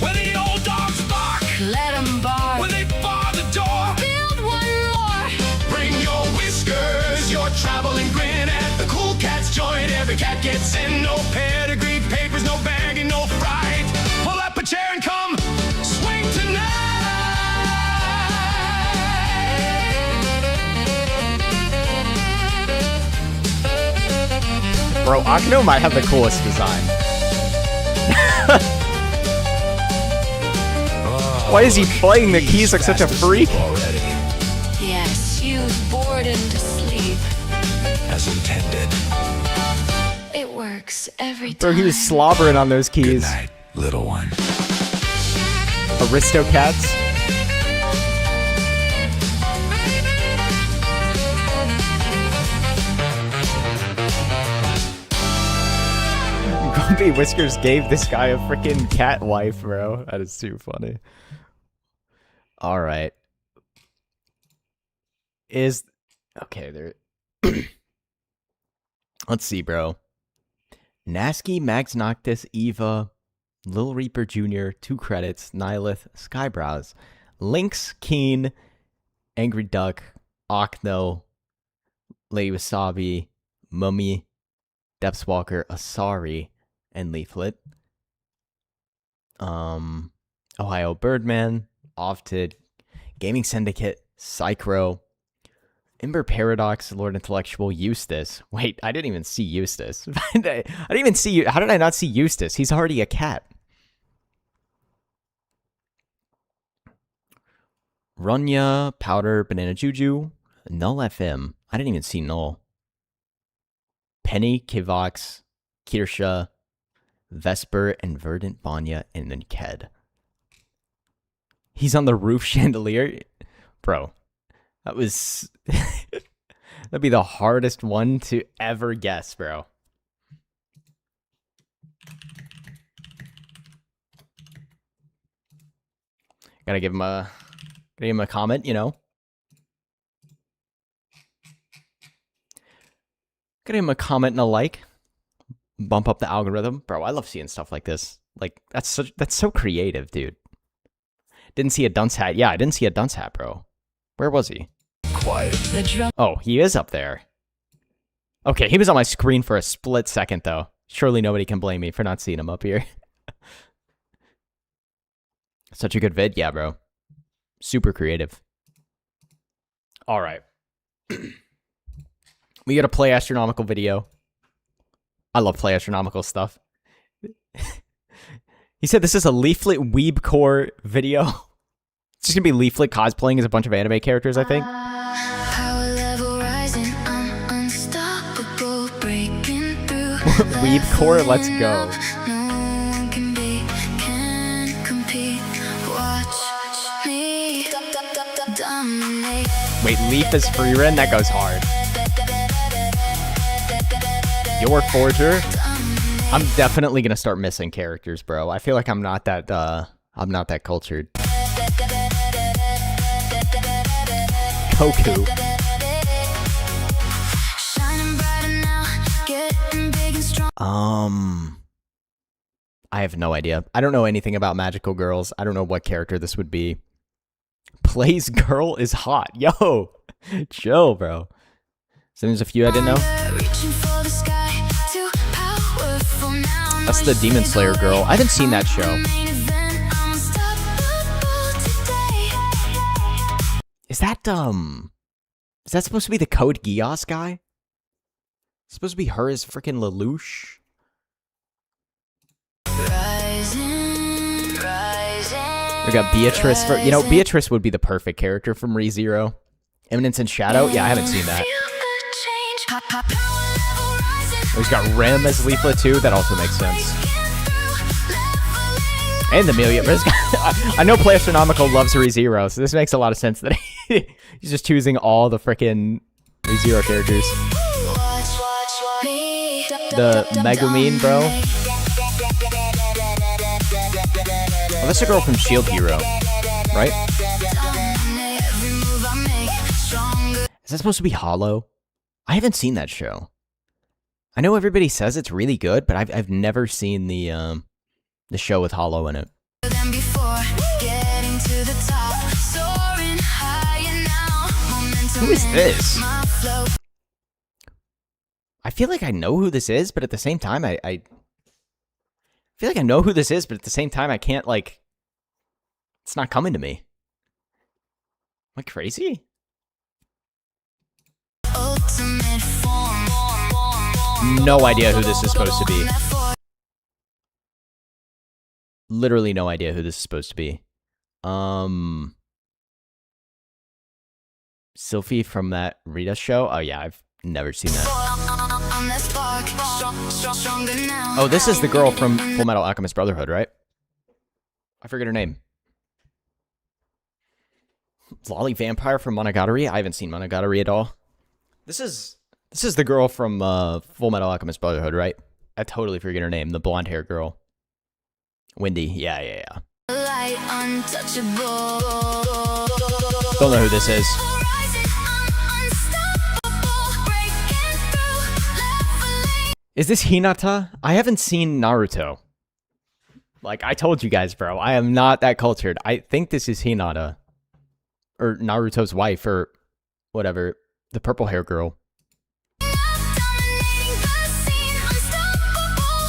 When the old dogs bark, Let 'em bark. when they bar the door, Build one more. bring your whiskers, your traveling grin at the cool cat's joint. Every cat gets in, no pedigree papers, no bagging, no fright. Pull up a chair and come swing tonight. Bro, Akno might have the coolest design. Why is he playing the keys like such a freak? Yes, you bored into sleep. As intended. It works every Bro, time. he was slobbering on those keys. Night, little one. Aristocats. Grumpy Whiskers gave this guy a freaking cat wife, bro. That is too funny. All right. Okay, there. Let's see, bro. Nasky, Max Noctis, Eva, Lil Reaper Jr., 2 credits, Nihilith, Skybrows, Lynx, Keen, Angry Duck, Akno, Lady Wasabi, Mummy, Depthswalker, Asari, and Leaflet. Ohio Birdman, Ofted, Gaming Syndicate, Psychro, Ember Paradox, Lord Intellectual, Eustace. Wait, I didn't even see Eustace. I didn't even see you. How did I not see Eustace? He's already a cat. Runya, Powder, Banana Juju, Null FM. I didn't even see Null. Penny, Kivox, Kirsha, Vesper, and Verdant, Vanya, and then Ked. He's on the roof chandelier? Bro, that was... That'd be the hardest one to ever guess, bro. Gotta give him a comment, you know. Gotta give him a comment and a like. Bump up the algorithm. Bro, I love seeing stuff like this. Like, that's so creative, dude. Didn't see a dunce hat. Yeah, I didn't see a dunce hat, bro. Where was he? Quiet. Oh, he is up there. Okay, he was on my screen for a split second, though. Surely nobody can blame me for not seeing him up here. Such a good vid. Yeah, bro. Super creative. All right. We got a Play Astronomical video. I love Play Astronomical stuff. He said this is a Leaflet Weebcore video. It's just gonna be Leaflet cosplaying as a bunch of anime characters, I think. Weebcore, let's go. Wait, Leaf is Freerin? That goes hard. Your Forger? I'm definitely gonna start missing characters, bro. I feel like I'm not that cultured. Goku. I have no idea. I don't know anything about magical girls. I don't know what character this would be. Plays girl is hot. Yo, chill, bro. So there's a few I didn't know. That's the Demon Slayer girl. I haven't seen that show. Is that supposed to be the Code Geass guy? It's supposed to be her as freaking Lelouch? We got Beatrice. You know, Beatrice would be the perfect character from ReZero. Eminence and Shadow? Yeah, I haven't seen that. He's got Rem as Leaflet too. That also makes sense. And Amelia. I know Play Astronomical loves ReZero, so this makes a lot of sense that he's just choosing all the frickin' ReZero characters. The Megumin, bro. Oh, that's a girl from Shield Hero, right? Is that supposed to be Hollow? I haven't seen that show. I know everybody says it's really good, but I've never seen the show with Hollow in it. Who is this? I feel like I know who this is, but at the same time, I feel like I know who this is, but at the same time, I can't, like, it's not coming to me. Am I crazy? No idea who this is supposed to be. Literally no idea who this is supposed to be. Sylphie from that Rita show? Oh yeah, I've never seen that. Oh, this is the girl from Full Metal Alchemist Brotherhood, right? I forget her name. Lolly Vampire from Monogatari? I haven't seen Monogatari at all. This is the girl from Full Metal Alchemist Brotherhood, right? I totally forget her name. The blonde hair girl. Wendy. Yeah. Don't know who this is. Is this Hinata? I haven't seen Naruto. Like, I told you guys, bro. I am not that cultured. I think this is Hinata. Or Naruto's wife, or whatever. The purple hair girl.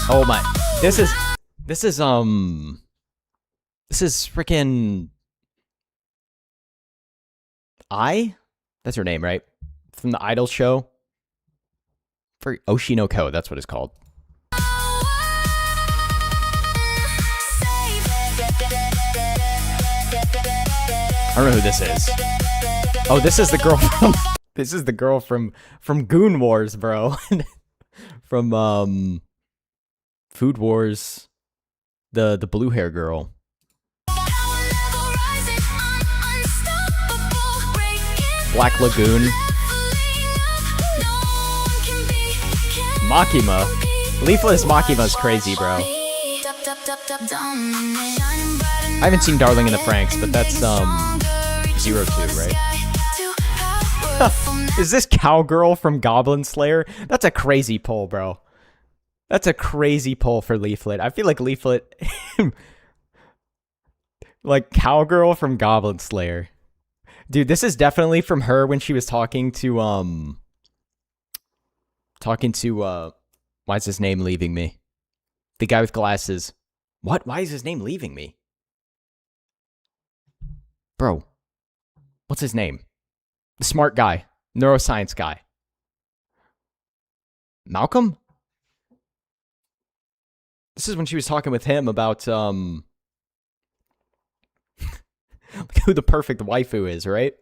Oh my. This is freaking That's her name, right? From the Idol show. For Oshinoko, that's what it's called. I don't know who this is. Oh, this is the girl from Goon Wars, bro. from Food Wars, the blue hair girl. Black Lagoon. Makima. Leafless Makima's crazy, bro. I haven't seen Darling in the Franxx, but that's 02, right? Is this Cowgirl from Goblin Slayer? That's a crazy poll, bro. That's a crazy poll for Leaflet. I feel like Leaflet... like, Cowgirl from Goblin Slayer. Dude, this is definitely from her when she was talking to, why is his name leaving me? The guy with glasses. What? Why is his name leaving me? Bro. What's his name? The smart guy. Neuroscience guy. Malcolm? This is when she was talking with him about, who the perfect waifu is, right?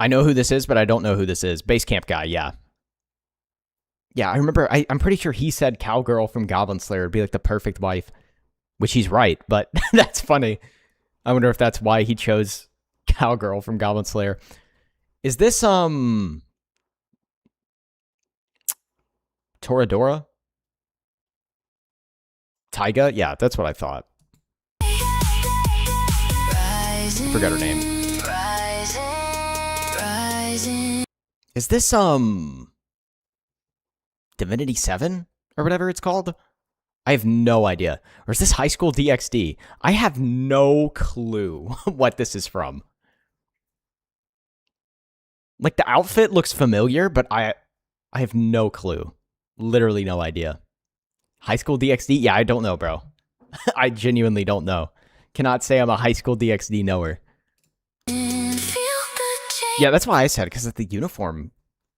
I know who this is, but I don't know who this is. Basecamp guy, yeah. Yeah, I remember, I'm pretty sure he said Cowgirl from Goblin Slayer would be like the perfect wife. Which he's right, but that's funny. I wonder if that's why he chose Cowgirl from Goblin Slayer. Is this, Toradora? Taiga? Yeah, that's what I thought. I forgot her name. Is this, Divinity 7? Or whatever it's called? I have no idea. Or is this High School DxD? I have no clue what this is from. Like, the outfit looks familiar, but I have no clue. Literally no idea. High School DxD? Yeah, I don't know, bro. I genuinely don't know. Cannot say I'm a High School DxD knower. Yeah, that's why I said, because the uniform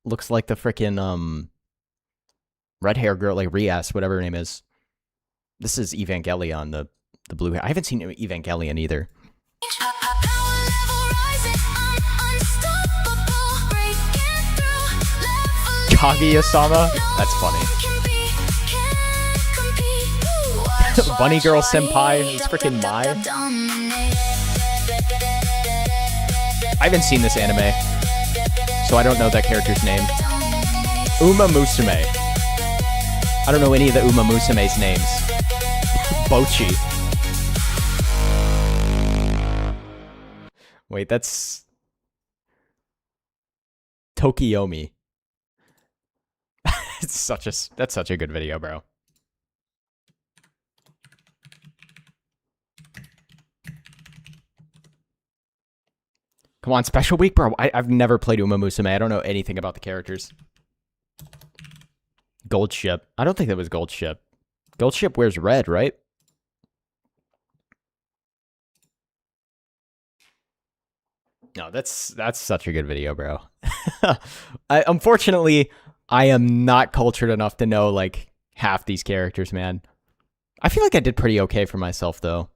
looks like the frickin', red hair girl, like Rias, whatever her name is. This is Evangelion, the blue hair. I haven't seen Evangelion either. Kaguya-sama? That's funny. Bunny Girl Senpai is freaking Mai. I haven't seen this anime, so I don't know that character's name. Uma Musume. I don't know any of the Uma Musume's names. Bochi. Wait, that's Tokiyomi. That's such a good video, bro. Come on, Special Week, bro. I've never played Uma Musume. I don't know anything about the characters. Gold Ship. I don't think that was Gold Ship. Gold Ship wears red, right? No, that's such a good video, bro. Unfortunately, I am not cultured enough to know, like, half these characters, man. I feel like I did pretty okay for myself, though.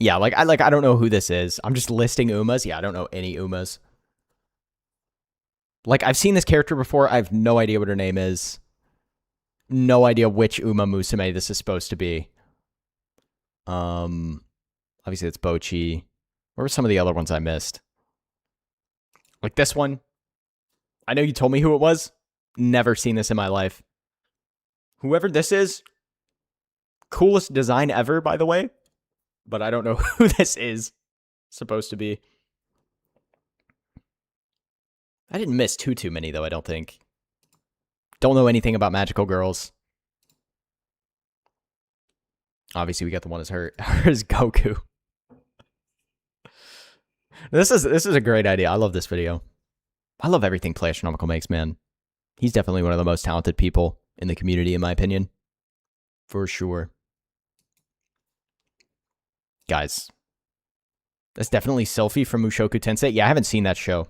Yeah, I don't know who this is. I'm just listing Umas. Yeah, I don't know any Umas. Like, I've seen this character before. I have no idea what her name is. No idea which Uma Musume this is supposed to be. Obviously it's Bochi. What were some of the other ones I missed? Like this one. I know you told me who it was. Never seen this in my life. Whoever this is, coolest design ever, by the way. But I don't know who this is supposed to be. I didn't miss too many, though, I don't think. Don't know anything about magical girls. Obviously, we got the one as her. Hers Goku. This is a great idea. I love this video. I love everything Play Astronomical makes, man. He's definitely one of the most talented people in the community, in my opinion. For sure. Guys. That's definitely Sylphie from Mushoku Tensei. Yeah, I haven't seen that show.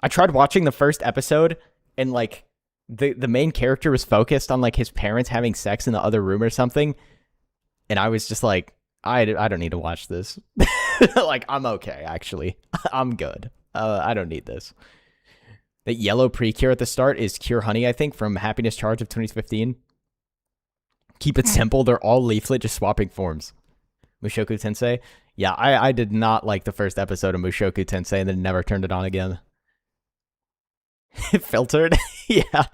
I tried watching the first episode, and, like, the main character was focused on like his parents having sex in the other room or something, and I was just like, I don't need to watch this. Like, I'm okay, actually. I'm good. I don't need this. That yellow precure at the start is Cure Honey, I think, from Happiness Charge of 2015. Keep it simple. They're all leaflet, just swapping forms. Mushoku Tensei. Yeah, I did not like the first episode of Mushoku Tensei and then never turned it on again. Filtered? Yeah.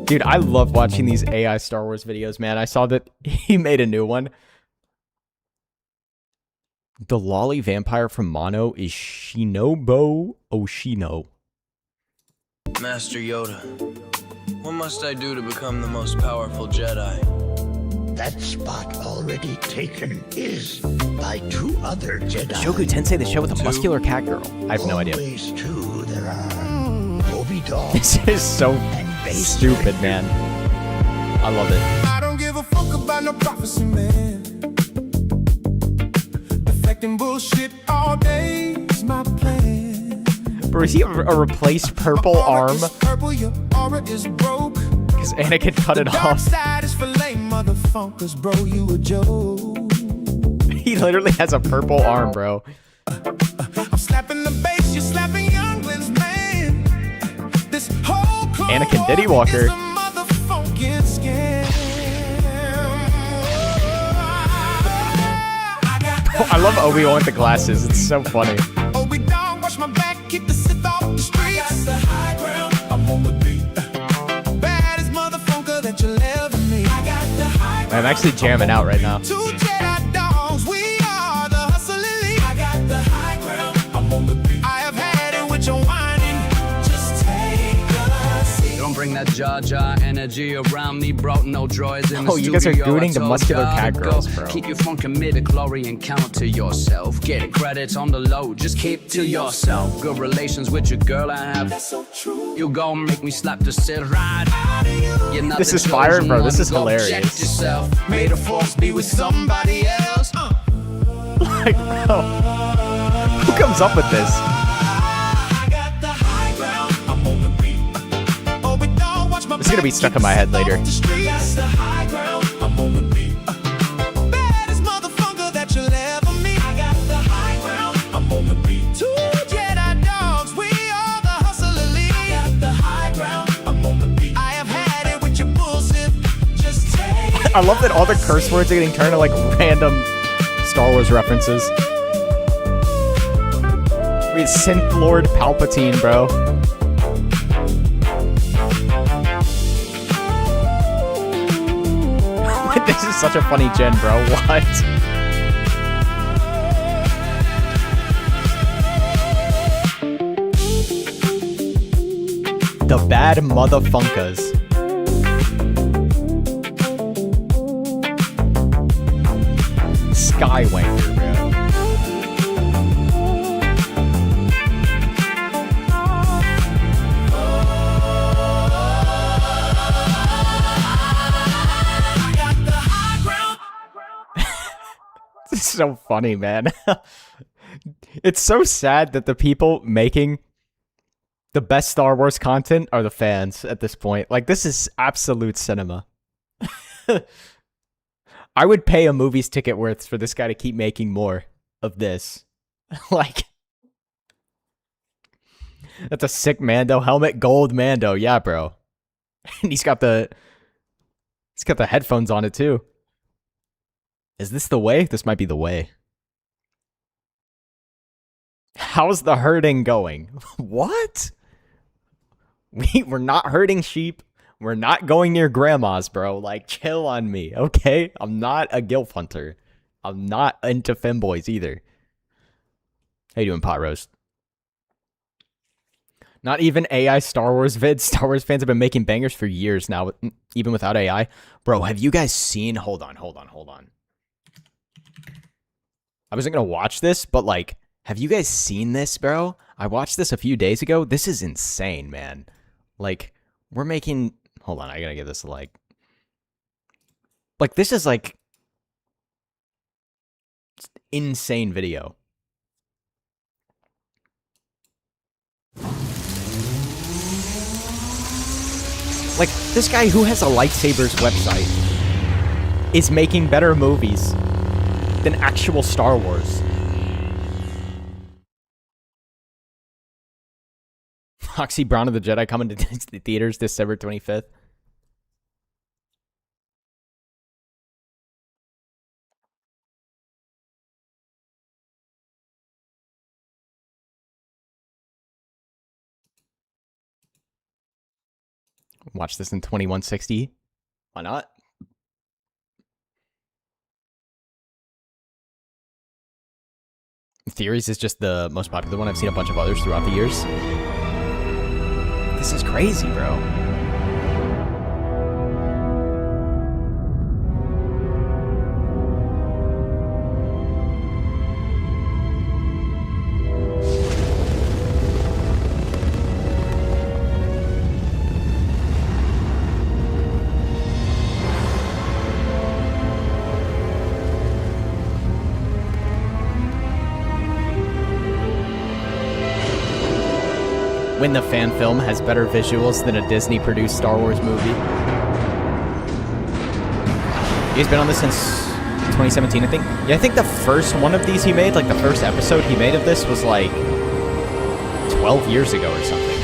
Dude, I love watching these AI Star Wars videos, man. I saw that he made a new one. The lolly vampire from Mono is Shinobu Oshino. Master Yoda, what must I do to become the most powerful Jedi? That spot already taken is by 2 other Jedi. Shoku Tensei, the show with the muscular cat girl. I have no idea. Always 2 there are. Obi-Dog. This is so stupid, man. I love it. I don't give a fuck about no prophecy, man. Defecting bullshit all day is my plan. Bro, is he a replaced purple arm? Purple, your aura is broke. Because Anakin cut it Dark off. side is for lame motherfuckers, bro. You a joke. He literally has a purple arm, bro. I'm slapping the bass, you're slapping younglings, man. This whole Anakin Diddy Walker. motherfucking scam. I love Obi-Wan with the glasses. It's so funny. Obi-Dog, watch my back, keep the Sith off the streets. I got the high ground, I'm on the beat. Baddest motherfucker that you'll ever meet. I got the high ground. I'm actually jamming out right now. 2 Jedi dogs, we are the hustle elite. I got the high ground, I'm on the beat. I have had it with your whining. Just take a seat. Don't bring that Jar energy around me, bro. No droids in the Oh, you guys are studio. gooning I the told muscular y'all cat to girls, go. bro. Keep your phone committed, glory and count to yourself. Get credits on the low, just keep to yourself. Good relations with your girl I have. That's so true. You gon' make me slap the sit right. You're not This the is fire, chosen bro. one, This is go hilarious. check yourself. May the force be with somebody else. Like, bro. Who comes up with this? This is gonna be stuck in my head later. That's the high ground, I'm on the beat. Baddest motherfucker that you'll ever meet. I got the high ground, I'm on the beat. 2 Jedi dogs, we are the hustle elite. I got the high ground, I'm on the beat. I have had it with your bullshit. Just take. I love that all the curse words are getting turned to like random Star Wars references. We had Synth Lord Palpatine, bro. This is such a funny gen, bro. What? The bad motherfunkers. Skywanker, bro. This is so funny, man. It's so sad that the people making the best Star Wars content are the fans at this point. Like, this is absolute cinema. I would pay a movie's ticket worth for this guy to keep making more of this. Like, that's a sick Mando helmet, gold Mando. Yeah, bro. And he's got the headphones on it too. Is this the way? This might be the way. How's the herding going? What? We're not herding sheep. We're not going near grandma's, bro. Like, chill on me, okay? I'm not a Gilf hunter. I'm not into femboys either. How you doing, Pot Roast? Not even AI Star Wars vids. Star Wars fans have been making bangers for years now, even without AI. Bro, have you guys seen... Hold on. I wasn't going to watch this, but, like, have you guys seen this, bro? I watched this a few days ago. This is insane, man. Like, we're making... Hold on, I gotta give this a like... Like, this is, like... insane video. Like, this guy who has a lightsabers website is making better movies than actual Star Wars. Foxy Brown of the Jedi coming to Disney theaters December 25th. Watch this in 2160. Why not? Theories is just the most popular one. I've seen a bunch of others throughout the years. This is crazy, bro. When the fan film has better visuals than a Disney-produced Star Wars movie. He's been on this since 2017, I think. Yeah, I think the first one of these he made, like the first episode he made of this was like 12 years ago or something.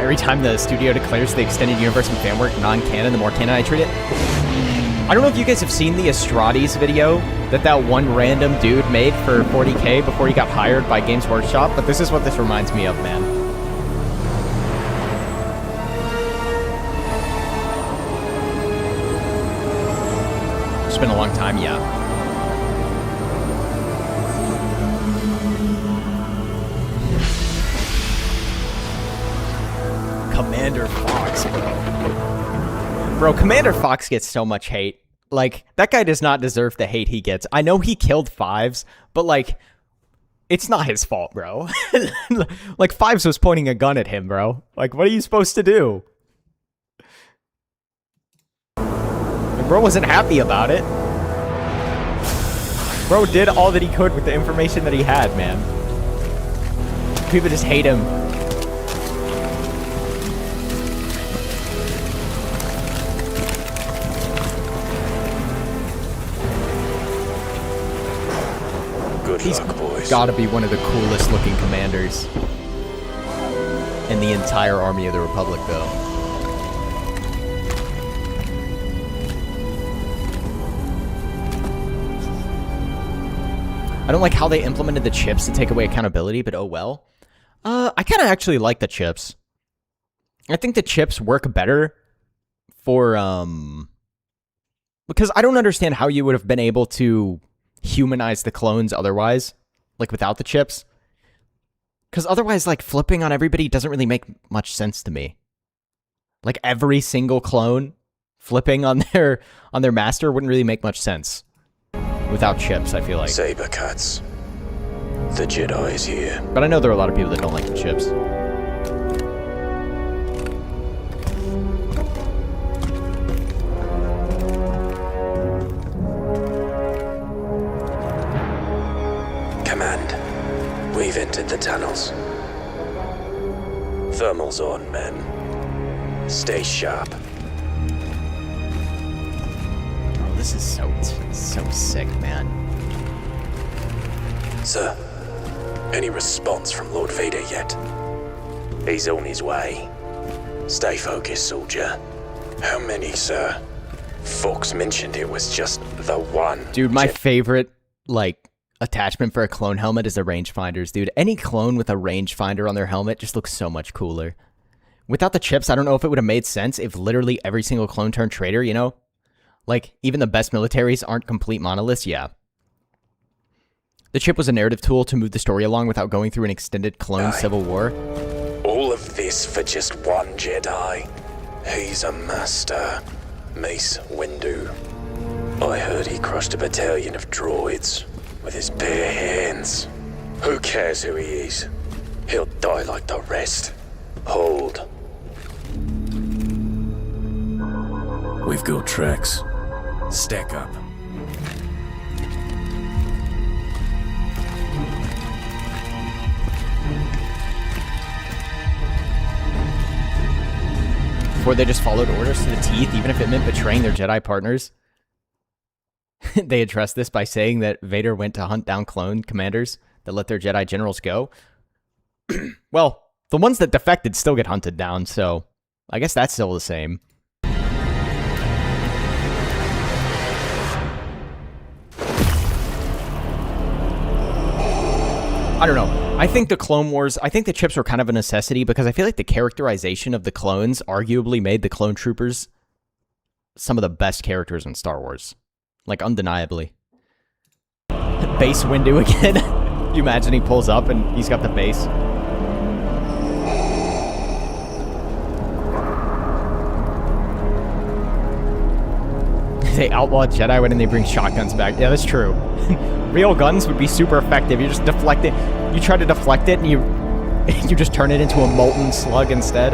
Every time the studio declares the extended universe and fan work non-canon, the more canon I treat it. I don't know if you guys have seen the Astrades video that one random dude made for 40K before he got hired by Games Workshop, but this is what this reminds me of, man. It's been a long time, yeah. Commander Fox, bro. Bro, Commander Fox gets so much hate. Like, that guy does not deserve the hate he gets. I know he killed Fives, but, like, it's not his fault, bro. Like, Fives was pointing a gun at him, bro. Like, what are you supposed to do? And bro wasn't happy about it. Bro did all that he could with the information that he had, man. People just hate him. He's gotta be one of the coolest looking commanders in the entire army of the Republic, though. I don't like how they implemented the chips to take away accountability, but oh well. I kind of actually like the chips. I think the chips work better for, because I don't understand how you would have been able to humanize the clones otherwise, like without the chips. Because otherwise, like, flipping on everybody doesn't really make much sense to me. Like, every single clone flipping on their master wouldn't really make much sense without chips, I feel like. Saber cuts. The Jedi is here. But I know there are a lot of people that don't like the chips. We've entered the tunnels. Thermals on, men. Stay sharp. Oh, this is so sick, man. Sir, any response from Lord Vader yet? He's on his way. Stay focused, soldier. How many, sir? Fox mentioned it was just the one. Dude, my favorite, like, attachment for a clone helmet is the rangefinders, dude. Any clone with a rangefinder on their helmet just looks so much cooler. Without the chips, I don't know if it would have made sense if literally every single clone turned traitor, you know? Like, even the best militaries aren't complete monoliths, yeah. The chip was a narrative tool to move the story along without going through an extended clone civil war. All of this for just one Jedi. He's a master. Mace Windu. I heard he crushed a battalion of droids with his bare hands. Who cares who he is? He'll die like the rest. Hold. We've got tracks. Stack up. before they just followed orders to the teeth, even if it meant betraying their Jedi partners. They addressed this by saying that Vader went to hunt down clone commanders that let their Jedi generals go. Well, the ones that defected still get hunted down, so I guess that's still the same. I don't know. I think the Clone Wars, I think the chips were kind of a necessity because I feel like the characterization of the clones arguably made the clone troopers some of the best characters in Star Wars. Like, undeniably. Base Windu again. You imagine he pulls up and he's got the base. They outlaw Jedi when they bring shotguns back. Yeah, that's true. Real guns would be super effective. You just deflect it. You try to deflect it and you just turn it into a molten slug instead.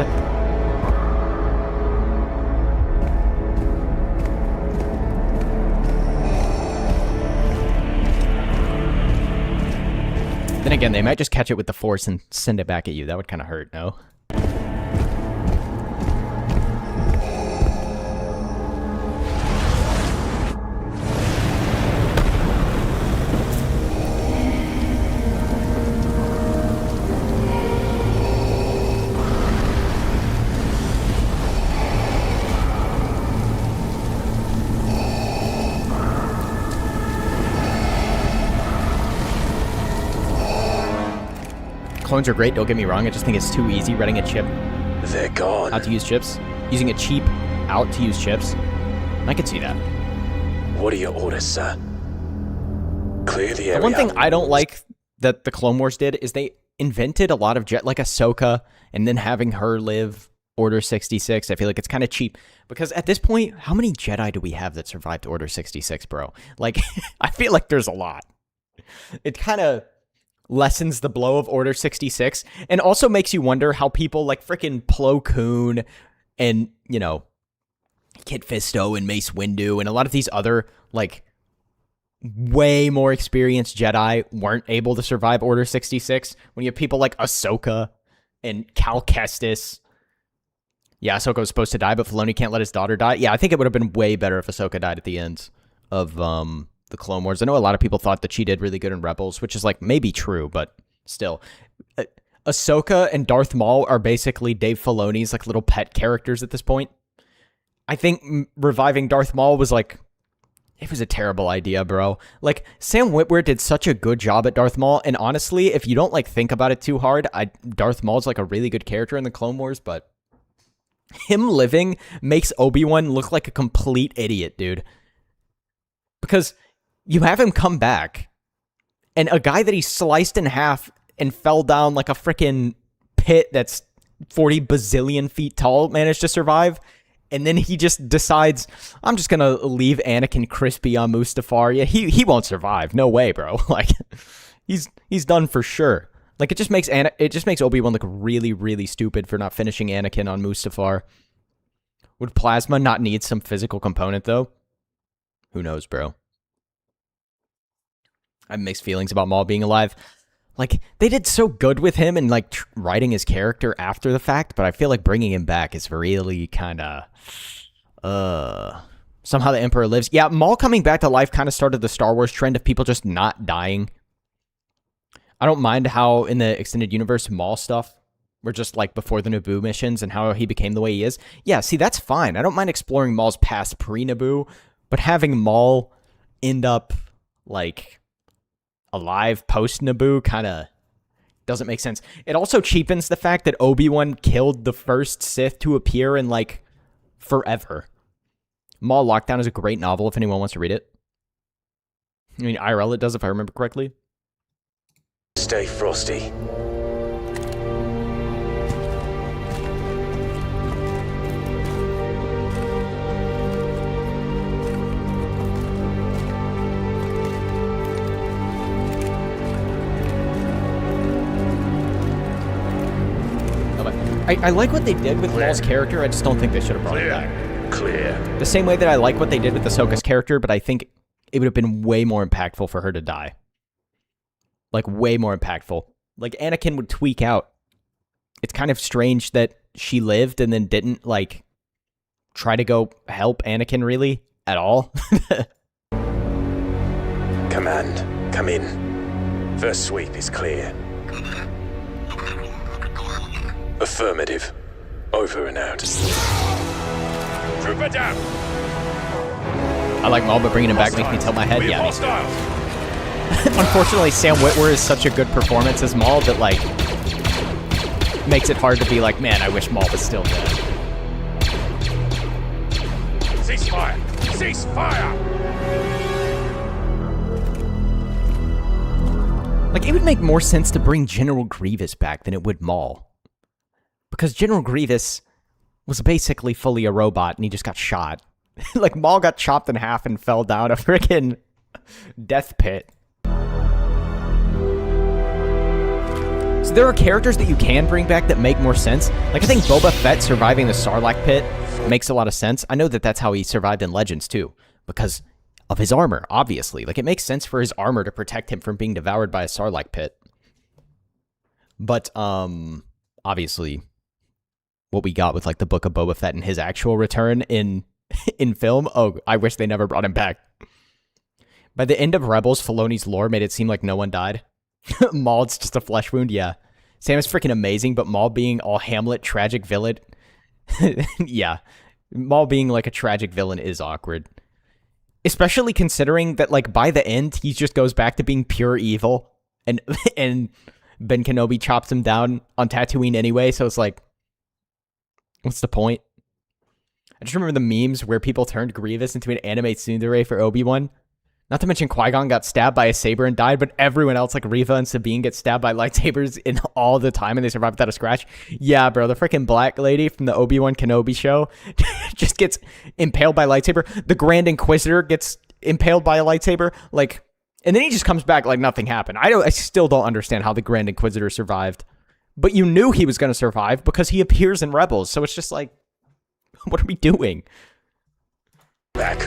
Then again, they might just catch it with the Force and send it back at you. That would kind of hurt, no? Clones are great, don't get me wrong. I just think it's too easy running a chip. They're gone. Out to use chips. Using a cheap out to use chips. I could see that. What are your orders, sir? Clear the area. The one thing I don't like that the Clone Wars did is they invented a lot of like Ahsoka and then having her live Order 66. I feel like it's kind of cheap because at this point, how many Jedi do we have that survived Order 66, bro? Like, I feel like there's a lot. It kind of lessens the blow of Order 66 and also makes you wonder how people like frickin' Plo Koon and, you know, Kit Fisto and Mace Windu and a lot of these other, like, way more experienced Jedi weren't able to survive Order 66 when you have people like Ahsoka and Cal Kestis. Yeah, Ahsoka was supposed to die, but Filoni can't let his daughter die. Yeah, I think it would have been way better if Ahsoka died at the end of, the Clone Wars. I know a lot of people thought that she did really good in Rebels, which is like maybe true, but still. Ahsoka and Darth Maul are basically Dave Filoni's like little pet characters at this point. I think reviving Darth Maul was like, it was a terrible idea, bro. Like, Sam Witwer did such a good job at Darth Maul, and honestly, if you don't like think about it too hard, Darth Maul's like a really good character in the Clone Wars, but him living makes Obi-Wan look like a complete idiot, dude. Because you have him come back, and a guy that he sliced in half and fell down like a freaking pit that's 40 bazillion feet tall managed to survive, and then he just decides, I'm just gonna leave Anakin crispy on Mustafar. Yeah, he won't survive. No way, bro. Like, he's done for sure. Like, it just makes Obi-Wan look really, really stupid for not finishing Anakin on Mustafar. Would Plasma not need some physical component, though? Who knows, bro? I have mixed feelings about Maul being alive. Like, they did so good with him and, like, writing his character after the fact, but I feel like bringing him back is really kind of, somehow the Emperor lives. Yeah, Maul coming back to life kind of started the Star Wars trend of people just not dying. I don't mind how in the extended universe Maul stuff were just, like, before the Naboo missions and how he became the way he is. Yeah, see, that's fine. I don't mind exploring Maul's past pre-Naboo, but having Maul end up, like, alive post-Naboo kind of doesn't make sense. It also cheapens the fact that Obi-Wan killed the first Sith to appear in, like, forever. Maul Lockdown is a great novel if anyone wants to read it. I mean, IRL it does if I remember correctly. Stay frosty. I like what they did with Maul's character. I just don't think they should have brought him back. Clear. The same way that I like what they did with Ahsoka's character, but I think it would have been way more impactful for her to die. Like, way more impactful. Like, Anakin would tweak out. It's kind of strange that she lived and then didn't, like, try to go help Anakin really at all. Command, come in. First sweep is clear. Affirmative. Over and out. Trooper down. I like Maul, but bringing him back makes me tilt my head. Yeah, me too. Unfortunately, Sam Witwer is such a good performance as Maul that, like, makes it hard to be like, man, I wish Maul was still dead. Ceasefire! Ceasefire! Like, it would make more sense to bring General Grievous back than it would Maul. Because General Grievous was basically fully a robot and he just got shot. Like, Maul got chopped in half and fell down a freaking death pit. So there are characters that you can bring back that make more sense. Like, I think Boba Fett surviving the Sarlacc pit makes a lot of sense. I know that that's how he survived in Legends, too. Because of his armor, obviously. Like, it makes sense for his armor to protect him from being devoured by a Sarlacc pit. But, obviously, what we got with, like, the Book of Boba Fett and his actual return in film, oh, I wish they never brought him back. By the end of Rebels, Filoni's lore made it seem like no one died. Maul's just a flesh wound, yeah. Sam is freaking amazing, but Maul being all Hamlet, tragic villain, yeah. Maul being, like, a tragic villain is awkward. Especially considering that, like, by the end, he just goes back to being pure evil, and Ben Kenobi chops him down on Tatooine anyway, so it's like, what's the point? I just remember the memes where people turned Grievous into an anime tsundere for Obi-Wan. Not to mention Qui-Gon got stabbed by a saber and died, but everyone else, like Reva and Sabine, get stabbed by lightsabers in all the time and they survive without a scratch. Yeah, bro, the freaking black lady from the Obi-Wan Kenobi show just gets impaled by a lightsaber. The Grand Inquisitor gets impaled by a lightsaber, like, and then he just comes back like nothing happened. I still don't understand how the Grand Inquisitor survived. But you knew he was going to survive because he appears in Rebels, so it's just like, what are we doing? Back.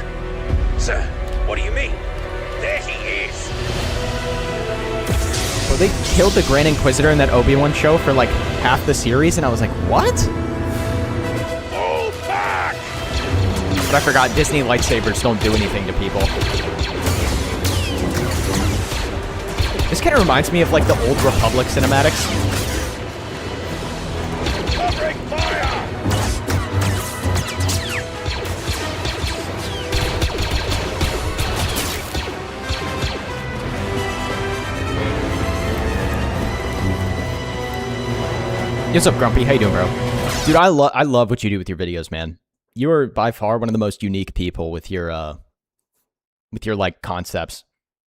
Sir, what do you mean? There he is. Well, they killed the Grand Inquisitor in that Obi-Wan show for like half the series, and I was like, what? Hold back! But I forgot, Disney lightsabers don't do anything to people. This kind of reminds me of like the old Republic cinematics. Covering fire! What's up, Grumpy? How you doing, bro? Dude, I love what you do with your videos, man. You are by far one of the most unique people with your like concepts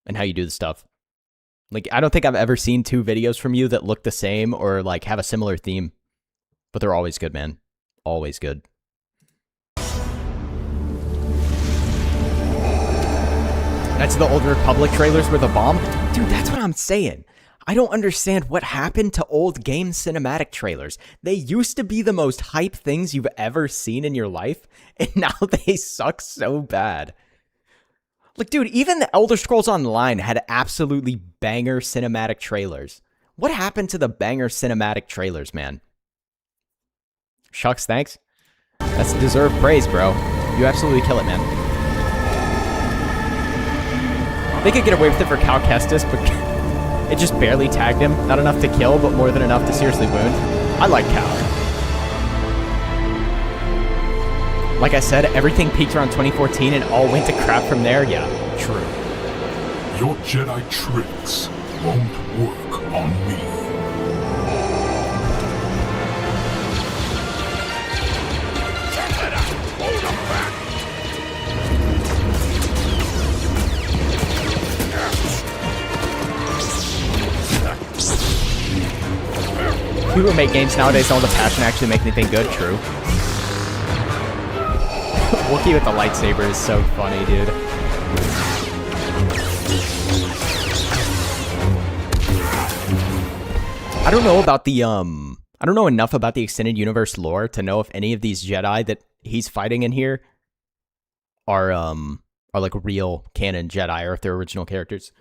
and how you do the stuff. Like, I don't think I've ever seen two videos from you that look the same or like have a similar theme, but they're always good, man. Always good. That's the old Republic trailers with a bomb? Dude, that's what I'm saying. I don't understand what happened to old game cinematic trailers. They used to be the most hype things you've ever seen in your life, and now they suck so bad. Like, dude, even the Elder Scrolls Online had absolutely banger cinematic trailers. What happened to the banger cinematic trailers, man? Shucks, thanks. That's deserved praise, bro. You absolutely kill it, man. They could get away with it for Cal Kestis, but it just barely tagged him. Not enough to kill, but more than enough to seriously wound. I like Cal. Like I said, everything peaked around 2014 and all went to crap from there. Yeah, true. Your Jedi tricks won't work on me. People who make games nowadays don't have the passion to actually make anything good. True. Wookiee with the lightsaber is so funny, dude. I don't know about the, I don't know enough about the extended universe lore to know if any of these Jedi that he's fighting in here are like real canon Jedi or if they're original characters.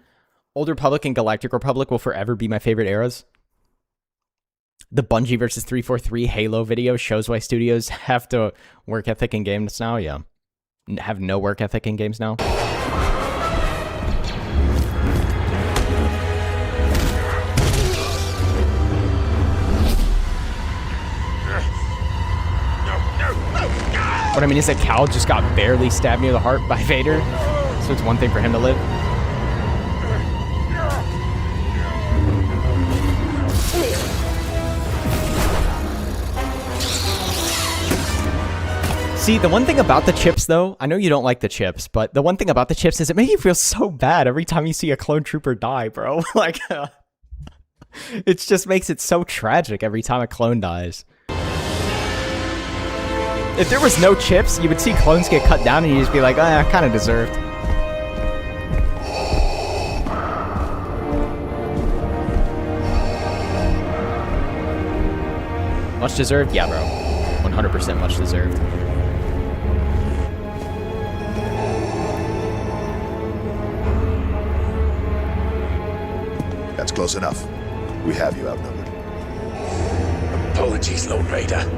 Old Republic and Galactic Republic will forever be my favorite eras. the Bungie versus 343 Halo video shows why studios have to work ethic in games now. Yeah, have no work ethic in games now. What I mean is that Cal just got barely stabbed near the heart by Vader, so it's one thing for him to live. See, the one thing about the chips, though, I know you don't like the chips, but the one thing about the chips is it makes you feel so bad every time you see a clone trooper die, bro. Like, it just makes it so tragic every time a clone dies. If there was no chips, you would see clones get cut down and you'd just be like, I kind of deserved. Much deserved? Yeah, bro. 100% much deserved. That's close enough. We have you outnumbered. Apologies, Lord Vader.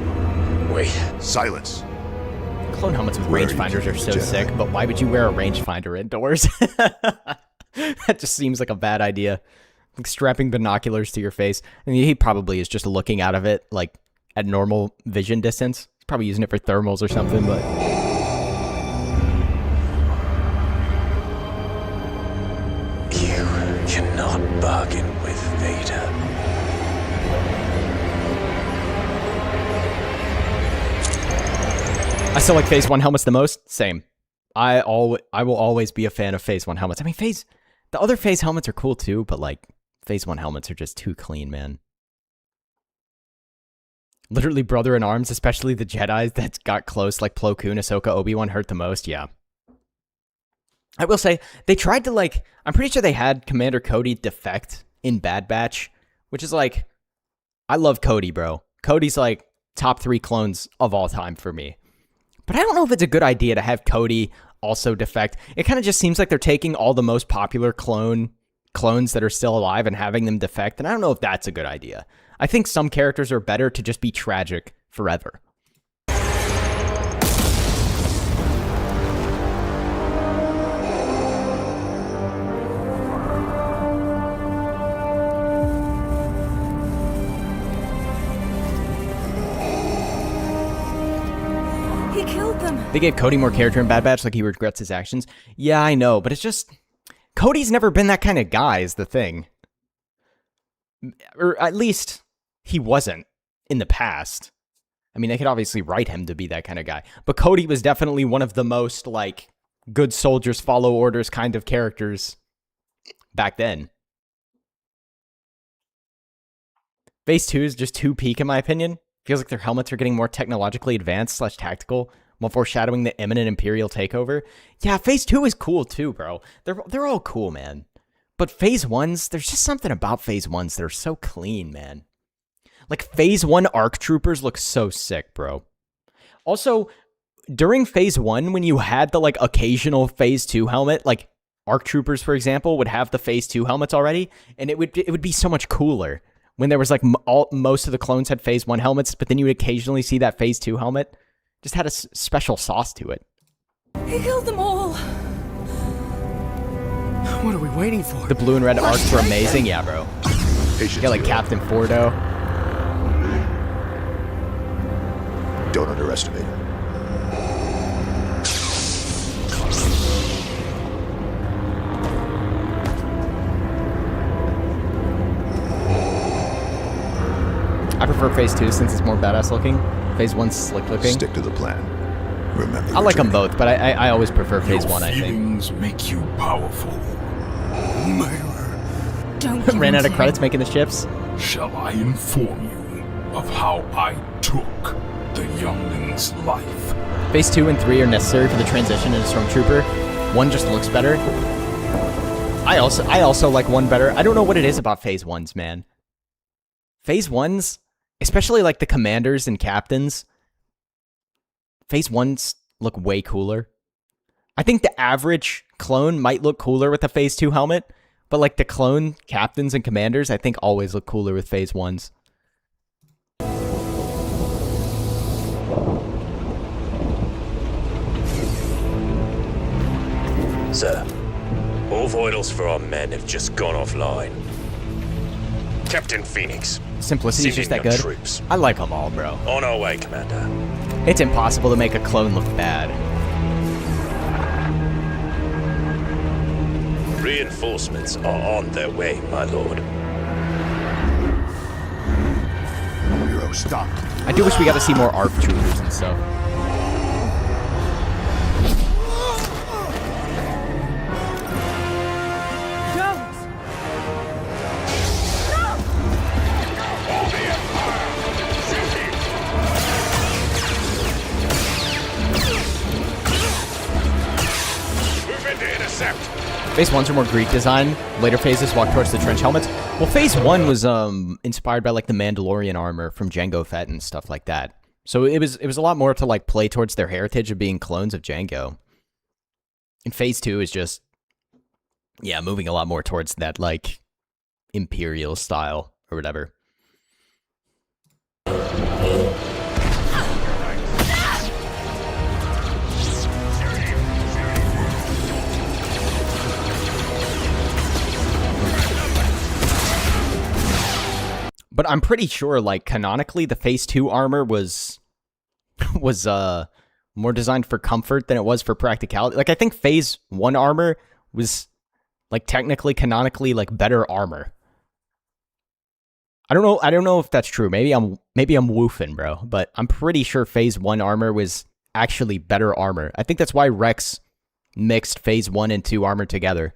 Wait. Silence. Clone helmets with rangefinders are so sick, but why would you wear a rangefinder indoors? That just seems like a bad idea. Like strapping binoculars to your face. I mean, he probably is just looking out of it, like, at normal vision distance. He's probably using it for thermals or something, but... You cannot bargain with Vader. I still like Phase 1 helmets the most. Same. I will always be a fan of Phase 1 helmets. I mean, the other Phase helmets are cool too, but like, Phase 1 helmets are just too clean, man. Literally brother in arms, especially the Jedis that got close, like Plo Koon, Ahsoka, Obi-Wan hurt the most, yeah. I will say, they tried to like, I'm pretty sure they had Commander Cody defect in Bad Batch, which is like, I love Cody, bro. Cody's like top 3 clones of all time for me. But I don't know if it's a good idea to have Cody also defect. It kind of just seems like they're taking all the most popular clones that are still alive and having them defect, and I don't know if that's a good idea. I think some characters are better to just be tragic forever. They gave Cody more character in Bad Batch, like he regrets his actions. Yeah, I know, but it's just... Cody's never been that kind of guy, is the thing. Or at least, he wasn't in the past. I mean, they could obviously write him to be that kind of guy. But Cody was definitely one of the most, like, good soldiers follow orders kind of characters back then. Phase 2 is just too peak, in my opinion. Feels like their helmets are getting more technologically advanced / tactical, while foreshadowing the imminent Imperial takeover. Yeah, Phase 2 is cool too, bro. They're all cool, man. But Phase 1s, there's just something about Phase 1s that are so clean, man. Like, Phase 1 ARC Troopers look so sick, bro. Also, during Phase 1, when you had the, like, occasional Phase 2 helmet, like, ARC Troopers, for example, would have the Phase 2 helmets already, and it would be so much cooler when there was, like, most of the clones had Phase 1 helmets, but then you would occasionally see that Phase 2 helmet. Just had a special sauce to it. He killed them all. What are we waiting for? The blue and red arcs were amazing. Yeah, bro. You got like Captain Fordo. Don't underestimate him. I prefer Phase 2 since it's more badass looking. Phase 1's slick looking. Stick to the plan. Remember, I like them both, but I always prefer Phase 1, I think. Feelings make you powerful. Don't Ran out of credits making the ships. Shall I inform you of how I took the youngling's life? Phase 2 and 3 are necessary for the transition into Stormtrooper. 1 just looks better. I also like 1 better. I don't know what it is about Phase 1s, man. Phase 1s, especially like the commanders and captains, Phase 1s look way cooler. I think the average clone might look cooler with a Phase 2 helmet, but like the clone captains and commanders, I think always look cooler with Phase 1s. vitals for our men have just gone offline. Captain Phoenix. Simplicity's just that sending good. your troops. I like them all, bro. On our way, Commander. It's impossible to make a clone look bad. Reinforcements are on their way, my lord. Hero, stop. I do wish we got to see more ARC troopers and stuff. Phase 1's are more Greek design. Later phases walk towards the trench helmets. Well, Phase 1 was inspired by like the Mandalorian armor from Jango Fett and stuff like that. So it was a lot more to like play towards their heritage of being clones of Jango. And Phase 2 is just, yeah, moving a lot more towards that like Imperial style or whatever. But I'm pretty sure, like, canonically, the Phase 2 armor was more designed for comfort than it was for practicality. Like, I think Phase 1 armor was, like, technically, canonically, like, better armor. I don't know if that's true. Maybe I'm woofing, bro. But I'm pretty sure Phase 1 armor was actually better armor. I think that's why Rex mixed Phase 1 and 2 armor together.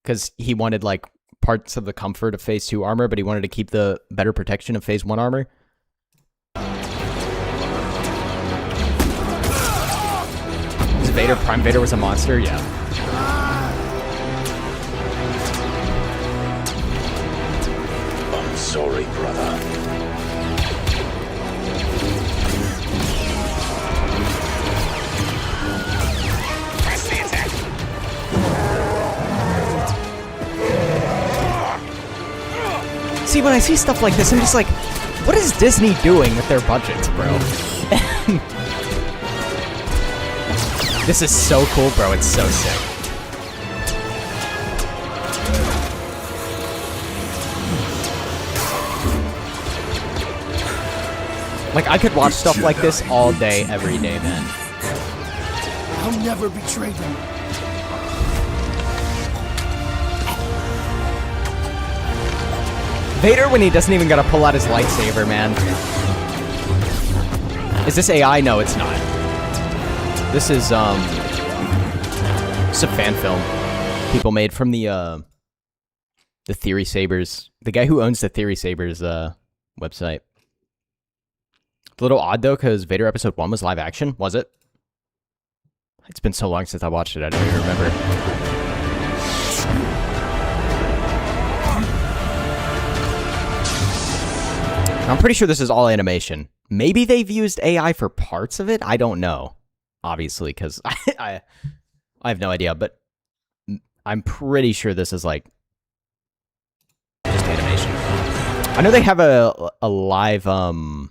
Because he wanted, like, parts of the comfort of Phase 2 armor, but he wanted to keep the better protection of Phase 1 armor. Is Vader, Prime Vader was a monster? Yeah. I'm sorry, brother. Press the attack. See, when I see stuff like this, I'm just like, what is Disney doing with their budgets, bro? This is so cool, bro. It's so sick. Like, I could watch stuff like this all day, every day, man. I'll never betray them. Vader when he doesn't even gotta pull out his lightsaber, man. Is this AI? No, it's not. This is it's a fan film people made from the Theory Sabers. The guy who owns the Theory Sabers website. It's a little odd though, because Vader Episode 1 was live action, was it? It's been so long since I watched it, I don't even remember. I'm pretty sure this is all animation. Maybe they've used AI for parts of it? I don't know. Obviously, because I have no idea, but I'm pretty sure this is like just animation. I know they have a live I know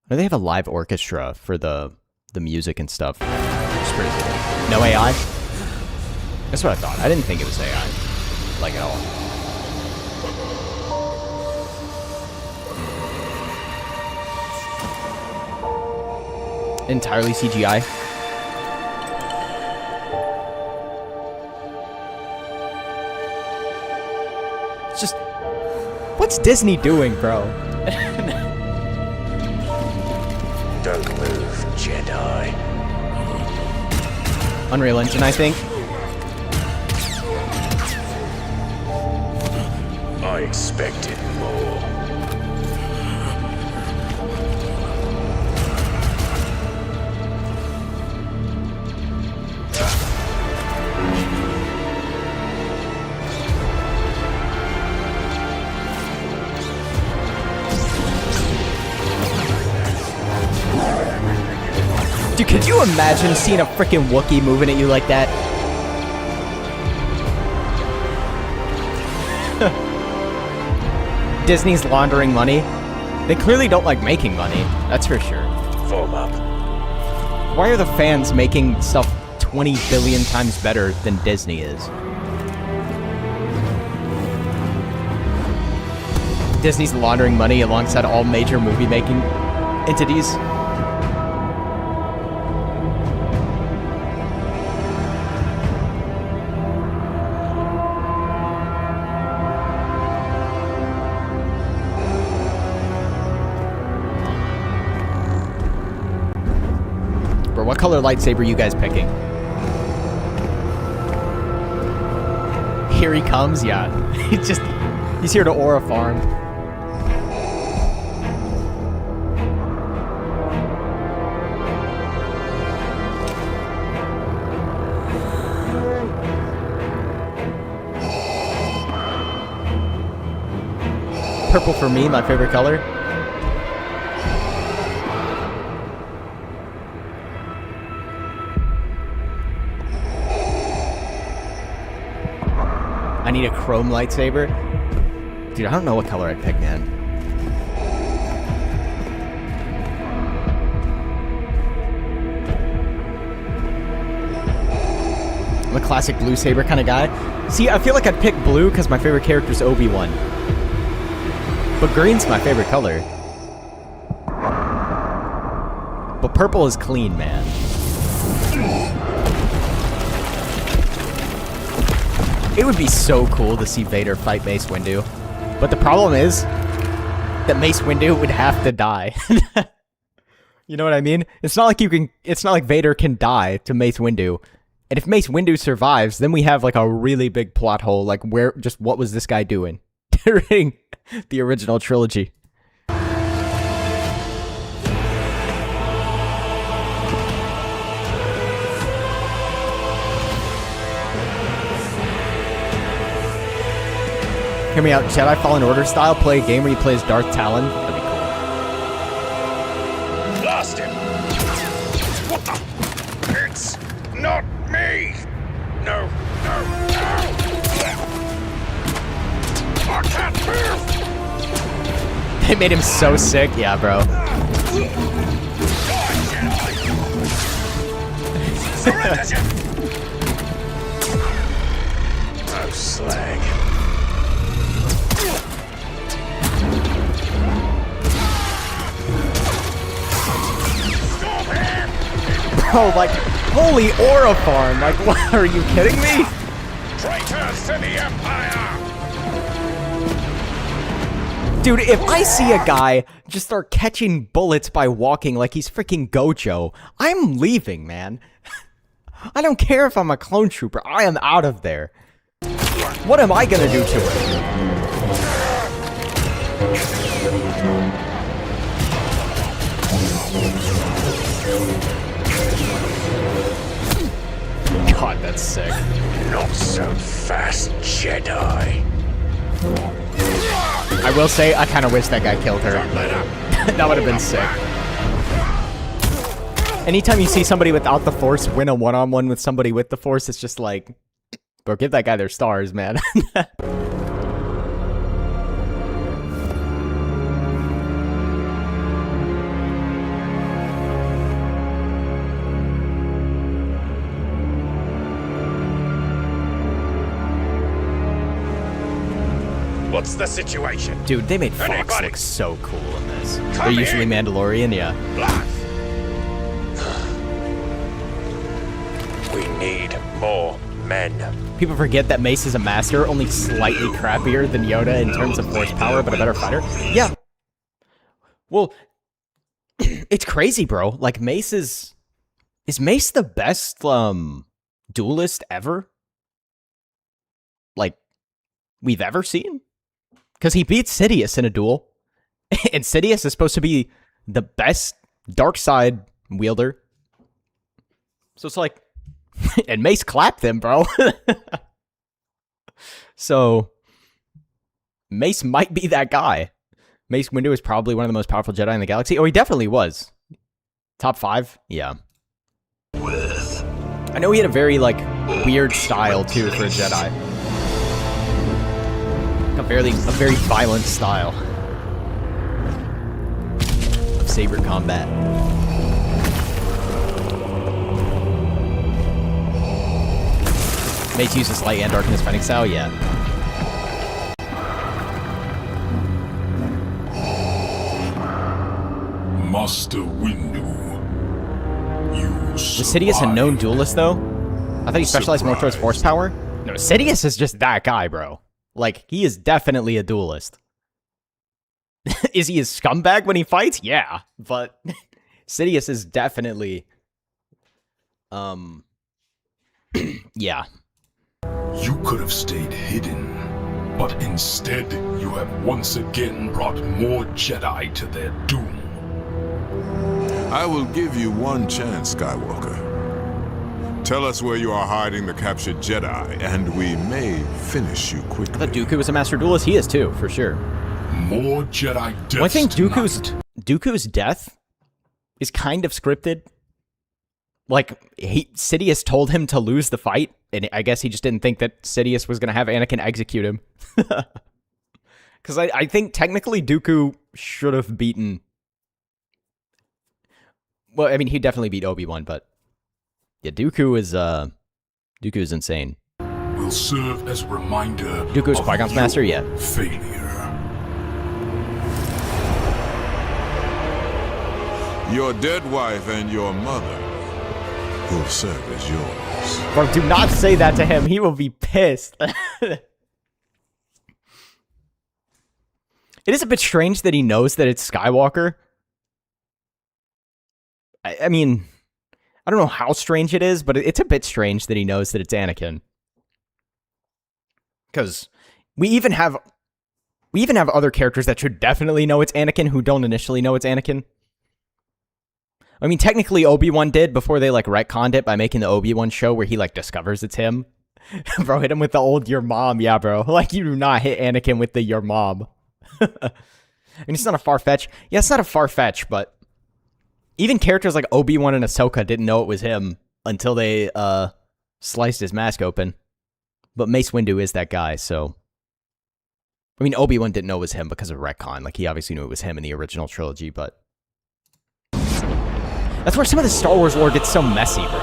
they have a live orchestra for the music and stuff. It's pretty cool. No AI? That's what I thought. I didn't think it was AI. Like at all. Entirely CGI. It's just, what's Disney doing, bro? Don't move, Jedi. Unreal Engine, I think. I expected more. Dude, could you imagine seeing a freaking Wookiee moving at you like that? Disney's laundering money. They clearly don't like making money, that's for sure. Form up. Why are the fans making stuff 20 billion times better than Disney is? Disney's laundering money alongside all major movie-making entities. Bro, what color lightsaber are you guys picking? Here he comes, yeah. He's here to aura farm. Purple for me, my favorite color. I need a chrome lightsaber. Dude, I don't know what color I'd pick, man. I'm a classic blue saber kind of guy. See, I feel like I'd pick blue because my favorite character is Obi-Wan. But green's my favorite color. But purple is clean, man. It would be so cool to see Vader fight Mace Windu. But the problem is that Mace Windu would have to die. You know what I mean? It's not like Vader can die to Mace Windu. And if Mace Windu survives, then we have like a really big plot hole. Like what was this guy doing during the original trilogy? Hear me out, Jedi Fallen Order style, play a game where you play as Darth Talon. That'd be cool. Blast him! What the? It's not me! No, no, no! I can't move! They made him so sick. Yeah, bro. Oh, slag. Bro, like, holy aura farm. Like, what? Are you kidding me? Traitors to the Empire! Dude, if I see a guy just start catching bullets by walking like he's freaking Gojo, I'm leaving, man. I don't care if I'm a clone trooper. I am out of there. What am I gonna do to him? God, that's sick. Not so fast, Jedi. I will say, I kind of wish that guy killed her. That would have been sick. Anytime you see somebody without the Force win a one-on-one with somebody with the Force, it's just like, bro, give that guy their stars, man. What's the situation? Dude, they made Fox Anybody? look so cool in this. They're Come usually in. Mandalorian, yeah. We need more men. People forget that Mace is a master, only slightly crappier than Yoda in terms of force power, but a better fighter. Yeah. Well, it's crazy, bro. Like, Mace is Mace the best, duelist ever? Like, we've ever seen? Because he beats Sidious in a duel. And Sidious is supposed to be the best dark side wielder. So it's like, and Mace clapped them, bro. So, Mace might be that guy. Mace Windu is probably one of the most powerful Jedi in the galaxy. Oh, he definitely was. Top 5? Yeah. I know he had a very, like, weird style, too, for a Jedi. A very violent style of saber combat. Mace uses light and darkness fighting style, yeah. Master Windu. You Was Sidious a known duelist, though? I thought he specialized more towards force power. No, Sidious is just that guy, bro. Like, he is definitely a duelist. Is he a scumbag when he fights? Yeah, but Sidious is definitely... yeah. You could have stayed hidden, but instead you have once again brought more Jedi to their doom. I will give you one chance, Skywalker. Tell us where you are hiding the captured Jedi, and we may finish you quickly. I thought Dooku was a master duelist. He is too, for sure. More Jedi deaths. Well, I think Dooku's death is kind of scripted. Like, Sidious told him to lose the fight, and I guess he just didn't think that Sidious was going to have Anakin execute him. Because I think technically Dooku should have beaten... Well, I mean, he definitely beat Obi-Wan, but... Yeah, Dooku is insane. Will serve as a reminder. Dooku's Qui-Gon's master, yeah. Failure. Your dead wife and your mother will serve as yours. Bro, do not say that to him. He will be pissed. It is a bit strange that he knows that it's Skywalker. I mean, I don't know how strange it is, but it's a bit strange that he knows that it's Anakin. Because we even have other characters that should definitely know it's Anakin who don't initially know it's Anakin. I mean, technically Obi-Wan did before they, like, retconned it by making the Obi-Wan show where he, like, discovers it's him. Bro, hit him with the old your mom. Yeah, bro. Like, you do not hit Anakin with the your mom. I mean, it's not a far-fetch. Yeah, it's not a far-fetch, but even characters like Obi-Wan and Ahsoka didn't know it was him until they, sliced his mask open. But Mace Windu is that guy, so... I mean, Obi-Wan didn't know it was him because of retcon. Like, he obviously knew it was him in the original trilogy, but... That's where some of the Star Wars lore gets so messy, bro.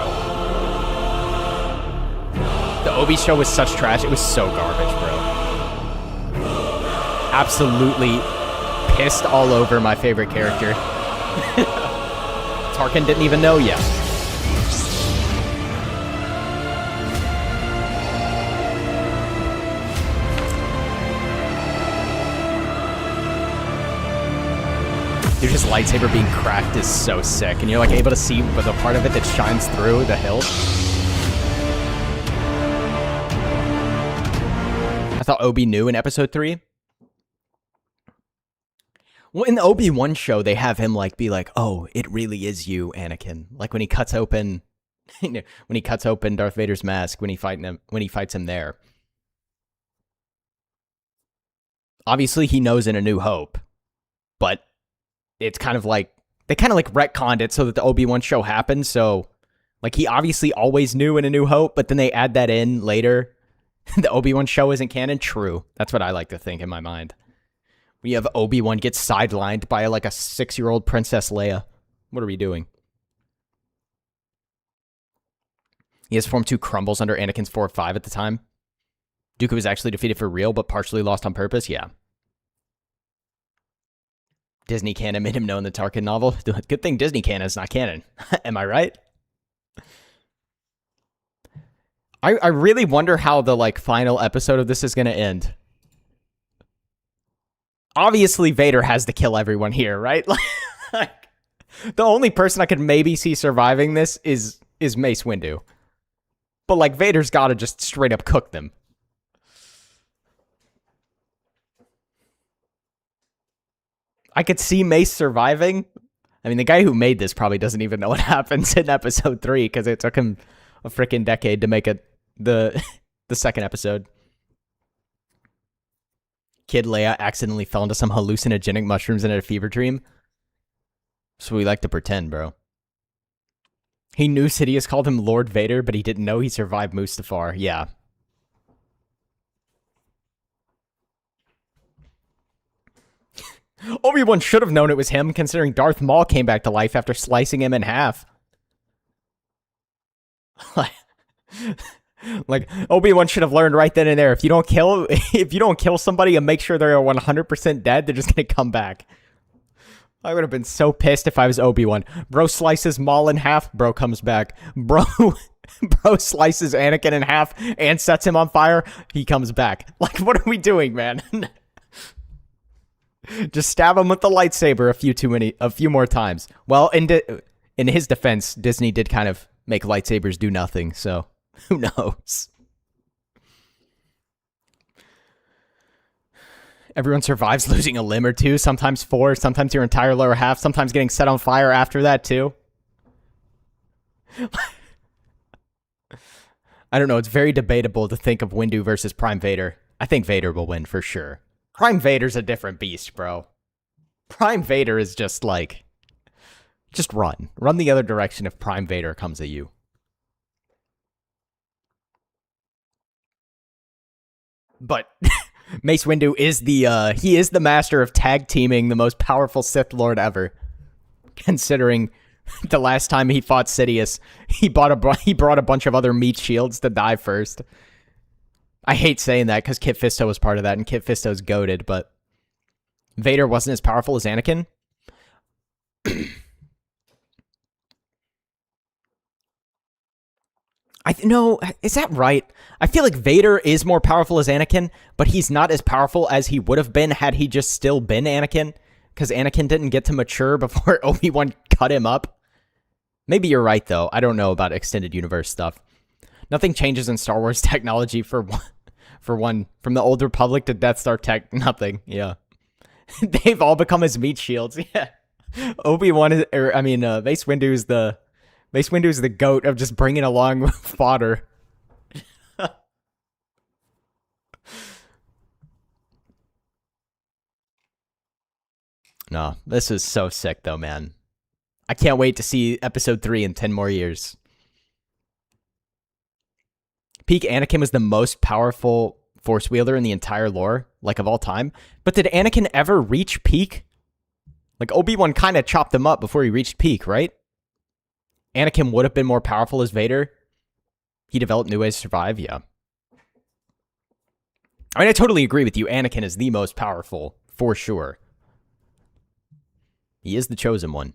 The Obi show was such trash. It was so garbage, bro. Absolutely pissed all over my favorite character. Tarkin didn't even know yet. Dude, his lightsaber being cracked is so sick, and you're like able to see the part of it that shines through the hilt. I thought Obi knew in episode 3. Well, in the Obi-Wan show, they have him like be like, "Oh, it really is you, Anakin." Like when he cuts open, Darth Vader's mask when he fights him there. Obviously, he knows in A New Hope, but it's kind of like, they kind of like retconned it so that the Obi-Wan show happened, so, like, he obviously always knew in A New Hope, but then they add that in later. The Obi-Wan show isn't canon? True. That's what I like to think in my mind. We have Obi-Wan get sidelined by, like, a 6-year-old Princess Leia. What are we doing? His Form 2 crumbles under Anakin's 4-5 at the time. Dooku was actually defeated for real, but partially lost on purpose? Yeah. Disney canon made him know in the Tarkin novel. Good thing Disney canon is not canon. Am I right? I really wonder how the, like, final episode of this is going to end. Obviously, Vader has to kill everyone here, right? Like, the only person I could maybe see surviving this is Mace Windu. But, like, Vader's got to just straight up cook them. I could see Mace surviving. I mean, the guy who made this probably doesn't even know what happens in episode 3 because it took him a freaking decade to make the second episode. Kid Leia accidentally fell into some hallucinogenic mushrooms and had a fever dream. So we like to pretend, bro. He knew Sidious called him Lord Vader, but he didn't know he survived Mustafar. Yeah. Obi-Wan should have known it was him, considering Darth Maul came back to life after slicing him in half. Like, Obi-Wan should have learned right then and there. If you don't kill somebody and make sure they're 100% dead, they're just gonna come back. I would have been so pissed if I was Obi-Wan. Bro slices Maul in half, bro comes back. Bro slices Anakin in half and sets him on fire, he comes back. Like, what are we doing, man? Just stab him with the lightsaber a few more times. Well, in his defense, Disney did kind of make lightsabers do nothing, so who knows? Everyone survives losing a limb or two, sometimes 4, sometimes your entire lower half, sometimes getting set on fire after that too. I don't know, it's very debatable to think of Windu versus Prime Vader. I think Vader will win for sure. Prime Vader's a different beast, bro. Prime Vader is just like... Just run. Run the other direction if Prime Vader comes at you. But Mace Windu is he is the master of tag teaming the most powerful Sith Lord ever. Considering the last time he fought Sidious, he brought a bunch of other meat shields to die first. I hate saying that because Kit Fisto was part of that, and Kit Fisto's goated, but Vader wasn't as powerful as Anakin. No, is that right? I feel like Vader is more powerful as Anakin, but he's not as powerful as he would have been had he just still been Anakin, because Anakin didn't get to mature before Obi-Wan cut him up. Maybe you're right, though. I don't know about extended universe stuff. Nothing changes in Star Wars technology from the Old Republic to Death Star tech. Nothing. Yeah, they've all become his meat shields. Yeah, Obi-Wan is, Mace Windu is the goat of just bringing along fodder. No, this is so sick, though, man. I can't wait to see episode 3 in 10 more years. Peak Anakin was the most powerful Force wielder in the entire lore, like, of all time. But did Anakin ever reach peak? Like, Obi-Wan kind of chopped him up before he reached peak, right? Anakin would have been more powerful as Vader. He developed new ways to survive, yeah. I mean, I totally agree with you. Anakin is the most powerful, for sure. He is the chosen one.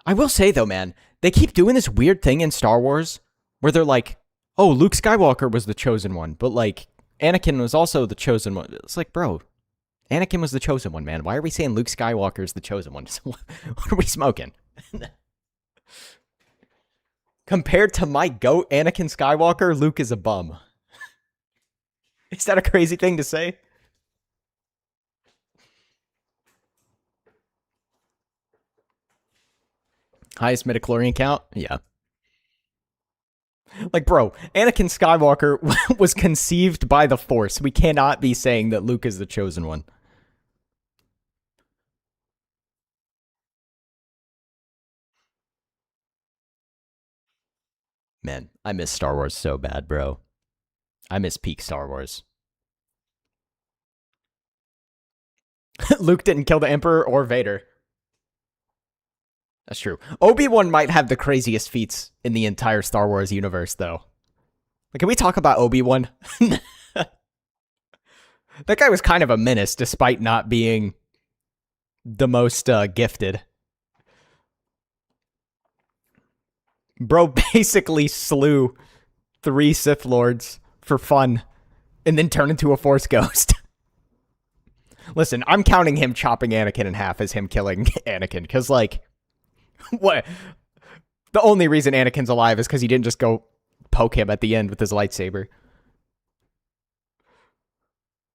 I will say, though, man, they keep doing this weird thing in Star Wars where they're like, oh, Luke Skywalker was the chosen one, but, like, Anakin was also the chosen one. It's like, bro, Anakin was the chosen one, man. Why are we saying Luke Skywalker is the chosen one? What are we smoking? Compared to my goat, Anakin Skywalker, Luke is a bum. Is that a crazy thing to say? Highest midichlorian count? Yeah. Like, bro, Anakin Skywalker was conceived by the Force. We cannot be saying that Luke is the chosen one. Man, I miss Star Wars so bad, bro. I miss peak Star Wars. Luke didn't kill the Emperor or Vader. That's true. Obi-Wan might have the craziest feats in the entire Star Wars universe, though. Like, can we talk about Obi-Wan? That guy was kind of a menace, despite not being the most gifted. Bro basically slew 3 Sith Lords for fun, and then turned into a Force ghost. Listen, I'm counting him chopping Anakin in half as him killing Anakin, because, like, what? The only reason Anakin's alive is because he didn't just go poke him at the end with his lightsaber.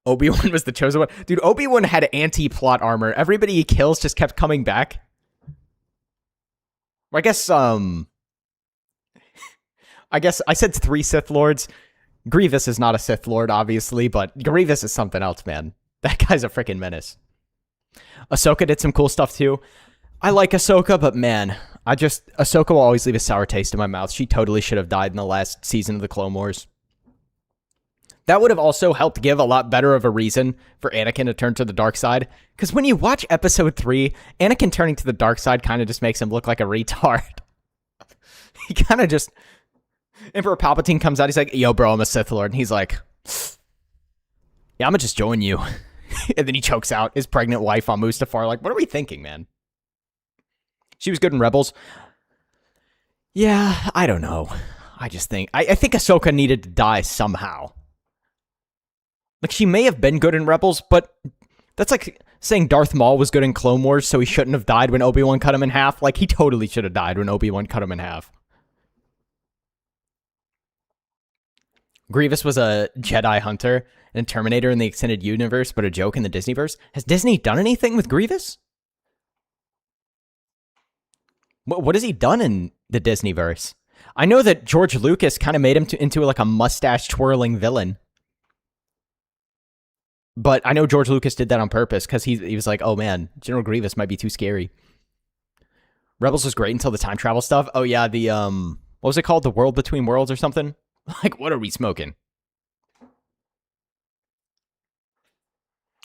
Obi-Wan was the chosen one. Dude, Obi-Wan had anti-plot armor. Everybody he kills just kept coming back. I guess I said 3 Sith Lords. Grievous is not a Sith Lord, obviously, but Grievous is something else, man. That guy's a freaking menace. Ahsoka did some cool stuff, too. I like Ahsoka, but man, Ahsoka will always leave a sour taste in my mouth. She totally should have died in the last season of the Clone Wars. That would have also helped give a lot better of a reason for Anakin to turn to the dark side. Because when you watch episode 3, Anakin turning to the dark side kind of just makes him look like a retard. He kind of just... Emperor Palpatine comes out, he's like, yo, bro, I'm a Sith Lord. And he's like, yeah, I'm gonna just join you. And then he chokes out his pregnant wife on Mustafar. Like, what are we thinking, man? She was good in Rebels. Yeah, I don't know. I just think... I think Ahsoka needed to die somehow. Like, she may have been good in Rebels, but that's like saying Darth Maul was good in Clone Wars, so he shouldn't have died when Obi-Wan cut him in half. Like, he totally should have died when Obi-Wan cut him in half. Grievous was a Jedi hunter and Terminator in the extended universe, but a joke in the Disneyverse. Has Disney done anything with Grievous? What has he done in the Disneyverse? I know that George Lucas kind of made him into like a mustache-twirling villain. But I know George Lucas did that on purpose because he was like, oh man, General Grievous might be too scary. Rebels was great until the time travel stuff. Oh yeah, the, what was it called? The World Between Worlds or something? Like, what are we smoking?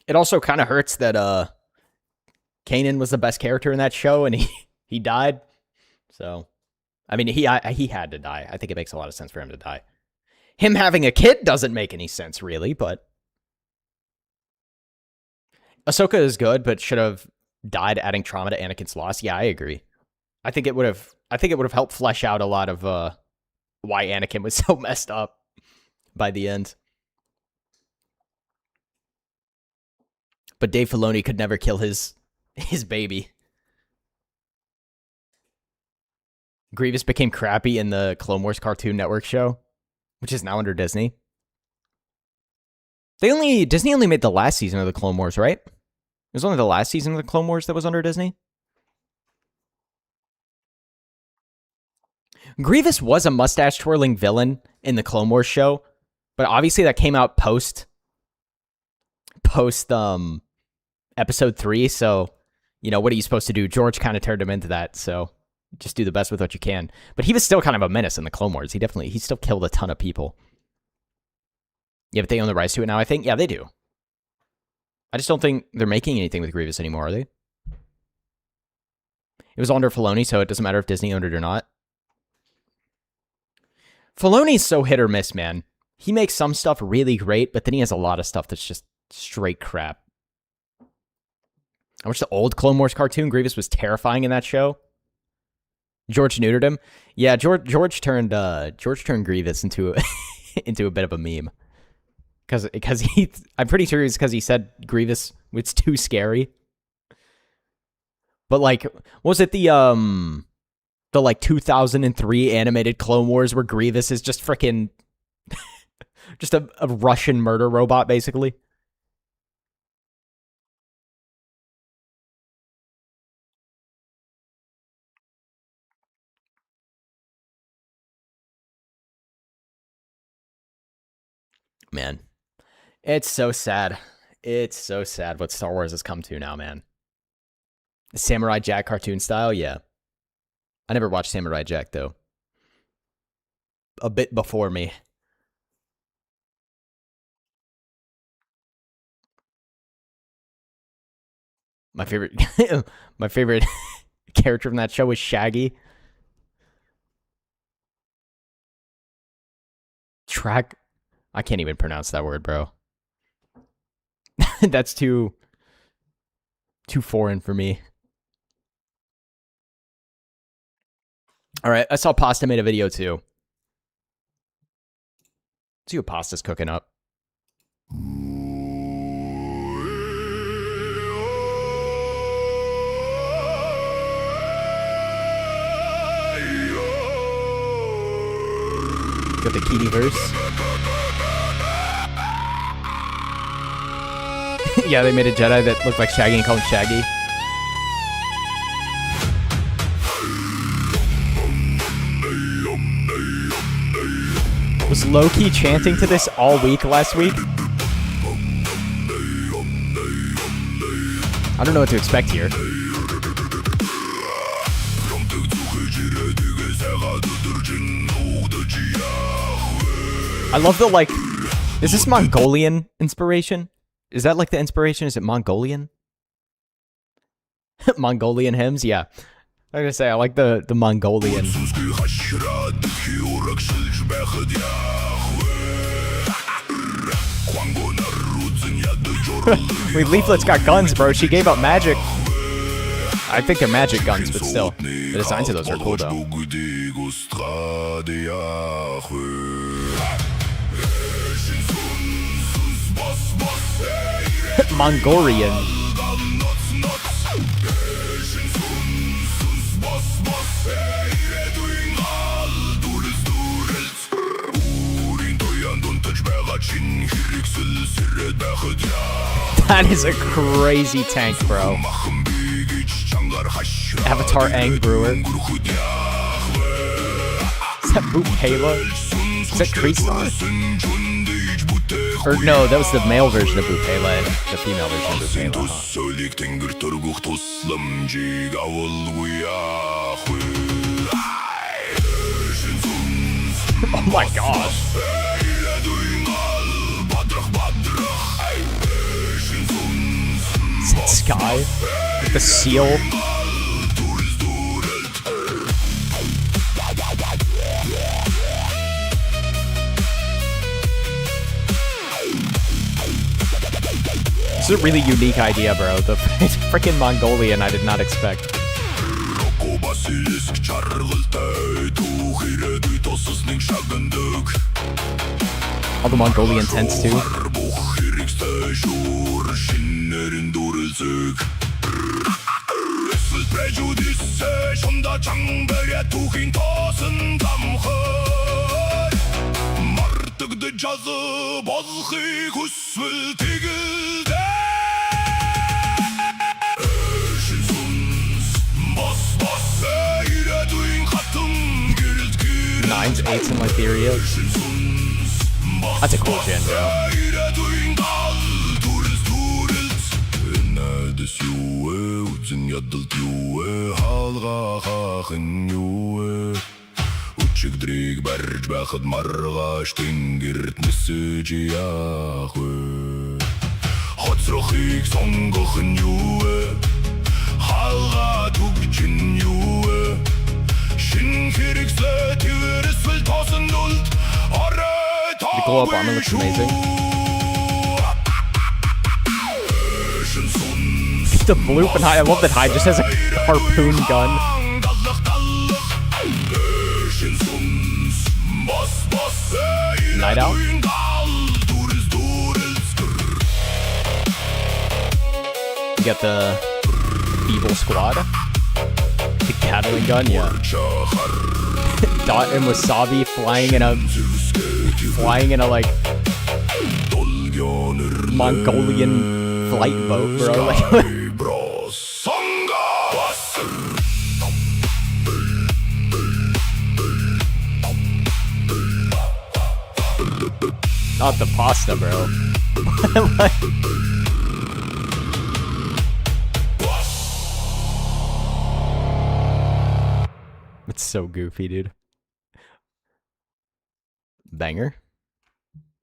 It also kind of hurts that Kanan was the best character in that show and he died. So, I mean, he had to die. I think it makes a lot of sense for him to die. Him having a kid doesn't make any sense, really, but... Ahsoka is good, but should have died adding trauma to Anakin's loss. Yeah, I agree. I think it would have helped flesh out a lot of why Anakin was so messed up by the end. But Dave Filoni could never kill his baby. Grievous became crappy in the Clone Wars Cartoon Network show, which is now under Disney. Disney only made the last season of the Clone Wars, right? It was only the last season of the Clone Wars that was under Disney. Grievous was a mustache-twirling villain in the Clone Wars show, but obviously that came out post episode 3, so, you know, what are you supposed to do? George kind of turned him into that, so just do the best with what you can. But he was still kind of a menace in the Clone Wars. He still killed a ton of people. Yeah, but they own the rights to it now, I think? Yeah, they do. I just don't think they're making anything with Grievous anymore, are they? It was under Filoni, so it doesn't matter if Disney owned it or not. Filoni's so hit or miss, man. He makes some stuff really great, but then he has a lot of stuff that's just straight crap. I watched the old Clone Wars cartoon. Grievous was terrifying in that show. George neutered him. Yeah, George turned Grievous into into a bit of a meme. Because I'm pretty sure it's because he said Grievous was too scary. But like, was it the like 2003 animated Clone Wars where Grievous is just freaking just a Russian murder robot, basically? Man, it's so sad. It's so sad what Star Wars has come to now, man. The Samurai Jack cartoon style, yeah. I never watched Samurai Jack, though. A bit before me. My favorite character from that show was Shaggy. I can't even pronounce that word, bro. That's too foreign for me. All right, I saw Pasta made a video too. Let's see what Pasta's cooking up. Got the Kitty verse. Yeah, they made a Jedi that looked like Shaggy and called him Shaggy. Was low-key chanting to this all week last week? I don't know what to expect here. I love the, like... Is this Mongolian inspiration? Is that like the inspiration? Is it Mongolian? Mongolian hymns? Yeah. I was gonna say, I like the Mongolian. Wait, Leaflet's got guns, bro. She gave up magic. I think they're magic guns, but still. The designs of those are cool, though. Mongolian. That is a crazy tank, bro. Avatar Aang Brewer. Is that Bupela? Is that Kreestar? Or no, that was the male version of Bupela and the female version of Bupela. Huh? Oh my gosh. Is that Sky? The seal? This is a really unique idea, bro. The freaking Mongolian I did not expect. All the Mongolian tents too. Nines, eights in Lytheria. That's a cool gen, bro. The glow up armor looks amazing. The bloop and High. I love that High just has a harpoon gun. Night Owl? You got the Evil Squad. The Gatling gun, yeah. Dot and Wasabi flying in a like Mongolian flight boat, bro. Like, not the pasta, bro. It's so goofy, dude. Banger.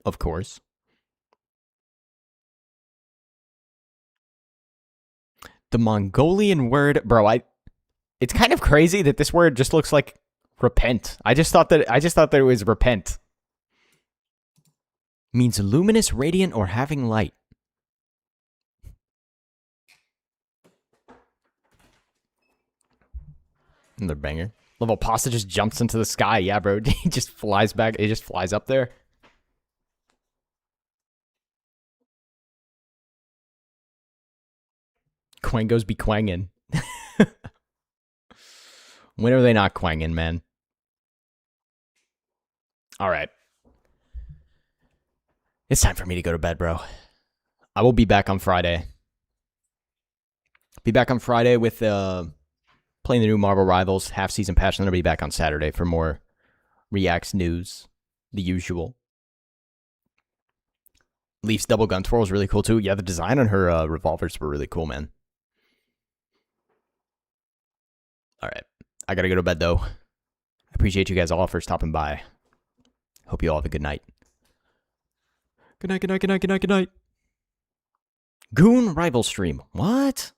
Of course. The Mongolian word, bro, it's kind of crazy that this word just looks like repent. I just thought that it was repent. Means luminous, radiant, or having light. Another banger. Level pasta just jumps into the sky. Yeah, bro. He just flies back. He just flies up there. Quangos be quangin'. When are they not quangin', man? All right. It's time for me to go to bed, bro. I will be back on Friday. Be back on Friday with playing the new Marvel Rivals half-season patch, and then I'll be back on Saturday for more Reacts news, the usual. Leaf's double gun twirl is really cool, too. Yeah, the design on her revolvers were really cool, man. All right. I gotta go to bed, though. I appreciate you guys all for stopping by. Hope you all have a good night. Good night, good night, good night, good night, good night. Goon Rival Stream. What?